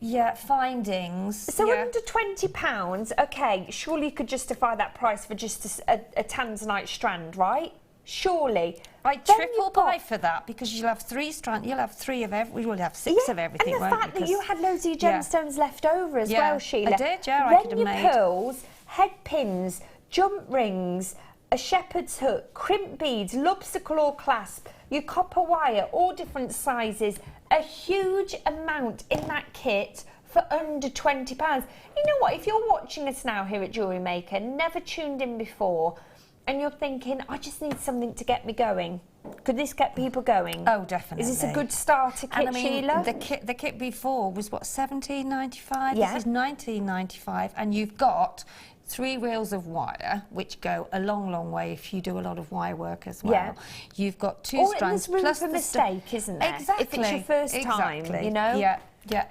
Yeah, findings. So under £20, okay, surely you could justify that price for just a tanzanite strand, right? Surely. I triple buy for that because you'll have 3 strands, you'll have 3 of every, we'll have 6 of everything, and the fact that you had loads of your gemstones left over as well, Sheila. I did, I could have made. Your pearls, head pins, jump rings, a shepherd's hook, crimp beads, lobster claw clasp, your copper wire, all different sizes, a huge amount in that kit for under £20. You know what, if you're watching us now here at Jewellery Maker, never tuned in before, and you're thinking, I just need something to get me going, could this get people going? Oh, definitely. Is this a good starter kit, and I mean, Sheila? The kit before was, what, $17.95? Yeah. This is $19.95, and you've got 3 reels of wire, which go a long way if you do a lot of wire work as well. Yeah. You've got 2 strands plus the mistake, isn't there? Exactly. If it's your first time, you know. Yeah.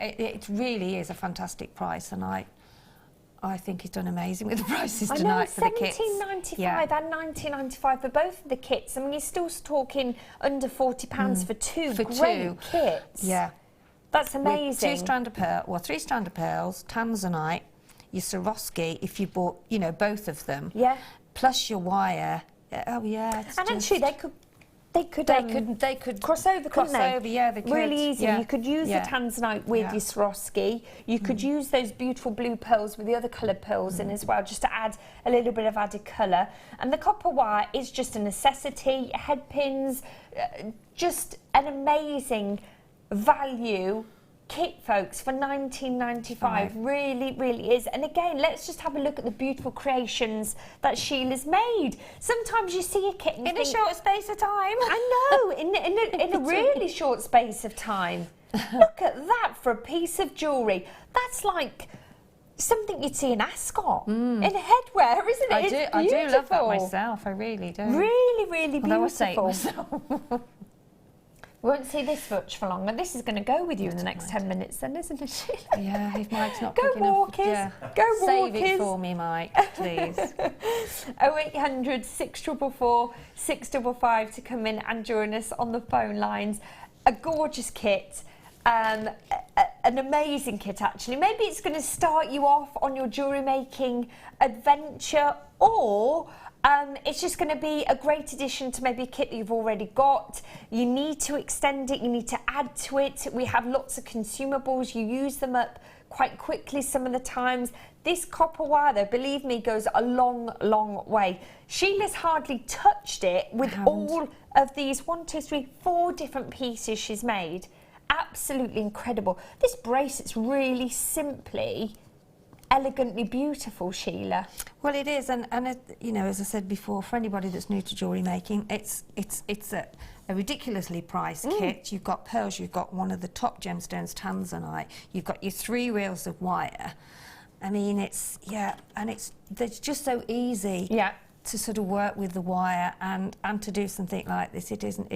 It really is a fantastic price, and I think he's done amazing with the prices tonight for the kits. $17.95 and $19.95 for both of the kits. I mean, you're still talking under £40 for 2 great kits. Yeah, that's amazing. With 3 strand of pearls, tanzanite, your Swarovski, if you bought, both of them. Yeah. Plus your wire. Oh yeah. And actually, they They could cross over, couldn't they? Yeah, they could. Really easy. Yeah. You could use the tanzanite with your Swarovski. You could use those beautiful blue pearls with the other coloured pearls in as well, just to add a little bit of added colour. And the copper wire is just a necessity. Head pins, just an amazing value kit, folks, for $19.95. Really, really is. And again, let's just have a look at the beautiful creations that Sheila's made. Sometimes you see a kit and in a short space of time. I know, in a really short space of time. Look at that for a piece of jewellery. That's like something you'd see in Ascot in headwear, isn't it? I do love that myself. I really do. Really, really beautiful. Although I say it myself. We won't see this much for long, and this is going to go with you in the next 10 minutes then, isn't it, Sheila? Yeah, if Mike's not Go quick enough. walkers, Yeah. go Save walkers. it for me, Mike, please. 0800 644 655 to come in and join us on the phone lines. A gorgeous kit. An amazing kit, actually. Maybe it's going to start you off on your jewellery making adventure, or it's just going to be a great addition to maybe a kit that you've already got. You need to extend it, you need to add to it. We have lots of consumables, you use them up quite quickly some of the times. This copper wire, though, believe me, goes a long, long way. Sheila's hardly touched it with all of these 4 different pieces she's made. Absolutely incredible. This bracelet's really simply elegantly beautiful, Sheila. Well, it is, and you know, as I said before, for anybody that's new to jewellery making, it's a ridiculously priced kit. You've got pearls, you've got one of the top gemstones, tanzanite, you've got your 3 reels of wire. I mean, they're just so easy to sort of work with the wire and to do something like this. It isn't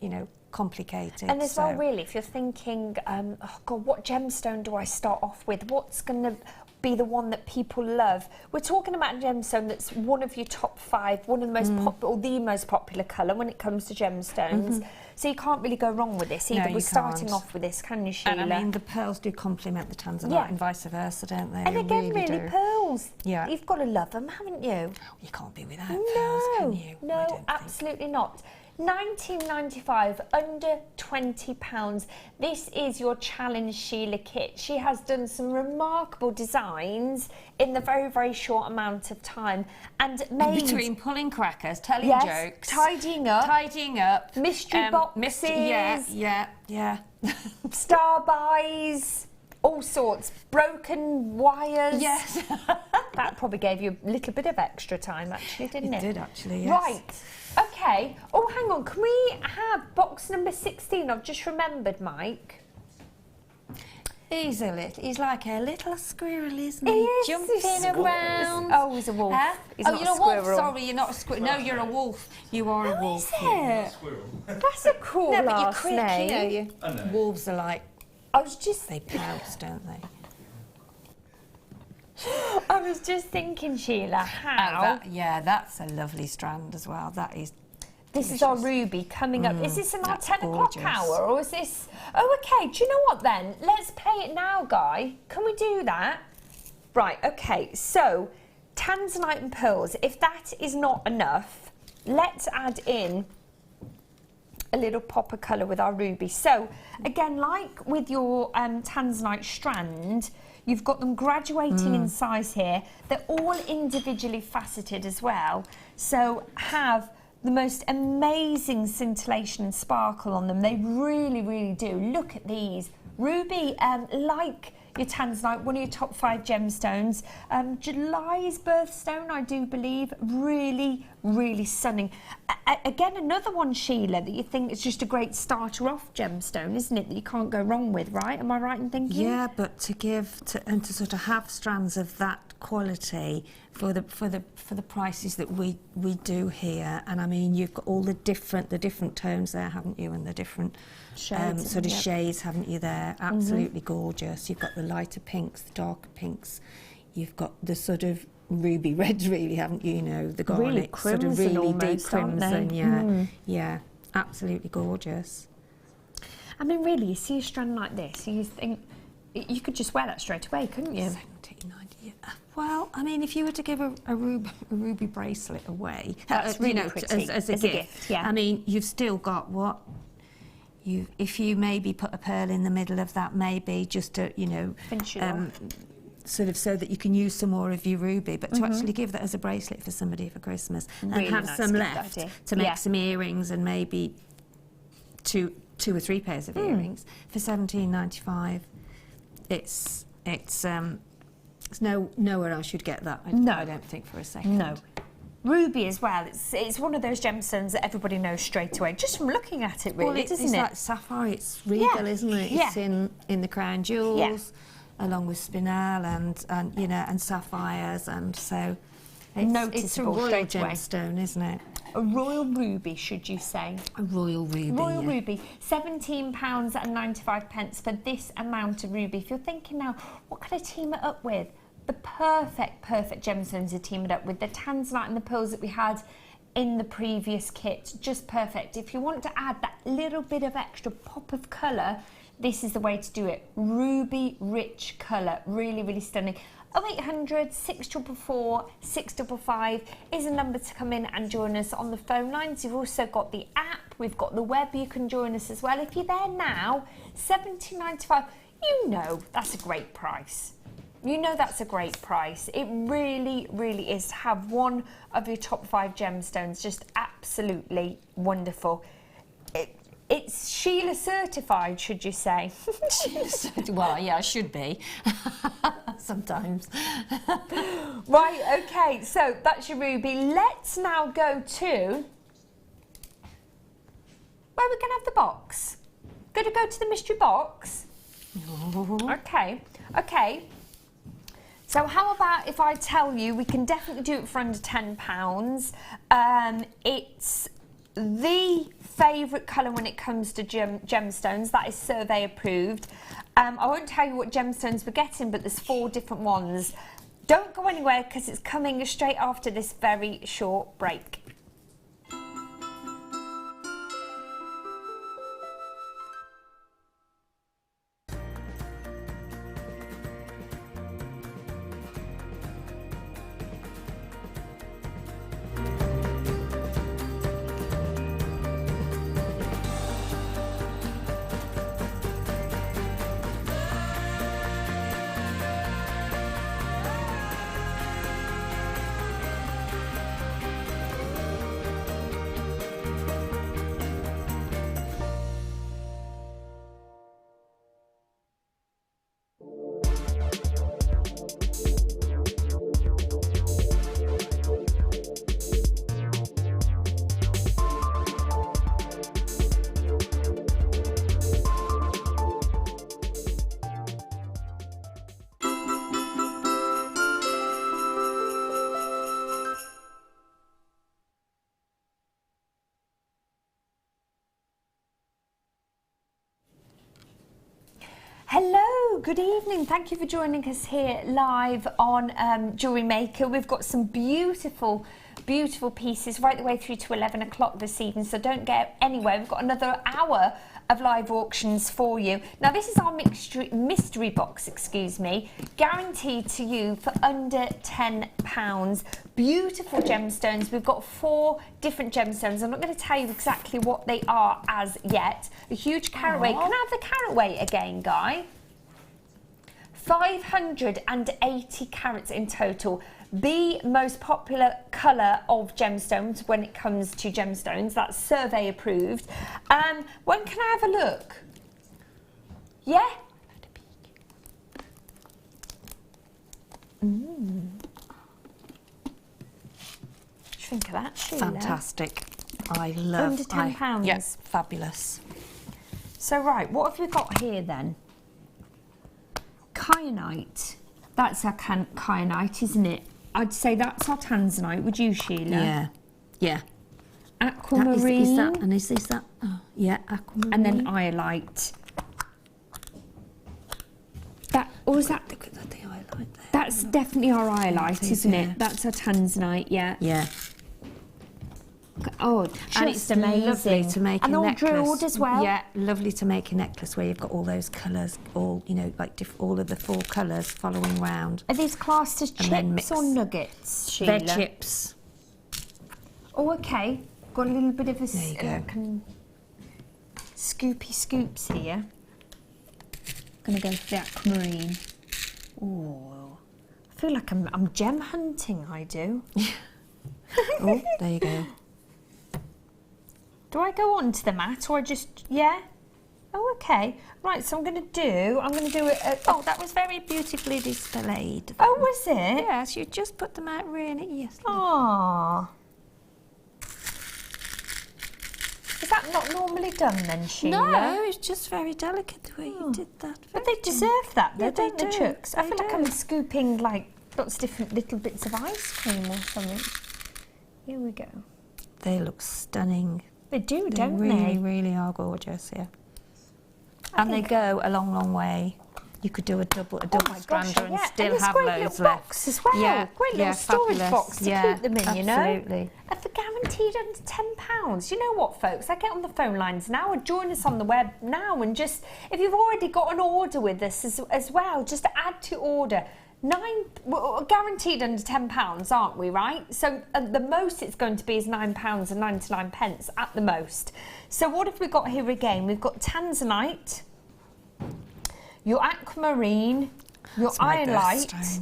you know, complicated. And as well, really, if you're thinking, oh God, what gemstone do I start off with? What's going to be the one that people love? We're talking about a gemstone that's one of your top 5, one of the most popular, or the most popular colour when it comes to gemstones. So you can't really go wrong with this either. No, We're starting off with this, can you, Sheila? And I mean, the pearls do complement the tanzanite and vice versa, don't they? And again, really, pearls. Yeah. You've got to love them, haven't you? You can't be without pearls, can you? No, absolutely not. $19.95, under £20. This is your Challenge Sheila kit. She has done some remarkable designs in the very, very short amount of time, and made between pulling crackers, telling jokes, tidying up, mystery boxes, yeah, star buys, all sorts, broken wires. Yes. That probably gave you a little bit of extra time, actually, didn't it? It did, actually, yes. Right. Okay. Oh, hang on. Can we have box number 16? I've just remembered, Mike. He's like a little squirrel, isn't he? He is, Jumping around. Oh, he's a wolf. He's not you're a squirrel. wolf. Sorry, you're not a squirrel. No, you're a wolf. You are a wolf. Is it? That's a cool no, but you're last quick, name. you know, wolves are like, they pounce, don't they? I was just thinking, Sheila, how... that's a lovely strand as well. That is This is our ruby coming up. Is this in our 10 o'clock gorgeous. hour, or is this... Oh, OK, do you know what then? Let's play it now, Guy. Can we do that? Right, OK, so tanzanite and pearls. If that is not enough, let's add in a little pop of colour with our ruby. So, again, like with your tanzanite strand, you've got them graduating in size here. They're all individually faceted as well. So have the most amazing scintillation and sparkle on them. They really, really do. Look at these. Ruby, like your tanzanite, one of your top 5 gemstones. July's birthstone, I do believe. Really, really stunning. Again, another one, Sheila, that you think is just a great starter off gemstone, isn't it? That you can't go wrong with, right? Am I right in thinking? Yeah, but to sort of have strands of that quality for the prices that we do here, and I mean, you've got all the different tones there, haven't you, and the different shades, sort of shades, haven't you there? Absolutely gorgeous. You've got the lighter pinks, the darker pinks. You've got the sort of ruby reds, really, haven't you? You know, the garnet, really sort of really almost, deep crimson. Yeah, absolutely gorgeous. I mean, really, you see a strand like this, you think you could just wear that straight away, couldn't you? 17.90. Well, I mean, if you were to give a ruby bracelet away, that's really pretty as a gift, yeah. I mean, you've still got what? If you maybe put a pearl in the middle of that, maybe just to, you know, finish it off. Sort of so that you can use some more of your ruby, but to actually give that as a bracelet for somebody for Christmas really and have nice some gift left idea. to make some earrings and maybe two or three pairs of earrings for $17.95. It's nowhere else you'd get that. I don't think for a second. No. Ruby as well, it's one of those gemstones that everybody knows straight away, just from looking at it, really, it's isn't it? like sapphire, it's regal, isn't it? It's in the crown jewels, along with spinel and you know, and sapphires, and so it's a royal gemstone, isn't it? A royal ruby, should you say? A royal ruby. Royal ruby, £17.95 for this amount of ruby. If you're thinking now, what can I team it up with? The perfect gemstones to team it up with. The tanzanite and the pearls that we had in the previous kit, just perfect. If you want to add that little bit of extra pop of colour, this is the way to do it. Ruby rich colour, really, really stunning. 0800 644 655 is a number to come in and join us on the phone lines. You've also got the app, we've got the web, you can join us as well. If you're there now, $17.95, you know that's a great price. You know that's a great price. It really, really is to have one of your top 5 gemstones. Just absolutely wonderful. It's Sheila certified, should you say? Sheila certified. Well, yeah, I should be. Sometimes. Right, okay, so that's your ruby. Let's now go to where we're going to have the box. Going to go to the mystery box? Okay, okay. So how about if I tell you, we can definitely do it for under £10. It's the favourite colour when it comes to gemstones. That is survey approved. I won't tell you what gemstones we're getting, but there's 4 different ones. Don't go anywhere because it's coming straight after this very short break. Hello, good evening. Thank you for joining us here live on Jewellery Maker. We've got some beautiful, beautiful pieces right the way through to 11 o'clock this evening, so don't get anywhere. We've got another hour of live auctions for you. Now this is our mystery box, excuse me, guaranteed to you for under £10. Beautiful gemstones. We've got 4 different gemstones. I'm not going to tell you exactly what they are as yet. A huge carat weight. Can I have the carat weight again, Guy? 580 carats in total. The most popular colour of gemstones when it comes to gemstones. That's survey approved. When can I have a look? Yeah? What do you think of that, Sheila? Fantastic. I love under £10. Yes, fabulous. So right, what have we got here then? Kyanite. That's our kyanite, isn't it? I'd say that's our tanzanite. Would you, Sheila? Yeah. Yeah. Aquamarine. Is that, and is that? Oh, yeah, aquamarine. And then iolite. That, or is that? Look at the iolite there. That's definitely our iolite, isn't it? That's our tanzanite, yeah. Yeah. Oh, and just it's lovely amazing. to make and a all necklace. drilled as well. Yeah, lovely to make a necklace where you've got all those colours, all like all of the 4 colours following round. Are these classed as chips or nuggets, Sheila? They're chips. Oh, okay. Got a little bit of a There you go. Scoopy scoops here. Gonna go for the aquamarine. Oh, I feel like I'm gem hunting. I do. Oh, there you go. Do I go onto the mat or just Oh, okay. Right, so I'm going to do it. Oh, that was very beautifully displayed. Oh, was it? Yes, you just put them out really. Yes. Ah. Is that not normally done then, Sheila? No, it's just very delicate the way you did that. But they deserve that, Yeah, don't they the do. chucks? I They feel like do. I'm scooping like lots of different little bits of ice cream or something. Here we go. They look stunning. They do, They don't really, they? really are gorgeous, yeah. And they go a long, long way. You could do a double strander and still and have great loads little left. box as well. Yeah, Great little storage fabulous. box to keep them in, you know. Absolutely. And for guaranteed under £10. You know what, folks? I get on the phone lines now or join us on the web now and just, if you've already got an order with us as well, just add to order. We're guaranteed under £10, aren't we, right? So the most it's going to be is £9.99 at the most. So what have we got here again? We've got tanzanite, your aquamarine, your iolite,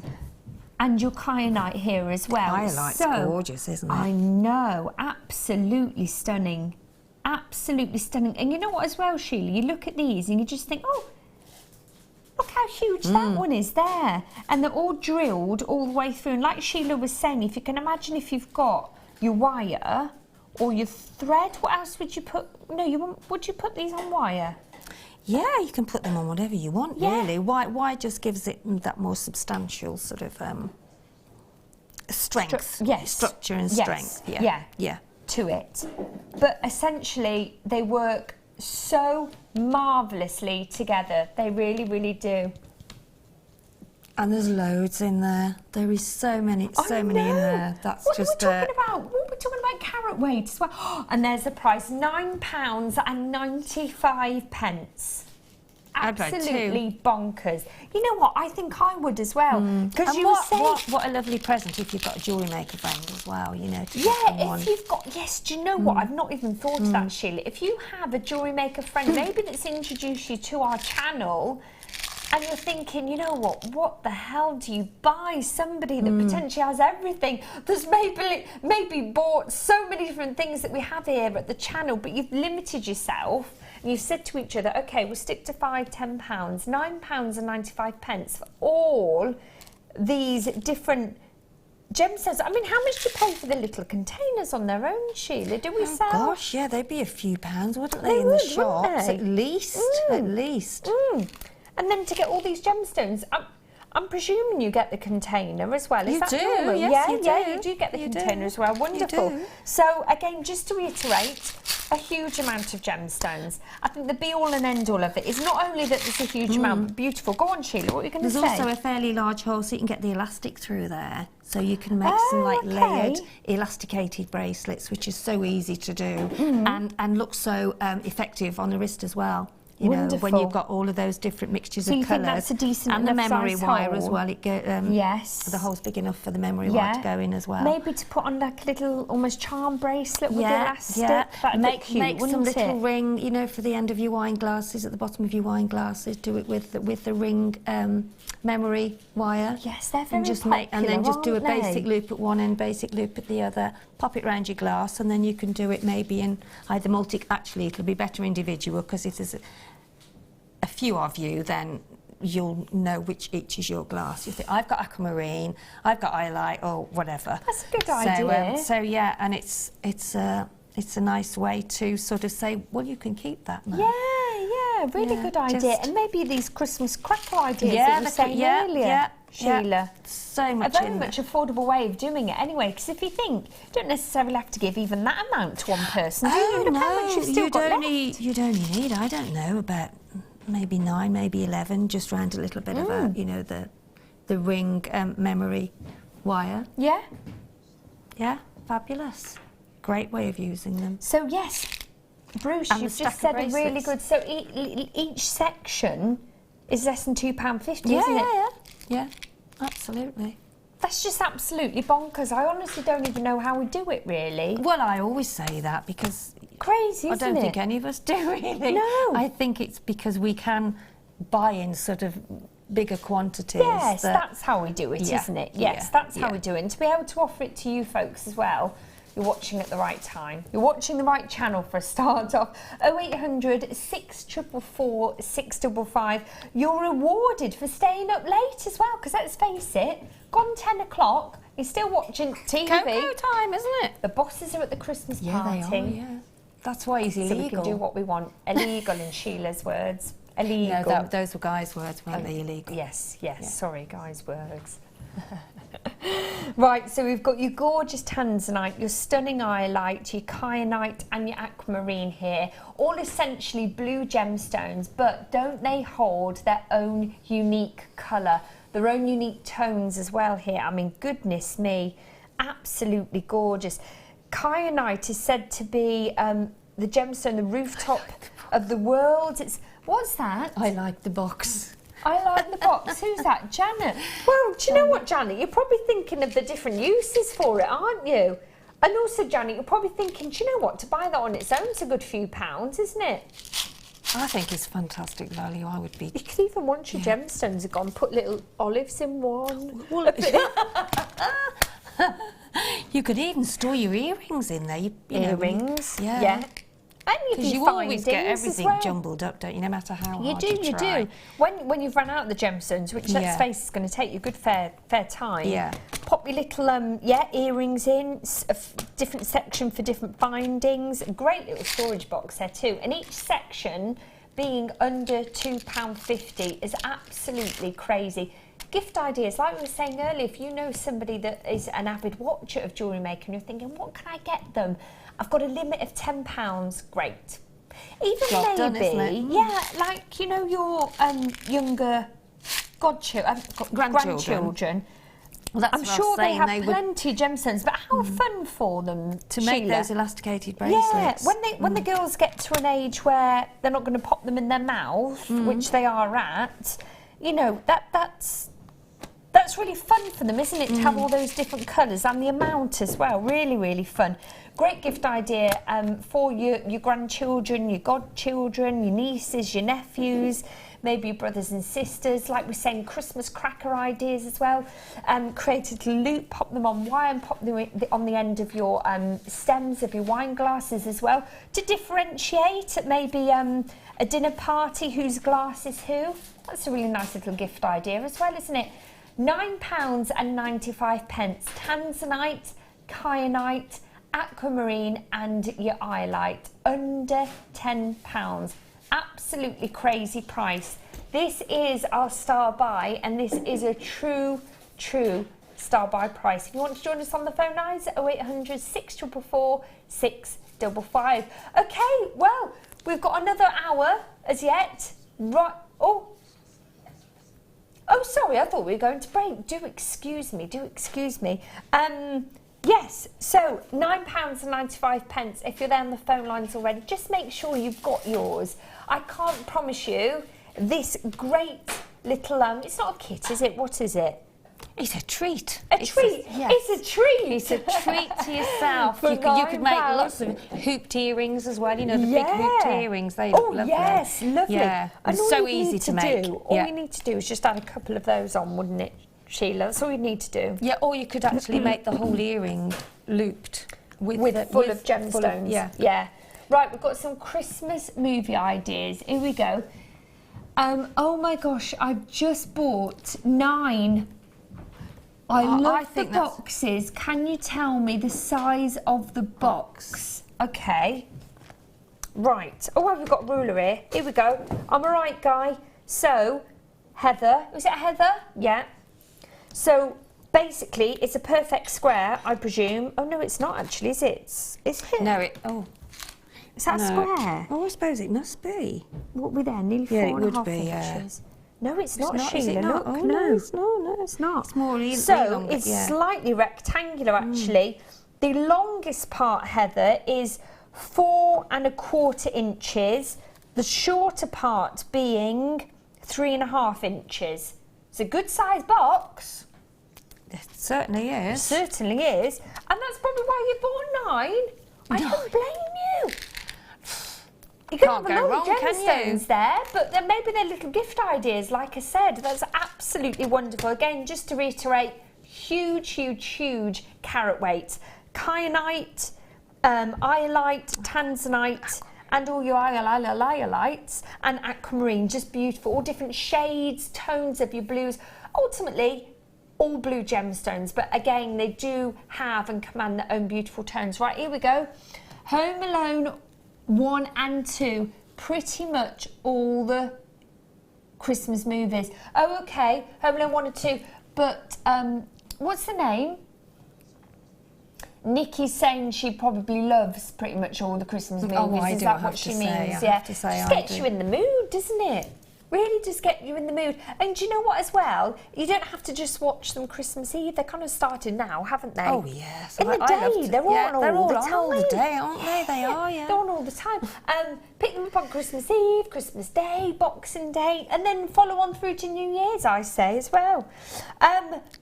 and your kyanite here as well. Iolite's gorgeous, isn't it? I know, absolutely stunning. Absolutely stunning. And you know what as well, Sheila? You look at these and you just think, oh, look how huge that one is there. And they're all drilled all the way through. And like Sheila was saying, if you can imagine if you've got your wire or your thread, what else would you put? No, would you put these on wire? Yeah, you can put them on whatever you want, really. Why just gives it that more substantial sort of strength. Structure and strength. Yeah. To it. But essentially, they work so marvellously together. They really, really do. And there's loads in there. There is so many in there. That's what just are we talking about? What are we talking about? Carat weight as well. And there's the price, £9.95. I'd buy two. Absolutely bonkers. You know what? I think I would as well. Because And you were saying, what a lovely present if you've got a jewellery maker friend as well, you know. To if you've got, do you know what? I've not even thought of that, Sheila. If you have a jewellery maker friend, maybe that's introduced you to our channel, and you're thinking, you know what the hell do you buy? Somebody that potentially has everything, that's maybe bought so many different things that we have here at the channel, but you've limited yourself. And you've said to each other, OK, we'll stick to £5, £10, £9.95 for all these different gemstones. I mean, how much do you pay for the little containers on their own, Sheila? Do we sell? Gosh, yeah, they'd be a few pounds, wouldn't they, in the shops? At least. And then to get all these gemstones, I'm presuming you get the container as well. Is You that do, normal? yes, you do. You do get the container as well. Wonderful. do. So again, just to reiterate, a huge amount of gemstones. I think the be-all and end-all of it is not only that there's a huge amount, but beautiful. Go on, Sheila, what are you going to say? There's also a fairly large hole, so you can get the elastic through there. So you can make some like layered, elasticated bracelets, which is so easy to do and looks so effective on the wrist as well. You know, when you've got all of those different mixtures of colours. Think that's a decent and the memory size wire hole? as well. Yes. The hole's big enough for the memory wire to go in as well. Maybe to put on like a little almost charm bracelet with the elastic. That'd Make be cute, some wouldn't little it? ring, you know, for the end of your wine glasses, at the bottom of your wine glasses. Do it with the ring memory wire. Yes, they're very and just popular, and then just do a aren't they? basic loop at one end, basic loop at the other. Pop it round your glass, and then you can do it maybe in either Actually, it'll be better individual, because if there's a few of you, then you'll know which each is your glass. You think, I've got aquamarine, I've got iolite, or whatever. That's a good idea. So yeah, and it's a nice way to sort of say, well, you can keep that now. Yeah, really good idea. And maybe these Christmas crackle ideas that you were saying earlier, Sheila. So much a very much affordable way of doing it anyway, because if you think, you don't necessarily have to give even that amount to one person, do you? Look how much you've still got left. You'd only need, I don't know, about maybe 9, maybe 11, just round a little bit of a, you know, the ring memory wire. Yeah. Yeah, fabulous. great way of using them. So yes, Bruce, And you've the just stack said of a really bracelets. good. So each section is less than £2.50, Yeah, isn't it? yeah, absolutely. That's just absolutely bonkers. I honestly don't even know how we do it, really. Well, I always say that because crazy, I isn't don't it? think any of us do really. No. I think it's because we can buy in sort of bigger quantities. Yes, that's how we do it, Yeah, isn't it? Yes, yeah, that's how yeah. we do it. And to be able to offer it to you folks as well, you're watching at the right time. You're watching the right channel for a start off. 0800 644 655. You're rewarded for staying up late as well, because let's face it, gone 10 o'clock, you're still watching TV. Cocoa time, isn't it? The bosses are at the Christmas Yeah, party. they are, yeah. That's why he's illegal. So we can do what we want. Illegal in Sheila's words. Illegal. No, those were Guy's words, weren't they? Illegal. Yes, Yeah. sorry, Guy's words. Right, so we've got your gorgeous tanzanite, your stunning iolite, your kyanite and your aquamarine here, all essentially blue gemstones, but don't they hold their own unique colour, their own unique tones as well here? I mean, goodness me, absolutely gorgeous. Kyanite is said to be the gemstone, the rooftop of the world. What's that? I like the box. I like the box. Who's that? Janet. Well, do you know what, Janet? You're probably thinking of the different uses for it, aren't you? And also, Janet, you're probably thinking, do you know what? To buy that on its own is a good few pounds, isn't it? I think it's fantastic value. I would be. You could even, once your gemstones are gone, put little olives in one. Well, you could even store your earrings in there. You know, Earrings, yeah. And Because you always get everything jumbled up, don't you? No matter how hard you try. You do. When you've run out of the gemstones, which let's face is going to take you a good fair time. Yeah. Pop your little earrings in, different section for different bindings. A great little storage box there too. And each section being under £2.50 is absolutely crazy. Gift ideas, like we were saying earlier, if you know somebody that is an avid watcher of Jewellery Maker and you're thinking, what can I get them? I've got a limit of £10, great. Even Job maybe, done, isn't it? yeah, like, you know, your younger grandchildren. Well, that's I'm what I was sure they saying, have they would- plenty of gemstones, but how fun for them To make Sheila. those elasticated bracelets. Yeah, when the girls get to an age where they're not going to pop them in their mouth, which they are at, you know, that's really fun for them, isn't it, to have all those different colours and the amount as well. Really, really fun. Great gift idea for your grandchildren, your godchildren, your nieces, your nephews, maybe your brothers and sisters. Like we're saying, Christmas cracker ideas as well. Create a little loop, pop them on wire and pop them on the end of your stems of your wine glasses as well, to differentiate at maybe a dinner party whose glass is who. That's a really nice little gift idea as well, isn't it? £9.95. Tanzanite, kyanite, aquamarine and your iolite. Under £10. Absolutely crazy price. This is our star buy, and this is a true star buy price. If you want to join us on the phone lines, 0800 644 655. Okay, well, we've got another hour as yet. Right. Oh, sorry, I thought we were going to break. Do excuse me. Yes, so £9.95. If you're there on the phone lines already, just make sure you've got yours. I can't promise you this great little, it's not a kit, is it? What is it? It's a treat. It's a treat. It's a treat to yourself. You could make lots of hooped earrings as well. You know, the big hooped earrings. They look lovely. Yes, lovely. Yeah, and so easy to make. All you need to do is just add a couple of those on, wouldn't it, Sheila? That's all you need to do. Yeah, or you could actually make the whole earring looped full of gemstones. Yeah. Right, we've got some Christmas movie ideas. Here we go. Oh my gosh, I've just bought 9. I love the boxes. Can you tell me the size of the box? Okay. Right. Oh, we've got a ruler here. Here we go. I'm a right guy. So, Heather. Was it Heather? Yeah. So, basically, it's a perfect square, I presume. Oh, no, it's not actually, is it? Is it? No, Is that square? Oh, I suppose it must be. What were there? Nearly 4.5 inches. No, it's not, Sheila. Look, oh, no. It's not. It's not. It's more So it's slightly rectangular, actually. The longest part, Heather, is 4¼ inches, the shorter part being 3½ inches. It's a good size box. It certainly is. It certainly is. And that's probably why you bought 9. I don't blame you. You can have a lot of gemstones there, but then maybe they're little gift ideas. Like I said, that's absolutely wonderful. Again, just to reiterate, huge, huge, huge carat weight. Kyanite, iolite, tanzanite, and all your iolites, and aquamarine, just beautiful. All different shades, tones of your blues. Ultimately, all blue gemstones, but again, they do have and command their own beautiful tones. Right, here we go. Home Alone 1 and 2, pretty much all the Christmas movies. Oh, okay, Home Alone 1 and 2, but what's the name? Nikki's saying she probably loves pretty much all the Christmas movies. Oh, I Is do, that I what have she to means? say, I Yeah, have to say just I gets do. you in the mood, doesn't it? Really does get you in the mood. And do you know what as well? You don't have to just watch them Christmas Eve. They're kind of started now, haven't they? Oh, yes. In the day, they're on all the time. all the day, aren't they? They are, yeah. They're on all the time. Pick them up on Christmas Eve, Christmas Day, Boxing Day, and then follow on through to New Year's, I say, as well.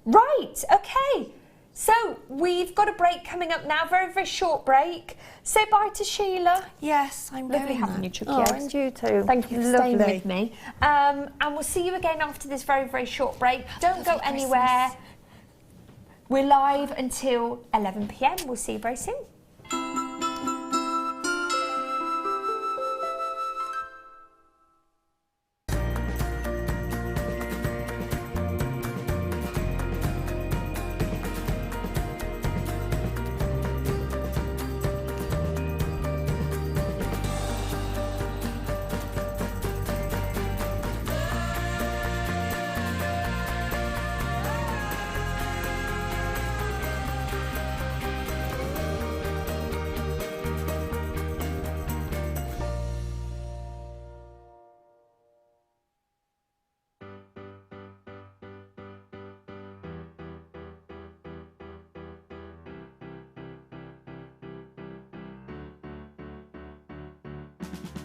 Right, okay. So we've got a break coming up now, very, very short break. Say bye to Sheila. Yes, I'm Lovely doing having that. you, Chucky. Oh, and you too. Thank you for staying Lovely. with me. And we'll see you again after this very, very short break. Don't go anywhere. We're live until 11 p.m. We'll see you very soon.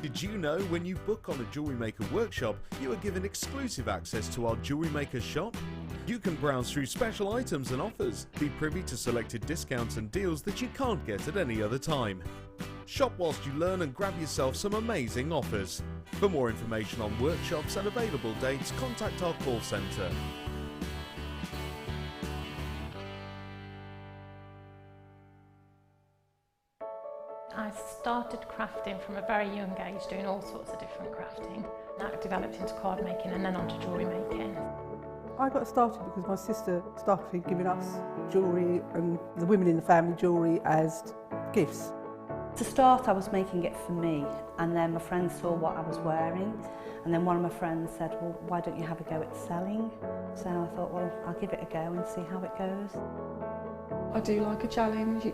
Did you know when you book on a Jewellery Maker workshop, you are given exclusive access to our Jewellery Maker shop? You can browse through special items and offers, be privy to selected discounts and deals that you can't get at any other time. Shop whilst you learn and grab yourself some amazing offers. For more information on workshops and available dates, contact our call centre. I started crafting from a very young age, doing all sorts of different crafting. That developed into card making and then onto jewellery making. I got started because my sister started giving us jewellery and the women in the family jewellery as gifts. To start, I was making it for me, and then my friends saw what I was wearing, and then one of my friends said, well, why don't you have a go at selling? So I thought, well, I'll give it a go and see how it goes. I do like a challenge.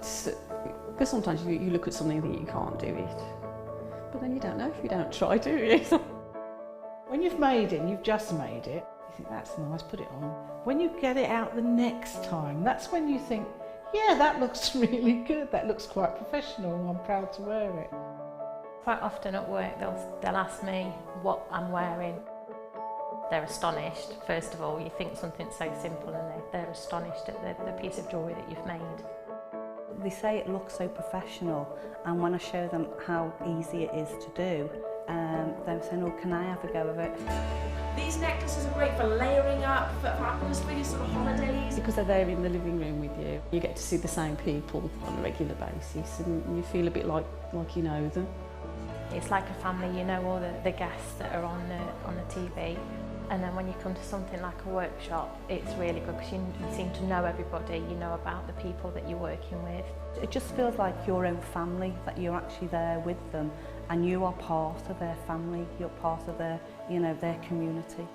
Because sometimes you look at something and think you can't do it, but then you don't know if you don't try, do you? When you've made it and you've just made it, you think that's nice, put it on. When you get it out the next time, that's when you think, yeah, that looks really good, that looks quite professional, I'm proud to wear it. Quite often at work they'll ask me what I'm wearing. They're astonished. First of all, you think something so simple and they're astonished at the piece of jewellery that you've made. They say it looks so professional, and when I show them how easy it is to do, they're saying, oh, can I have a go of it? These necklaces are great for layering up, for happiness for your sort of holidays. Because they're there in the living room with you, you get to see the same people on a regular basis and you feel a bit like you know them. It's like a family, you know all the guests that are on the TV. And then when you come to something like a workshop, it's really good because you seem to know everybody, you know about the people that you're working with. It just feels like your own family, that you're actually there with them and you are part of their family, you're part of their, you know, their community.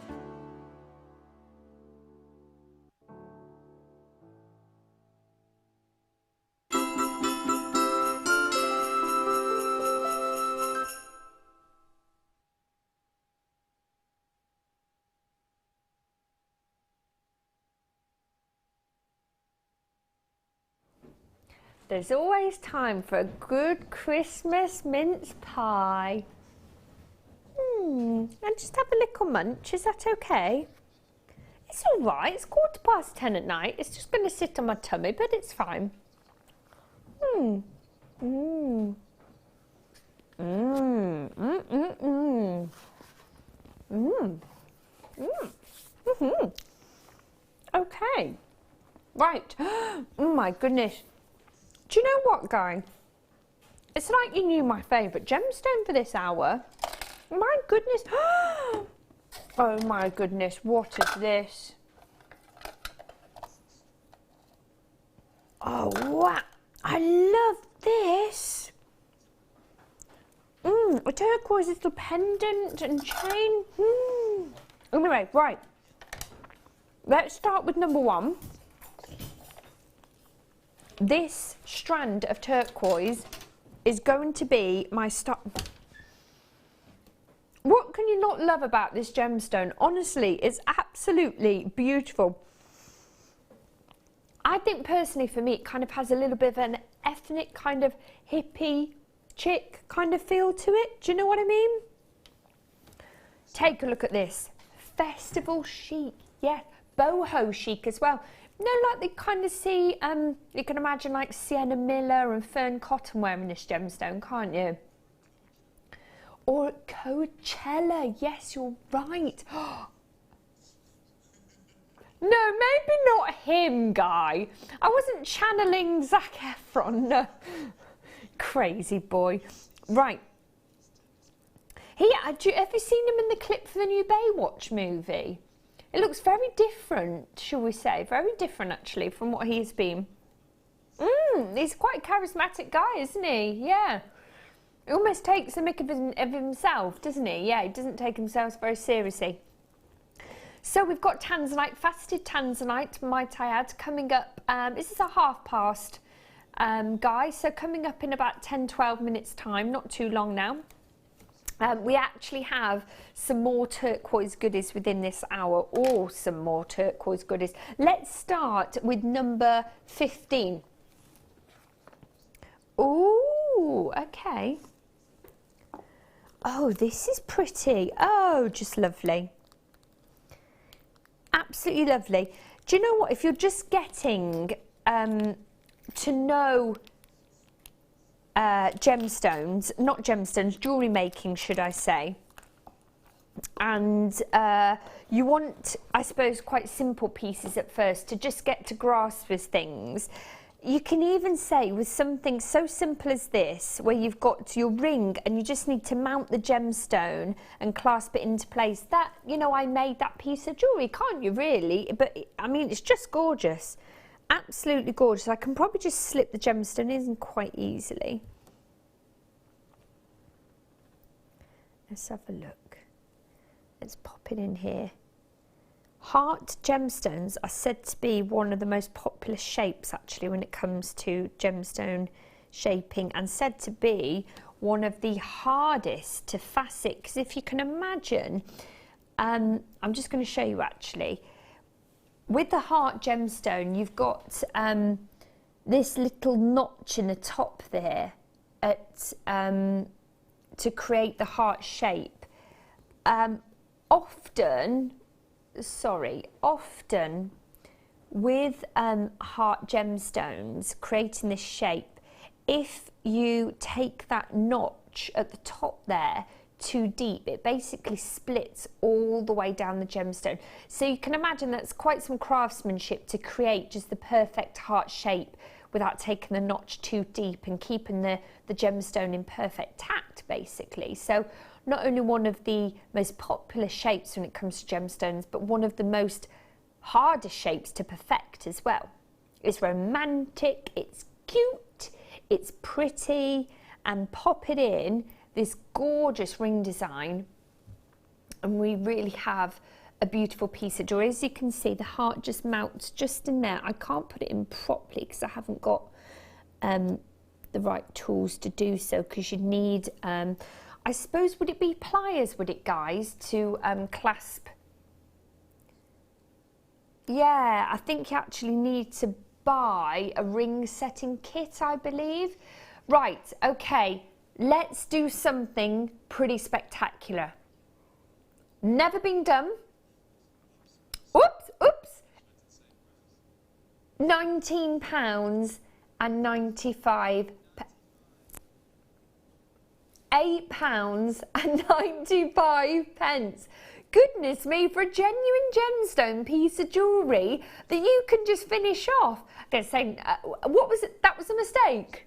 There's always time for a good Christmas mince pie. And just have a little munch, is that okay? It's all right, it's 10:15 at night. It's just going to sit on my tummy, but it's fine. Okay. Right. Oh my goodness. Do you know what, guys? It's like you knew my favourite gemstone for this hour. My goodness. Oh my goodness, what is this? Oh wow, I love this. A turquoise little pendant and chain. Anyway, right. Let's start with number one. This strand of turquoise is going to be my start. What can you not love about this gemstone? Honestly, it's absolutely beautiful. I think personally for me, it kind of has a little bit of an ethnic kind of hippie chic kind of feel to it. Do you know what I mean? Take a look at this. Festival chic, yeah, boho chic as well. You know, like they kind of see, you can imagine like Sienna Miller and Fern Cotton wearing this gemstone, can't you? Or at Coachella, yes, you're right. No, maybe not him, Guy. I wasn't channeling Zac Efron, no. Crazy boy. Right. Have you seen him in the clip for the new Baywatch movie? It looks very different, shall we say. Very different, actually, from what he's been. He's quite a charismatic guy, isn't he? Yeah. He almost takes a mick of himself, doesn't he? Yeah, he doesn't take himself very seriously. So we've got tanzanite, faceted tanzanite, might I add, coming up. This is a half past, guys, so coming up in about 10-12 minutes time, not too long now. We actually have some more turquoise goodies within this hour, or some more turquoise goodies. Let's start with number 15. Ooh, okay. Oh, this is pretty. Oh, just lovely. Absolutely lovely. Do you know what? If you're just getting to know gemstones, not gemstones, jewellery making, should I say, and you want, I suppose, quite simple pieces at first to just get to grasp with things, you can even say with something so simple as this, where you've got your ring and you just need to mount the gemstone and clasp it into place, that, you know, I made that piece of jewellery, can't you really? But I mean, it's just gorgeous. Absolutely gorgeous. I can probably just slip the gemstone in quite easily. Let's have a look. Let's pop it in here. Heart gemstones are said to be one of the most popular shapes, actually, when it comes to gemstone shaping, and said to be one of the hardest to facet, because if you can imagine, I'm just going to show you actually. With the heart gemstone, you've got this little notch in the top there to create the heart shape. Often with heart gemstones creating this shape, if you take that notch at the top there too deep, it basically splits all the way down the gemstone. So you can imagine that's quite some craftsmanship to create just the perfect heart shape without taking the notch too deep and keeping the gemstone in perfect tact, basically. So not only one of the most popular shapes when it comes to gemstones, but one of the most hardest shapes to perfect as well. It's romantic, it's cute, it's pretty, and pop it in this gorgeous ring design, and we really have a beautiful piece of jewelry. As you can see, the heart just mounts just in there. I can't put it in properly because I haven't got the right tools to do so, because you need, I suppose, would it be pliers, would it, guys, to clasp? Yeah, I think you actually need to buy a ring setting kit, I believe. Right, okay, let's do something pretty spectacular. Never been done. Oops. £19.95. £8.95. Goodness me, for a genuine gemstone piece of jewellery that you can just finish off. I'm going to say, what was it? That was a mistake.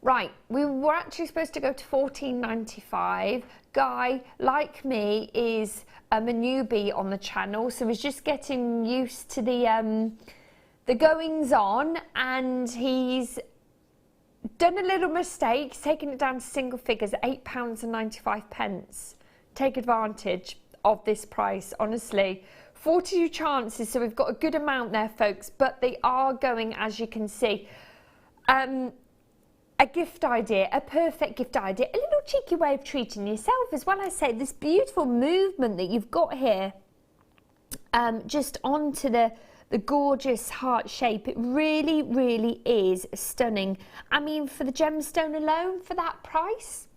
Right, we were actually supposed to go to $14.95. Guy, like me, is a newbie on the channel, so he's just getting used to the goings on, and he's done a little mistake. He's taken it down to single figures, £8.95. Take advantage of this price, honestly. 42 chances, so we've got a good amount there, folks, but they are going, as you can see. A gift idea, a perfect gift idea, a little cheeky way of treating yourself as well. I say this beautiful movement that you've got here, just onto the gorgeous heart shape. It really, really is stunning. I mean, for the gemstone alone, for that price,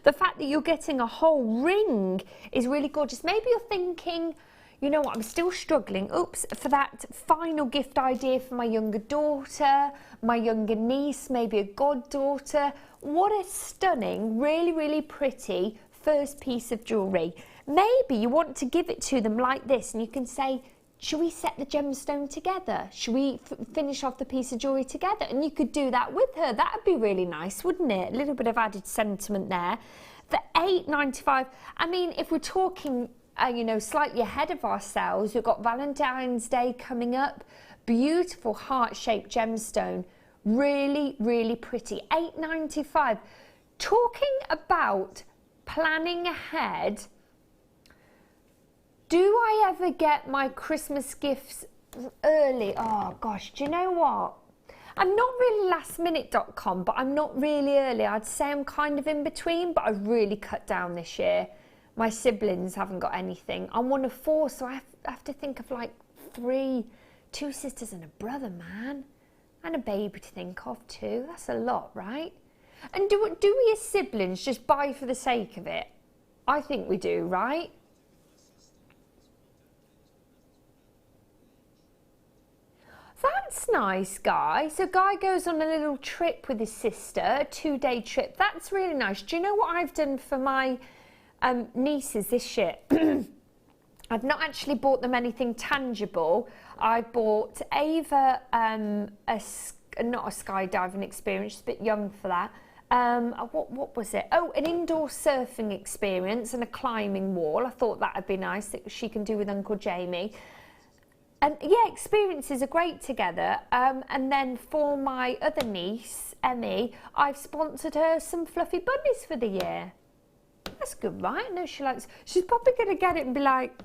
the fact that you're getting a whole ring is really gorgeous. Maybe you're thinking, you know what, I'm still struggling, for that final gift idea for my younger daughter, my younger niece, maybe a goddaughter. What a stunning, really, really pretty first piece of jewellery. Maybe you want to give it to them like this, and you can say, should we set the gemstone together? Should we finish off the piece of jewellery together? And you could do that with her. That would be really nice, wouldn't it? A little bit of added sentiment there. For £8.95, I mean, if we're talking, you know, slightly ahead of ourselves, we've got Valentine's Day coming up. Beautiful heart-shaped gemstone. Really, really pretty. £8.95. Talking about planning ahead, do I ever get my Christmas gifts early? Oh gosh, do you know what? I'm not really lastminute.com, but I'm not really early. I'd say I'm kind of in between, but I've really cut down this year. My siblings haven't got anything. I'm one of 4, so I have to think of like 3, 2 sisters and a brother, man. And a baby to think of too. That's a lot, right? And do we as siblings just buy for the sake of it? I think we do, right? That's nice, Guy. So Guy goes on a little trip with his sister, a 2-day trip. That's really nice. Do you know what I've done for my nieces this year? I've not actually bought them anything tangible. I bought Ava not a skydiving experience, she's a bit young for that. What was it? Oh, an indoor surfing experience and a climbing wall. I thought that would be nice that she can do with Uncle Jamie. And yeah, experiences are great together. And then for my other niece, Emmy, I've sponsored her some fluffy bunnies for the year. That's good, right? I know she likes. She's probably going to get it and be like,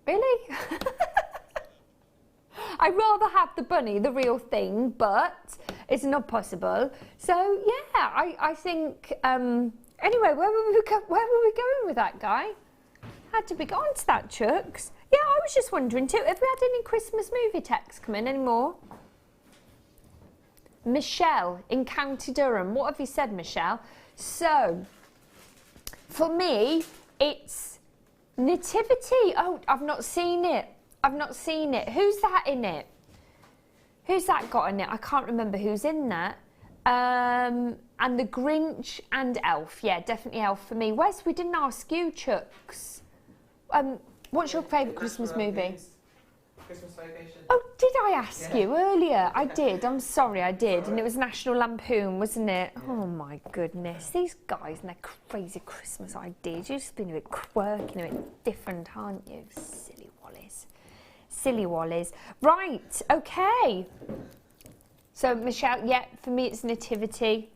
really? I'd rather have the bunny, the real thing, but it's not possible. So yeah, I think. Anyway, where were we going with that, Guy? Had to be on to that, Chucks. Yeah, I was just wondering too, have we had any Christmas movie texts come in anymore? Michelle in County Durham. What have you said, Michelle? So, for me, it's Nativity. Oh, I've not seen it. I've not seen it. Who's that in it? Who's that got in it? I can't remember who's in that. And the Grinch and Elf. Yeah, definitely Elf for me. Wes, we didn't ask you, Chucks. What's your favourite Christmas movie? Christmas Vacation. Oh, did I ask you earlier? I did. I'm sorry, I did. And it was National Lampoon, wasn't it? Yeah. Oh my goodness. These guys and their crazy Christmas ideas. You've just been a bit quirky, a bit different, aren't you? Silly Wallies. Silly Wallies. Right, okay. So, Michelle, yeah, for me it's Nativity.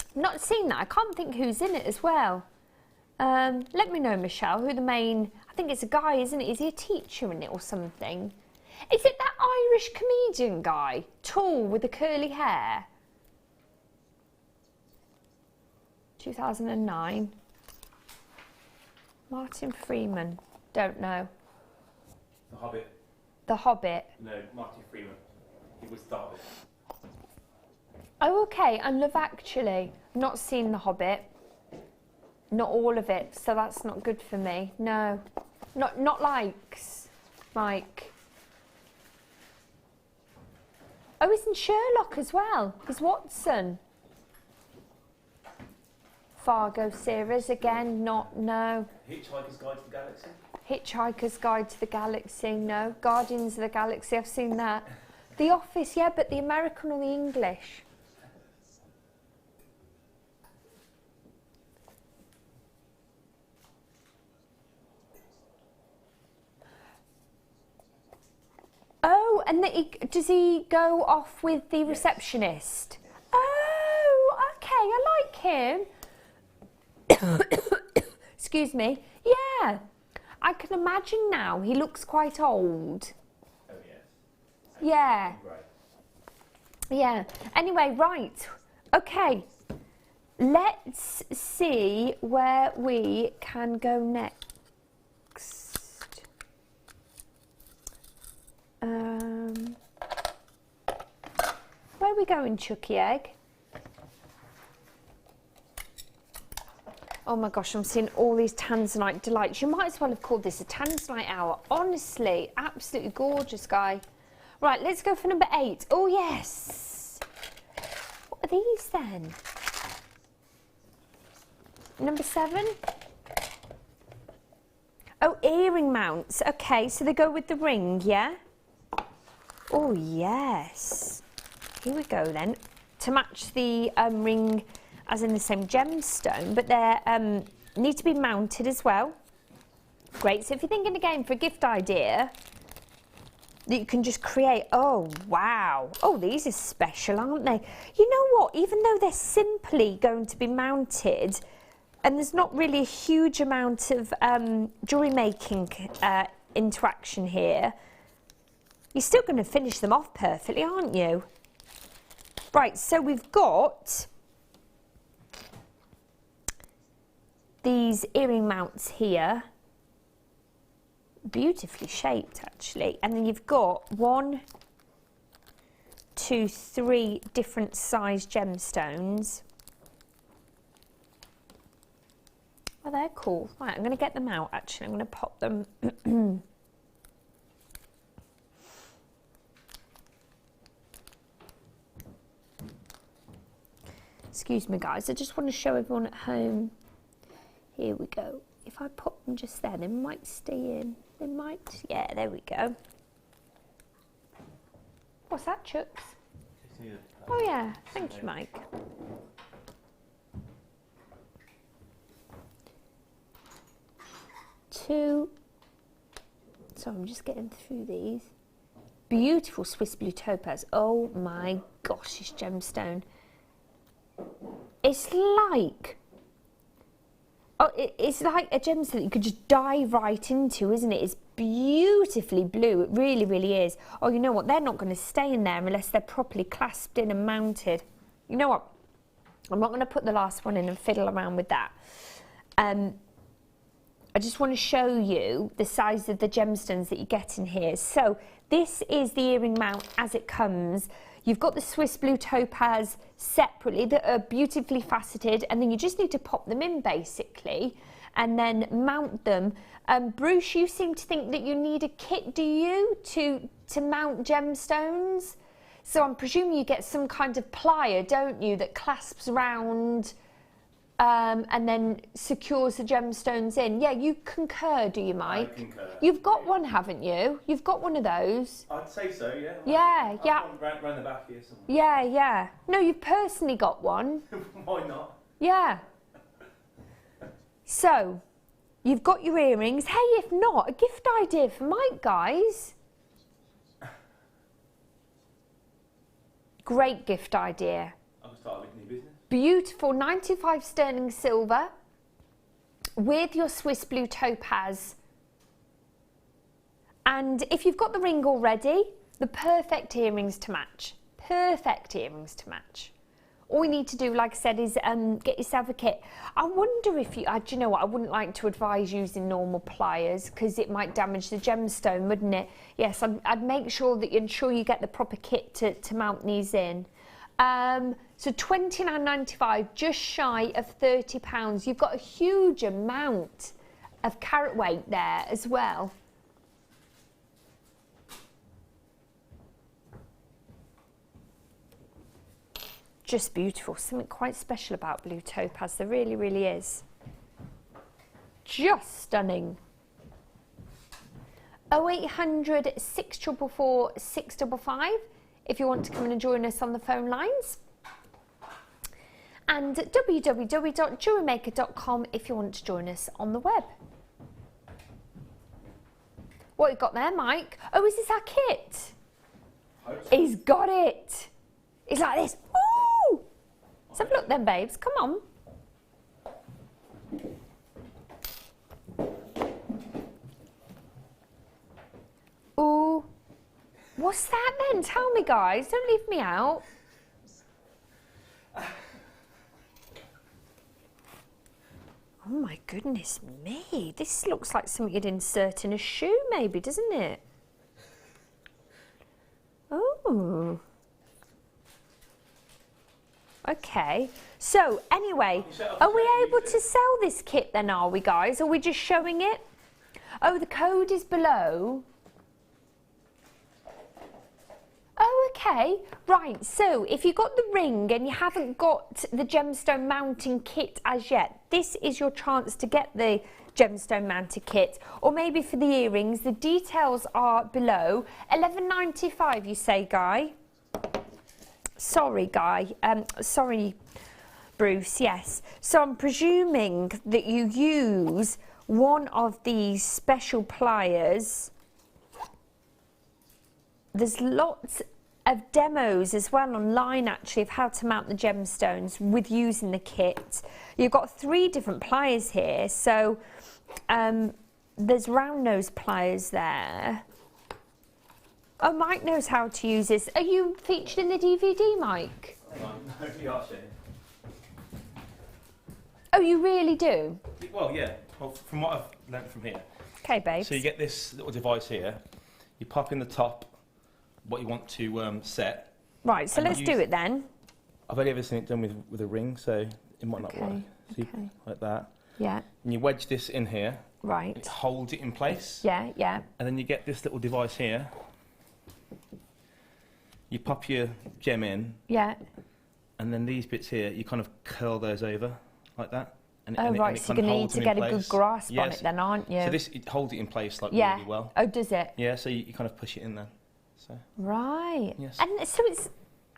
I've not seen that. I can't think who's in it as well. Let me know, Michelle, who the main... I think it's a guy, isn't it? Is he a teacher in it or something? Is it that Irish comedian guy? Tall with the curly hair? 2009. Martin Freeman. Don't know. The Hobbit. The Hobbit. No, Martin Freeman. He was the Hobbit. Oh, okay. And Love Actually. Not seen The Hobbit. Not all of it, so that's not good for me. No. Not likes, Mike. Oh, he's in Sherlock as well. He's Watson. Fargo series again, not, no. Hitchhiker's Guide to the Galaxy. Hitchhiker's Guide to the Galaxy, no. Guardians of the Galaxy, I've seen that. The Office, yeah, but the American or the English? Oh, and does he go off with the receptionist? Oh, okay, I like him. Excuse me. Yeah, I can imagine now. He looks quite old. Oh, yes. Yeah. Right. Yeah. Anyway, right. Okay. Let's see where we can go next. Where are we going, Chucky Egg? Oh my gosh, I'm seeing all these Tanzanite delights. You might as well have called this a Tanzanite hour. Honestly, absolutely gorgeous guy. Right, let's go for number 8. Oh yes. What are these then? Number 7? Oh, earring mounts. Okay, so they go with the ring, yeah? Oh yes. Here we go then. To match the ring as in the same gemstone, but they need to be mounted as well. Great, so if you're thinking again for a gift idea that you can just create, oh wow, oh these are special, aren't they? You know what, even though they're simply going to be mounted and there's not really a huge amount of jewellery making interaction here, you're still going to finish them off perfectly, aren't you? Right, so we've got these earring mounts here, beautifully shaped actually, and then you've got 1, 2, 3 different size gemstones. Oh, they're cool. Right, I'm going to get them out actually, I'm going to pop them. Excuse me guys, I just want to show everyone at home. Here we go. If I pop them just there, they might stay in. They might, yeah, there we go. What's that, Chucks? Oh yeah, thank you, Mike. Two. So I'm just getting through these. Beautiful Swiss blue topaz. Oh my gosh, this gemstone. It's like, it's like a gemstone that you could just dive right into, isn't it? It's beautifully blue, it really, really is. Oh, you know what, they're not going to stay in there unless they're properly clasped in and mounted. You know what, I'm not going to put the last one in and fiddle around with that. I just want to show you the size of the gemstones that you get in here. So this is the earring mount as it comes. You've got the Swiss blue topaz separately that are beautifully faceted, and then you just need to pop them in basically and then mount them. Bruce, you seem to think that you need a kit, do you, to mount gemstones? So I'm presuming you get some kind of plier, don't you, that clasps round and then secures the gemstones in. Yeah, you concur, do you, Mike? I concur. You've got one, haven't you? You've got one of those. I'd say so, yeah. Yeah, yeah. I've got one round the back here somewhere. Yeah, yeah. No, you've personally got one. Why not? Yeah. So, you've got your earrings. Hey, if not, a gift idea for Mike, guys. Great gift idea. I can start looking at your business. Beautiful 95 sterling silver with your Swiss blue topaz. And if you've got the ring already, the perfect earrings to match. Perfect earrings to match. all you need to do, like I said, is get yourself a kit. I wonder if you, do you know what, I wouldn't like to advise using normal pliers because it might damage the gemstone, wouldn't it? Yes, I'd make sure that you ensure you get the proper kit to mount these in. So £29.95, just shy of £30. You've got a huge amount of carat weight there as well. Just beautiful, something quite special about blue topaz, there really, really is. Just stunning. 0800 644 655 if you want to come in and join us on the phone lines. And www.jewellerymaker.com if you want to join us on the web. What you got there, Mike? Oh, is this our kit? He's got it. It's like this. Ooh! Let's have a look then, babes. Come on. Ooh. What's that then? Tell me, guys. Don't leave me out. Oh my goodness me. This looks like something you'd insert in a shoe maybe, doesn't it? Oh. Okay. So, anyway, are we able to sell this kit then, are we, guys? Are we just showing it? Oh, the code is below. Oh, okay. Right, so if you've got the ring and you haven't got the gemstone mounting kit as yet, this is your chance to get the gemstone mounted kit. Or maybe for the earrings, the details are below. £11.95, you say, Guy? Sorry, Guy. Sorry, Bruce, yes. So I'm presuming that you use one of these special pliers. There's lots of demos as well online actually of how to mount the gemstones with using the kit. You've got 3 different pliers here, so there's round nose pliers there. Oh, Mike knows how to use this. Are you featured in the DVD, Mike? Hang on, no, you are sharing. Oh, you really do? Well, yeah. Well, from what I've learnt from here. Okay, babe. So you get this little device here. You pop in the top what you want to set. Right, so let's do it then. I've only ever seen it done with a ring, so it might not work. So like that. Yeah. And you wedge this in here. Right. It holds it in place. Yeah, yeah. And then you get this little device here. You pop your gem in. Yeah. And then these bits here, you kind of curl those over like that. And right, so you're going to need to get a good grasp on it then, aren't you? So this, it holds it in place like really well. Oh, does it? Yeah, so you kind of push it in there. So. Right. Yes. And so it's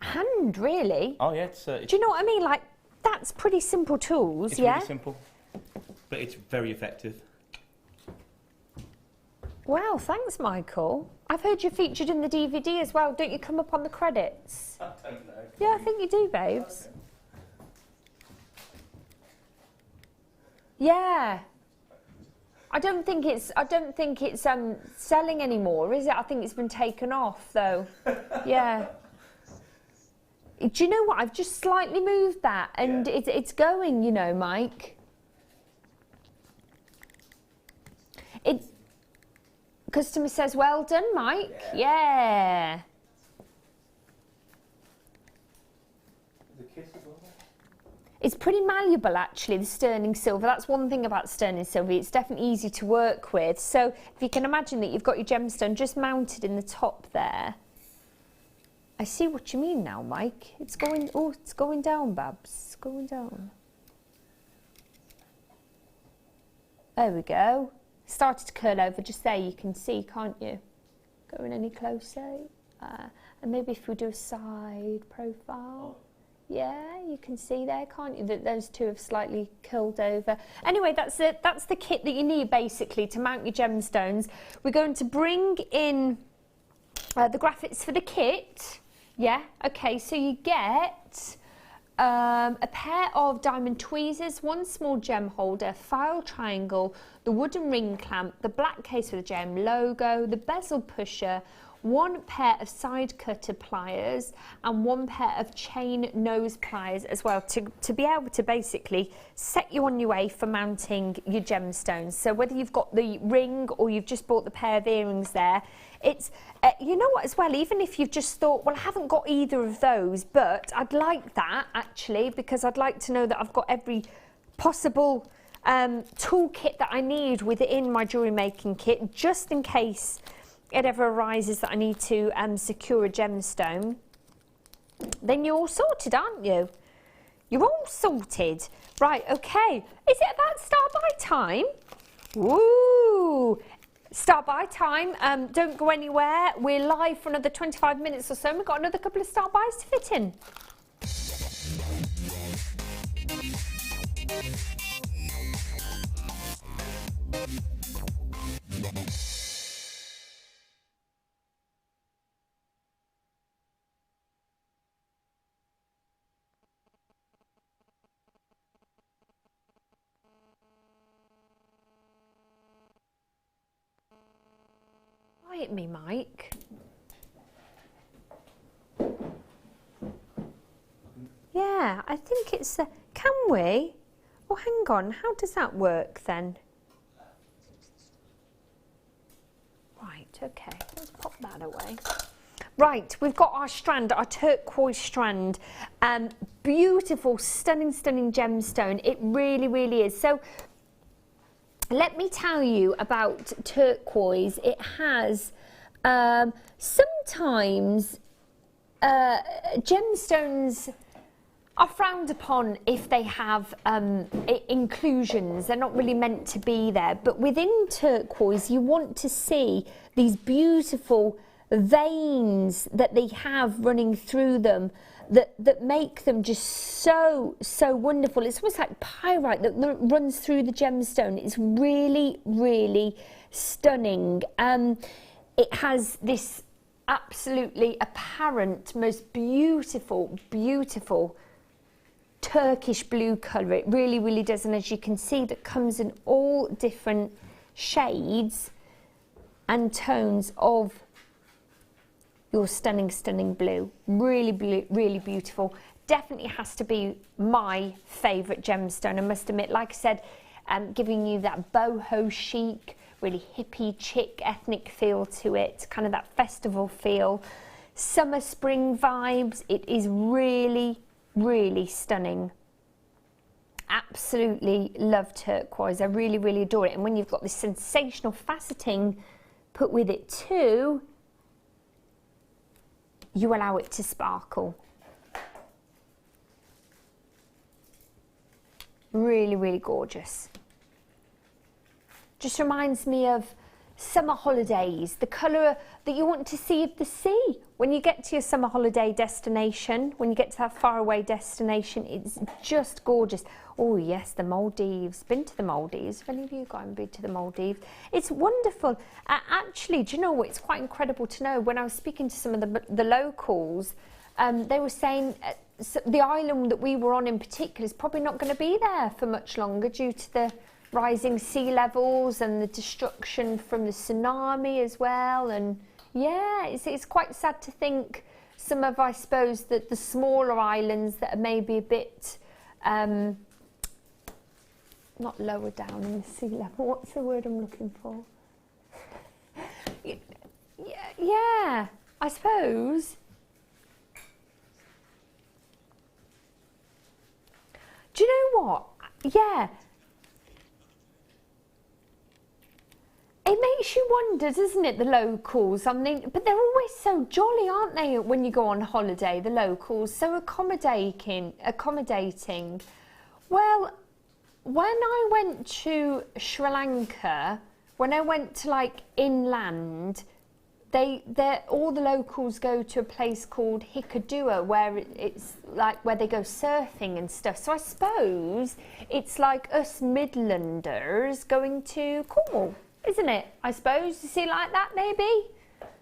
hand, really? Oh, yeah. It's, do you know what I mean? Like, that's pretty simple tools, it's yeah? Really simple, but it's very effective. Wow, thanks, Michael. I've heard you're featured in the DVD as well. Don't you come up on the credits? I don't know. Yeah, I think you do, babes. Okay. Yeah. I don't think it's selling anymore, is it? I think it's been taken off though. Yeah. Do you know what? I've just slightly moved that and it's going, you know, Mike. Customer says, well done, Mike. Yeah. It's pretty malleable actually, the sterling silver. That's one thing about sterling silver, it's definitely easy to work with. So if you can imagine that you've got your gemstone just mounted in the top there. I see what you mean now, Mike. It's going, oh, it's going down, Babs. It's going down. There we go. Started to curl over just there, you can see, can't you? Going any closer? And maybe if we do a side profile. Yeah, you can see there, can't you, that those two have slightly curled over. Anyway, that's it. That's the kit that you need, basically, to mount your gemstones. We're going to bring in the graphics for the kit. Yeah, okay, so you get a pair of diamond tweezers, one small gem holder, file triangle, the wooden ring clamp, the black case with the gem logo, the bezel pusher, one pair of side cutter pliers and one pair of chain nose pliers as well to be able to basically set you on your way for mounting your gemstones. So whether you've got the ring or you've just bought the pair of earrings there, it's, you know what as well, even if you've just thought, well, I haven't got either of those, but I'd like that actually, because I'd like to know that I've got every possible toolkit that I need within my jewellery making kit, just in case it ever arises that I need to secure a gemstone. Then you're all sorted, aren't you? You're all sorted. Right, okay. Is it about start by time? Woo! Start by time. Don't go anywhere. We're live for another 25 minutes or so, and we've got another couple of start bys to fit in. Quiet me, Mike. Yeah, I think it's a... Can we? Oh, hang on. How does that work then? Right, okay. Let's pop that away. Right, we've got our strand, our turquoise strand. Beautiful, stunning, stunning gemstone. It really, really is. So, let me tell you about turquoise. It has sometimes gemstones are frowned upon if they have inclusions. They're not really meant to be there. But within turquoise, you want to see these beautiful veins that they have running through them that make them just so wonderful. It's almost like pyrite that runs through the gemstone. It's really, really stunning. It has this absolutely apparent, most beautiful, beautiful Turkish blue colour. It really, really does. And as you can see, that comes in all different shades and tones of your stunning, stunning blue. Really, really beautiful. Definitely has to be my favourite gemstone, I must admit. Like I said, giving you that boho chic, really hippie, chic, ethnic feel to it, kind of that festival feel. Summer, spring vibes. It is really, really stunning. Absolutely love turquoise. I really, really adore it. And when you've got this sensational faceting put with it too, you allow it to sparkle. Really, really gorgeous. Just reminds me of summer holidays, the colour that you want to see of the sea. When you get to your summer holiday destination, when you get to that faraway destination, it's just gorgeous. Oh yes, the Maldives. Been to the Maldives. Have any of you been to the Maldives? It's wonderful. Actually, do you know what? It's quite incredible to know. When I was speaking to some of the locals, they were saying the island that we were on in particular is probably not going to be there for much longer due to the rising sea levels and the destruction from the tsunami as well. And yeah, it's quite sad to think some of, I suppose, that the smaller islands that are maybe a bit not lower down in the sea level. What's the word I'm looking for? Yeah, I suppose. Do you know what? Yeah. It makes you wonder, doesn't it, the locals? I mean, but they're always so jolly, aren't they, when you go on holiday, the locals? So accommodating. Well, when I went to Sri Lanka, when I went to like inland, all the locals go to a place called Hikkaduwa, where it's like where they go surfing and stuff. So I suppose it's like us Midlanders going to Cornwall, isn't it? I suppose, you see, like that maybe?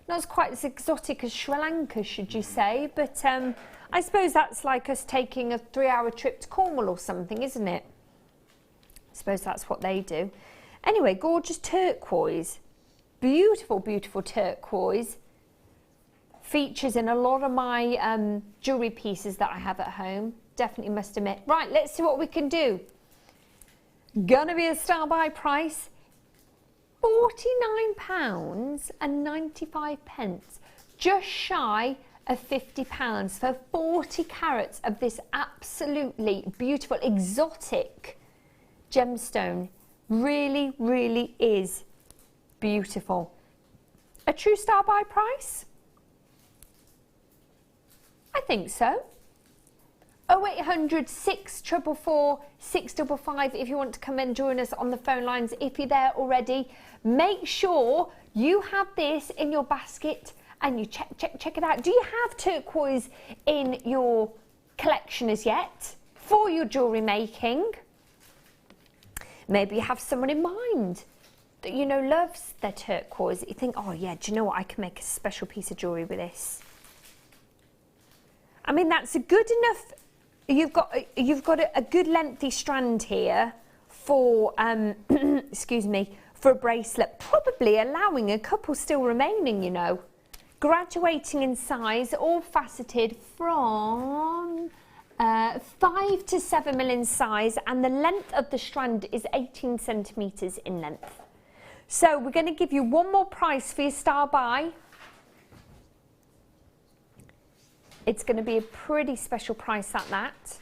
Not as quite as exotic as Sri Lanka, should you say, but I suppose that's like us taking a 3-hour trip to Cornwall or something, isn't it? I suppose that's what they do. Anyway, gorgeous turquoise. Beautiful, beautiful turquoise. features in a lot of my jewellery pieces that I have at home. Definitely must admit. Right, let's see what we can do. Gonna be a star buy price, £49.95, just shy of £50 for 40 carats of this absolutely beautiful, exotic gemstone. Really, really is beautiful. A true star buy price? I think so. 0800 644 655 if you want to come and join us on the phone lines. If you're there already, make sure you have this in your basket and you check it out. Do you have turquoise in your collection as yet for your jewellery making? Maybe you have someone in mind that you know loves their turquoise. You think, oh yeah, do you know what? I can make a special piece of jewellery with this. I mean, that's a good enough. You've got a good lengthy strand here for excuse me, for a bracelet, probably allowing a couple still remaining, you know. Graduating in size, all faceted from 5 to 7 mil in size, and the length of the strand is 18 centimetres in length. So we're going to give you one more price for your star buy. It's going to be a pretty special price at that.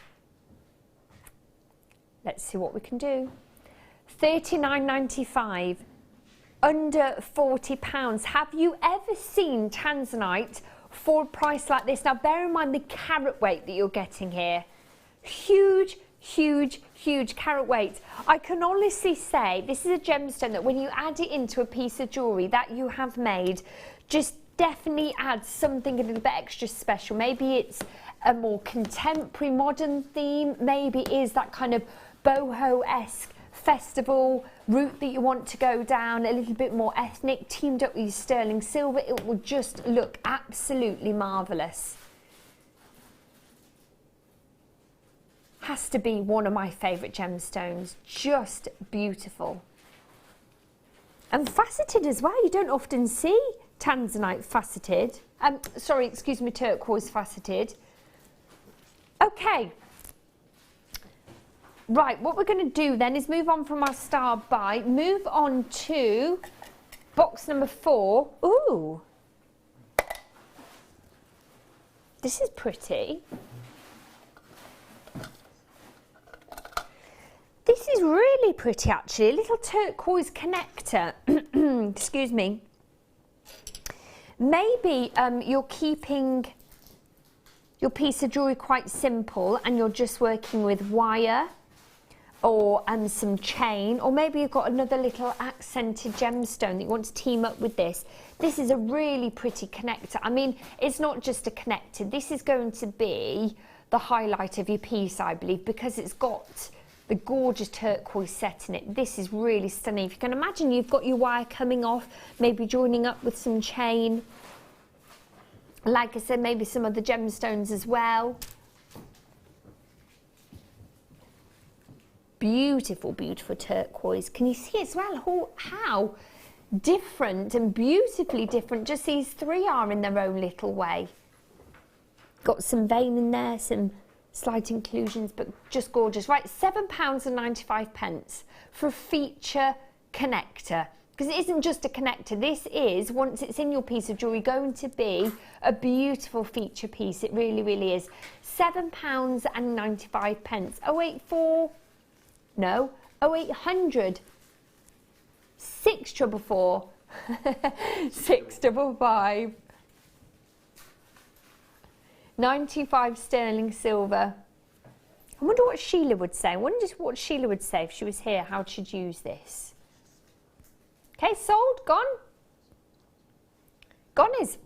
Let's see what we can do. £39.95, under £40. Have you ever seen tanzanite for a price like this? Now bear in mind the carat weight that you're getting here. Huge, huge, huge carat weight. I can honestly say this is a gemstone that when you add it into a piece of jewellery that you have made, just definitely adds something a little bit extra special. Maybe it's a more contemporary modern theme, maybe it is that kind of boho-esque festival route that you want to go down, a little bit more ethnic, teamed up with your sterling silver. It will just look absolutely marvellous. Has to be one of my favourite gemstones, just beautiful. And faceted as well, you don't often see tanzanite faceted. Sorry, excuse me, turquoise faceted. Okay. Right, what we're going to do then is move on from our star buy, move on to box number 4. Ooh. This is pretty. This is really pretty actually, a little turquoise connector. Excuse me. Maybe you're keeping your piece of jewellery quite simple and you're just working with wire or some chain, or maybe you've got another little accented gemstone that you want to team up with this. This is a really pretty connector. I mean, it's not just a connector. This is going to be the highlight of your piece, I believe, because it's got the gorgeous turquoise set in it. This is really stunning. If you can imagine, you've got your wire coming off, maybe joining up with some chain. Like I said, maybe some other gemstones as well. Beautiful, beautiful turquoise. Can you see as well how different and beautifully different just these three are in their own little way? Got some vein in there, some slight inclusions, but just gorgeous. Right, £7.95 for a feature connector. Because it isn't just a connector, this is, once it's in your piece of jewellery, going to be a beautiful feature piece. It really, really is. £7.95. 084, no, 0800 644 655. 95 sterling silver. I wonder what Sheila would say. I wonder what Sheila would say if she was here, how she'd use this. Okay, sold, gone. Gone is.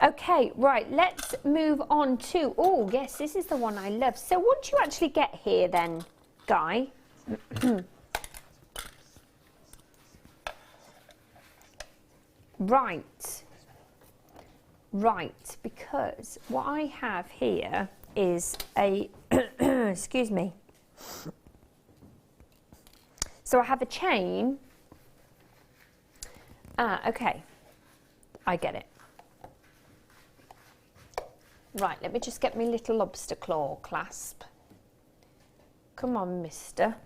Okay, right, let's move on to, oh yes, this is the one I love. So what do you actually get here then, Guy? Right. Right, because what I have here is a, excuse me. So I have a chain. Ah, okay. I get it. Right, let me just get my little lobster claw clasp. Come on, mister.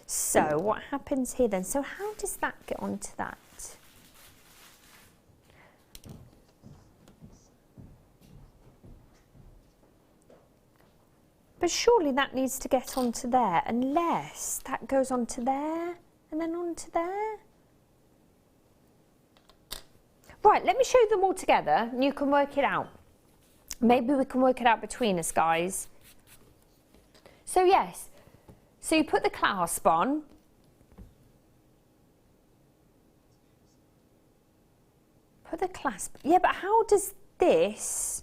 So what happens here then? So how does that get onto that? But surely that needs to get onto there, unless that goes onto there and then onto there. Right, let me show them all together and you can work it out. Maybe we can work it out between us, guys. So yes, so you put the clasp on. Put the clasp, yeah, but how does this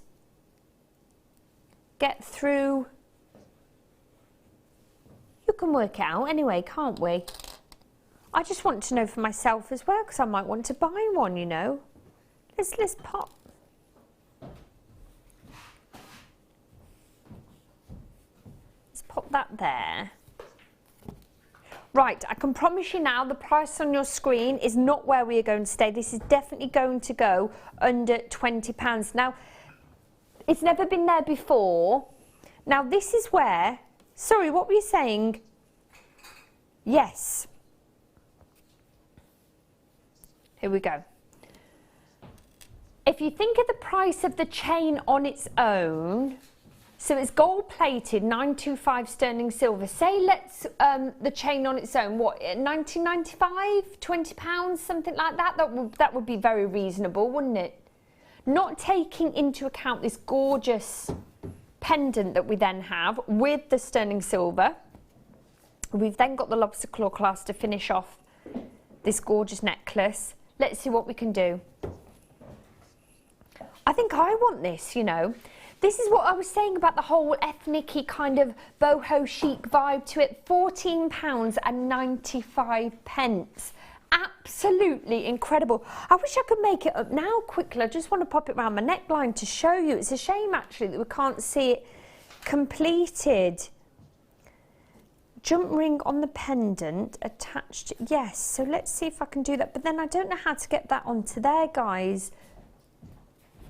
get through? You can work it out anyway, can't we? I just want to know for myself as well, because I might want to buy one, you know. Let's pop. Let's pop that there. Right, I can promise you now the price on your screen is not where we are going to stay. This is definitely going to go under £20. Now, it's never been there before. Now, this is where... Sorry, what were you saying? Yes. Here we go. If you think of the price of the chain on its own, so it's gold plated, 925 sterling silver. Say let's the chain on its own, what, 19.95, £20, something like that. That would be very reasonable, wouldn't it? Not taking into account this gorgeous pendant that we then have with the sterling silver. We've then got the lobster claw clasp to finish off this gorgeous necklace. Let's see what we can do. I think I want this, you know. This is what I was saying about the whole ethnic-y kind of boho chic vibe to it. £14.95. Absolutely incredible. I wish I could make it up now quickly. I just want to pop it around my neckline to show you. It's a shame actually that we can't see it completed. Jump ring on the pendant attached. Yes, so let's see if I can do that. But then I don't know how to get that onto there, guys.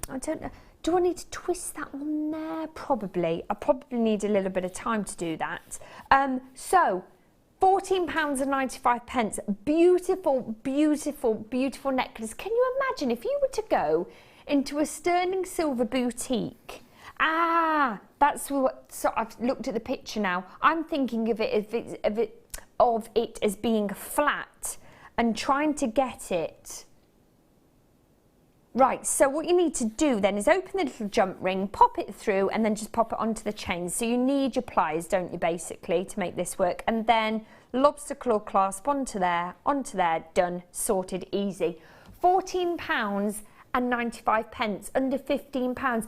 I don't know. Do I need to twist that on there? Probably. I probably need a little bit of time to do that. So, £14.95. Beautiful, beautiful, beautiful necklace. Can you imagine if you were to go into a sterling silver boutique? That's what. So I've looked at the picture now. I'm thinking of it as being flat and trying to get it. Right, so what you need to do then is open the little jump ring, pop it through and then just pop it onto the chain. So you need your pliers, don't you, basically, to make this work. And then lobster claw clasp onto there, done, sorted, easy. £14.95, under £15.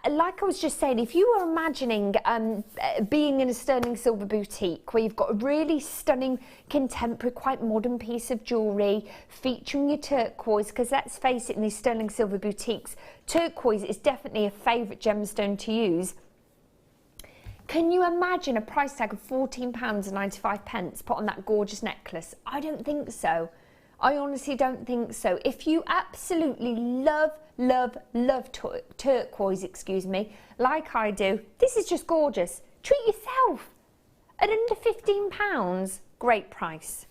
Like I was just saying, if you were imagining being in a sterling silver boutique where you've got a really stunning, contemporary, quite modern piece of jewellery featuring your turquoise, because let's face it, in these sterling silver boutiques, turquoise is definitely a favourite gemstone to use. Can you imagine a price tag of £14.95 put on that gorgeous necklace? I don't think so. I honestly don't think so. If you absolutely love turquoise, excuse me, like I do, this is just gorgeous. Treat yourself. At under £15, great price.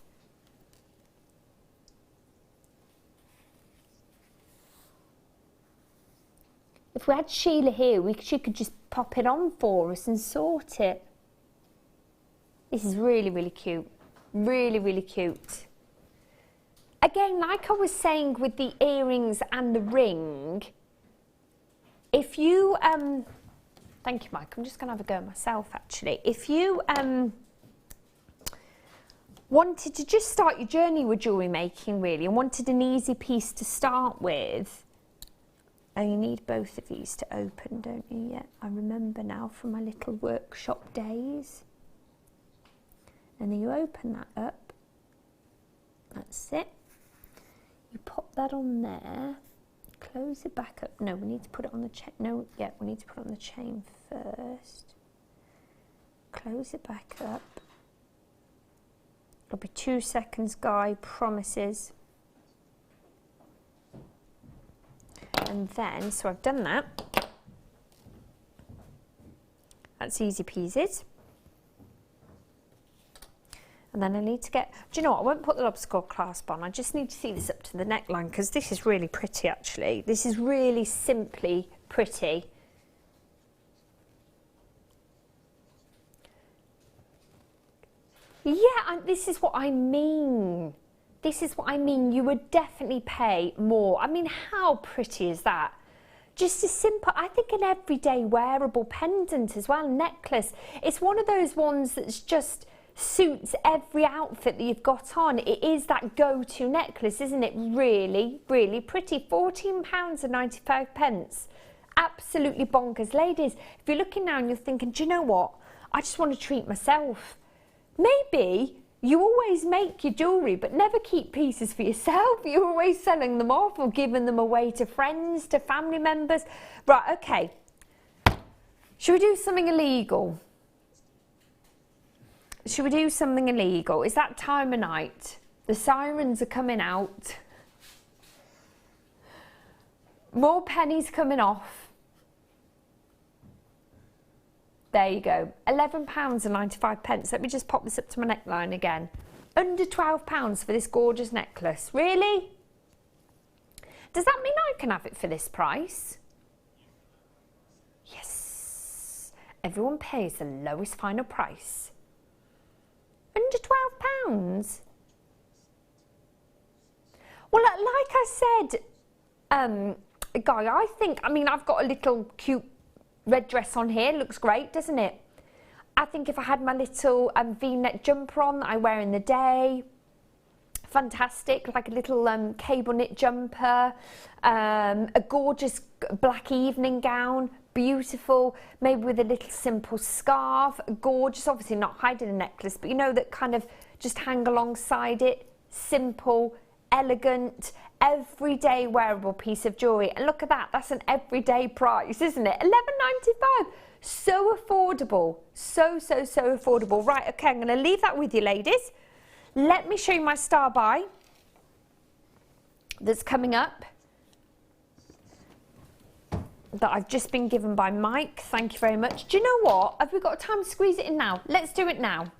If we had Sheila here, she could just pop it on for us and sort it. This is really, really cute. Really, really cute. Again, like I was saying with the earrings and the ring, if you, thank you, Mike, I'm just going to have a go myself, actually. If you wanted to just start your journey with jewellery making, really, and wanted an easy piece to start with, and you need both of these to open, don't you? Yeah, I remember now from my little workshop days. And then you open that up. That's it. You pop that on there, close it back up. No, we need to put it on the chain. No, yeah, we need to put it on the chain first. Close it back up. It'll be 2 seconds, Guy promises. And then, so I've done that. That's easy peasy. And then I need to get, do you know what, I won't put the lobster claw clasp on, I just need to see this up to the neckline, because this is really pretty actually. This is really simply pretty. Yeah, and this is what I mean. This is what I mean. You would definitely pay more. I mean, how pretty is that? Just a simple, I think an everyday wearable pendant as well, necklace. It's one of those ones that's just suits every outfit that you've got on. It is that go-to necklace, isn't it? Really, really pretty. £14.95. Absolutely bonkers. Ladies, if you're looking now and you're thinking, do you know what? I just want to treat myself. Maybe you always make your jewellery but never keep pieces for yourself. You're always selling them off or giving them away to friends, to family members. Right, okay. Should we do something illegal? Should we do something illegal? It's that time of night. The sirens are coming out. More pennies coming off. There you go, £11.95. Let me just pop this up to my neckline again. Under £12 for this gorgeous necklace. Really? Does that mean I can have it for this price? Yes. Everyone pays the lowest final price. Under £12? Well, like I said, Guy, I think, I mean, I've got a little cute red dress on here, looks great, doesn't it? I think if I had my little V-neck jumper on that I wear in the day, fantastic, like a little cable knit jumper, a gorgeous black evening gown, beautiful, maybe with a little simple scarf, gorgeous, obviously not hiding a necklace, but you know, that kind of just hang alongside it, simple, elegant, everyday wearable piece of jewellery. And look at that, that's an everyday price, isn't it? £11.95. So affordable, so affordable. Right, okay, I'm going to leave that with you, ladies. Let me show you my star buy that's coming up, that I've just been given by Mike. Thank you very much. Do you know what? Have we got time to squeeze it in now? Let's do it now.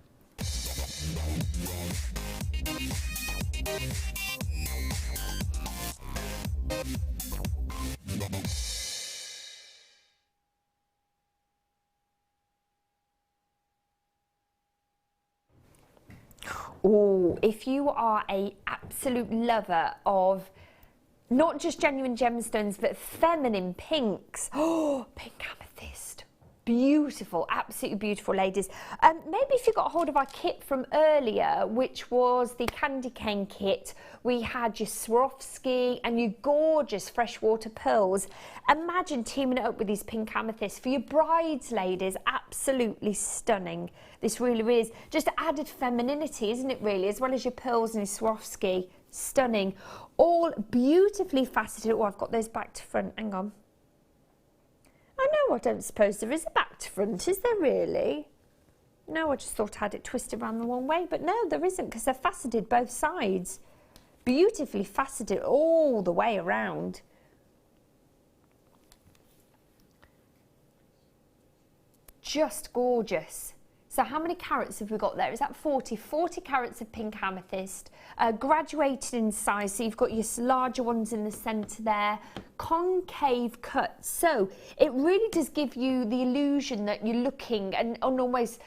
Oh, if you are an absolute lover of not just genuine gemstones, but feminine pinks. Oh, pink amethyst. Beautiful, absolutely beautiful, ladies. Maybe if you got hold of our kit from earlier, which was the candy cane kit, we had your Swarovski and your gorgeous freshwater pearls. Imagine teaming it up with these pink amethysts for your brides, ladies. Absolutely stunning. This really is. Just added femininity, isn't it, really? As well as your pearls and your Swarovski. Stunning. All beautifully faceted. Oh, I've got those back to front. Hang on. I know, I don't suppose there is a back to front, is there really? No, I just thought I had it twisted around the one way, but no, there isn't, because they're faceted both sides. Beautifully faceted all the way around. Just gorgeous. So how many carats have we got there? Is that 40? 40 carats of pink amethyst, graduated in size, so you've got your larger ones in the centre there, concave cut. So it really does give you the illusion that you're looking and almost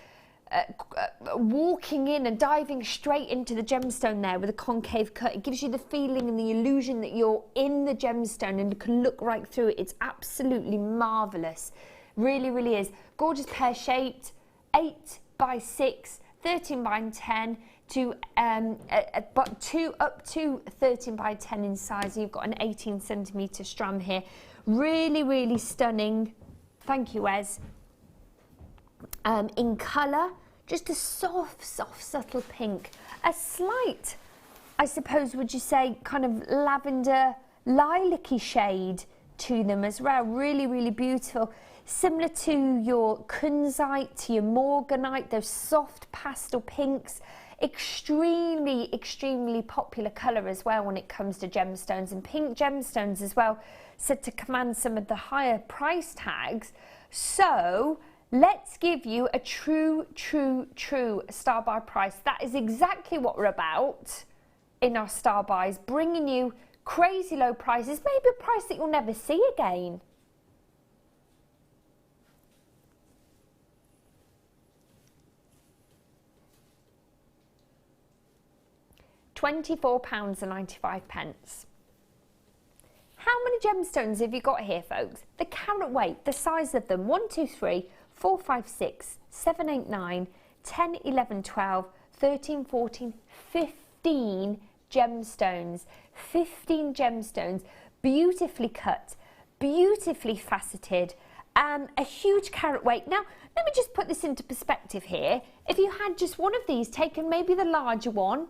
walking in and diving straight into the gemstone there with a concave cut. It gives you the feeling and the illusion that you're in the gemstone and you can look right through it. It's absolutely marvellous. Really, really is. Gorgeous pear-shaped. 8 by 6, 13 by 10 to up to 13 by 10 in size. You've got an 18 centimetre strand here. Really, really stunning. Thank you, Wes. In colour, just a soft, subtle pink. A slight, I suppose, would you say, kind of lavender, lilac-y shade to them as well. Really, really beautiful. Similar to your kunzite, to your morganite, those soft pastel pinks. extremely, extremely popular colour as well when it comes to gemstones, and pink gemstones as well, said to command some of the higher price tags. So let's give you a true star buy price. That is exactly what we're about in our star buys, bringing you crazy low prices, maybe a price that you'll never see again. £24.95. How many gemstones have you got here, folks? The carat weight, the size of them: 1, 2, 3, 4, 5, 6, 7, 8, 9, 10, 11, 12, 13, 14, 15 gemstones. 15 gemstones, beautifully cut, beautifully faceted, a huge carat weight. Now, let me just put this into perspective here. If you had just one of these, taken maybe the larger one,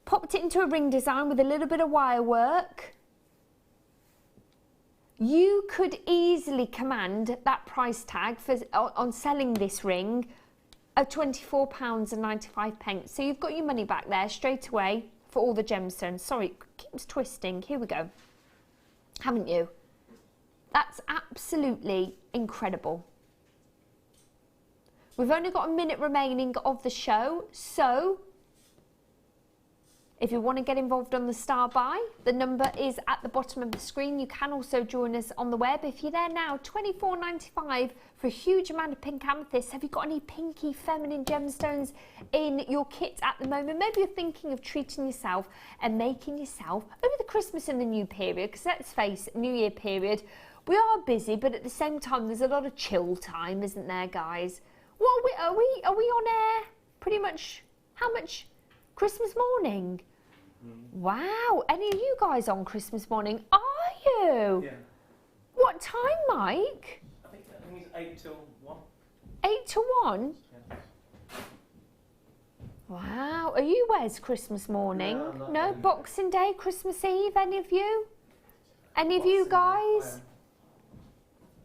popped it into a ring design with a little bit of wire work, you could easily command that price tag for, on selling this ring of £24.95. So you've got your money back there straight away for all the gemstones. Sorry, it keeps twisting. Here we go. Haven't you? That's absolutely incredible. We've only got a minute remaining of the show, so if you want to get involved on the star buy, the number is at the bottom of the screen. You can also join us on the web. If you're there now, £24.95 for a huge amount of pink amethyst. Have you got any pinky feminine gemstones in your kit at the moment? Maybe you're thinking of treating yourself and making yourself over the Christmas and the New period, because let's face it, New Year period, we are busy, but at the same time, there's a lot of chill time, isn't there, guys? What are we on air pretty much, how much? Christmas morning? Wow, any of you guys on Christmas morning? Are you? Yeah. What time, Mike? I think it's 8 till 1. 8 to 1? Yeah. Wow, are you Wes Christmas morning? No, Boxing Day, Christmas Eve, any of you? Any of you guys?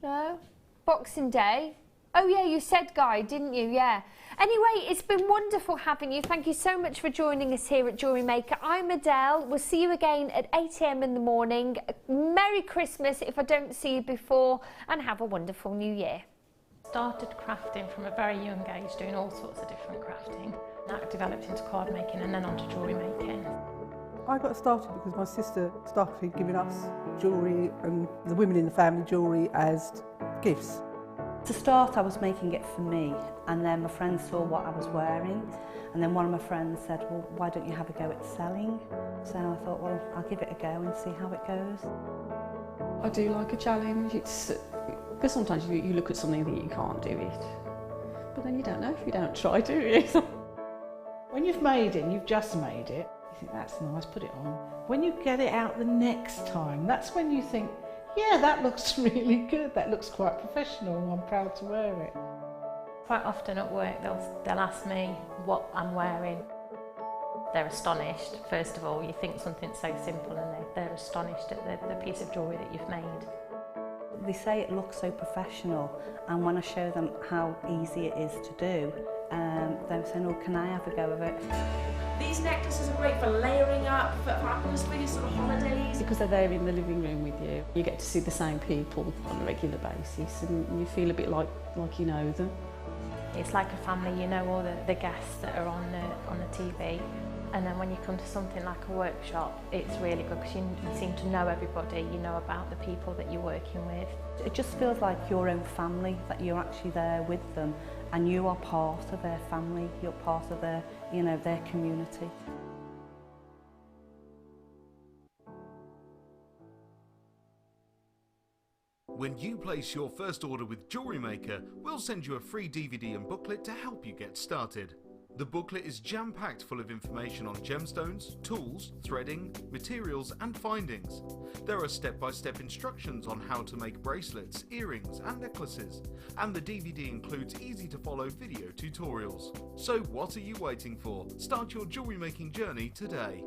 No? Boxing Day? Oh yeah, you said Guy, didn't you? Yeah. Anyway, it's been wonderful having you. Thank you so much for joining us here at Jewellery Maker. I'm Adele. We'll see you again at 8 AM in the morning. Merry Christmas if I don't see you before, and have a wonderful New Year. Started crafting from a very young age, doing all sorts of different crafting. That developed into card making and then onto jewellery making. I got started because my sister started giving us jewellery and the women in the family jewellery as gifts. To start, I was making it for me, and then my friends saw what I was wearing, and then one of my friends said, well, why don't you have a go at selling? So I thought, well, I'll give it a go and see how it goes. I do like a challenge. It's because sometimes you look at something that you can't do it, but then you don't know if you don't try, do you? When you've made it, and you've just made it, you think, that's nice, put it on. When you get it out the next time, that's when you think, yeah, that looks really good, that looks quite professional, I'm proud to wear it. Quite often at work they'll ask me what I'm wearing. They're astonished. First of all, you think something so simple and they're astonished at the piece of jewellery that you've made. They say it looks so professional, and when I show them how easy it is to do, they're saying, oh, can I have a go of it? These necklaces are great for layering up, for atmosphere, sort of holidays. Because they're there in the living room with you. You get to see the same people on a regular basis, and you feel a bit like you know them. It's like a family, you know all the guests that are on the TV. And then when you come to something like a workshop, it's really good because you seem to know everybody, you know about the people that you're working with. It just feels like your own family, that you're actually there with them and you are part of their family, you're part of their, you know, their community. When you place your first order with Jewellery Maker, we'll send you a free DVD and booklet to help you get started. The booklet is jam-packed full of information on gemstones, tools, threading, materials and findings. There are step-by-step instructions on how to make bracelets, earrings and necklaces. And the DVD includes easy-to-follow video tutorials. So what are you waiting for? Start your jewellery making journey today.